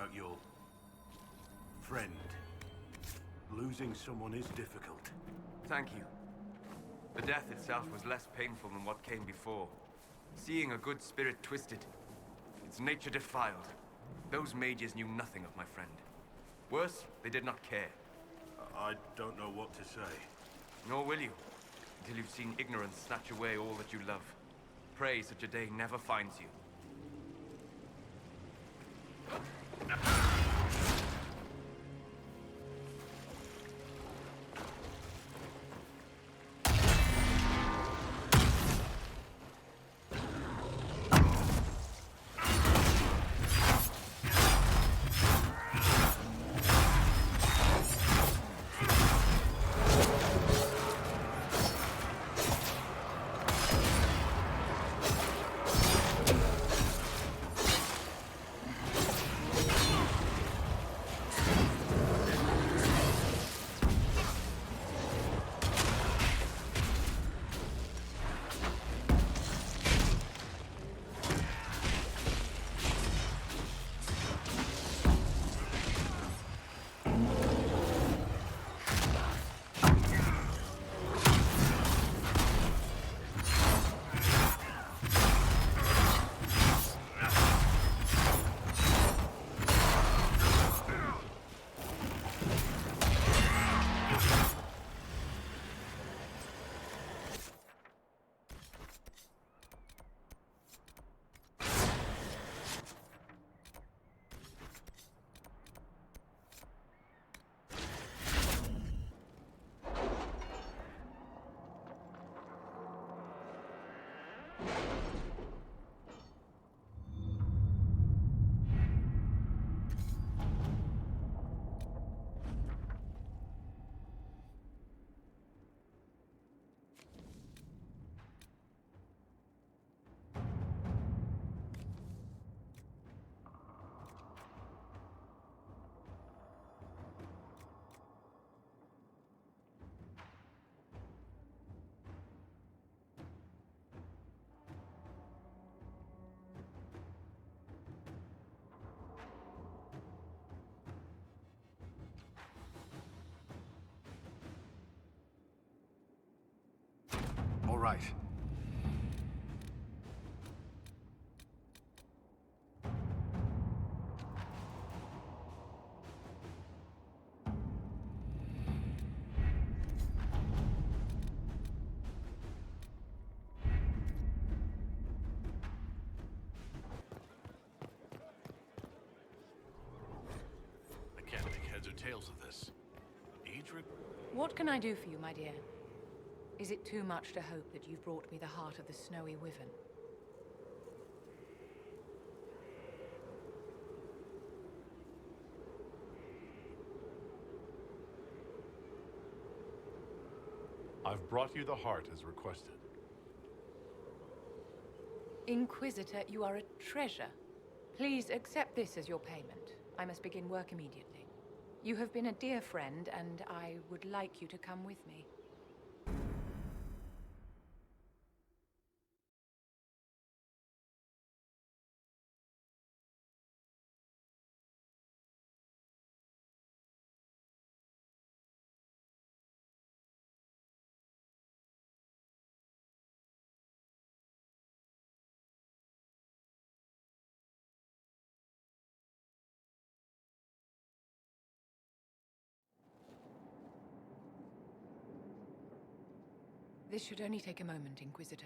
about your friend. Losing someone is difficult. Thank you. The death itself was less painful than what came before. Seeing a good spirit twisted, its nature defiled. Those mages knew nothing of my friend. Worse, they did not care. I don't know what to say. Nor will you, until you've seen ignorance snatch away all that you love. Pray such a day never finds you. All right. I can't make heads or tails of this. Adric? What can I do for you, my dear? Is it too much to hope that you've brought me the heart of the snowy wyvern? I've brought you the heart as requested. Inquisitor, you are a treasure. Please accept this as your payment. I must begin work immediately. You have been a dear friend, and I would like you to come with me. This should only take a moment, Inquisitor.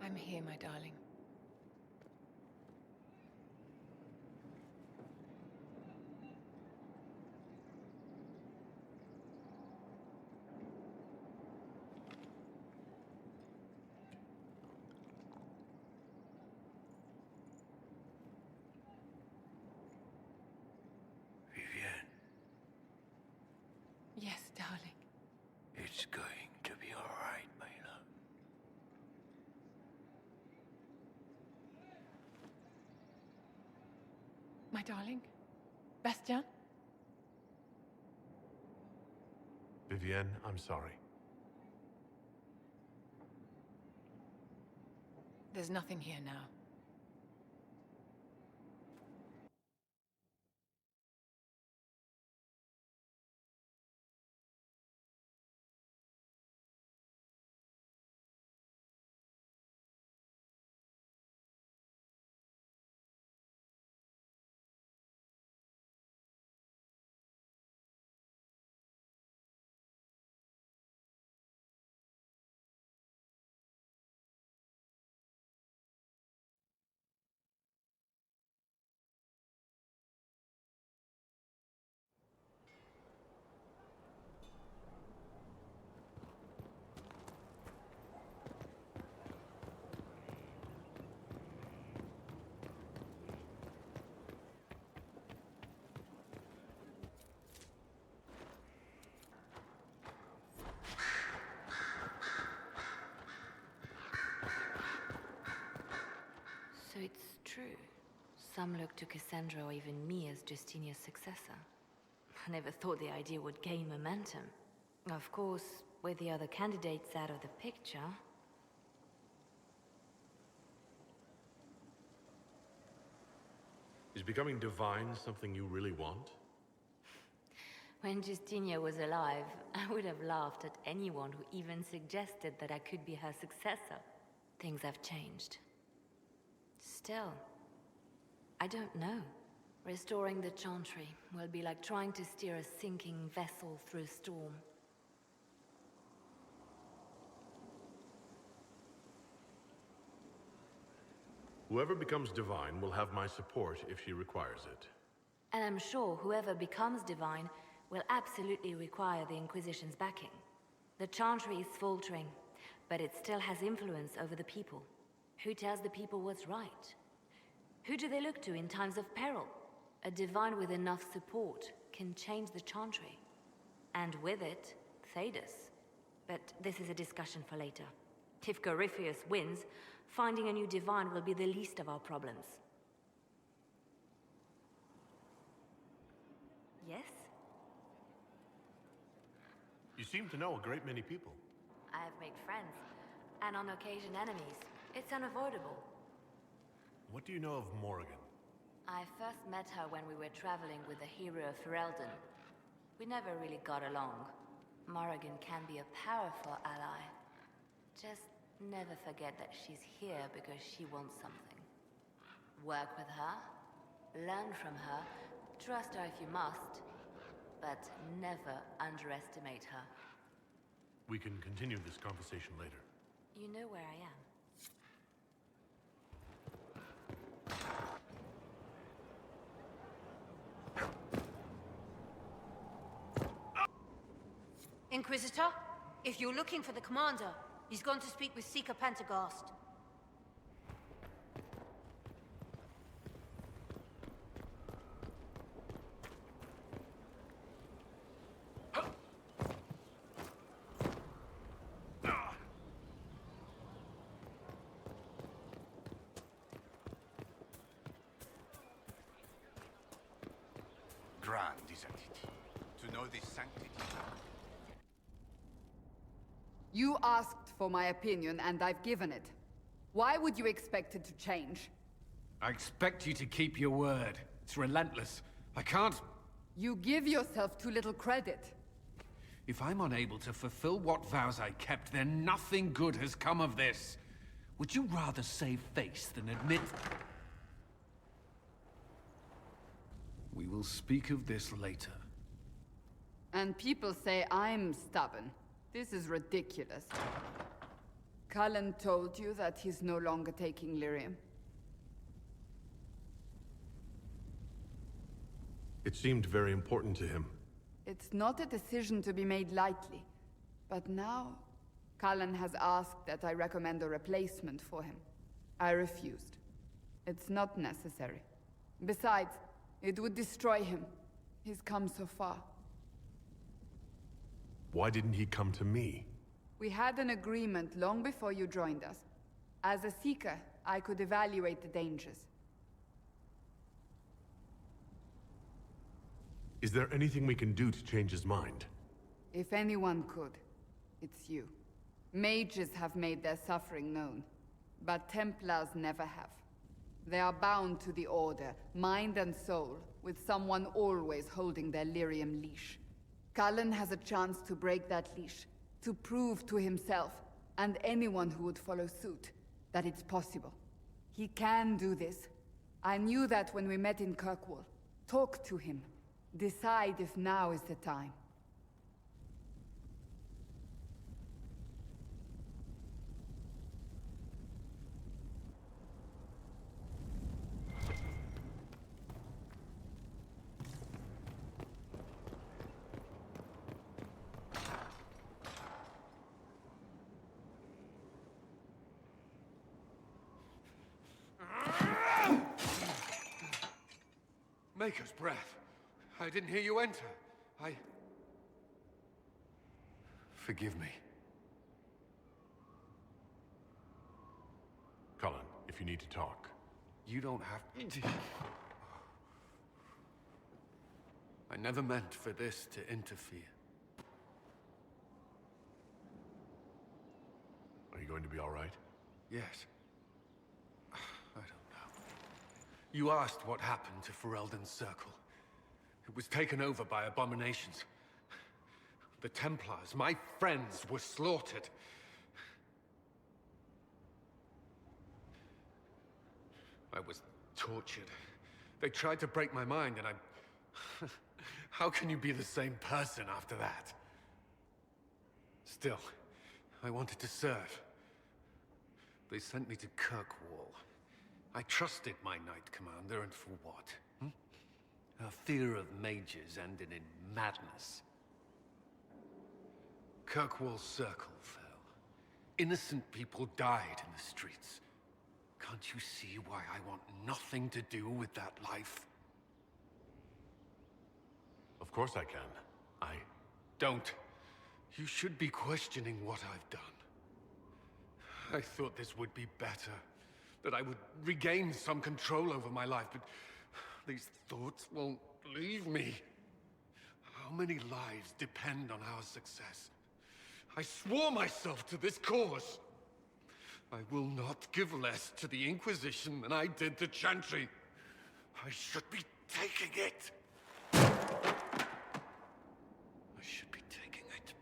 I'm here, my darling. Vivienne, Yes, darling. it's going to be all right, my love. My darling? Bastien? Vivienne, I'm sorry. There's nothing here now. It's true. Some look to Cassandra or even me as Justinia's successor. I never thought the idea would gain momentum. Of course, with the other candidates out of the picture... Is becoming divine something you really want? When Justinia was alive, I would have laughed at anyone who even suggested that I could be her successor. Things have changed. Still, I don't know. Restoring the Chantry will be like trying to steer a sinking vessel through a storm. Whoever becomes divine will have my support if she requires it. And I'm sure whoever becomes divine will absolutely require the Inquisition's backing. The Chantry is faltering, but it still has influence over the people. Who tells the people what's right? Who do they look to in times of peril? A divine with enough support can change the Chantry. And with it, Thedas. But this is a discussion for later. If Corypheus wins, finding a new divine will be the least of our problems. Yes? You seem to know a great many people. I have made friends, and on occasion enemies. It's unavoidable. What do you know of Morrigan? I first met her when we were traveling with the hero of Ferelden. We never really got along. Morrigan can be a powerful ally. Just never forget that she's here because she wants something. Work with her, learn from her, trust her if you must, but never underestimate her. We can continue this conversation later. You know where I am. Inquisitor, if you're looking for the commander, he's gone to speak with Seeker Pentagast. Grand, isn't it? To know the sanctity. You asked for my opinion, and I've given it. Why would you expect it to change? I expect you to keep your word. It's relentless. I can't... You give yourself too little credit. If I'm unable to fulfill what vows I kept, then nothing good has come of this. Would you rather save face than admit... We will speak of this later. And people say I'm stubborn. This is ridiculous. Cullen told you that he's no longer taking lyrium. It seemed very important to him. It's not a decision to be made lightly. But now, Cullen has asked that I recommend a replacement for him. I refused. It's not necessary. Besides, it would destroy him. He's come so far. Why didn't he come to me? We had an agreement long before you joined us. As a Seeker, I could evaluate the dangers. Is there anything we can do to change his mind? If anyone could, it's you. Mages have made their suffering known, but Templars never have. They are bound to the Order, mind and soul, with someone always holding their lyrium leash. Cullen has a chance to break that leash, to prove to himself, and anyone who would follow suit, that it's possible. He can do this. I knew that when we met in Kirkwall. Talk to him. Decide if now is the time. Maker's breath. I didn't hear you enter. Forgive me. Cullen, if you need to talk. You don't have... I never meant for this to interfere. Are you going to be all right? Yes. I don't know. You asked what happened to Ferelden's Circle. It was taken over by abominations. The Templars, my friends, were slaughtered. I was tortured. They tried to break my mind, and I... How can you be the same person after that? Still, I wanted to serve. They sent me to Kirkwall. I trusted my Knight Commander, and for what? A fear of mages ended in madness. Kirkwall's Circle fell. Innocent people died in the streets. Can't you see why I want nothing to do with that life? Of course I can. Don't. You should be questioning what I've done. I thought this would be better. That I would regain some control over my life, but these thoughts won't leave me. How many lives depend on our success? I swore myself to this cause. I will not give less to the Inquisition than I did to Chantry. I should be taking it. I should be taking it.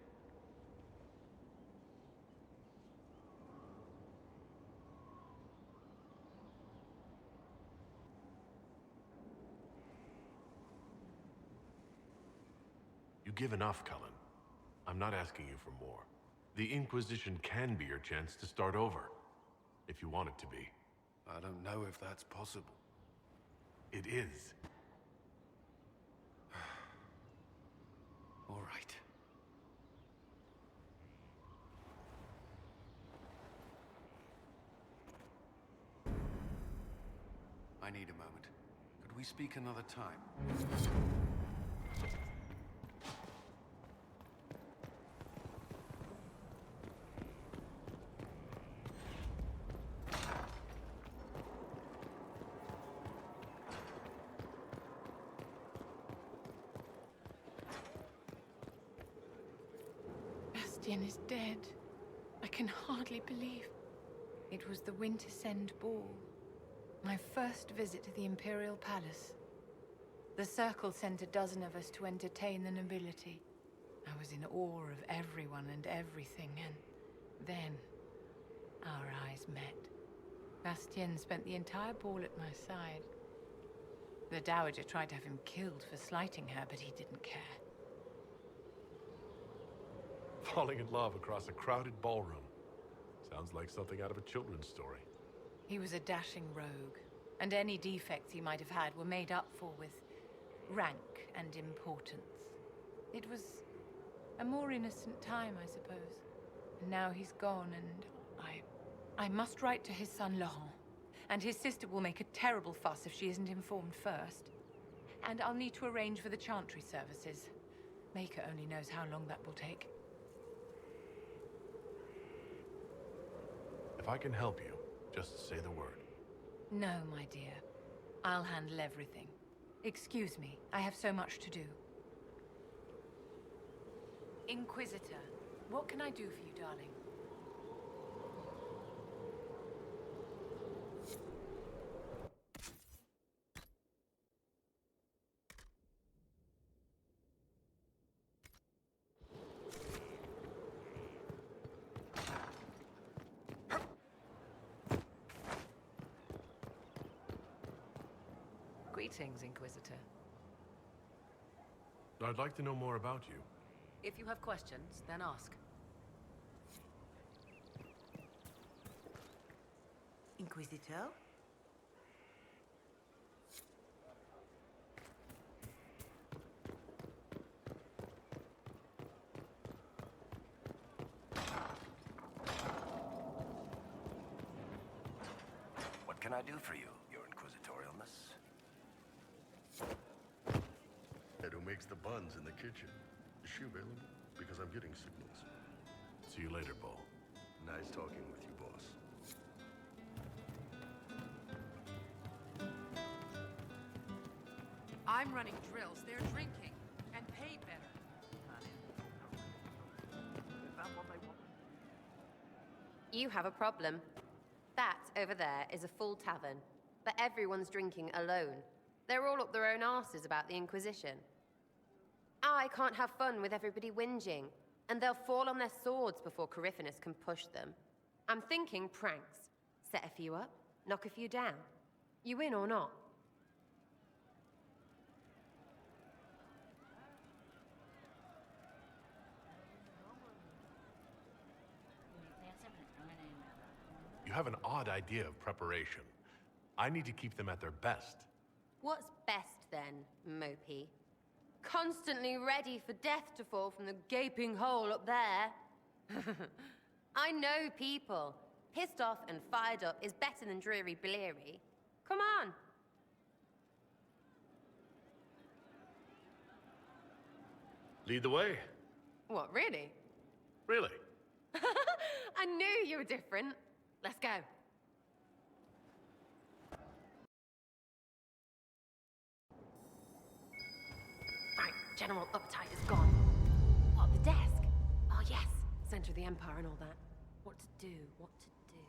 You give enough, Cullen. I'm not asking you for more. The Inquisition can be your chance to start over. If you want it to be. I don't know if that's possible. It is. All right. I need a moment. Could we speak another time? Bastian is dead. I can hardly believe. It was the Wintersend Ball. My first visit to the Imperial Palace. The Circle sent a dozen of us to entertain the nobility. I was in awe of everyone and everything, and then our eyes met. Bastien spent the entire ball at my side. The Dowager tried to have him killed for slighting her, but he didn't care. Falling in love across a crowded ballroom. Sounds like something out of a children's story. He was a dashing rogue, and any defects he might have had were made up for with rank and importance. It was a more innocent time, I suppose. And now he's gone, and I must write to his son Laurent. And his sister will make a terrible fuss if she isn't informed first. And I'll need to arrange for the Chantry services. Maker only knows how long that will take. If I can help you, just say the word. No, my dear. I'll handle everything. Excuse me, I have so much to do. Inquisitor, what can I do for you, darling? Greetings, Inquisitor. I'd like to know more about you. If you have questions, then ask. Inquisitor? What can I do for you, Your Inquisitorialness? And who makes the buns in the kitchen? Is she available? Because I'm getting signals. See you later, Bull. Nice talking with you, boss. I'm running drills. They're drinking. And paid better. You have a problem. That over there is a full tavern, but everyone's drinking alone. They're all up their own arses about the Inquisition. I can't have fun with everybody whinging, and they'll fall on their swords before Corypheus can push them. I'm thinking pranks. Set a few up, knock a few down. You in or not? You have an odd idea of preparation. I need to keep them at their best. What's best then, Mopey? Constantly ready for death to fall from the gaping hole up there. I know people. Pissed off and fired up is better than dreary bleary. Come on. Lead the way. What, really? Really? I knew you were different. Let's go. Right, general uptight is gone. What, the desk? Oh yes, center of the Empire and all that. What to do, what to do.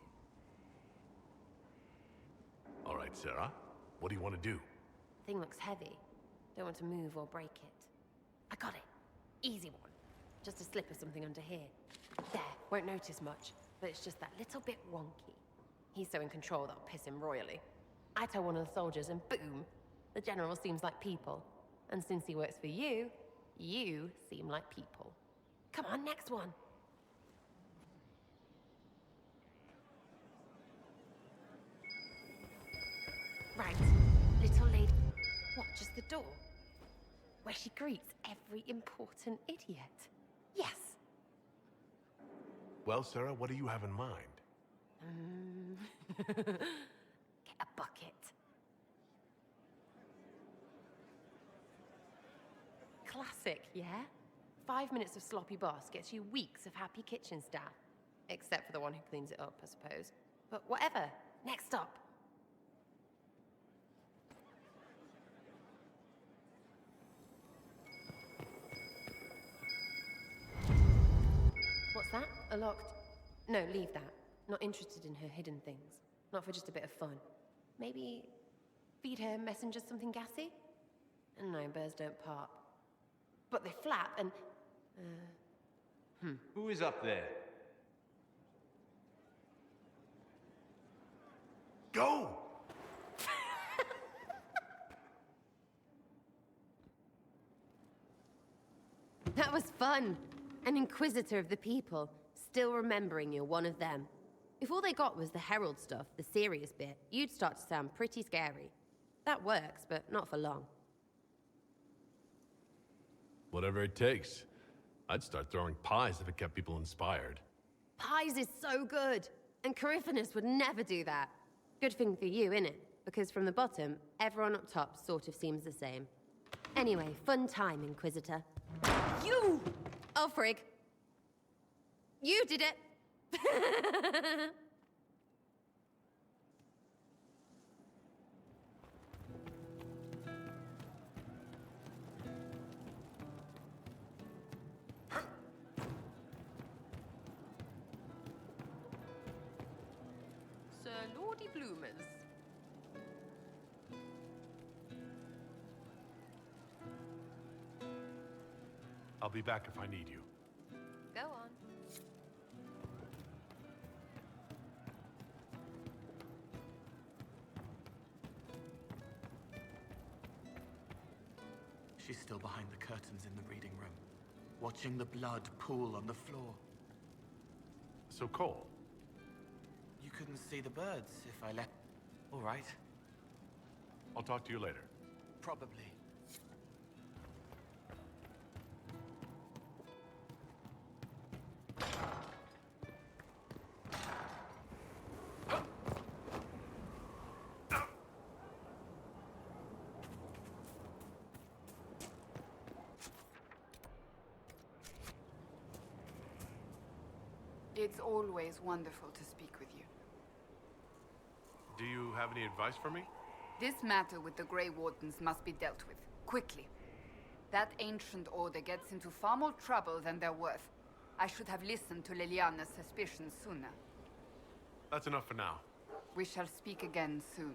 All right, Sarah. What do you want to do? Thing looks heavy. Don't want to move or break it. I got it. Easy one. Just a slip of something under here. There, won't notice much, but it's just that little bit wonky. He's so in control that'll piss him royally. I tell one of the soldiers and boom, the general seems like people. And since he works for you, you seem like people. Come on, next one. Right, little lady. What, just the door? Where she greets every important idiot. Yes. Well, Sarah, what do you have in mind? Get a bucket. Classic, yeah? 5 minutes of sloppy boss gets you weeks of happy kitchen staff. Except for the one who cleans it up, I suppose. But whatever. Next stop. What's that? A locked... No, leave that. Not interested in her hidden things. Not for just a bit of fun. Maybe... feed her messengers something gassy? No, birds don't pop. But they flap and... Who is up there? Go! That was fun. An inquisitor of the people, still remembering you're one of them. If all they got was the herald stuff, the serious bit, you'd start to sound pretty scary. That works, but not for long. Whatever it takes. I'd start throwing pies if it kept people inspired. Pies is so good, and Corypheus would never do that. Good thing for you, innit? Because from the bottom, everyone up top sort of seems the same. Anyway, fun time, Inquisitor. You! Oh, frig. You did it! Sir Lordy Bloomers. I'll be back if I need you. Go on. She's still behind the curtains in the reading room, watching the blood pool on the floor. So, Cole. You couldn't see the birds if I left. All right. I'll talk to you later. Probably. It's always wonderful to speak with you. Do you have any advice for me? This matter with the Grey Wardens must be dealt with, quickly. That ancient order gets into far more trouble than they're worth. I should have listened to Liliana's suspicions sooner. That's enough for now. We shall speak again soon.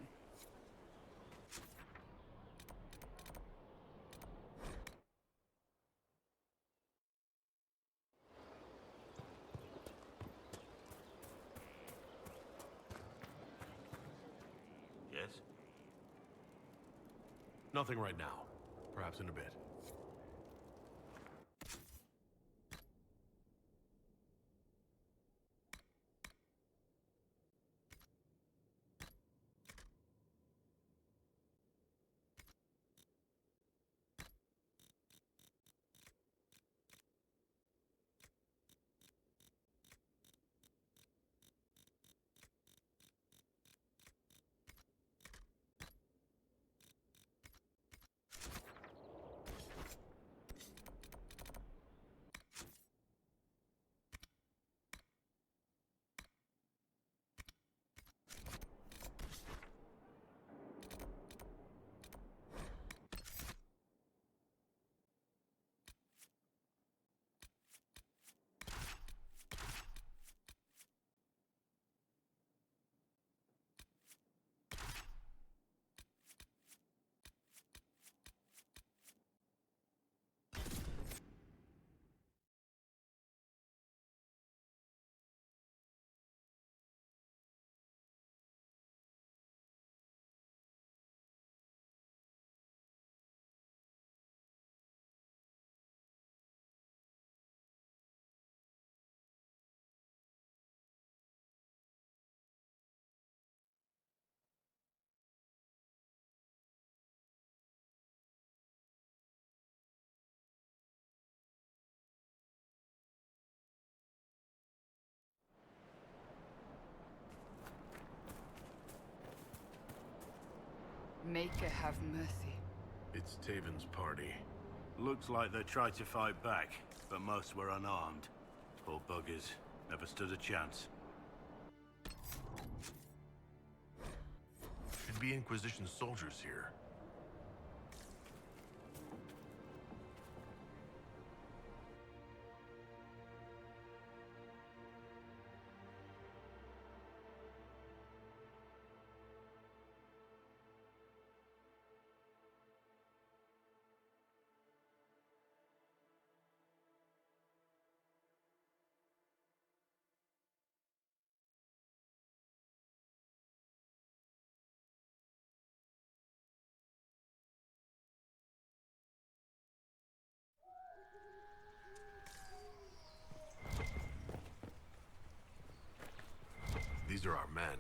Yes? Nothing right now. Perhaps in a bit. Maker have mercy. It's Taven's party. Looks like they tried to fight back, but most were unarmed. Poor buggers. Never stood a chance. Should be Inquisition soldiers here. These are our men.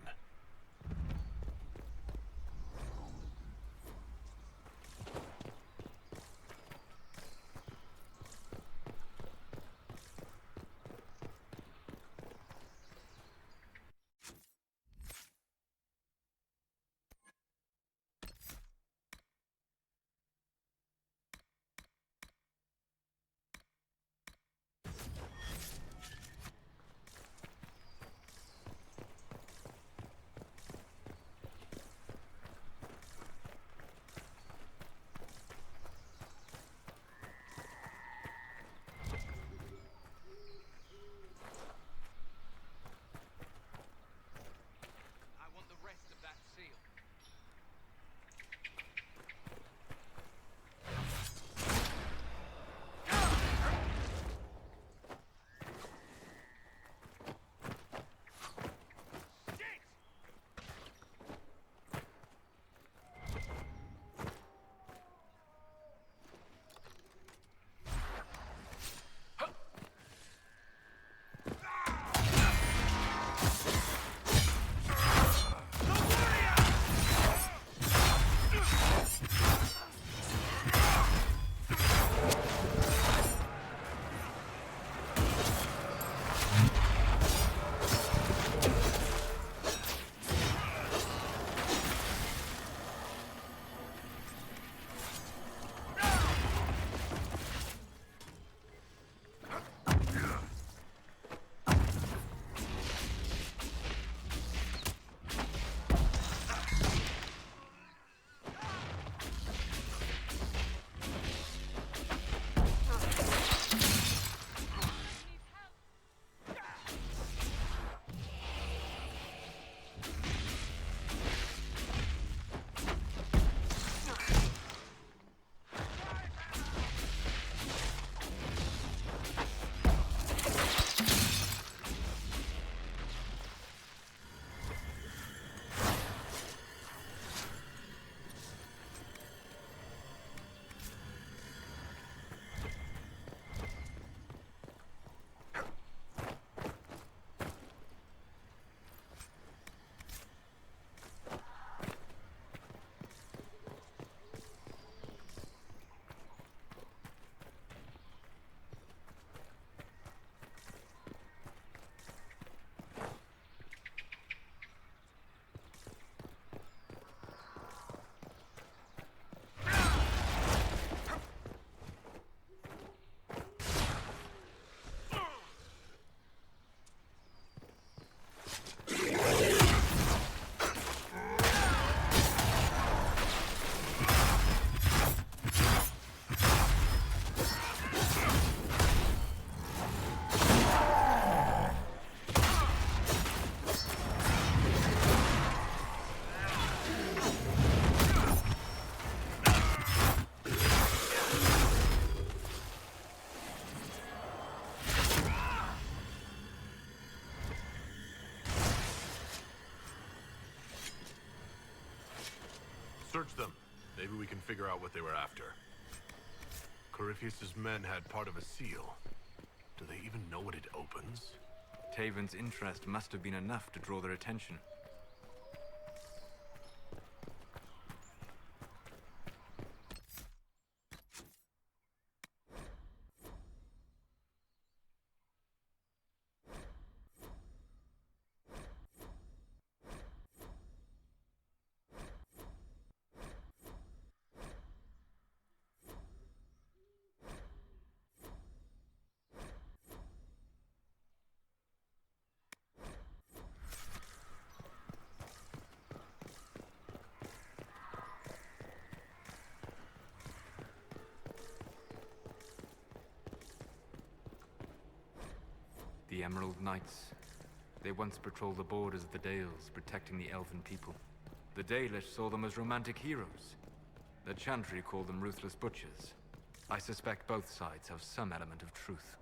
search them. Maybe we can figure out what they were after. Corypheus's men had part of a seal. Do they even know what it opens? Taven's interest must have been enough to draw their attention. The Emerald Knights. They once patrolled the borders of the Dales, protecting the elven people. The Dalish saw them as romantic heroes. The Chantry called them ruthless butchers. I suspect both sides have some element of truth.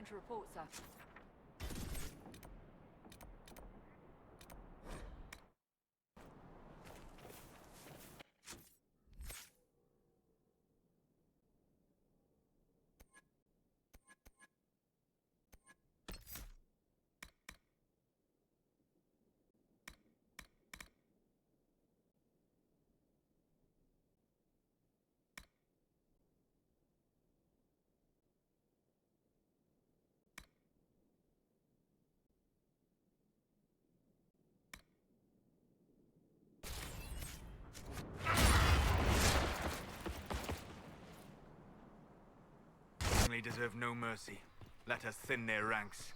Nothing to report, sir. They deserve no mercy. Let us thin their ranks.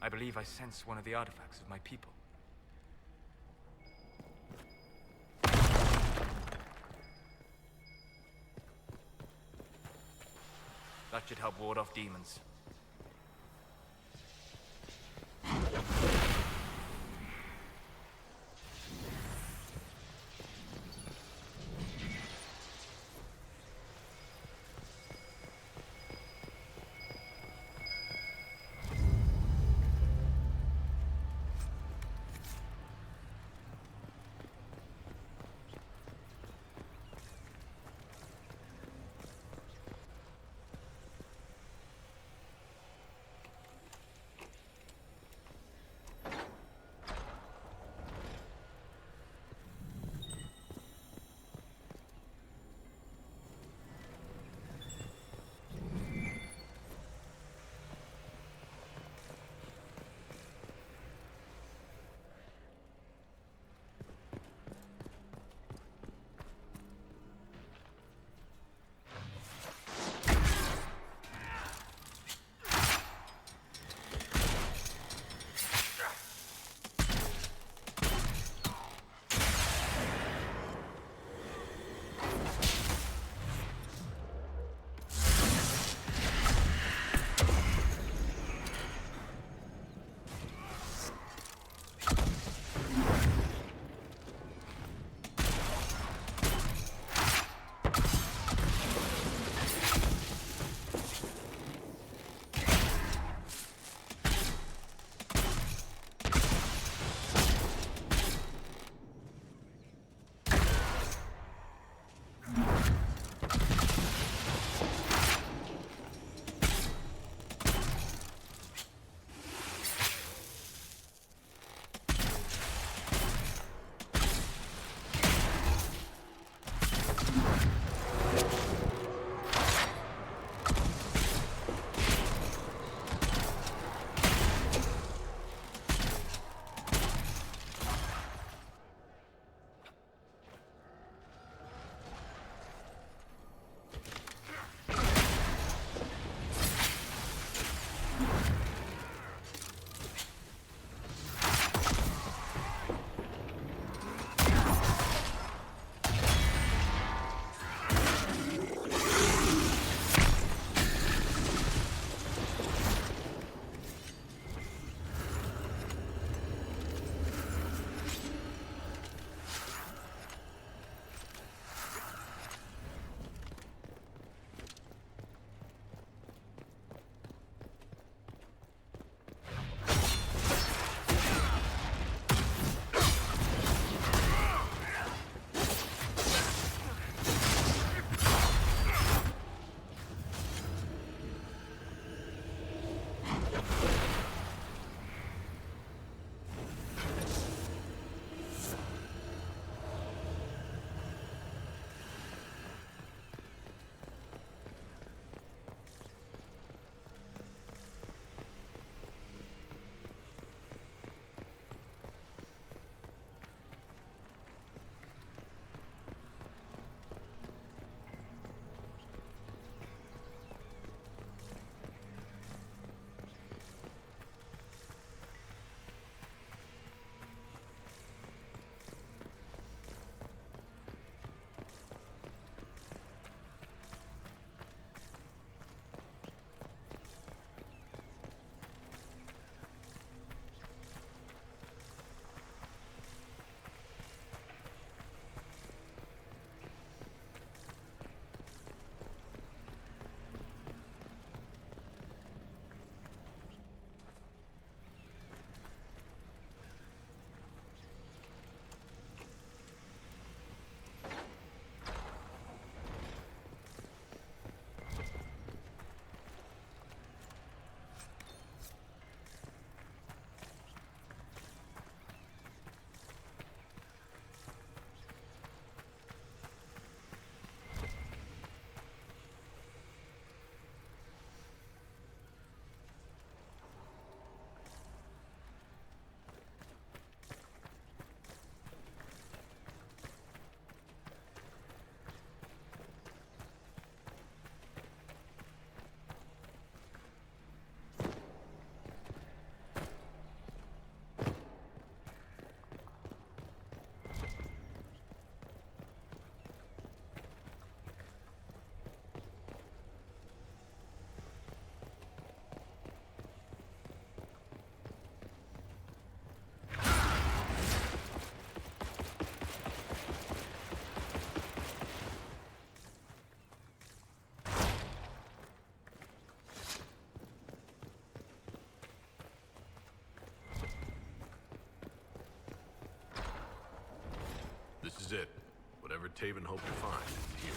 I believe I sense one of the artifacts of my people. That should help ward off demons. could Taven hope to find here?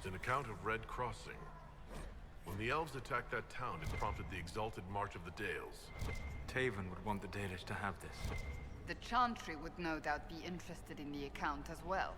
It's an account of Red Crossing. When the elves attacked that town, it prompted the exalted March of the Dales. Taven would want the Dalish to have this. The Chantry would no doubt be interested in the account as well.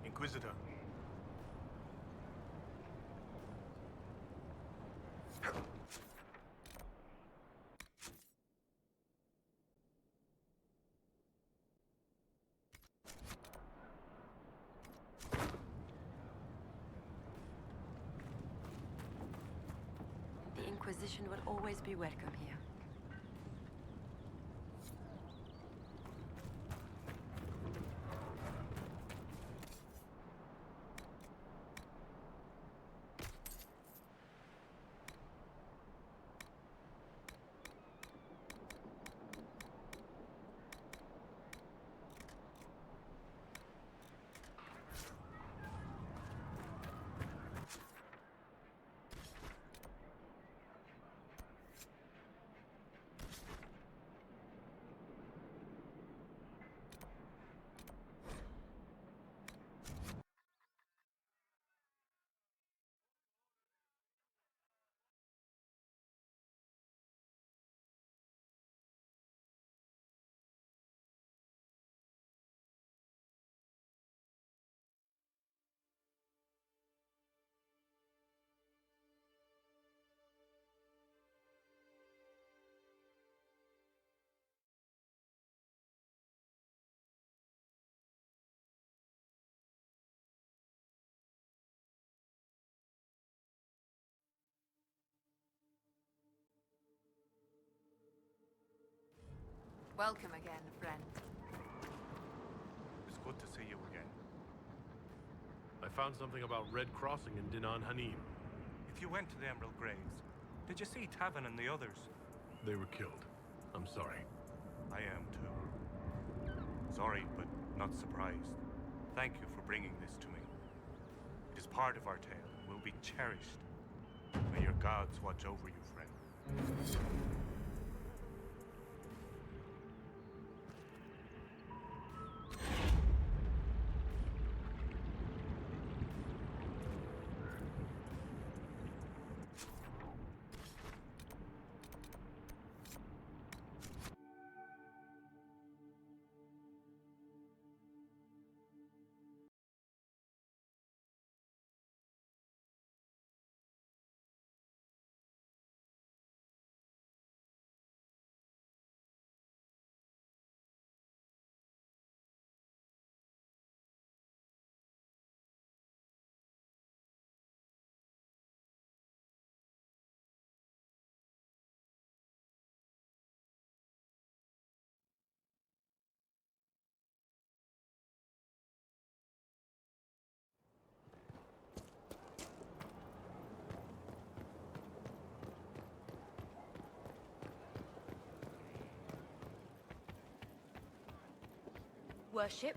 Inquisitor. The Inquisition will always be welcome here. Welcome again, friend. It's good to see you again. I found something about Red Crossing in Dinan Hanim. If you went to the Emerald Graves, did you see Tavin and the others? They were killed. I'm sorry. I am too. Sorry, but not surprised. Thank you for bringing this to me. It is part of our tale and will be cherished. May your gods watch over you, friend. Worship?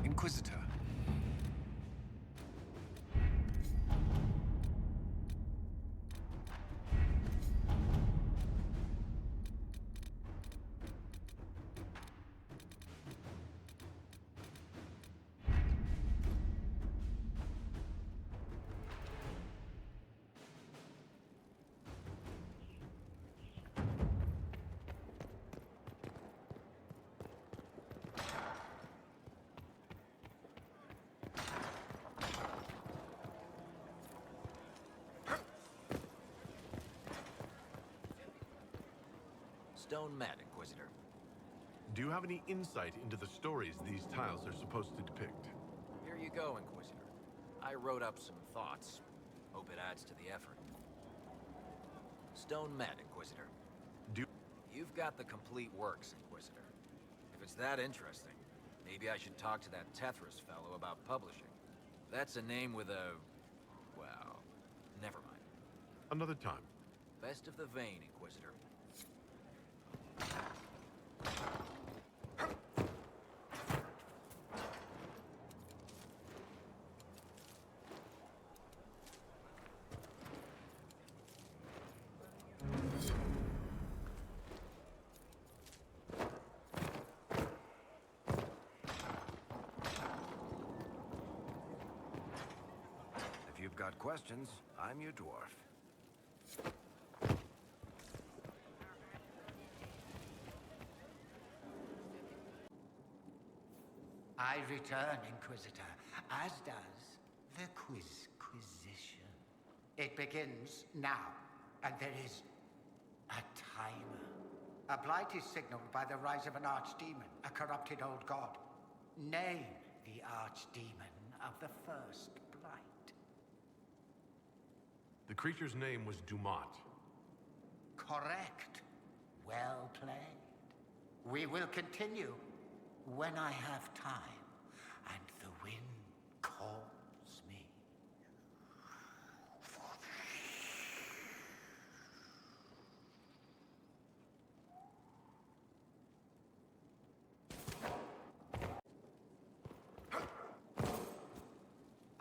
Inquisitor. Stone Mat, Inquisitor. Do you have any insight into the stories these tiles are supposed to depict? Here you go, Inquisitor. I wrote up some thoughts. Hope it adds to the effort. Stone Mat, Inquisitor. You've got the complete works, Inquisitor. If it's that interesting, maybe I should talk to that Tethras fellow about publishing. That's a name with a... well, never mind. Another time. Best of the vein, Inquisitor. If you've got questions, I'm your dwarf. I return, Inquisitor, as does the Quizquisition. It begins now, and there is a timer. A blight is signaled by the rise of an archdemon, a corrupted old god. Name the archdemon of the first blight. The creature's name was Dumat. Correct. Well played. We will continue when I have time and the wind calls me.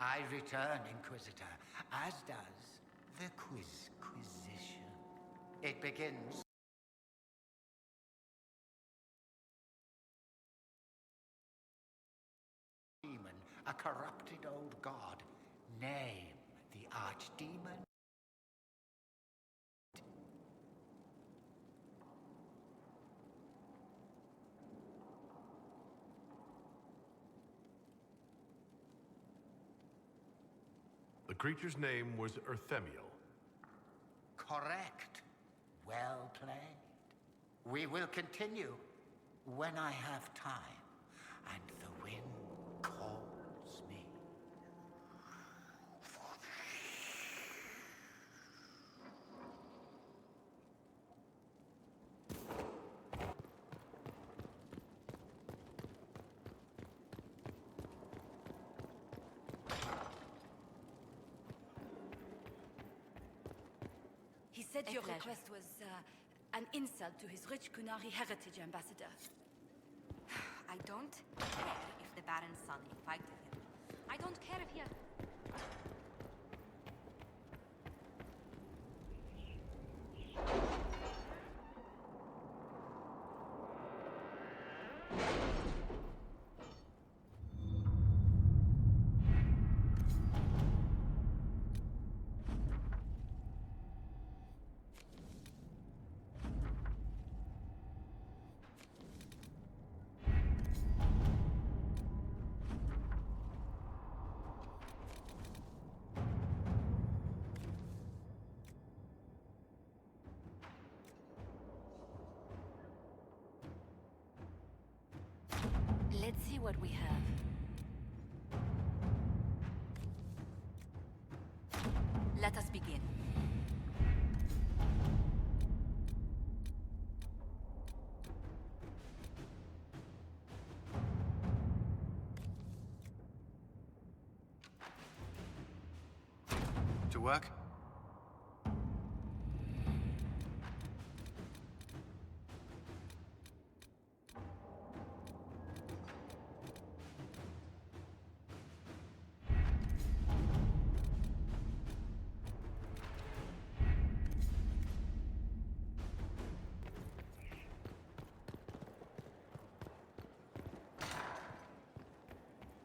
I return, Inquisitor, as does the Quizquisition. It begins... Demon, a corrupted old god. Name the archdemon. The creature's name was Erthemiel. Correct. Well played. We will continue when I have time and the wind calls me. He said your request was an insult to his rich Kunari heritage, Ambassador. I don't care if the Baron's son invited him. I don't care if he... Let's see what we have. Let us begin. To work?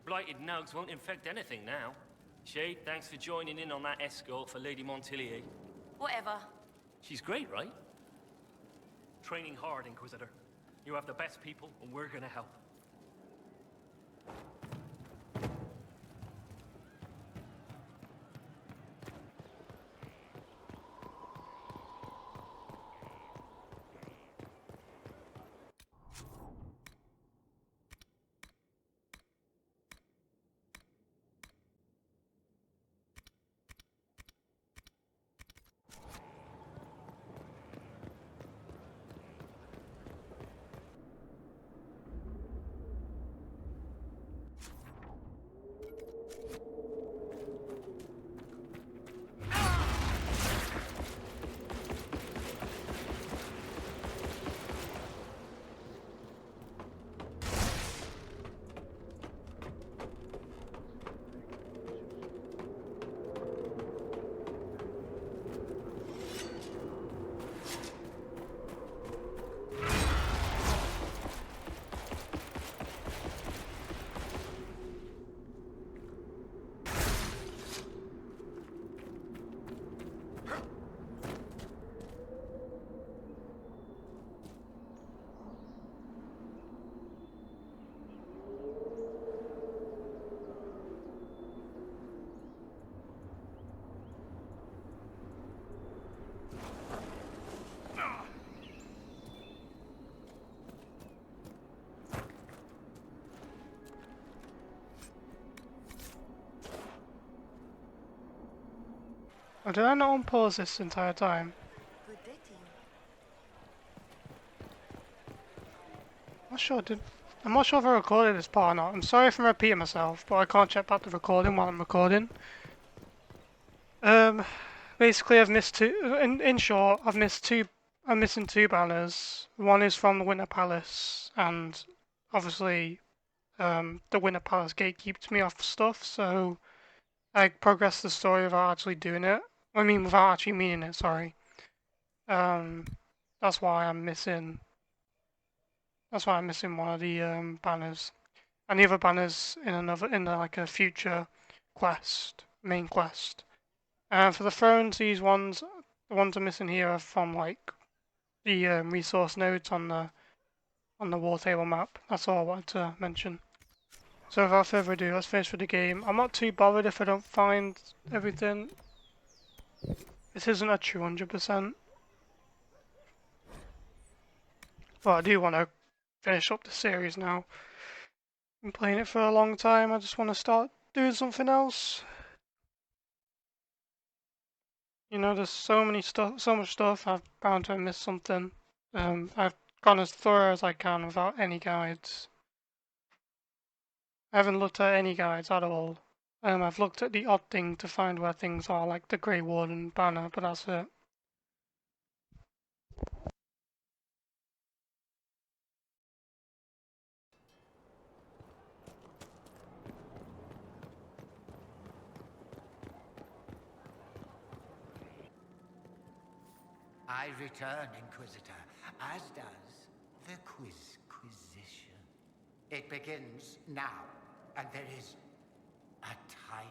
Blighted nugs won't infect anything now. Shade, thanks for joining in on that escort for Lady Montilier. Whatever. She's great, right? Training hard, Inquisitor. You have the best people, and we're gonna help. Oh, did I not unpause this entire time? Good day to you. I'm not sure if I recorded this part or not. I'm sorry if I'm repeating myself, but I can't check back the recording while I'm recording. Basically I've missed two, in short, I'm missing two banners. One is from the Winter Palace, and obviously the Winter Palace gate keeps me off stuff, so like progress the story without actually doing it. I mean, without actually meaning it. Sorry. That's why I'm missing. That's why I'm missing one of the banners, and the other banners in like a future quest, main quest. And for the thrones, the ones I'm missing here are from like the resource nodes on the war table map. That's all I wanted to mention. So without further ado, let's finish with the game. I'm not too bothered if I don't find everything. This isn't a true 100%. But I do want to finish up the series now. Been playing it for a long time, I just want to start doing something else. You know, there's so much stuff, I'm bound to have missed something. I've gone as thorough as I can without any guides. I haven't looked at any guides at all. I've looked at the odd thing to find where things are, like the Grey Warden banner, but that's it. I return, Inquisitor, as does the Inquisition. It begins now, and there is a timer.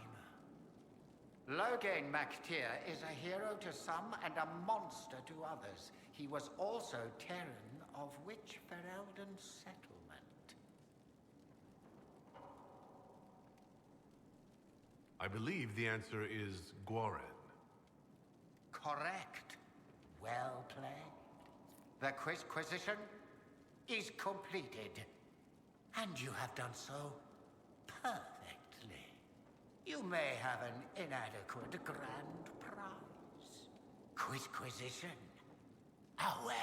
Logain MacTier is a hero to some and a monster to others. He was also Terran of which Ferelden settlement? I believe the answer is Gwaren. Correct. Well played. The Inquisition is completed. And you have done so perfectly. You may have an inadequate grand prize. Inquisition, away!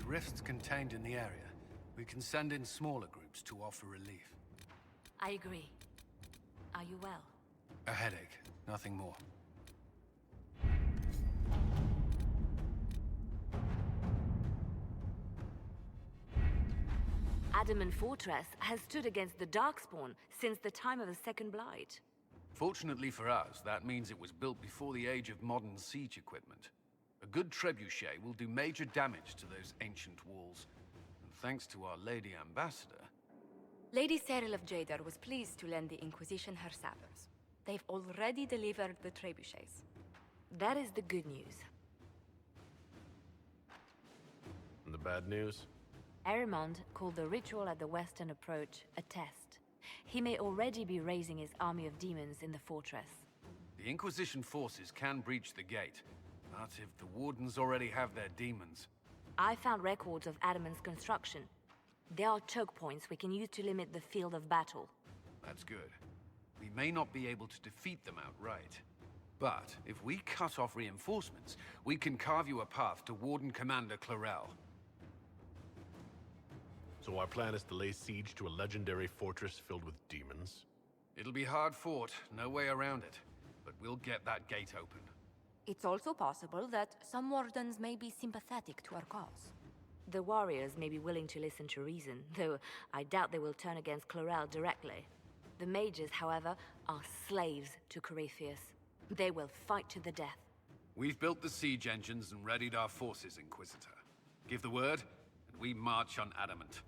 Rifts contained in the area, we can send in smaller groups to offer relief. I agree. Are you well? A headache, nothing more. Adamant Fortress has stood against the Darkspawn since the time of the Second Blight. Fortunately for us, that means it was built before the age of modern siege equipment. A good trebuchet will do major damage to those ancient walls. And thanks to our Lady Ambassador... Lady Cyril of Jadar was pleased to lend the Inquisition her sabers. They've already delivered the trebuchets. That is the good news. And the bad news? Erimond called the ritual at the western approach a test. He may already be raising his army of demons in the fortress. The Inquisition forces can breach the gate, but if the Wardens already have their demons... I found records of Adamant's construction. There are choke points we can use to limit the field of battle. That's good. We may not be able to defeat them outright. But if we cut off reinforcements, we can carve you a path to Warden Commander Clarel. So our plan is to lay siege to a legendary fortress filled with demons? It'll be hard fought, no way around it. But we'll get that gate open. It's also possible that some wardens may be sympathetic to our cause. The warriors may be willing to listen to reason, though I doubt they will turn against Clarel directly. The mages, however, are slaves to Corypheus. They will fight to the death. We've built the siege engines and readied our forces, Inquisitor. Give the word, and we march on Adamant.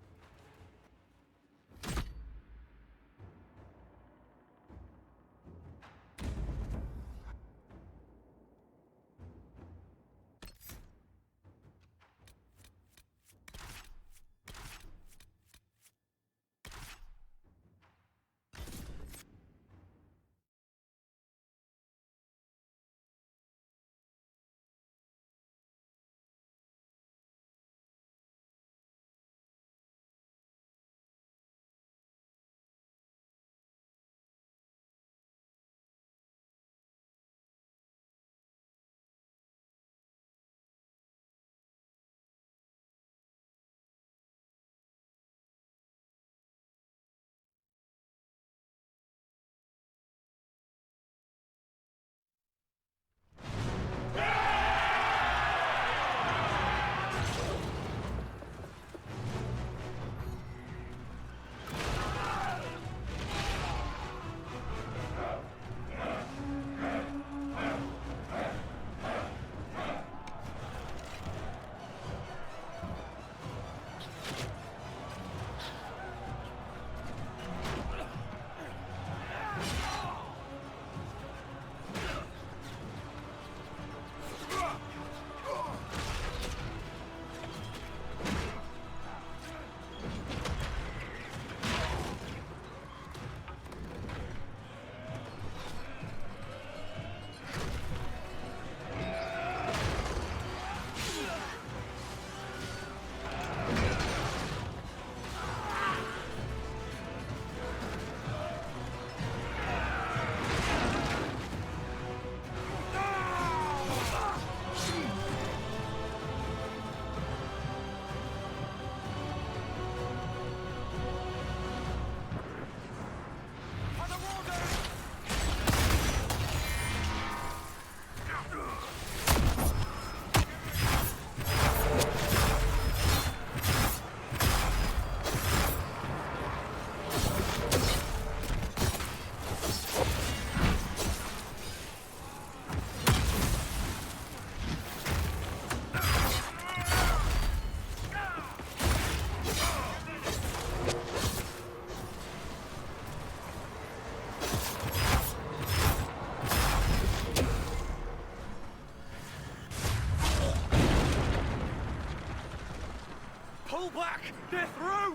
Pull back! They're through!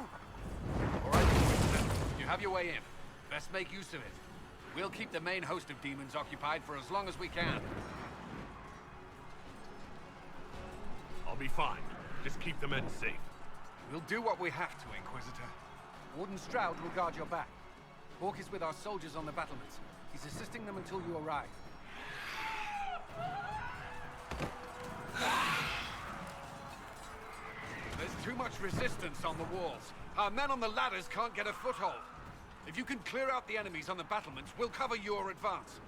All right, you have your way in. Best make use of it. We'll keep the main host of demons occupied for as long as we can. I'll be fine. Just keep the men safe. We'll do what we have to, Inquisitor. Warden Stroud will guard your back. Hawk is with our soldiers on the battlements. He's assisting them until you arrive. There's too much resistance on the walls. Our men on the ladders can't get a foothold. If you can clear out the enemies on the battlements, we'll cover your advance.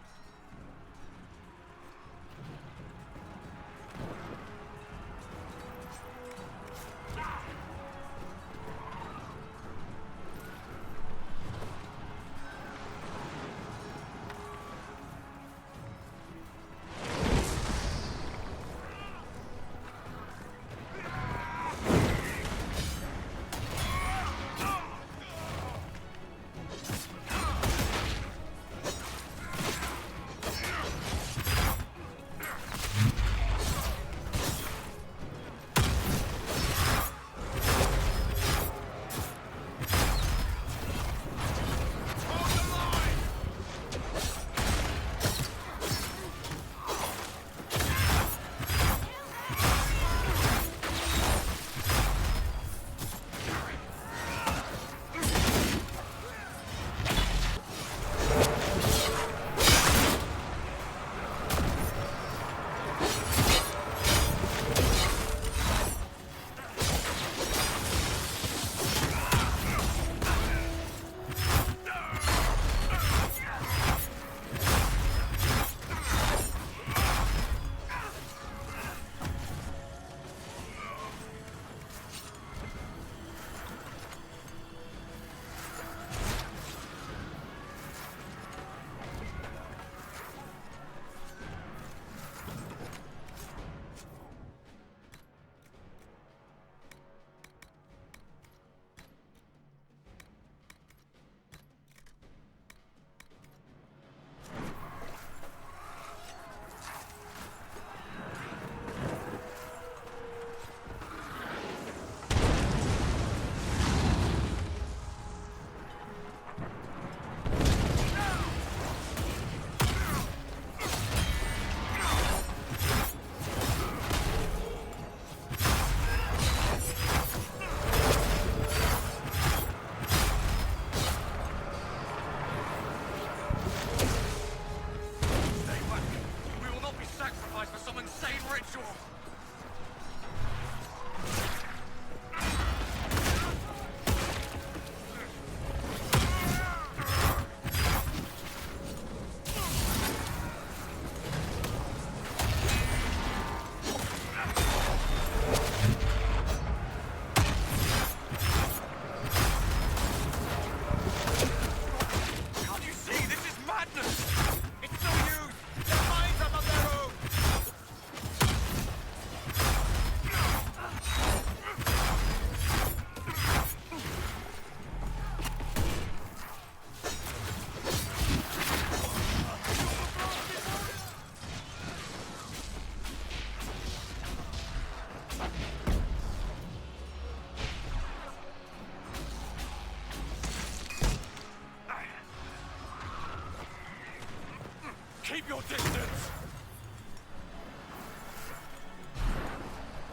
Keep your distance!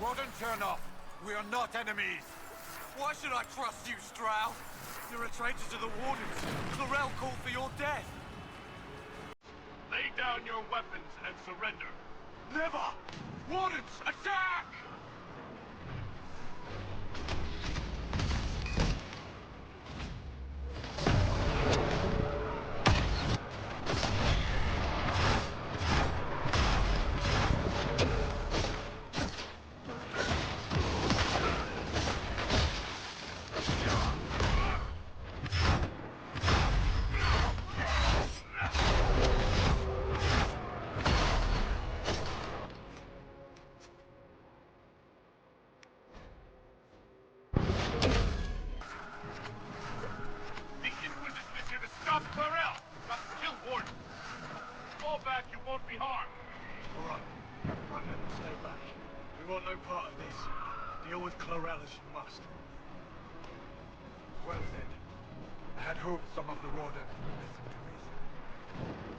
Warden Chernoff, we are not enemies. Why should I trust you, Stroud? You're a traitor to the Wardens. Chlorel called for your death. Lay down your weapons and surrender. Never! Wardens, attack! Deal with Chlorel as you must. Well then, I had hoped some of the Warden would listen to reason.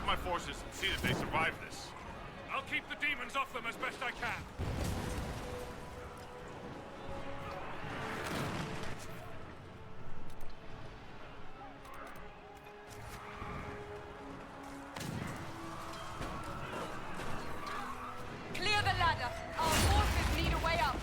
with my forces and see that they survive this. I'll keep the demons off them as best I can. Clear the ladder. Our forces need a way up.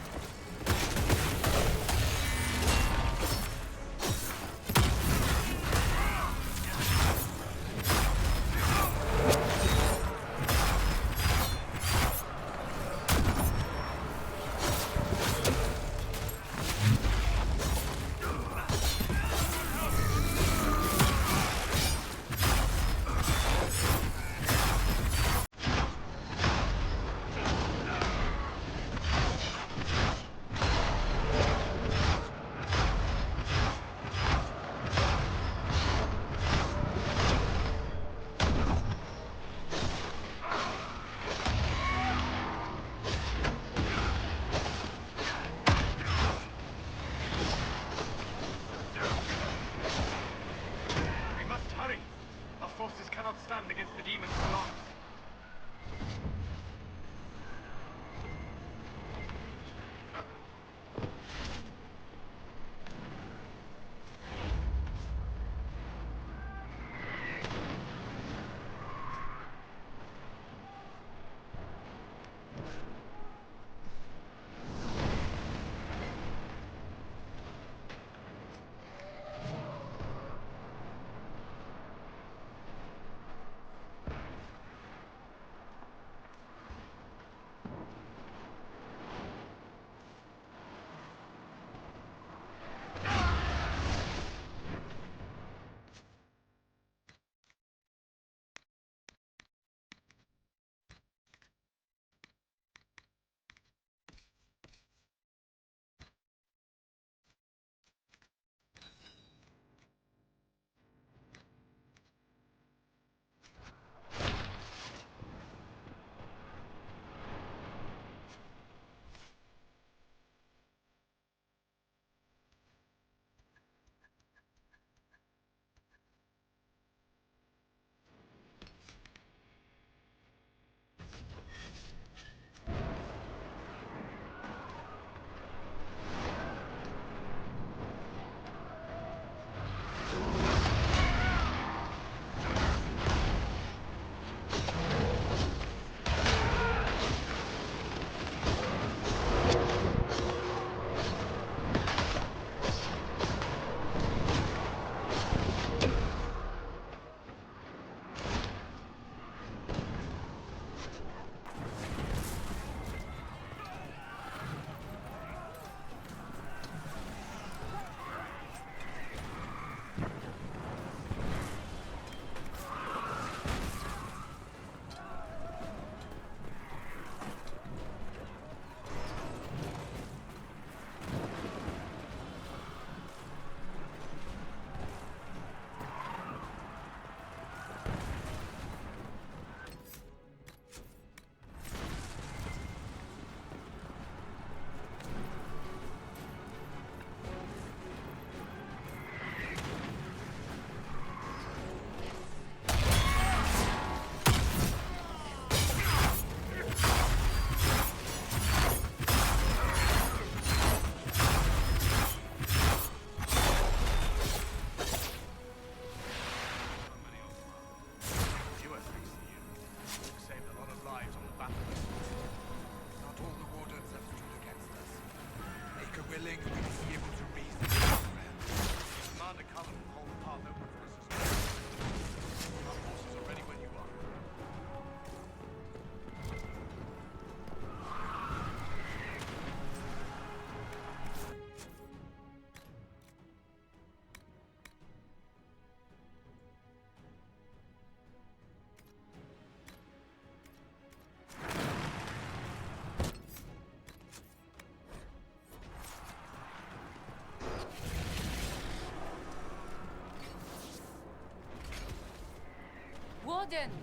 Wardens!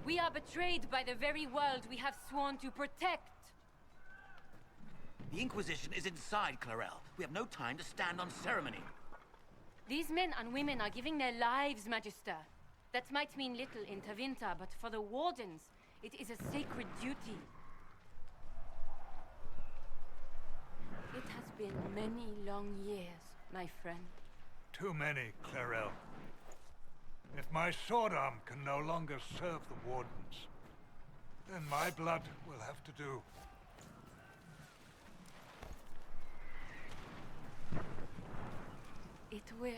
We are betrayed by the very world we have sworn to protect. The Inquisition is inside, Clarel. We have no time to stand on ceremony. These men and women are giving their lives, Magister. That might mean little in Tevinter, but for the Wardens, it is a sacred duty. It has been many long years, my friend. Too many, Clarel. If my sword arm can no longer serve the Wardens, then my blood will have to do. It will.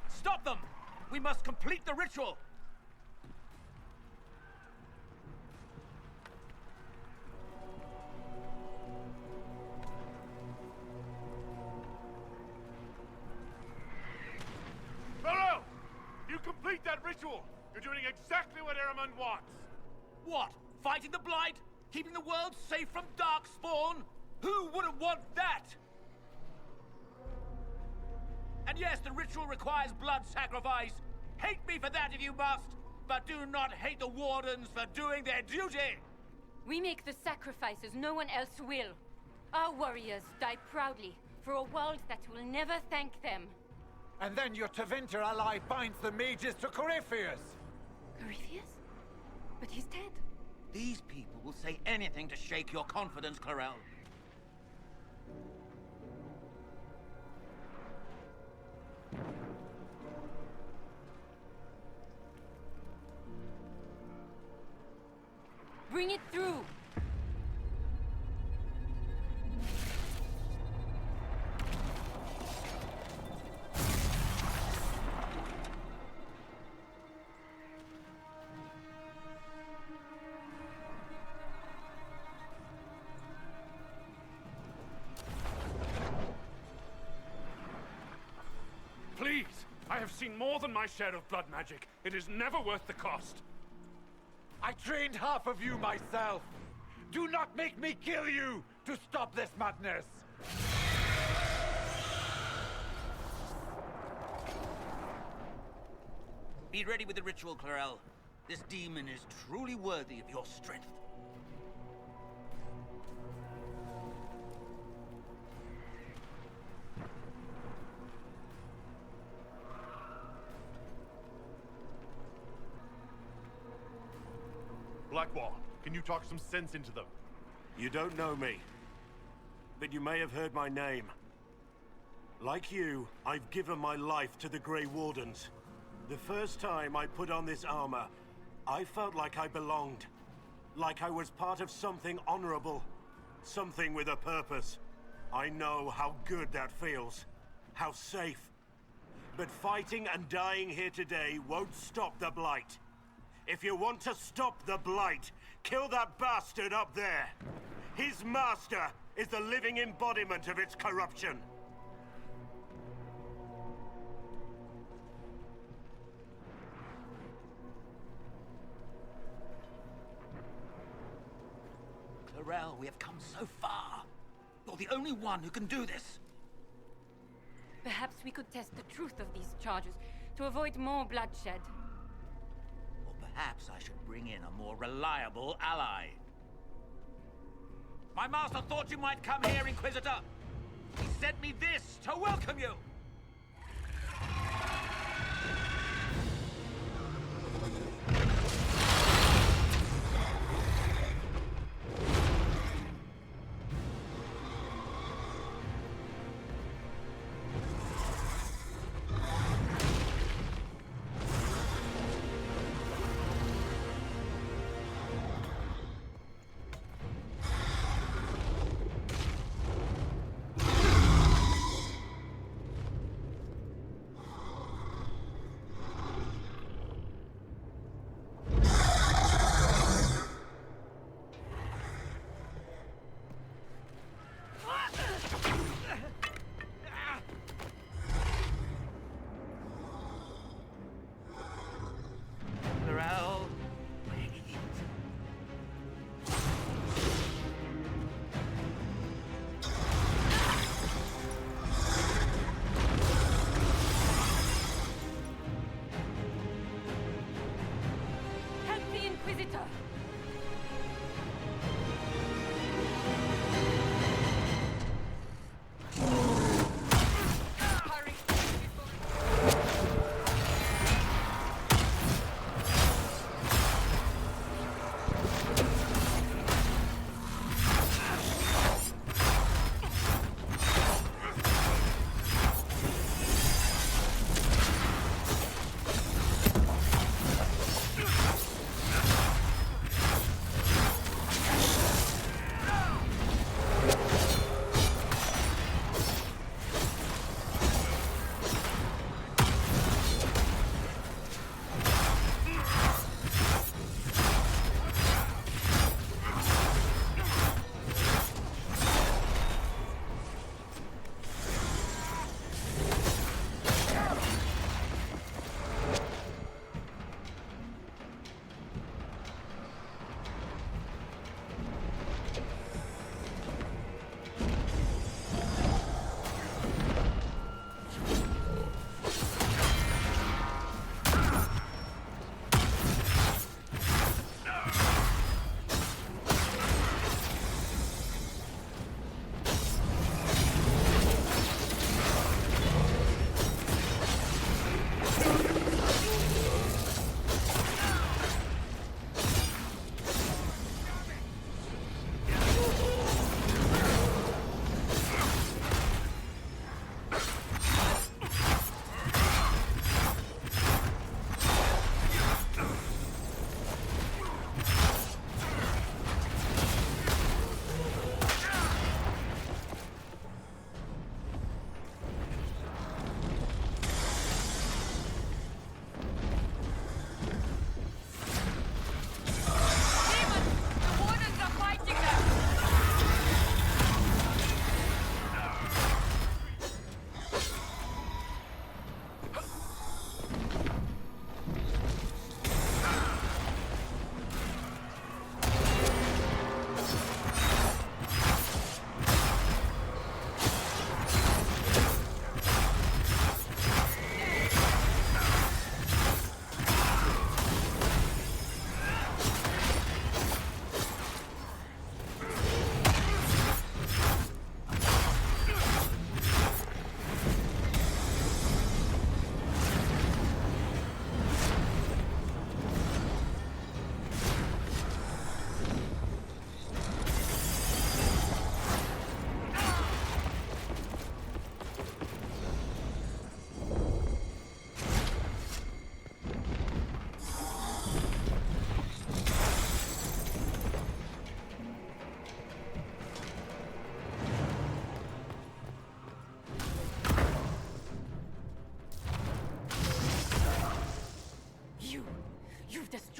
Stop them! We must complete the ritual! Pharaoh! You complete that ritual! You're doing exactly what Eramund wants! What? Fighting the Blight? Keeping the world safe from Darkspawn? Who wouldn't want that? And yes, the ritual requires blood sacrifice. Hate me for that if you must, but do not hate the Wardens for doing their duty! We make the sacrifices no one else will. Our warriors die proudly for a world that will never thank them. And then your Tevinter ally binds the mages to Corypheus! Corypheus? But he's dead. These people will say anything to shake your confidence, Clarel. Bring it through! Please! I have seen more than my share of blood magic. It is never worth the cost. I trained half of you myself! Do not make me kill you to stop this madness! Be ready with the ritual, Clarel. This demon is truly worthy of your strength. Blackwall, can you talk some sense into them? You don't know me, but you may have heard my name. Like you, I've given my life to the Grey Wardens. The first time I put on this armor, I felt like I belonged. Like I was part of something honorable. Something with a purpose. I know how good that feels. How safe. But fighting and dying here today won't stop the Blight. If you want to stop the Blight, kill that bastard up there! His master is the living embodiment of its corruption! Clarel, we have come so far. You're the only one who can do this. Perhaps we could test the truth of these charges to avoid more bloodshed. Perhaps I should bring in a more reliable ally. My master thought you might come here, Inquisitor. He sent me this to welcome you.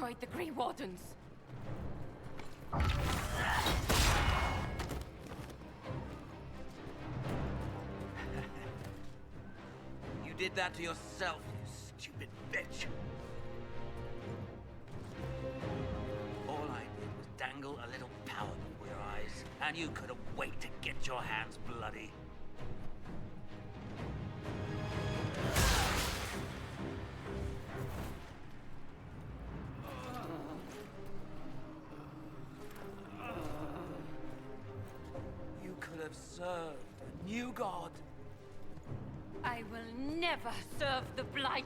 destroyed the Grey Wardens. You did that to yourself, you stupid bitch. All I did was dangle a little power before your eyes, and you couldn't wait to get your hands bloody. You could have served a new god. I will never serve the Blight.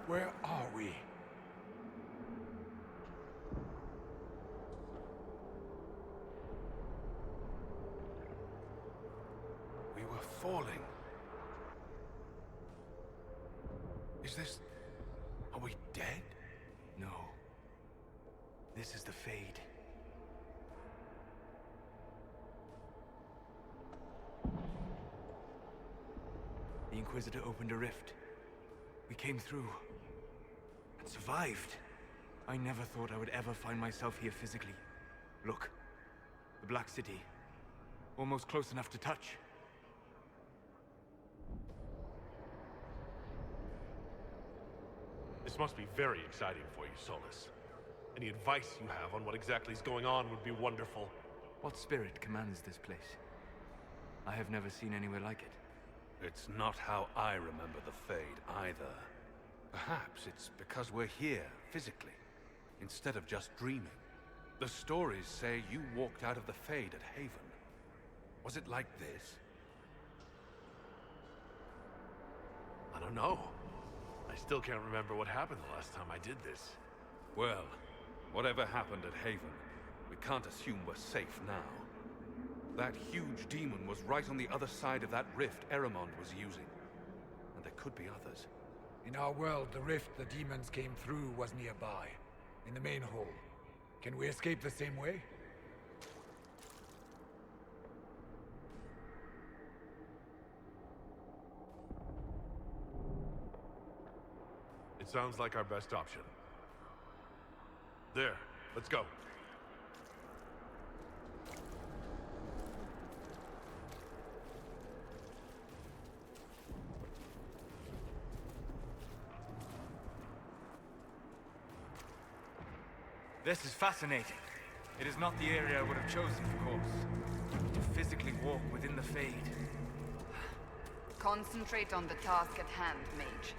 Where are we? We were falling. Is this... Are we dead? No. This is the Fade. The Inquisitor opened a rift. We came through. And survived. I never thought I would ever find myself here physically. Look. The Black City. Almost close enough to touch. This must be very exciting for you, Solus. Any advice you have on what exactly is going on would be wonderful. What spirit commands this place? I have never seen anywhere like it. It's not how I remember the Fade, either. Perhaps it's because we're here, physically, instead of just dreaming. The stories say you walked out of the Fade at Haven. Was it like this? I don't know. I still can't remember what happened the last time I did this. Well, whatever happened at Haven, we can't assume we're safe now. That huge demon was right on the other side of that rift Eramond was using. And there could be others. In our world, the rift the demons came through was nearby, in the main hall. Can we escape the same way? It sounds like our best option. There, let's go. This is fascinating. It is not the area I would have chosen, of course. To physically walk within the Fade. Concentrate on the task at hand, Mage.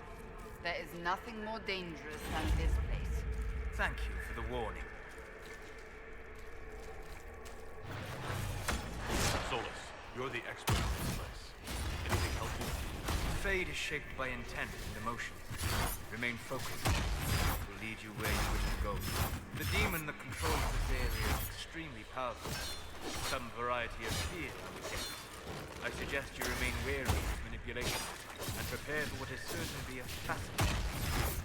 There is nothing more dangerous than this place. Thank you for the warning. Solus, you're the expert in this place. Anything help you? Fate is shaped by intent and emotion. Remain focused. It will lead you where you wish to go. The demon that controls this area is extremely powerful. Some variety of fear, I would guess. I suggest you remain wary of manipulation, and prepare for what is certain to be a fascinating experience.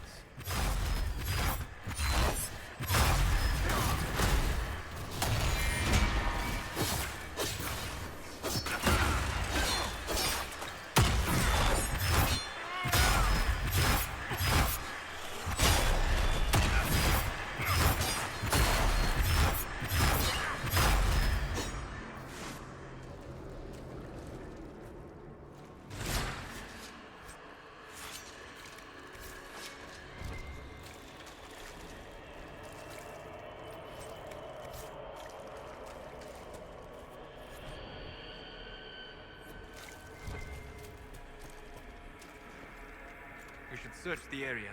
We should search the area.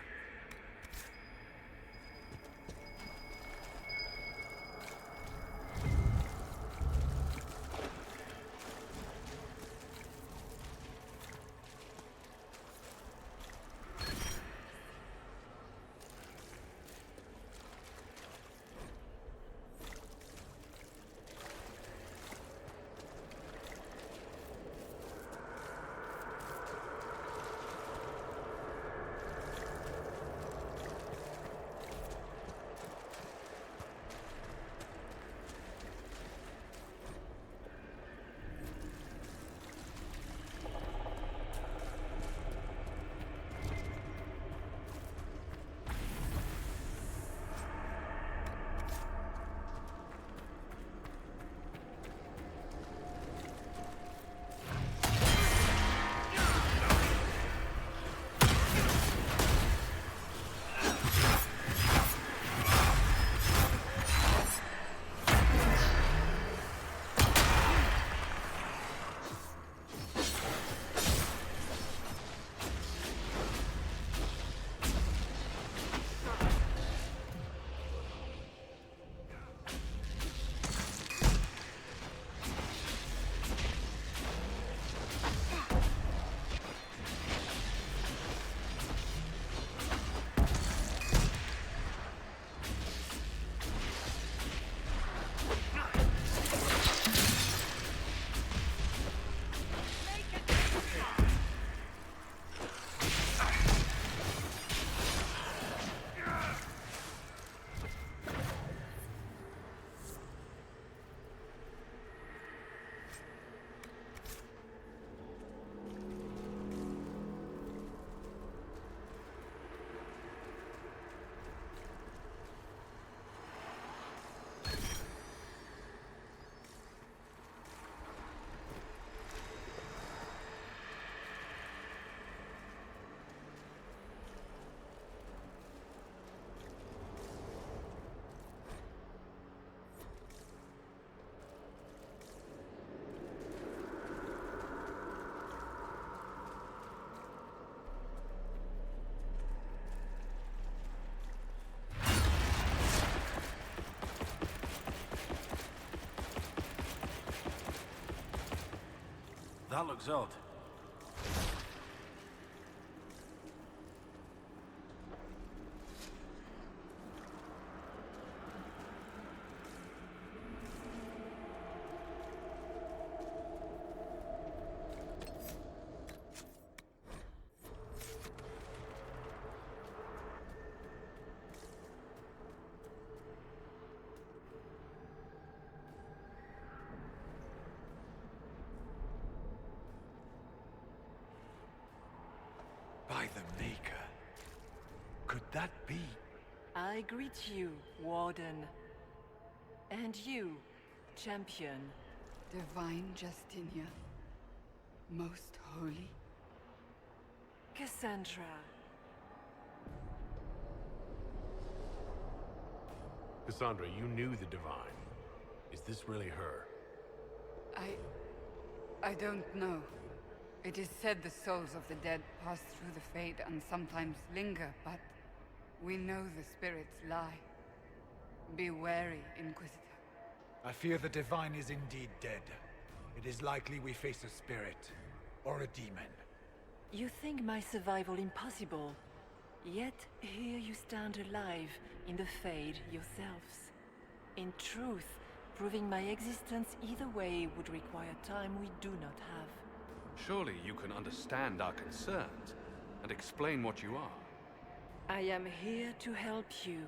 That looks odd. By the Maker. Could that be? I greet you, Warden. And you, Champion. Divine Justinia. Most holy. Cassandra. Cassandra, you knew the Divine. Is this really her? I don't know. It is said the souls of the dead pass through the Fade and sometimes linger, but we know the spirits lie. Be wary, Inquisitor. I fear the Divine is indeed dead. It is likely we face a spirit, or a demon. You think my survival impossible, yet here you stand alive in the Fade yourselves. In truth, proving my existence either way would require time we do not have. Surely you can understand our concerns and explain what you are. I am here to help you.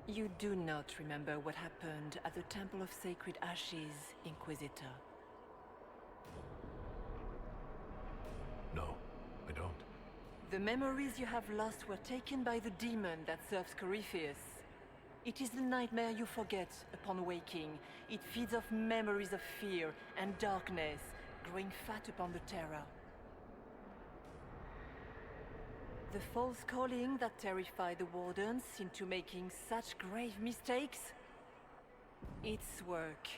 You do not remember what happened at the Temple of Sacred Ashes, Inquisitor. No, I don't. The memories you have lost were taken by the demon that serves Corypheus. It is the nightmare you forget upon waking. It feeds off memories of fear and darkness, growing fat upon the terror. The false calling that terrified the Wardens into making such grave mistakes? Its work.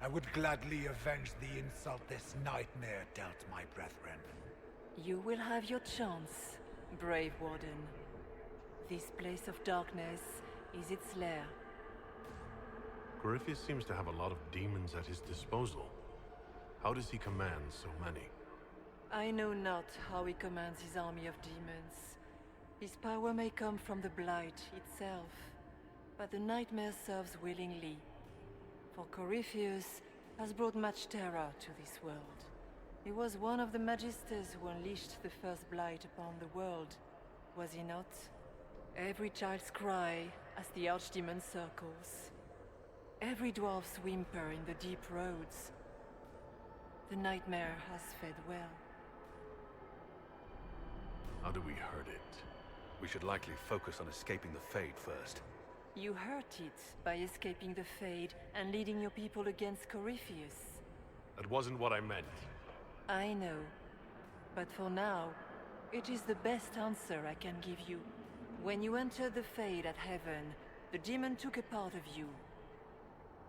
I would gladly avenge the insult this nightmare dealt my brethren. You will have your chance, brave Warden. This place of darkness is its lair. Corypheus seems to have a lot of demons at his disposal. How does he command so many? I know not how he commands his army of demons. His power may come from the Blight itself, but the nightmare serves willingly. For Corypheus has brought much terror to this world. He was one of the Magisters who unleashed the first Blight upon the world, was he not? Every child's cry as the Archdemon circles. Every dwarf's whimper in the deep roads. The nightmare has fed well. How do we hurt it? We should likely focus on escaping the Fade first. You hurt it by escaping the Fade and leading your people against Corypheus. That wasn't what I meant. I know. But for now, it is the best answer I can give you. When you entered the Fade at Heaven, the demon took a part of you.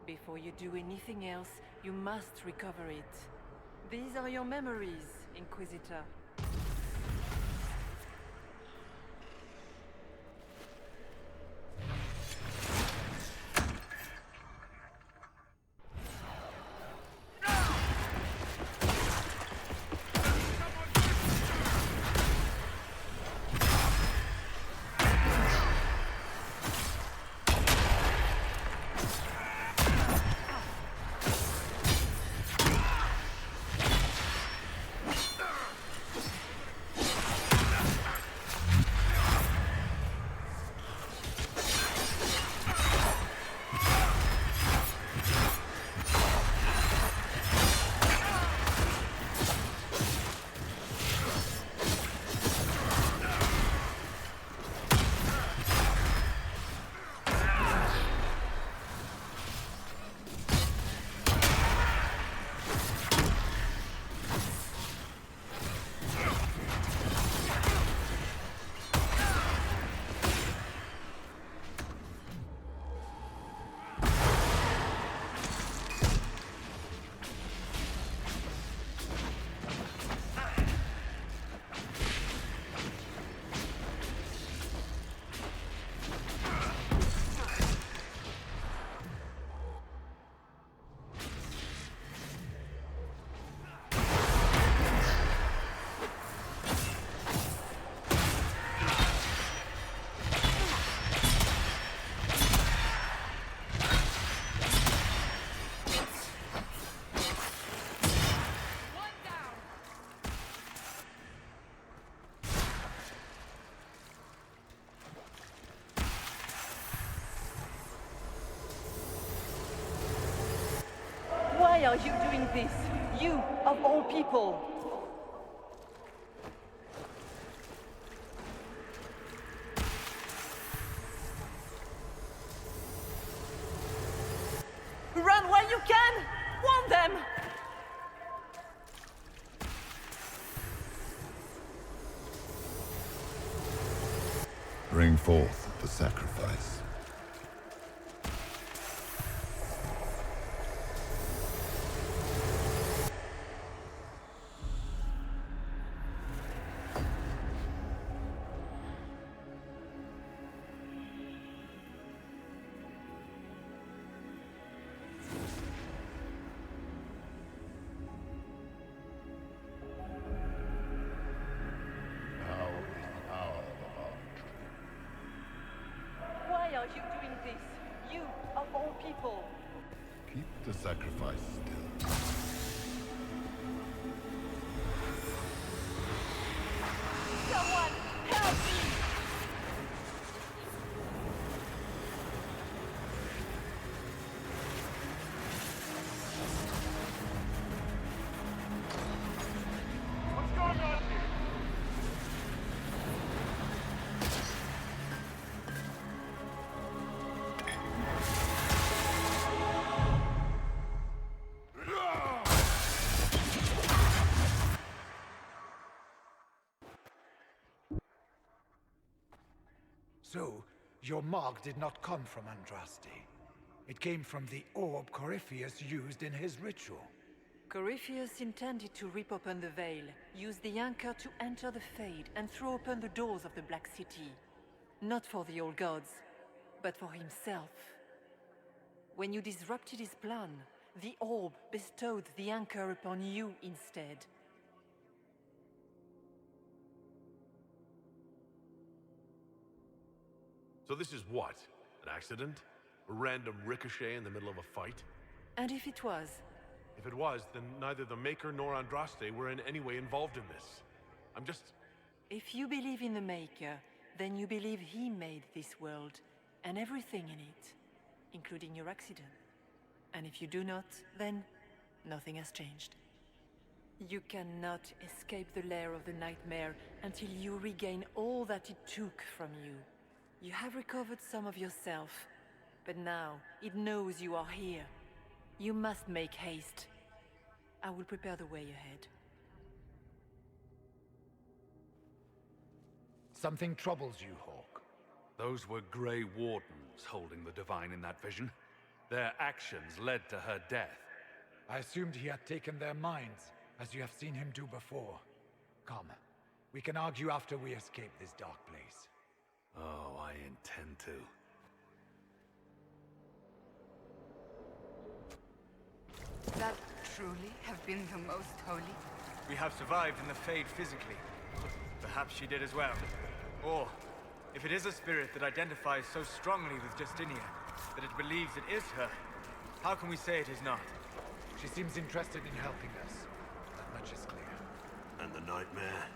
Before you do anything else, you must recover it. These are your memories, Inquisitor. Why are you doing this? You, of all people! Run while you can! Warn them! Bring forth the sacrifice. are you doing this? You, of all people. Keep the sacrifice still. Someone, help me! What's going on here? So, your mark did not come from Andraste. It came from the orb Corypheus used in his ritual. Corypheus intended to rip open the veil, use the anchor to enter the Fade, and throw open the doors of the Black City. Not for the old gods, but for himself. When you disrupted his plan, the orb bestowed the anchor upon you instead. So this is what? An accident? A random ricochet in the middle of a fight? And if it was? If it was, then neither the Maker nor Andraste were in any way involved in this. I'm just... If you believe in the Maker, then you believe he made this world, and everything in it, including your accident. And if you do not, then nothing has changed. You cannot escape the lair of the nightmare until you regain all that it took from you. You have recovered some of yourself, but now it knows you are here. You must make haste. I will prepare the way ahead. Something troubles you, Hawk. Those were Grey Wardens holding the Divine in that vision. Their actions led to her death. I assumed he had taken their minds, as you have seen him do before. Come, we can argue after we escape this dark place. Oh, I intend to. That truly have been the most holy? We have survived in the Fade physically. Perhaps she did as well. Or, if it is a spirit that identifies so strongly with Justinia, that it believes it is her, how can we say it is not? She seems interested in helping us. That much is clear. And the nightmare?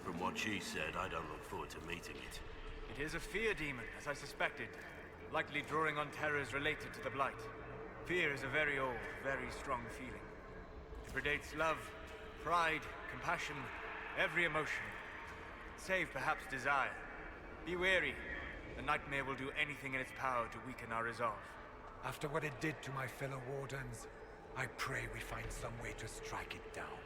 From what she said, I don't look forward to meeting it. It is a fear demon, as I suspected, likely drawing on terrors related to the Blight. Fear is a very old, very strong feeling. It predates love, pride, compassion, every emotion. Save perhaps desire. Be wary. The nightmare will do anything in its power to weaken our resolve. After what it did to my fellow Wardens, I pray we find some way to strike it down.